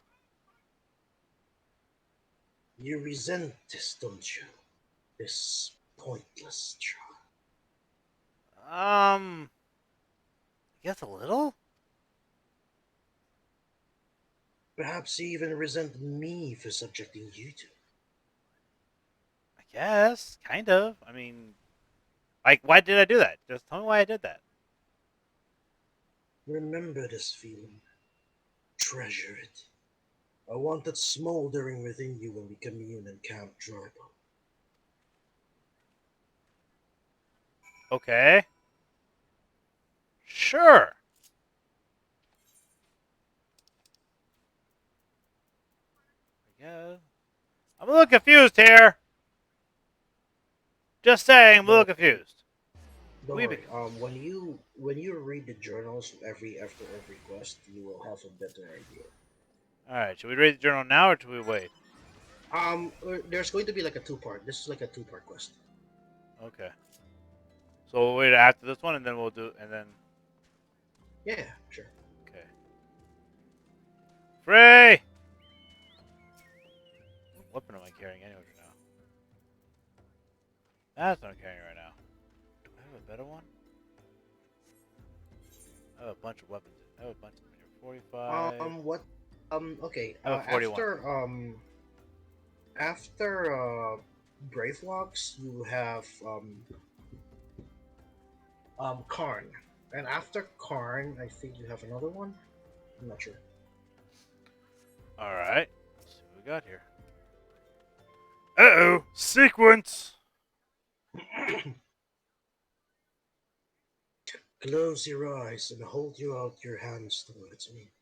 You resent this, don't you? This pointless trial. I guess a little? Perhaps you even resent me for subjecting you to. I guess. Kind of. I mean, like, why did I do that? Just tell me why I did that. Remember this feeling. Treasure it. I want it smoldering within you when we commune in Camp Jorbo. Okay. Sure. I guess. I'm a little confused here. Just saying, I'm a little Don't confused. don't We be worry. When you read the journals after every quest, you will have a better idea. Alright, should we read the journal now or should we wait? There's going to be like a two-part. This is like a two-part quest. Okay. So we'll wait after this one and then we'll do, and then. Yeah, sure. Okay. Frey! What weapon am I carrying anyway right now? That's what I'm carrying right now. Do I have a better one? I have a bunch of weapons. I have a bunch of them here. 45. What? Okay. I have a 41. After Brave Locks, you have Karn, and after Karn, I think you have another one. I'm not sure. Alright. Let's see what we got here. Uh-oh! Sequence! Close your eyes and hold out your hands towards me.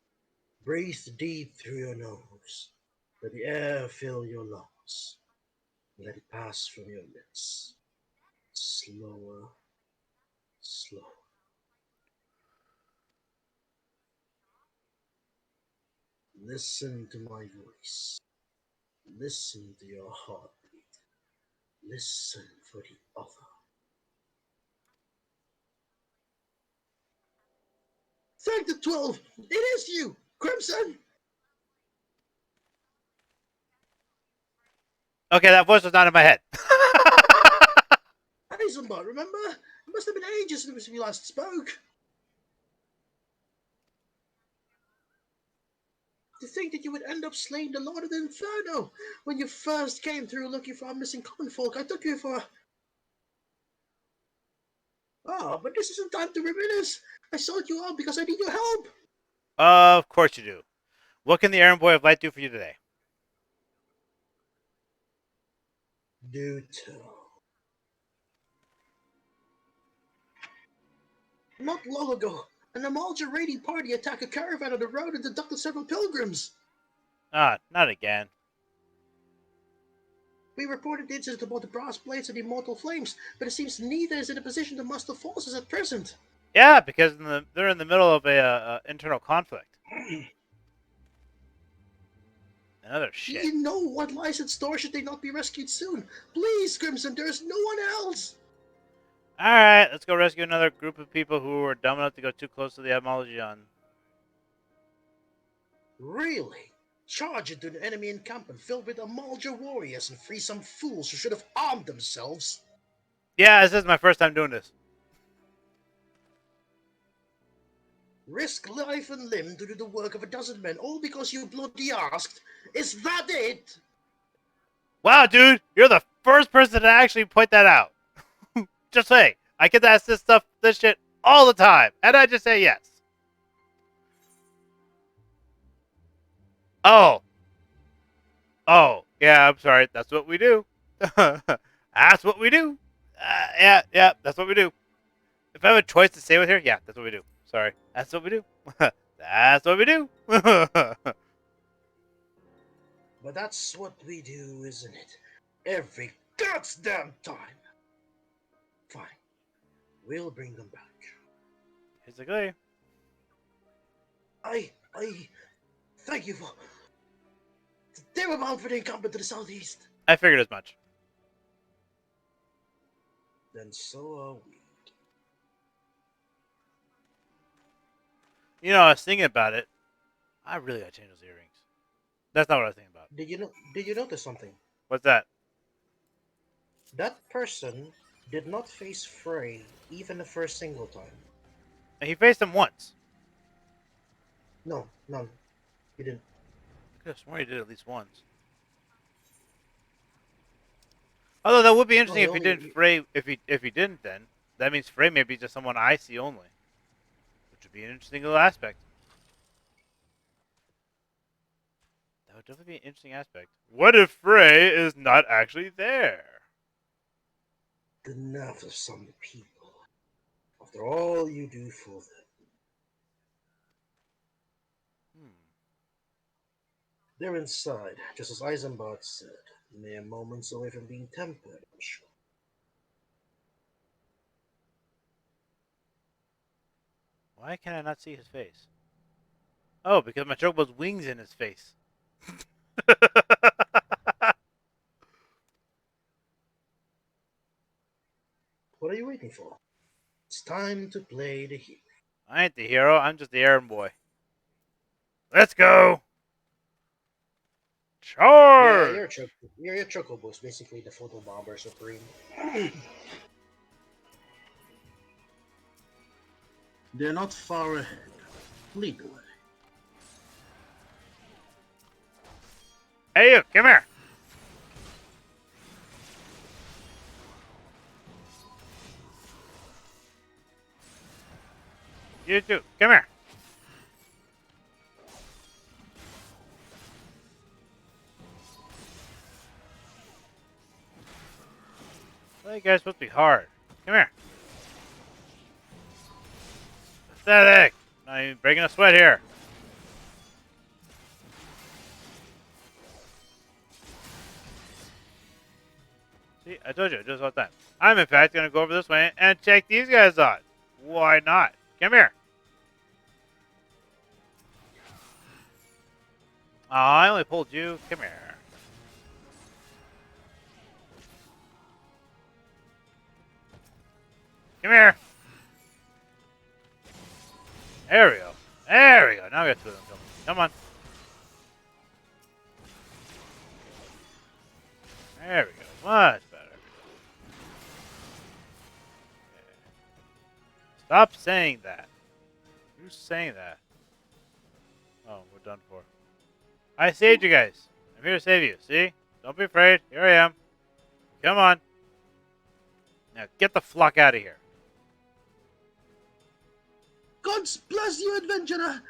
Breathe deep through your nose. Let the air fill your lungs. Let it pass from your lips. Slower, slower. Listen to my voice. Listen to your heartbeat. Listen for the other. Thank the 12! It is you! Crimson! Okay, that voice was not in my head. Eisenbart, remember? It must have been ages since we last spoke. To think that you would end up slaying the Lord of the Inferno! When you first came through looking for our missing common folk, I took you for... Oh, but this isn't time to reminisce! I sought you out because I need your help! Of course you do. What can the errand boy of light do for you today? Do tell. Not long ago, an Amalja raiding party attacked a caravan on the road and abducted several pilgrims. Ah, not again. We reported the incident about the brass plates and the immortal flames, but it seems neither is in a position to muster forces at present. Yeah, because they're in the middle of a internal conflict. Another shit. You know what lies in store should they not be rescued soon. Please, Crimson, there is no one else. Alright, let's go rescue another group of people who were dumb enough to go too close to the Etymologion. Really? Charge into an enemy encampment filled with Amalja warriors and free some fools who should have armed themselves. Yeah, this is my first time doing this. Risk life and limb to do the work of a dozen men, all because you bloody asked? Is that it? Wow, dude, you're the first person to actually point that out. Just say, I get to ask this shit all the time, and I just say yes. Oh. Oh, yeah, I'm sorry. That's what we do. That's what we do. Yeah, that's what we do. If I have a choice to stay with her, yeah, that's what we do. Sorry. That's what we do. That's what we do. But that's what we do, isn't it? Every goddamn time. Fine. We'll bring them back. He's like, hey. I thank you for. They were bound for the incumbent to the southeast. I figured as much. Then so are we. You know, I was thinking about it. I really gotta change those earrings. That's not what I was thinking about. Did you notice something? What's that? That person did not face Frey even the first single time. And he faced him once. No, none. He didn't. I could have sworn he did at least once. Although that would be interesting if he didn't Frey. If he didn't, then that means Frey may be just someone I see only, which would be an interesting little aspect. That would definitely be an interesting aspect. What if Frey is not actually there? The nerve of some people. After all you do for them. They're inside, just as Eisenbart said. Mere moments away from being tempered, I'm sure. Why can I not see his face? Oh, because my chocobo's wings in his face. What are you waiting for? It's time to play the hero. I ain't the hero. I'm just the errand boy. Let's go. Charge! Yeah, your Chocobo's basically the photobomber supreme. They're not far ahead. Lead the way. Hey, you, come here. You too, come here. Well, you guys supposed to be hard. Come here. Pathetic. Not even breaking a sweat here. See, I told you, I do this all the time. I'm in fact going to go over this way and check these guys out. Why not? Come here. Oh, I only pulled you. Come here. Come here. There we go. There we go. Now we got two of them coming. Come on. There we go. Much better. Okay. Stop saying that. Who's saying that? Oh, we're done for. I saved you guys. I'm here to save you. See? Don't be afraid. Here I am. Come on. Now get the flock out of here. God bless you, adventurer!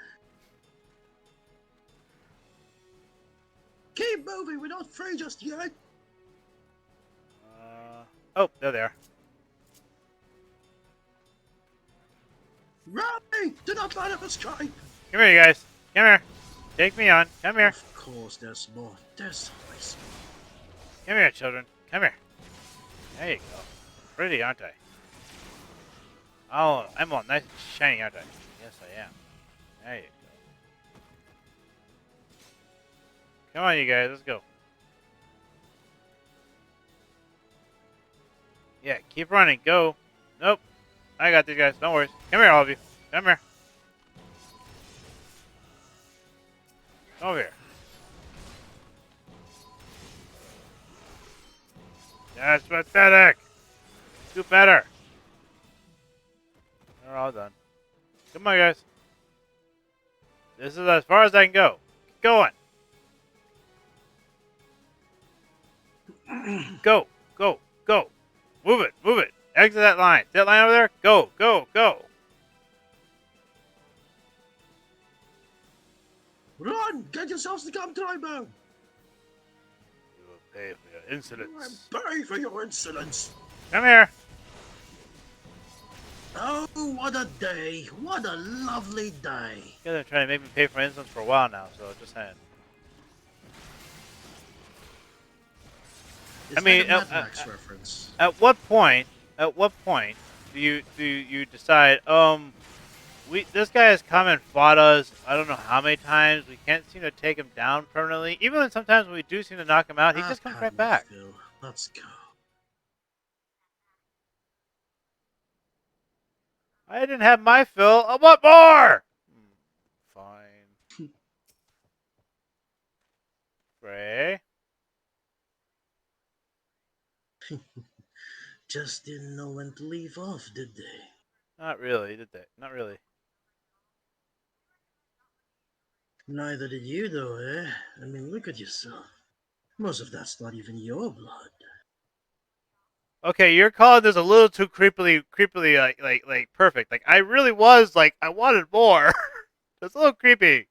Keep moving, we're not free just yet. Oh, there they are. Rally! Do not let us try! Come here, you guys. Come here. Take me on. Come here. Of course, there's more. There's always more. Come here, children. Come here. There you go. Pretty, aren't I? Oh, I'm all nice and shiny, aren't I? Yes, I am. There you go. Come on, you guys. Let's go. Yeah, keep running. Go. Nope. I got these guys. Don't worry. Come here, all of you. Come here. Come over here. That's pathetic. Do better. They're all done. Come on, guys. This is as far as I can go. Keep going. Go. Go. Go. Move it. Move it. Exit that line. That line over there. Go. Go. Go. Run! Get yourselves to come Tribo! You will pay for your insolence. Pay for your insolence! Come here. Oh, what a day! What a lovely day! You guys are trying to make me pay for my insolence for a while now, so just saying. I It's like mean, a Mad Max reference. at what point? At what point do you decide? This guy has come and fought us. I don't know how many times. We can't seem to take him down permanently. Even when sometimes when we do seem to knock him out, he I've just comes had right my back. fill. Let's go. I didn't have my fill. I want more. Fine, Gray. Just didn't know when to leave off, did they? Not really, did they? Not really. Neither did you, though, eh? I mean, look at yourself. Most of that's not even your blood. Okay, you're calling this a little too creepily, like perfect. Like I really was like I wanted more. It's a little creepy.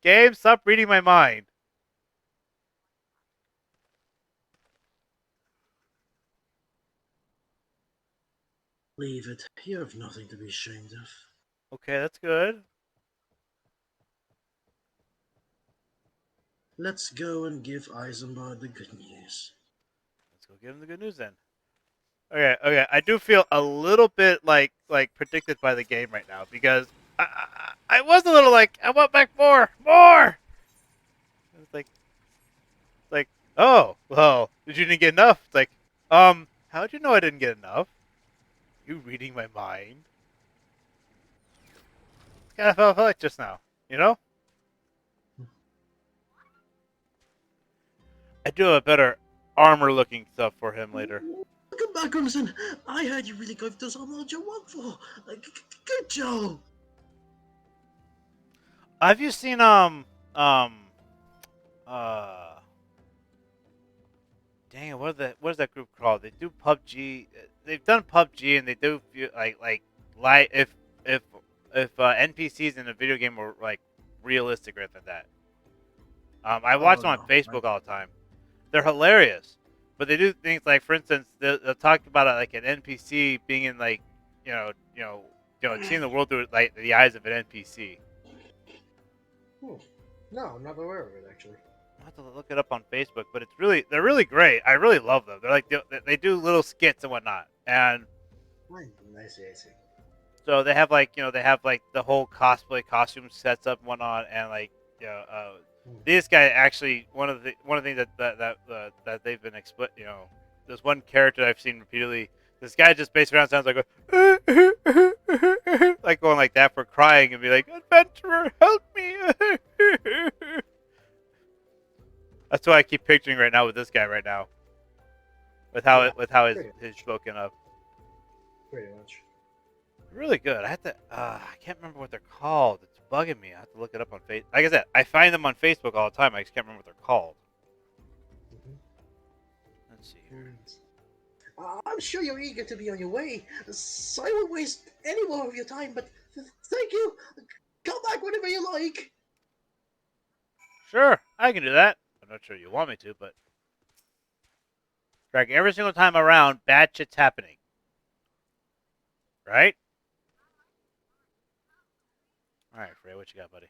Game, stop reading my mind. Leave it. You have nothing to be ashamed of. Okay, that's good. Let's go and give Eisenbart the good news. Let's go give him the good news then. Okay, okay. I do feel a little bit like predicted by the game right now because I was a little like I want back more. It's like oh well, did you didn't get enough? It's like how'd you know I didn't get enough? You reading my mind? It's kind of felt like just now, you know. I do have a better armor looking stuff for him later. Welcome back, Crimson. I heard you really got those armor that you want for. Good job. Have you seen uh dang it, what is that group called? They do PUBG. They've done PUBG and they do feel like if NPCs in a video game were like realistic or than that. I watch Oh them on no. Facebook all the time. They're hilarious, but they do things like, for instance, they'll talk about like an NPC being in like seeing the world through like the eyes of an NPC. Hmm. No, I'm not aware of it actually. I'll have to look it up on Facebook, but they're really great. I really love them. They're like they do little skits and whatnot, and I see, I see. so they have like the whole cosplay costume sets up and whatnot, and like Hmm. this guy actually one of the things that they've been there's one character I've seen repeatedly. This guy just basically around sounds like like going like that for crying and be like, adventurer, help me. That's what I keep picturing right now with this guy right now. Yeah, With how pretty his much. spoken up. Pretty much. Really good. I have to. I can't remember what they're called. It's bugging me. I have to look it up on Facebook. Like I said, I find them on Facebook all the time. I just can't remember what they're called. Mm-hmm. Let's see here. I'm sure you're eager to be on your way, so I won't waste any more of your time, but thank you. Come back whenever you like. Sure, I can do that. I'm not sure you want me to, but Greg, every single time around, bad shit's happening. Right? All right, Frey, what you got, buddy?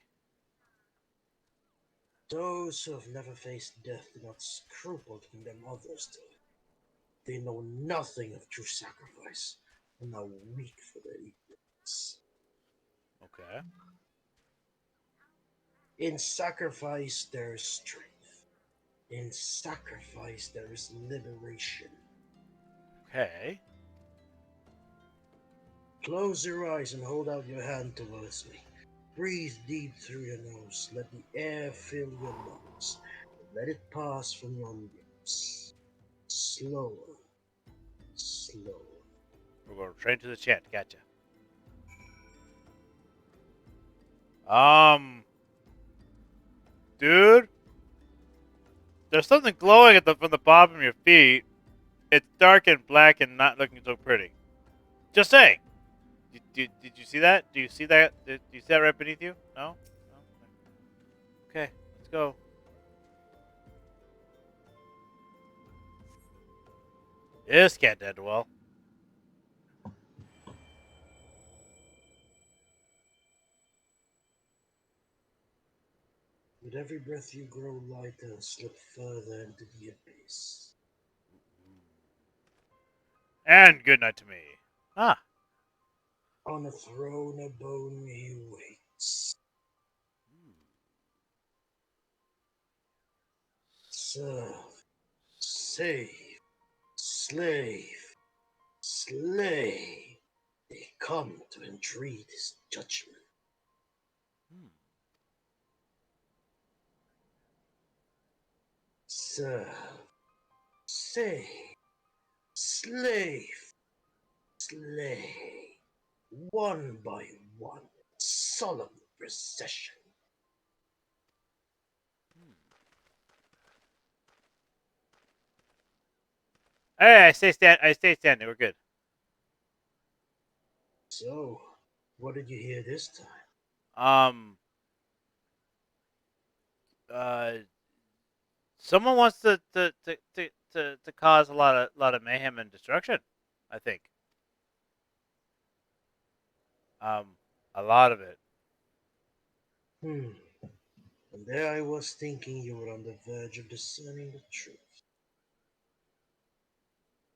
Those who have never faced death do not scruple to condemn others to it. They know nothing of true sacrifice and are weak for their ignorance. Okay. In sacrifice, there is strength. In sacrifice, there is liberation. Okay. Close your eyes and hold out your hand towards me. Breathe deep through your nose. Let the air fill your lungs. Let it pass from your lips. Slower. Slower. We're going straight to the chant. Gotcha. Dude, there's something glowing from the bottom of your feet. It's dark and black and not looking so pretty. Just saying. Did you see that? Do you see that? Do you see that right beneath you? No? No? Okay, let's go. This can't end well. With every breath you grow lighter and slip further into the abyss. And good night to me. Ah. On a throne of bone he waits. Serve, save, slave, slay. They come to entreat his judgment. Serve, save, slave, slay. One by one, solemn procession. Hey, I stay standing. We're good. So, what did you hear this time? Um. Uh. Someone wants to cause a lot of mayhem and destruction. I think. Um. A lot of it. Hmm. And there I was thinking you were on the verge of discerning the truth.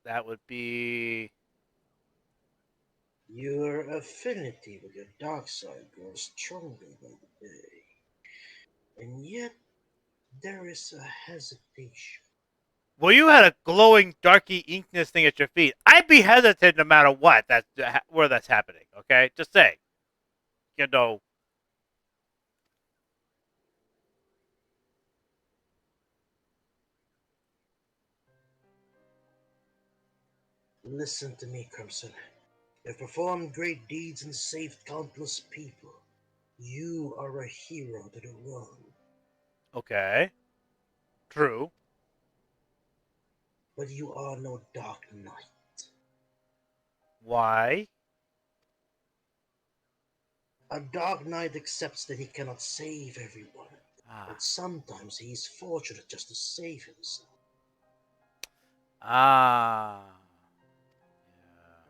That would be. Your affinity with your dark side grows stronger by the day. And yet, there is a hesitation. Well, you had a glowing darky inkness thing at your feet. I'd be hesitant no matter what. That's where that's happening. Okay, just say. You know. Listen to me, Crimson. You've performed great deeds and saved countless people. You are a hero to the world. Okay. True. But you are no dark knight. Why? A dark knight accepts that he cannot save everyone. Ah. But sometimes he is fortunate just to save himself. Ah. Yeah.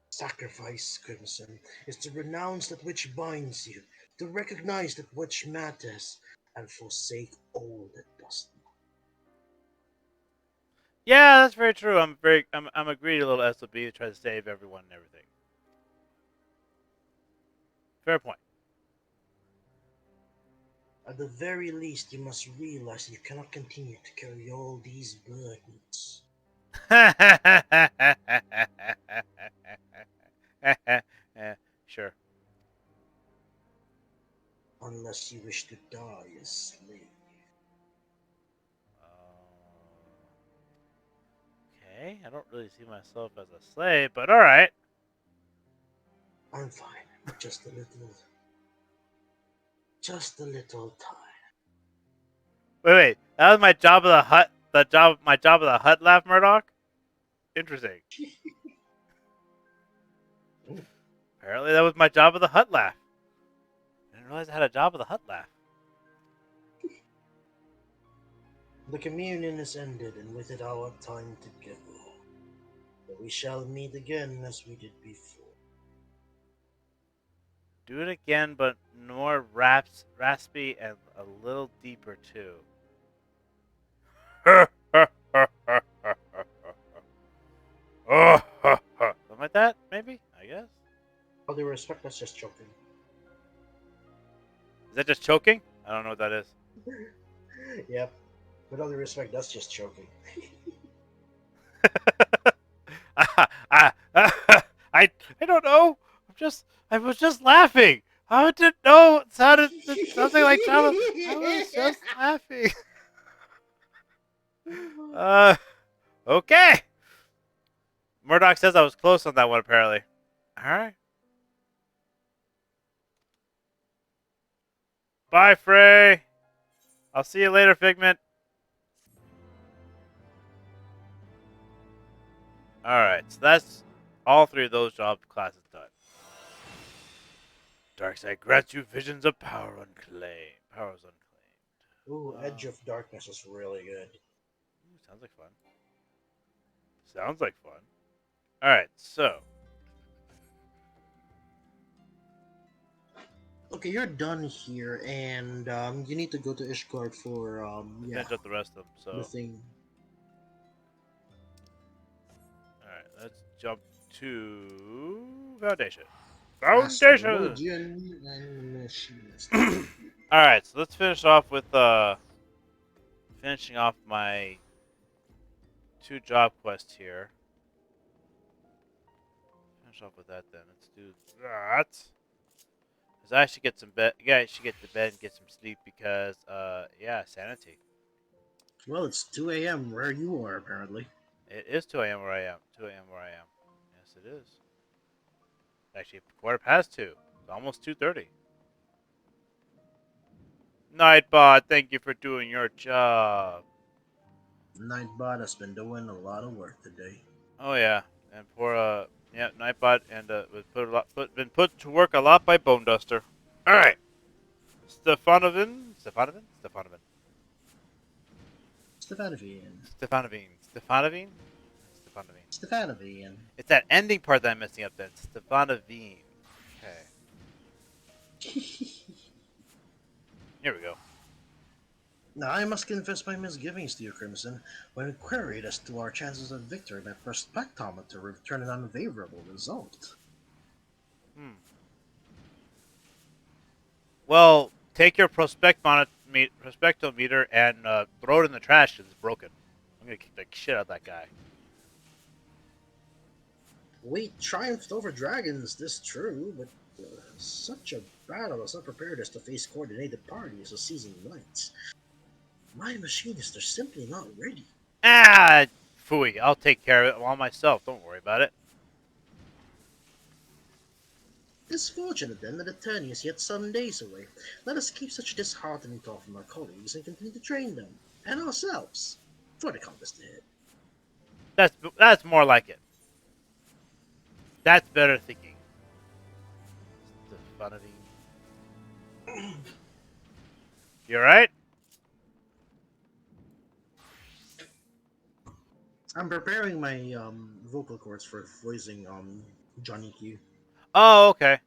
Sacrifice, Crimson, is to renounce that which binds you, to recognize that which matters, and forsake all that does not. Yeah, that's very true. I'm a greedy little SOB to try to save everyone and everything. Fair point. At the very least, you must realize that you cannot continue to carry all these burdens. Yeah, sure. Unless you wish to die a slave. Okay, I don't really see myself as a slave, but all right. I'm fine, but just a little time. Wait. That was my job of the hut. My job of the hut laugh, Murdoch. Interesting. Apparently, that was my job of the hut laugh. I didn't realize I had a job of the hut laugh. The communion is ended, and with it our time together. But we shall meet again as we did before. Do it again, but more raspy and a little deeper too. Something like that, maybe. I guess. All due respect, that's just joking. Is that just choking? I don't know what that is. Yep. With all due respect, that's just joking. I don't know. I was just laughing. I didn't know it sounded something like Java. I was just laughing. Uh, okay. Murdoch says I was close on that one. Apparently. All right. Bye, Frey. I'll see you later, Figment. All right. So that's all three of those job classes done. Darkseid grants you visions of power unclaimed. Powers unclaimed. Ooh, Edge of Darkness is really good. Ooh, sounds like fun. Sounds like fun. All right, so Okay, you're done here, and you need to go to Ishgard for Finish up the rest of them. the So, thing. all right, let's jump to Foundation. Foundation. Astrologian and machinist. all right, so let's finish off with finishing off my 2 job quests here. Finish off with that then. Let's do that. Cause I should get some bed. Yeah, I should get to bed and get some sleep because yeah, sanity. Well, it's 2 a.m. where you are, apparently. It is 2 a.m. where I am. 2 a.m. where I am. Yes, it is. Actually, 2:15. It's almost 2:30. Nightbot, thank you for doing your job. Nightbot has been doing a lot of work today. Oh yeah, and poor yeah, Nightbot and was been put to work a lot by Bone Duster. All right, Stefanovian, Stefanovian. Stefanovian. Stefanovian. It's that ending part that I'm messing up. Then Stefanovian. Okay, here we go. Now, I must confess my misgivings to you, Crimson. When queried as to our chances of victory, my prospectometer returned an unfavorable result. Hmm. Well, take your prospectometer and throw it in the trash because it's broken. I'm gonna kick the shit out of that guy. We triumphed over dragons, this true, but such a battle is not prepared us to face coordinated parties of seasoned knights. My machinists are simply not ready. Ah, phooey. I'll take care of it all myself. Don't worry about it. It's fortunate then that the tourney is yet some days away. Let us keep such disheartening talk from our colleagues and continue to train them, and ourselves, for the contest ahead. That's more like it. That's better thinking. Stefanovian. You alright? I'm preparing my vocal cords for voicing Johnny Q. Oh, okay.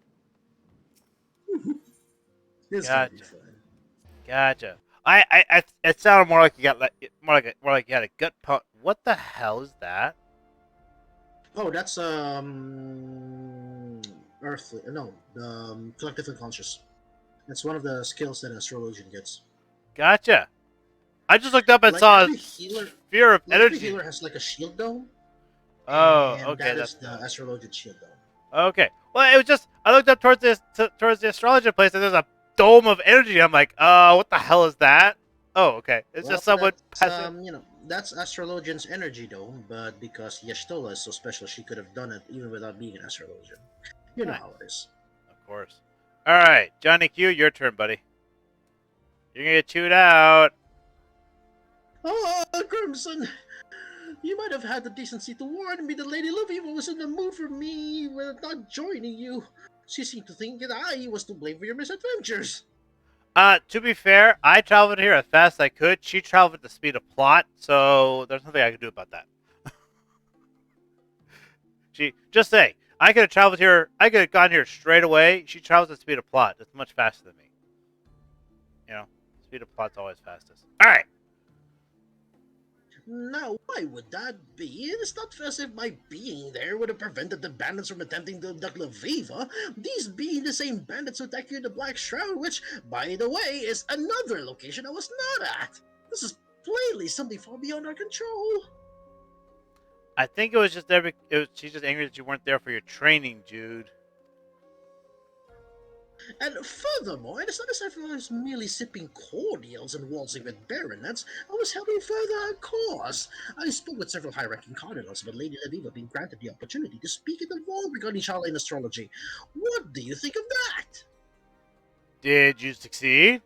It's gonna be Gotcha. fun. Gotcha. It sounded more like you got more like you had a gut pump. What the hell is that? Oh, that's Earth. No, the collective unconscious. That's one of the skills that an astrologian gets. Gotcha. I just looked up and Like saw a every healer, sphere of like every energy. healer has like a shield dome, Oh, and okay, that is that's the not. astrologian shield dome. Okay. Well, it was just I looked up towards the astrologer place, and there's a dome of energy. I'm like, what the hell is that? Oh, okay. It's Well, just someone that's passing. that's astrologian's energy dome, but because Yashtola is so special, she could have done it even without being an astrologian. You know Nice. how it is. Of course. All right, Johnny Q, your turn, buddy. You're gonna get chewed out. Oh, Crimson! You might have had the decency to warn me that Lady Laviva was in the mood for me with not joining you. She seemed to think that I was to blame for your misadventures. To be fair, I traveled here as fast as I could. She traveled at the speed of plot, so there's nothing I can do about that. She just say I could have traveled here. I could have gone here straight away. She travels at the speed of plot. It's much faster than me. You know, speed of plot's always fastest. All right. Now, why would that be? It's not as if my being there would have prevented the bandits from attempting to abduct Laviva. These being the same bandits who attacked you in the Black Shroud, which, by the way, is another location I was not at. This is plainly something far beyond our control. I think it was just she's just angry that you weren't there for your training, Jude. And furthermore, it is not as if I was merely sipping cordials and waltzing with baronets. I was helping further our cause. I spoke with several high-ranking cardinals about Lady Laviva being granted the opportunity to speak at the vault regarding Charlene astrology. What do you think of that? Did you succeed?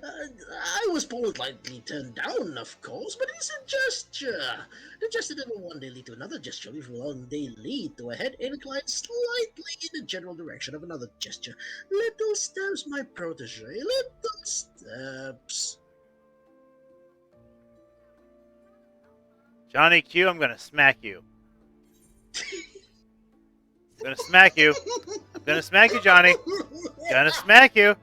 I was politely turned down, of course, but it's a gesture. The gesture that will one day lead to another gesture, which will one day lead to a head inclined slightly in the general direction of another gesture. Little steps, my protege, little steps. Johnny Q, I'm gonna smack you. I'm gonna smack you. Gonna smack you, Johnny. Gonna smack you.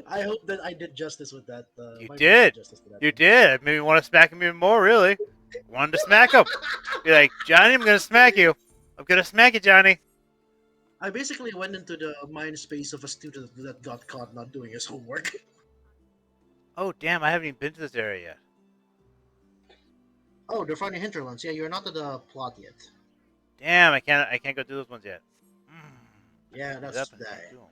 I hope that I did justice with that. You My voice did did. justice to that You one. did. It made me want to smack him even more, really. Wanted to smack him. Be like, Johnny, I'm gonna smack you. I'm gonna smack you, Johnny. I basically went into the mind space of a student that got caught not doing his homework. Oh, damn, I haven't even been to this area yet. Oh, they're finding hinterlands. Yeah, you're not to the plot yet. Damn, I can't go do those ones yet. I Yeah, picked these that's up and can't do them.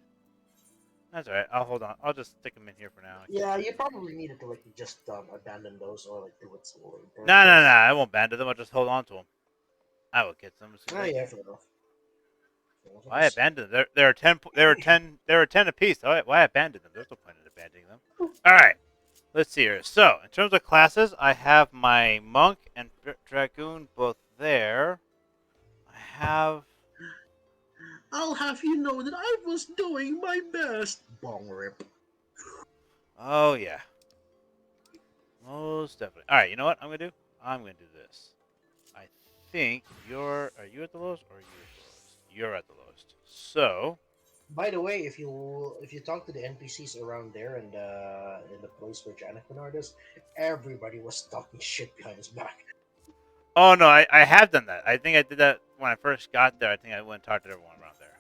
That's alright. I'll hold on. I'll just stick them in here for now. yeah. You probably needed to like just abandon those or like do it slowly. No, no, no. I won't abandon them. I'll just hold on to them. I will get them as soon Oh as I yeah, can. fair enough. Fair enough. Why abandon them? There are 10. There are 10 apiece. Why abandon them? There's no point in abandoning them. All right. Let's see here. So, in terms of classes, I have my monk and dragoon both there. I have. I'll have you know that I was doing my best. Bong rip. Oh yeah, most definitely. All right. You know what I'm gonna do? I'm gonna do this. I think you're. Are you at the lowest or are you at the lowest? You're at the lowest. So. By the way, if you talk to the NPCs around there and in the place where Janet Bernard is, everybody was talking shit behind his back. Oh no, I have done that. I think I did that when I first got there. I think I went and talked to everyone around there,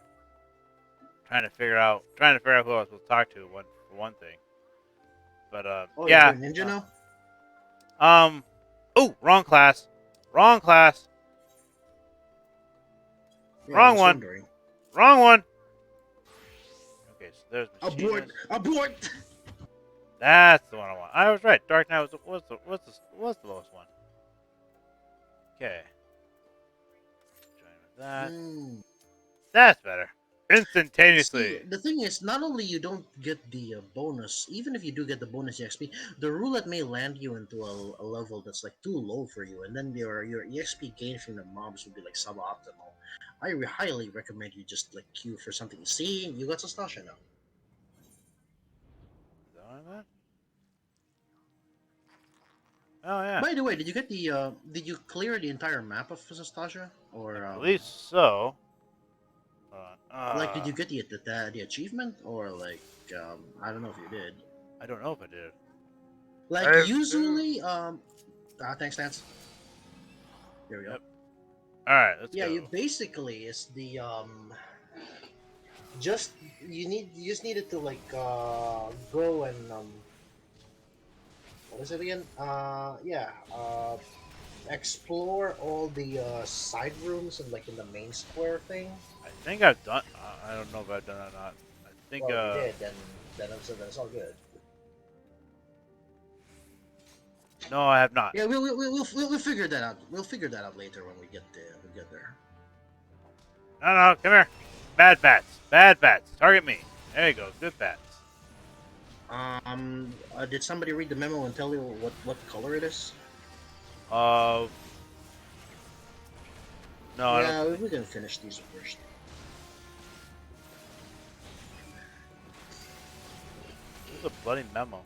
trying to figure out who I was supposed to talk to. For one thing, but Oh, you're yeah. doing ninja now? Oh, wrong class, wrong class, Yeah, I wrong was one, wondering. wrong one. Okay, so there's Abort! machinist. Abort! That's the one I want. I was right. Dark Knight was the lowest one. Okay. Join with that. Hmm. That's better. See, Instantaneously. the thing is, not only you don't get the bonus, even if you do get the bonus EXP, the roulette may land you into a level that's like too low for you, and then your EXP gain from the mobs would be like suboptimal. I highly recommend you just like queue for something. See, you got Sastasha now. Is that what I meant? Oh yeah. By the way, did you get the? Did you clear the entire map of Sastasha, I or believe so. Hold on. like did you get the achievement, or like I don't know if you did. I don't know if I did. Like usually, thanks, Lance. There we go. Yep. All right, let's Yeah, go. you basically is the just you just needed to like go and what is it again? Yeah, explore all the side rooms and like in the main square thing. I think I've done. I don't know if I've done it or not. I think. Well, if you did, then it's all good. No, I have not. Yeah, we'll figure that out. We'll figure that out later when we get there. No, no, come here. Bad bats. Bad bats. Target me. There you go. Good bats. Did somebody read the memo and tell you what color it is? Uh. No, I Yeah, don't. we can finish these first. This is a bloody memo.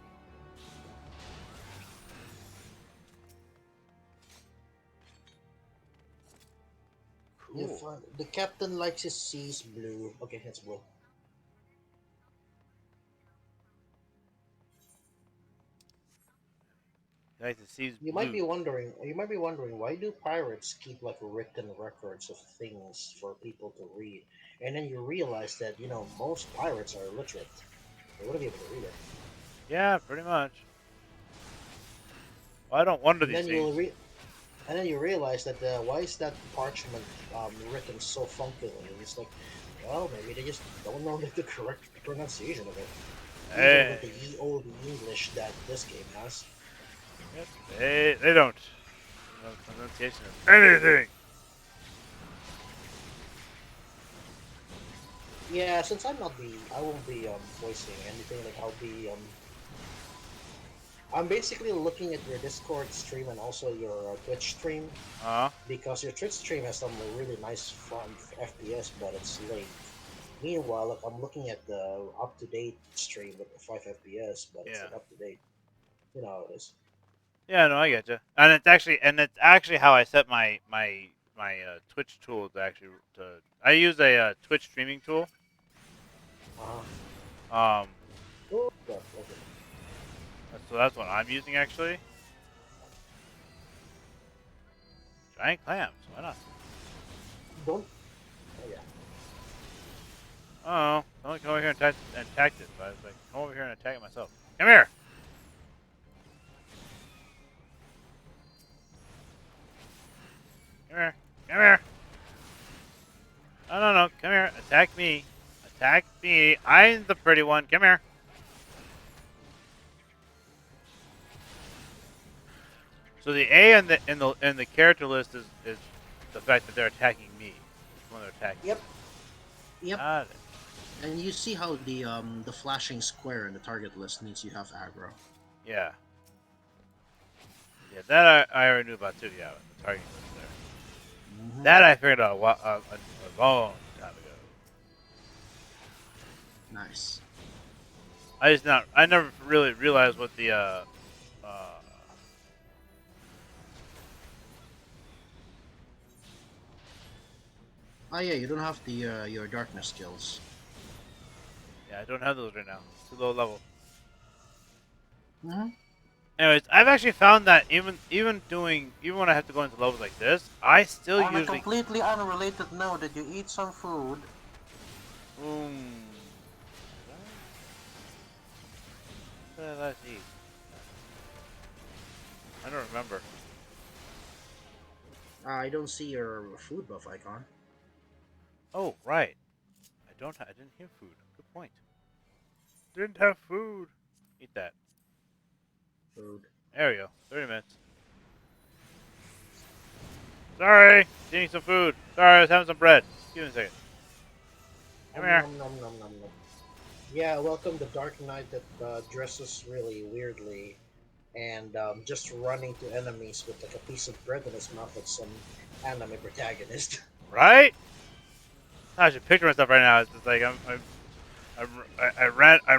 Cool. The captain likes his seas blue. Okay, it's blue. Nice to see You might be wondering. You might be wondering why do pirates keep like written records of things for people to read, and then you realize that most pirates are illiterate. They wouldn't be able to read it. Yeah, pretty much. Well, I don't wonder And these then things. and then you realize that why is that parchment written so funkily? It's like, well, maybe they just don't know the correct pronunciation of it. Even with Hey. the ye old English that this game has. Yep. They don't. No pronunciation of anything. Yeah, since I won't be voicing anything. Like I'm basically looking at your Discord stream and also your Twitch stream Uh huh. because your Twitch stream has some really nice fun FPS, but it's late. Meanwhile, like, I'm looking at the up-to-date stream with the 5 FPS, but it's Yeah. like up-to-date. You know how it is. Yeah, no, I get you. And it's actually how I set my Twitch tool to actually to I use a Twitch streaming tool. Ah. Um, Oh, God, okay. so that's what I'm using actually. Giant clams. Why not? Don't. Oh, yeah. Oh, someone come over here and attack this. But I was like, come over here and attack it myself. Come here. Come here. Come here. No. Come here. Attack me. Attack me. I'm the pretty one. Come here. So the A in the character list is the fact that they're attacking me when they're attacking. Yep. Yep. Got it. And you see how the flashing square in the target list means you have aggro. Yeah. Yeah, that I already knew about too. Yeah, the targeting list there. Mhm. That I figured out a long time ago. Nice. I never really realized what the Oh yeah, you don't have the your darkness skills. yeah, I don't have those right now. Too low level. Mm-hmm. Anyways, I've actually found that even when I have to go into levels like this, I still On a usually completely unrelated note, did you eat some food? What did I last eat? I don't remember. I don't see your food buff icon. Oh, right. I didn't hear food. Good point. Didn't have food. Eat that. Food. There we go. 30 minutes. Sorry. Eating some food. Sorry, I was having some bread. Give me a second. Come here. Nom, nom, nom, nom, nom. Yeah, welcome the Dark Knight that dresses really weirdly and just running to enemies with like a piece of bread in his mouth like some anime protagonist. Right? I should picture myself right now. It's just like I'm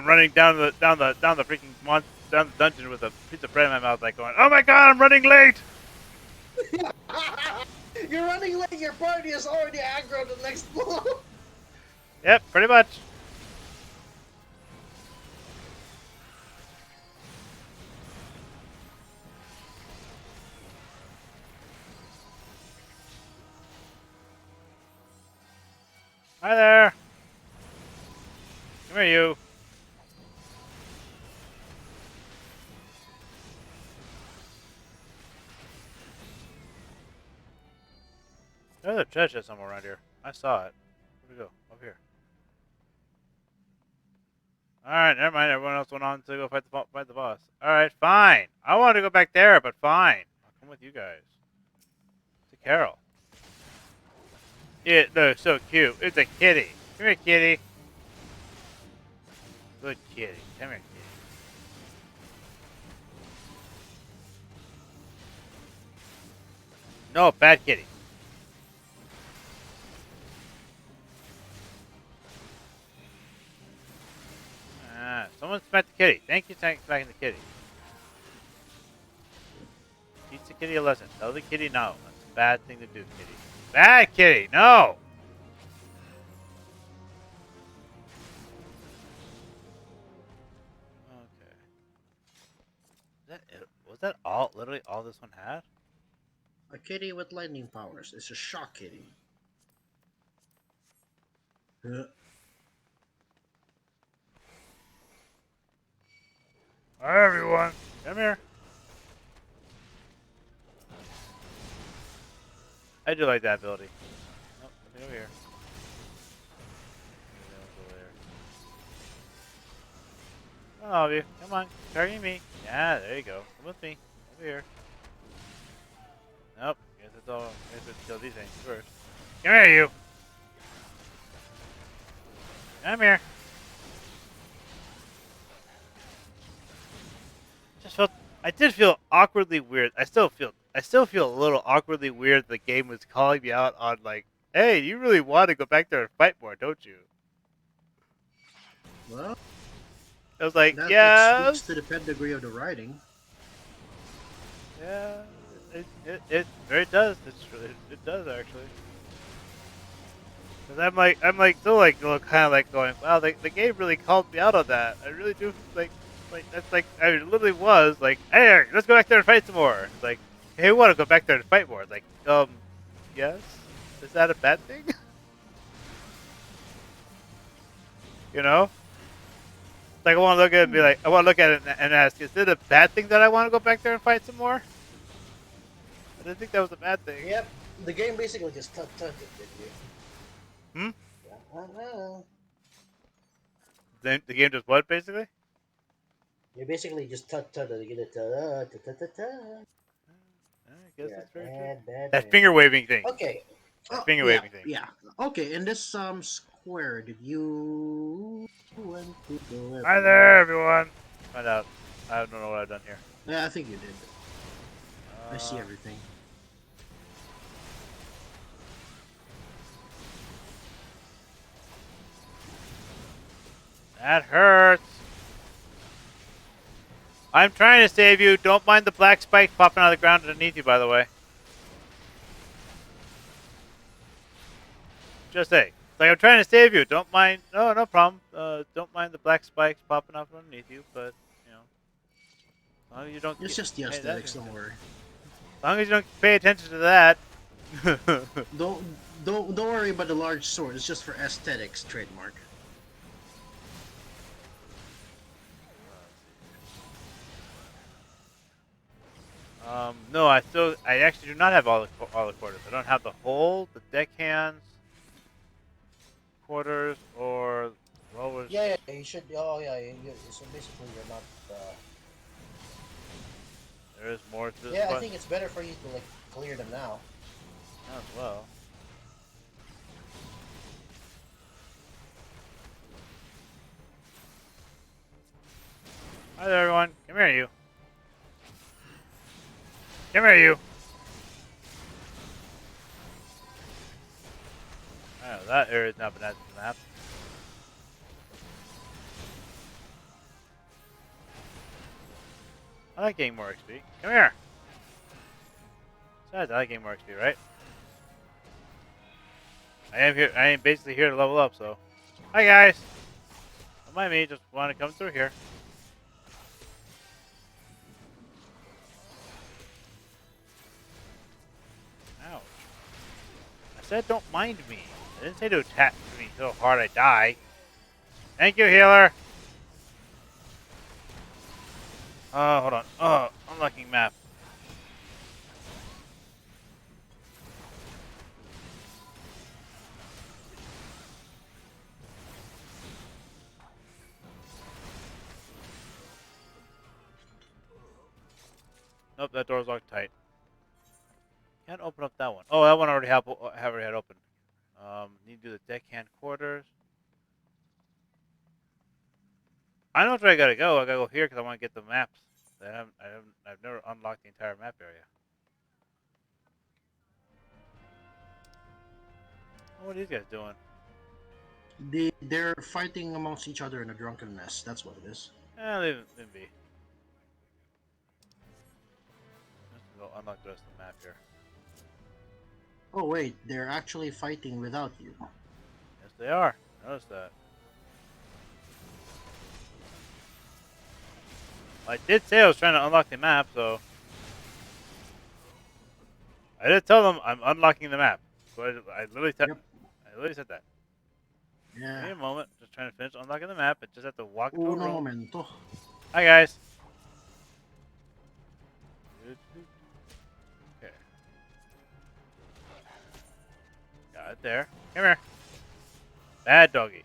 running down the freaking down the dungeon with a piece of bread in my mouth, like going, "Oh my god, I'm running late!" You're running late, your party is already aggro the next blow. Yep, pretty much. Hi there. Come here, you. There's a treasure somewhere around here. I saw it. Where'd it go? Up here. Alright, never mind. Everyone else went on to go fight the boss. Alright, fine. I wanted to go back there, but fine. I'll come with you guys. To Carol. It looks so cute. It's a kitty. Come here, kitty. Good kitty. Come here, kitty. No, bad kitty. Someone smacked the kitty. Thank you, smacking the kitty. Teach the kitty a lesson. Tell the kitty no. That's a bad thing to do, kitty. Bad kitty, no! Okay. Was that all? Literally all this one had? A kitty with lightning powers. It's a shock kitty. Hi, everyone. Come here. I do like that ability. Oh, nothing over here. Come on, all of you. Come on. Targeting me. Yeah, there you go. Come with me. Over here. Nope. Guess it's all. Guess we have to kill these things first. Come here, you. Come here. I did feel awkwardly weird. I still feel a little awkwardly weird. The game was calling me out on like, "Hey, you really want to go back there and fight more, don't you?" Well, I was like, that "Yeah, speaks to the pedigree of the writing. yeah." It does. It does actually. Cause I'm like still like kind of like going, wow, the game really called me out on that. I really do like that's like I literally was like, hey, let's go back there and fight some more. It's like, hey, we want to go back there and fight more. It's like, yes, is that a bad thing? You know, like I want to look at it and be like, I want to look at it and ask, is it a bad thing that I want to go back there and fight some more? I didn't think that was a bad thing. Yep, the game basically just tut-tutted, did you? Hmm. Uh-uh. The game just what basically? You basically just tut-tutted to get it ta-ta-ta-ta. I guess Yeah, that's very true. bad, bad, That bad. finger waving thing. Okay, That Oh, finger yeah, waving thing. yeah. Okay, in this square, did you want to go Hi there, everywhere? everyone. Find out. I don't know what I've done here. Yeah, I think you did. I see Uh, everything. that hurts. I'm trying to save you. Don't mind the black spike popping out of the ground underneath you, by the way. Just say. Like, I'm trying to save you. Don't mind. No, no problem. Don't mind the black spikes popping up underneath you, but, you know, as long as you don't It's get, just the pay that aesthetics, attention. don't worry. As long as you don't pay attention to that. Don't worry about the large sword. It's just for aesthetics trademark. No, I actually do not have all the quarters. I don't have the hole, the deckhands, quarters, or what was. yeah, yeah, you should. Oh, yeah, so basically you're not. There is more to this Yeah, I quest think it's better for you to like clear them now. as well. Hi there, everyone. Come here, you. Come here, you. I know that area's not been added to the map. I like getting more XP. Come here. Besides, I like getting more XP, right? I am here. I am basically here to level up. So, hi guys. Don't mind me. Just want to come through here. Ouch. I said don't mind me. I didn't say to attack me so hard I die. Thank you, healer. Hold on. Unlocking map. Nope, that door's locked tight. Can't open up that one. Oh, that one already already had open. Need to do the deckhand quarters. I know where I gotta go. I gotta go here because I want to get the maps. I've never unlocked the entire map area. Oh, what are these guys doing? They're fighting amongst each other in a drunken mess. That's what it is. Leave them be. Just go unlock the rest of the map here. Oh wait, they're actually fighting without you. Yes, they are. Notice that. I did say I was trying to unlock the map, so I did tell them I'm unlocking the map. So Yep. I literally said that. Give Yeah. me a moment. Just trying to finish unlocking the map. I just have to walk into a Uno room. momento. Hi guys. Okay. Got it there. Come here. Bad doggy.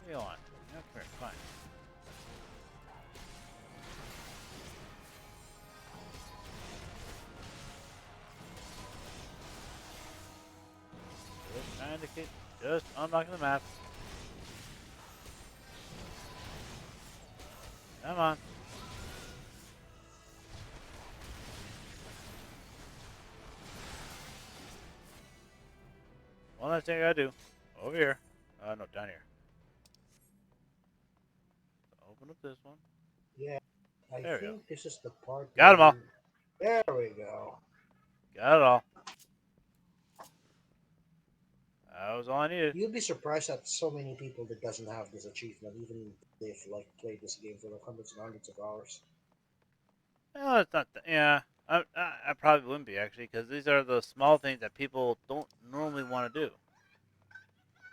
What do you want? Yeah, come here. Fine. Just trying to get, just unlocking the map. Come on. One last thing I gotta do. Over here. No, down here. Open up this one. Yeah, I There we go. think this is the part Got them all. where. There we go. Got it all. That was all I needed. You'd be surprised at so many people that doesn't have this achievement, even if they've like played this game for like hundreds and hundreds of hours. Well, it's not. Yeah, I probably wouldn't be actually, because these are the small things that people don't normally want to do.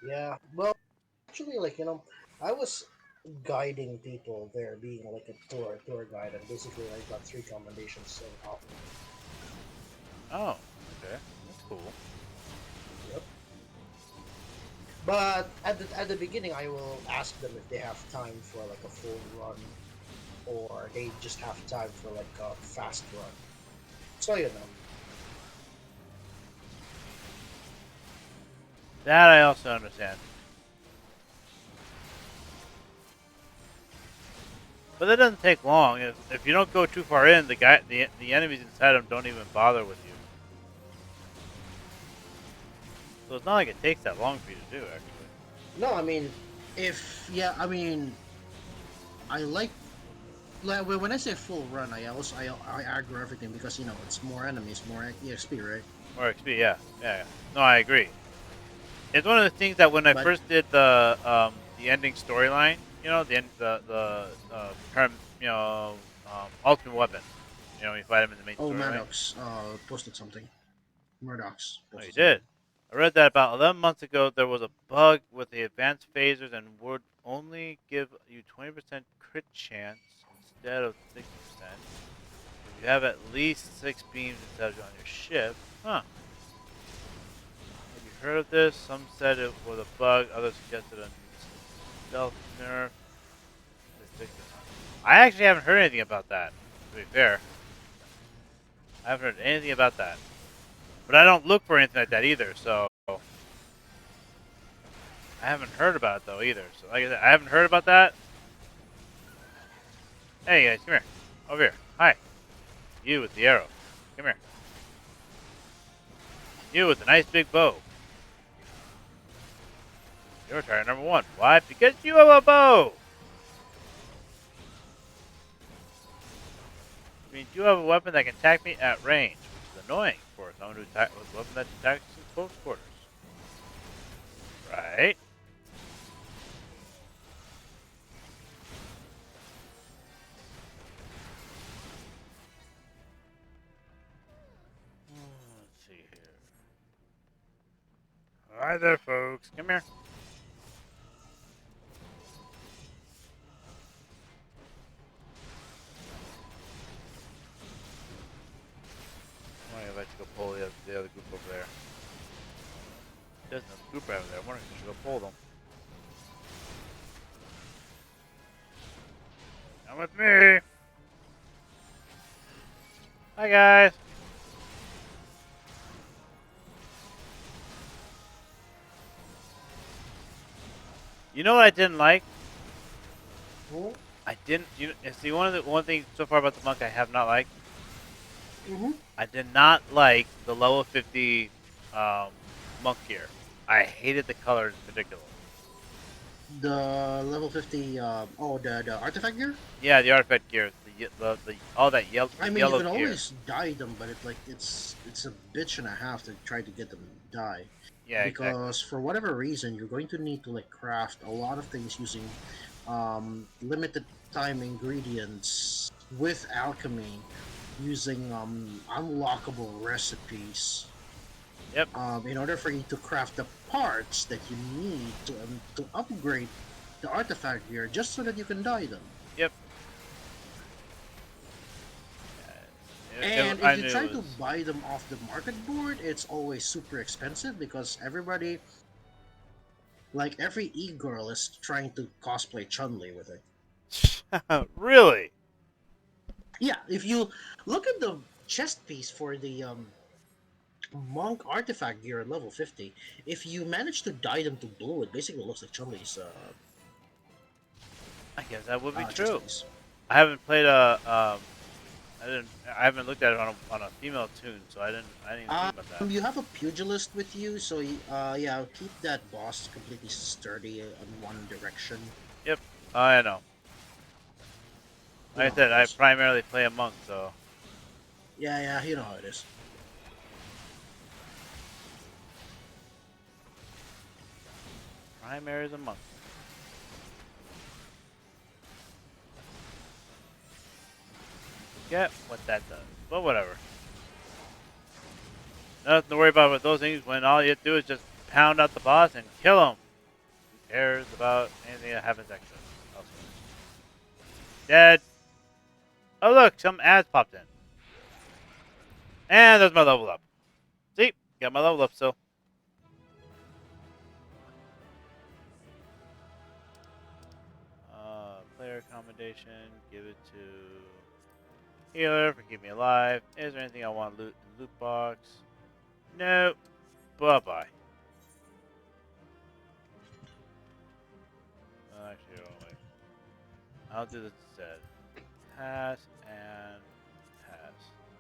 Yeah, well, actually, like I was guiding people there, being like a tour guide, and basically I got three commendations so off. Oh, okay, that's cool. Yep. But at the beginning, I will ask them if they have time for like a full run, or they just have time for like a fast run. So That I also understand. But that doesn't take long. If you don't go too far in, the enemies inside them don't even bother with you. So it's not like it takes that long for you to do, actually. No, I mean, if yeah, I mean, I like when I say full run, I aggro everything because it's more enemies, more EXP, right? Or XP, yeah, yeah. No, I agree. It's one of the things that when I But first did the ending storyline, the term, ultimate weapon. You fight him in the main oh, storyline. Maddox posted something. Murdoch's Oh, you posted did. something. I read that about 11 months ago. There was a bug with the advanced phasers and would only give you 20% crit chance instead of 60%. If you have at least 6 beams instead of on your ship. Huh. Have you heard of this? Some said it was a bug. Others suggested a stealth nerf. They fixed it. I actually haven't heard anything about that, to be fair. I haven't heard anything about that. But I don't look for anything like that either, so I haven't heard about it though either. So like I said, I haven't heard about that. Hey guys, come here. Over here. Hi. You with the arrow. Come here. You with the nice big bow. You're target number 1. Why? Because you have a bow. It means you have a weapon that can attack me at range, which is annoying for someone who attack with a weapon that attacks in close quarters. Right? Let's see here. Hi there, folks. Come here. I'm gonna let you go pull the other group over there. There's another group over there. I'm wondering if you should go pull them. Come with me. Hi, guys. You know what I didn't like? Hmm? I didn't. See, one thing so far about the monk I have not liked. Mm-hmm. I did not like the level 50 monk gear. I hated the color in particular. The level 50. The artifact gear. Yeah, the artifact gear, the all that I mean, you yellow can gear. always dye them, but it's a bitch and a half to try to get them dye. Yeah, exactly. Because for whatever reason, you're going to need to like craft a lot of things using limited time ingredients with alchemy, using unlockable recipes. Yep. In order for you to craft the parts that you need to upgrade the artifact gear, just so that you can dye them. Yep. And I if you knew try it to was. buy them off the market board, it's always super expensive because everybody, like every e-girl, is trying to cosplay Chun-Li with it. Really? Yeah, if you look at the chest piece for the monk artifact gear at level 50, if you manage to dye them to blue, it basically looks like Chun-Li's I guess that would be chest true. piece. I haven't played a I didn't. I haven't looked at it on a female tune, so I didn't. I didn't even think about that. You have a pugilist with you, so yeah, keep that boss completely sturdy in one direction. Yep. I know. You know Like I how said, it I is. primarily play a monk, so Yeah, you know how it is. Chimaera's a monkey. Get what that does, but whatever. Nothing to worry about with those things when all you have to do is just pound out the boss and kill him. Who cares about anything that happens extra? Elsewhere. Dead. Oh look, some ads popped in. And there's my level up. See? Got my level up still. Player accommodation. Give it to healer for keep me alive. Is there anything I want to loot in the loot box? No. Bye-bye. Actually, oh, wait. I'll do this instead. Pass and pass.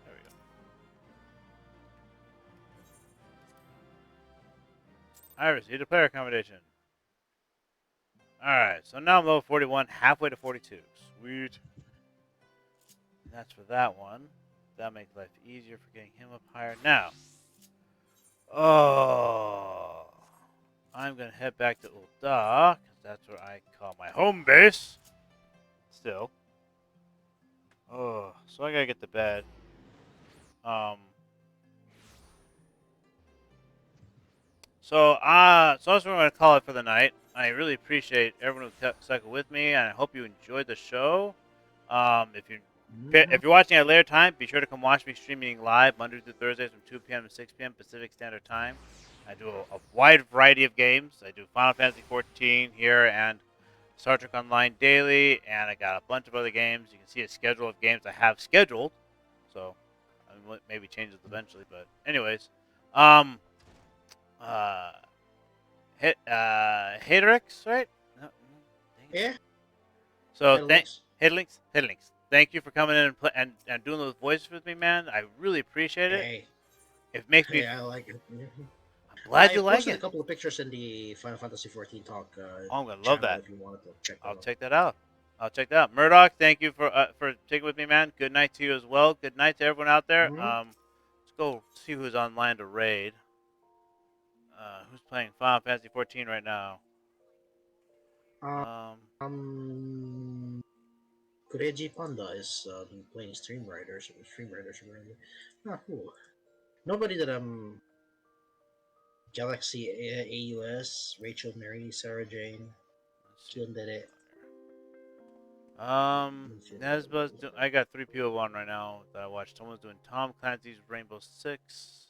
There we go. I received a player accommodation. Alright, so now I'm level 41, halfway to 42. Sweet. And that's for that one. That makes life easier for getting him up higher. Now, I'm going to head back to Ul'dah, because that's where I call my home base. Still. So I got to get to bed. So that's what we're going to call it for the night. I really appreciate everyone who stuck with me, and I hope you enjoyed the show. If you're watching at a later time, be sure to come watch me streaming live Monday through Thursdays from 2 p.m. to 6 p.m. Pacific Standard Time. I do a wide variety of games. I do Final Fantasy XIV here and Star Trek Online daily, and I got a bunch of other games. You can see a schedule of games I have scheduled. So maybe change it eventually, but anyways, Haterix, right? No, dang it. Yeah. So Links. Headlinks. Thank you for coming in and doing those voices with me, man. I really appreciate it. Hey. It makes me. Hey, I like it. I'm glad I you like posted it. a couple of pictures in the Final Fantasy XIV talk. Oh, I'm gonna love channel that. If you wanted to check that I'll out. check that out. Murdoch, thank you for taking with me, man. Good night to you as well. Good night to everyone out there. Mhm. Let's go see who's online to raid. Who's playing Final Fantasy XIV right now? Kureji Panda is playing Stream Riders. Ah, cool. Nobody that Galaxy AUS, Rachel Mary, Sarah Jane, Tsundere. I got 3 people on right now that I watched. Someone's doing Tom Clancy's Rainbow Six,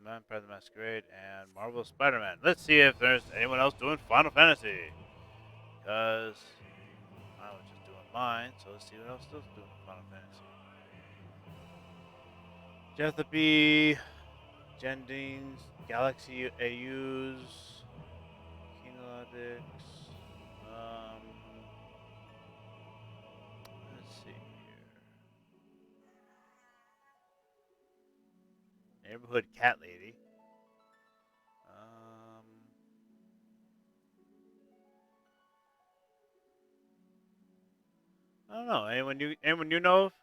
Vampire the Masquerade, and Marvel Spider-Man. Let's see if there's anyone else doing Final Fantasy. Because I was just doing mine, so let's see what else is doing Final Fantasy. Jethaby, Jendings, Galaxy AUs, Kinologix, let's see here. Neighborhood Cat Lady. I don't know. Anyone you know of?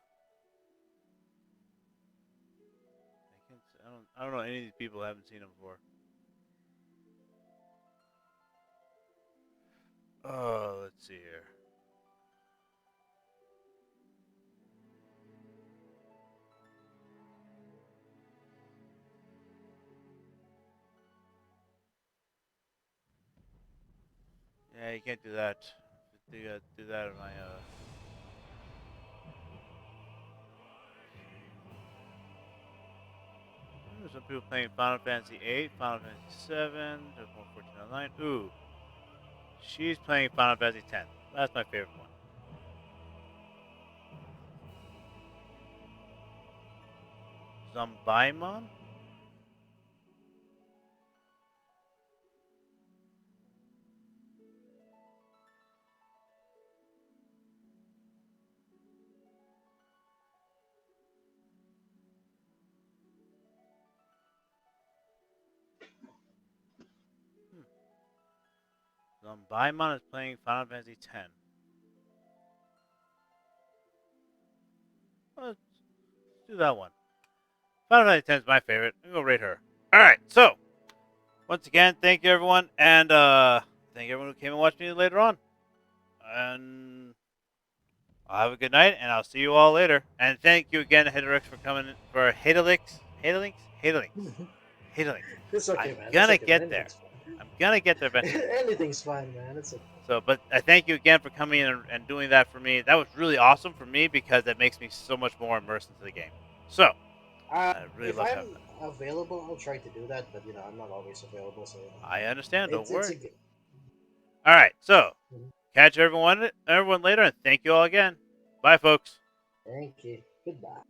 I don't know any of these people. I haven't seen them before. Oh, let's see here. Yeah, you can't do that. You gotta do that in my Some people playing Final Fantasy VIII, Final Fantasy VII, there's more 14 online. Ooh, she's playing Final Fantasy X. That's my favorite one. Zombaimon? Zombaimon is playing Final Fantasy X. Let's do that one. Final Fantasy X is my favorite. I'm gonna rate her. All right, so once again, thank you everyone, and thank everyone who came and watched me later on. And I'll have a good night, and I'll see you all later. And thank you again, Haterix, for coming for Haterlix. It's okay, I'm man. It's gonna okay, man. get there. Anything's fine. I'm gonna get there eventually. Anything's fine, man. It's okay. So, but I thank you again for coming in and doing that for me. That was really awesome for me because it makes me so much more immersed into the game. So, I really If love having I'm that. available, I'll try to do that. But I'm not always available, so I understand. Don't it's worry. a good. All right. So, Mhm. catch everyone later, and thank you all again. Bye, folks. Thank you. Goodbye.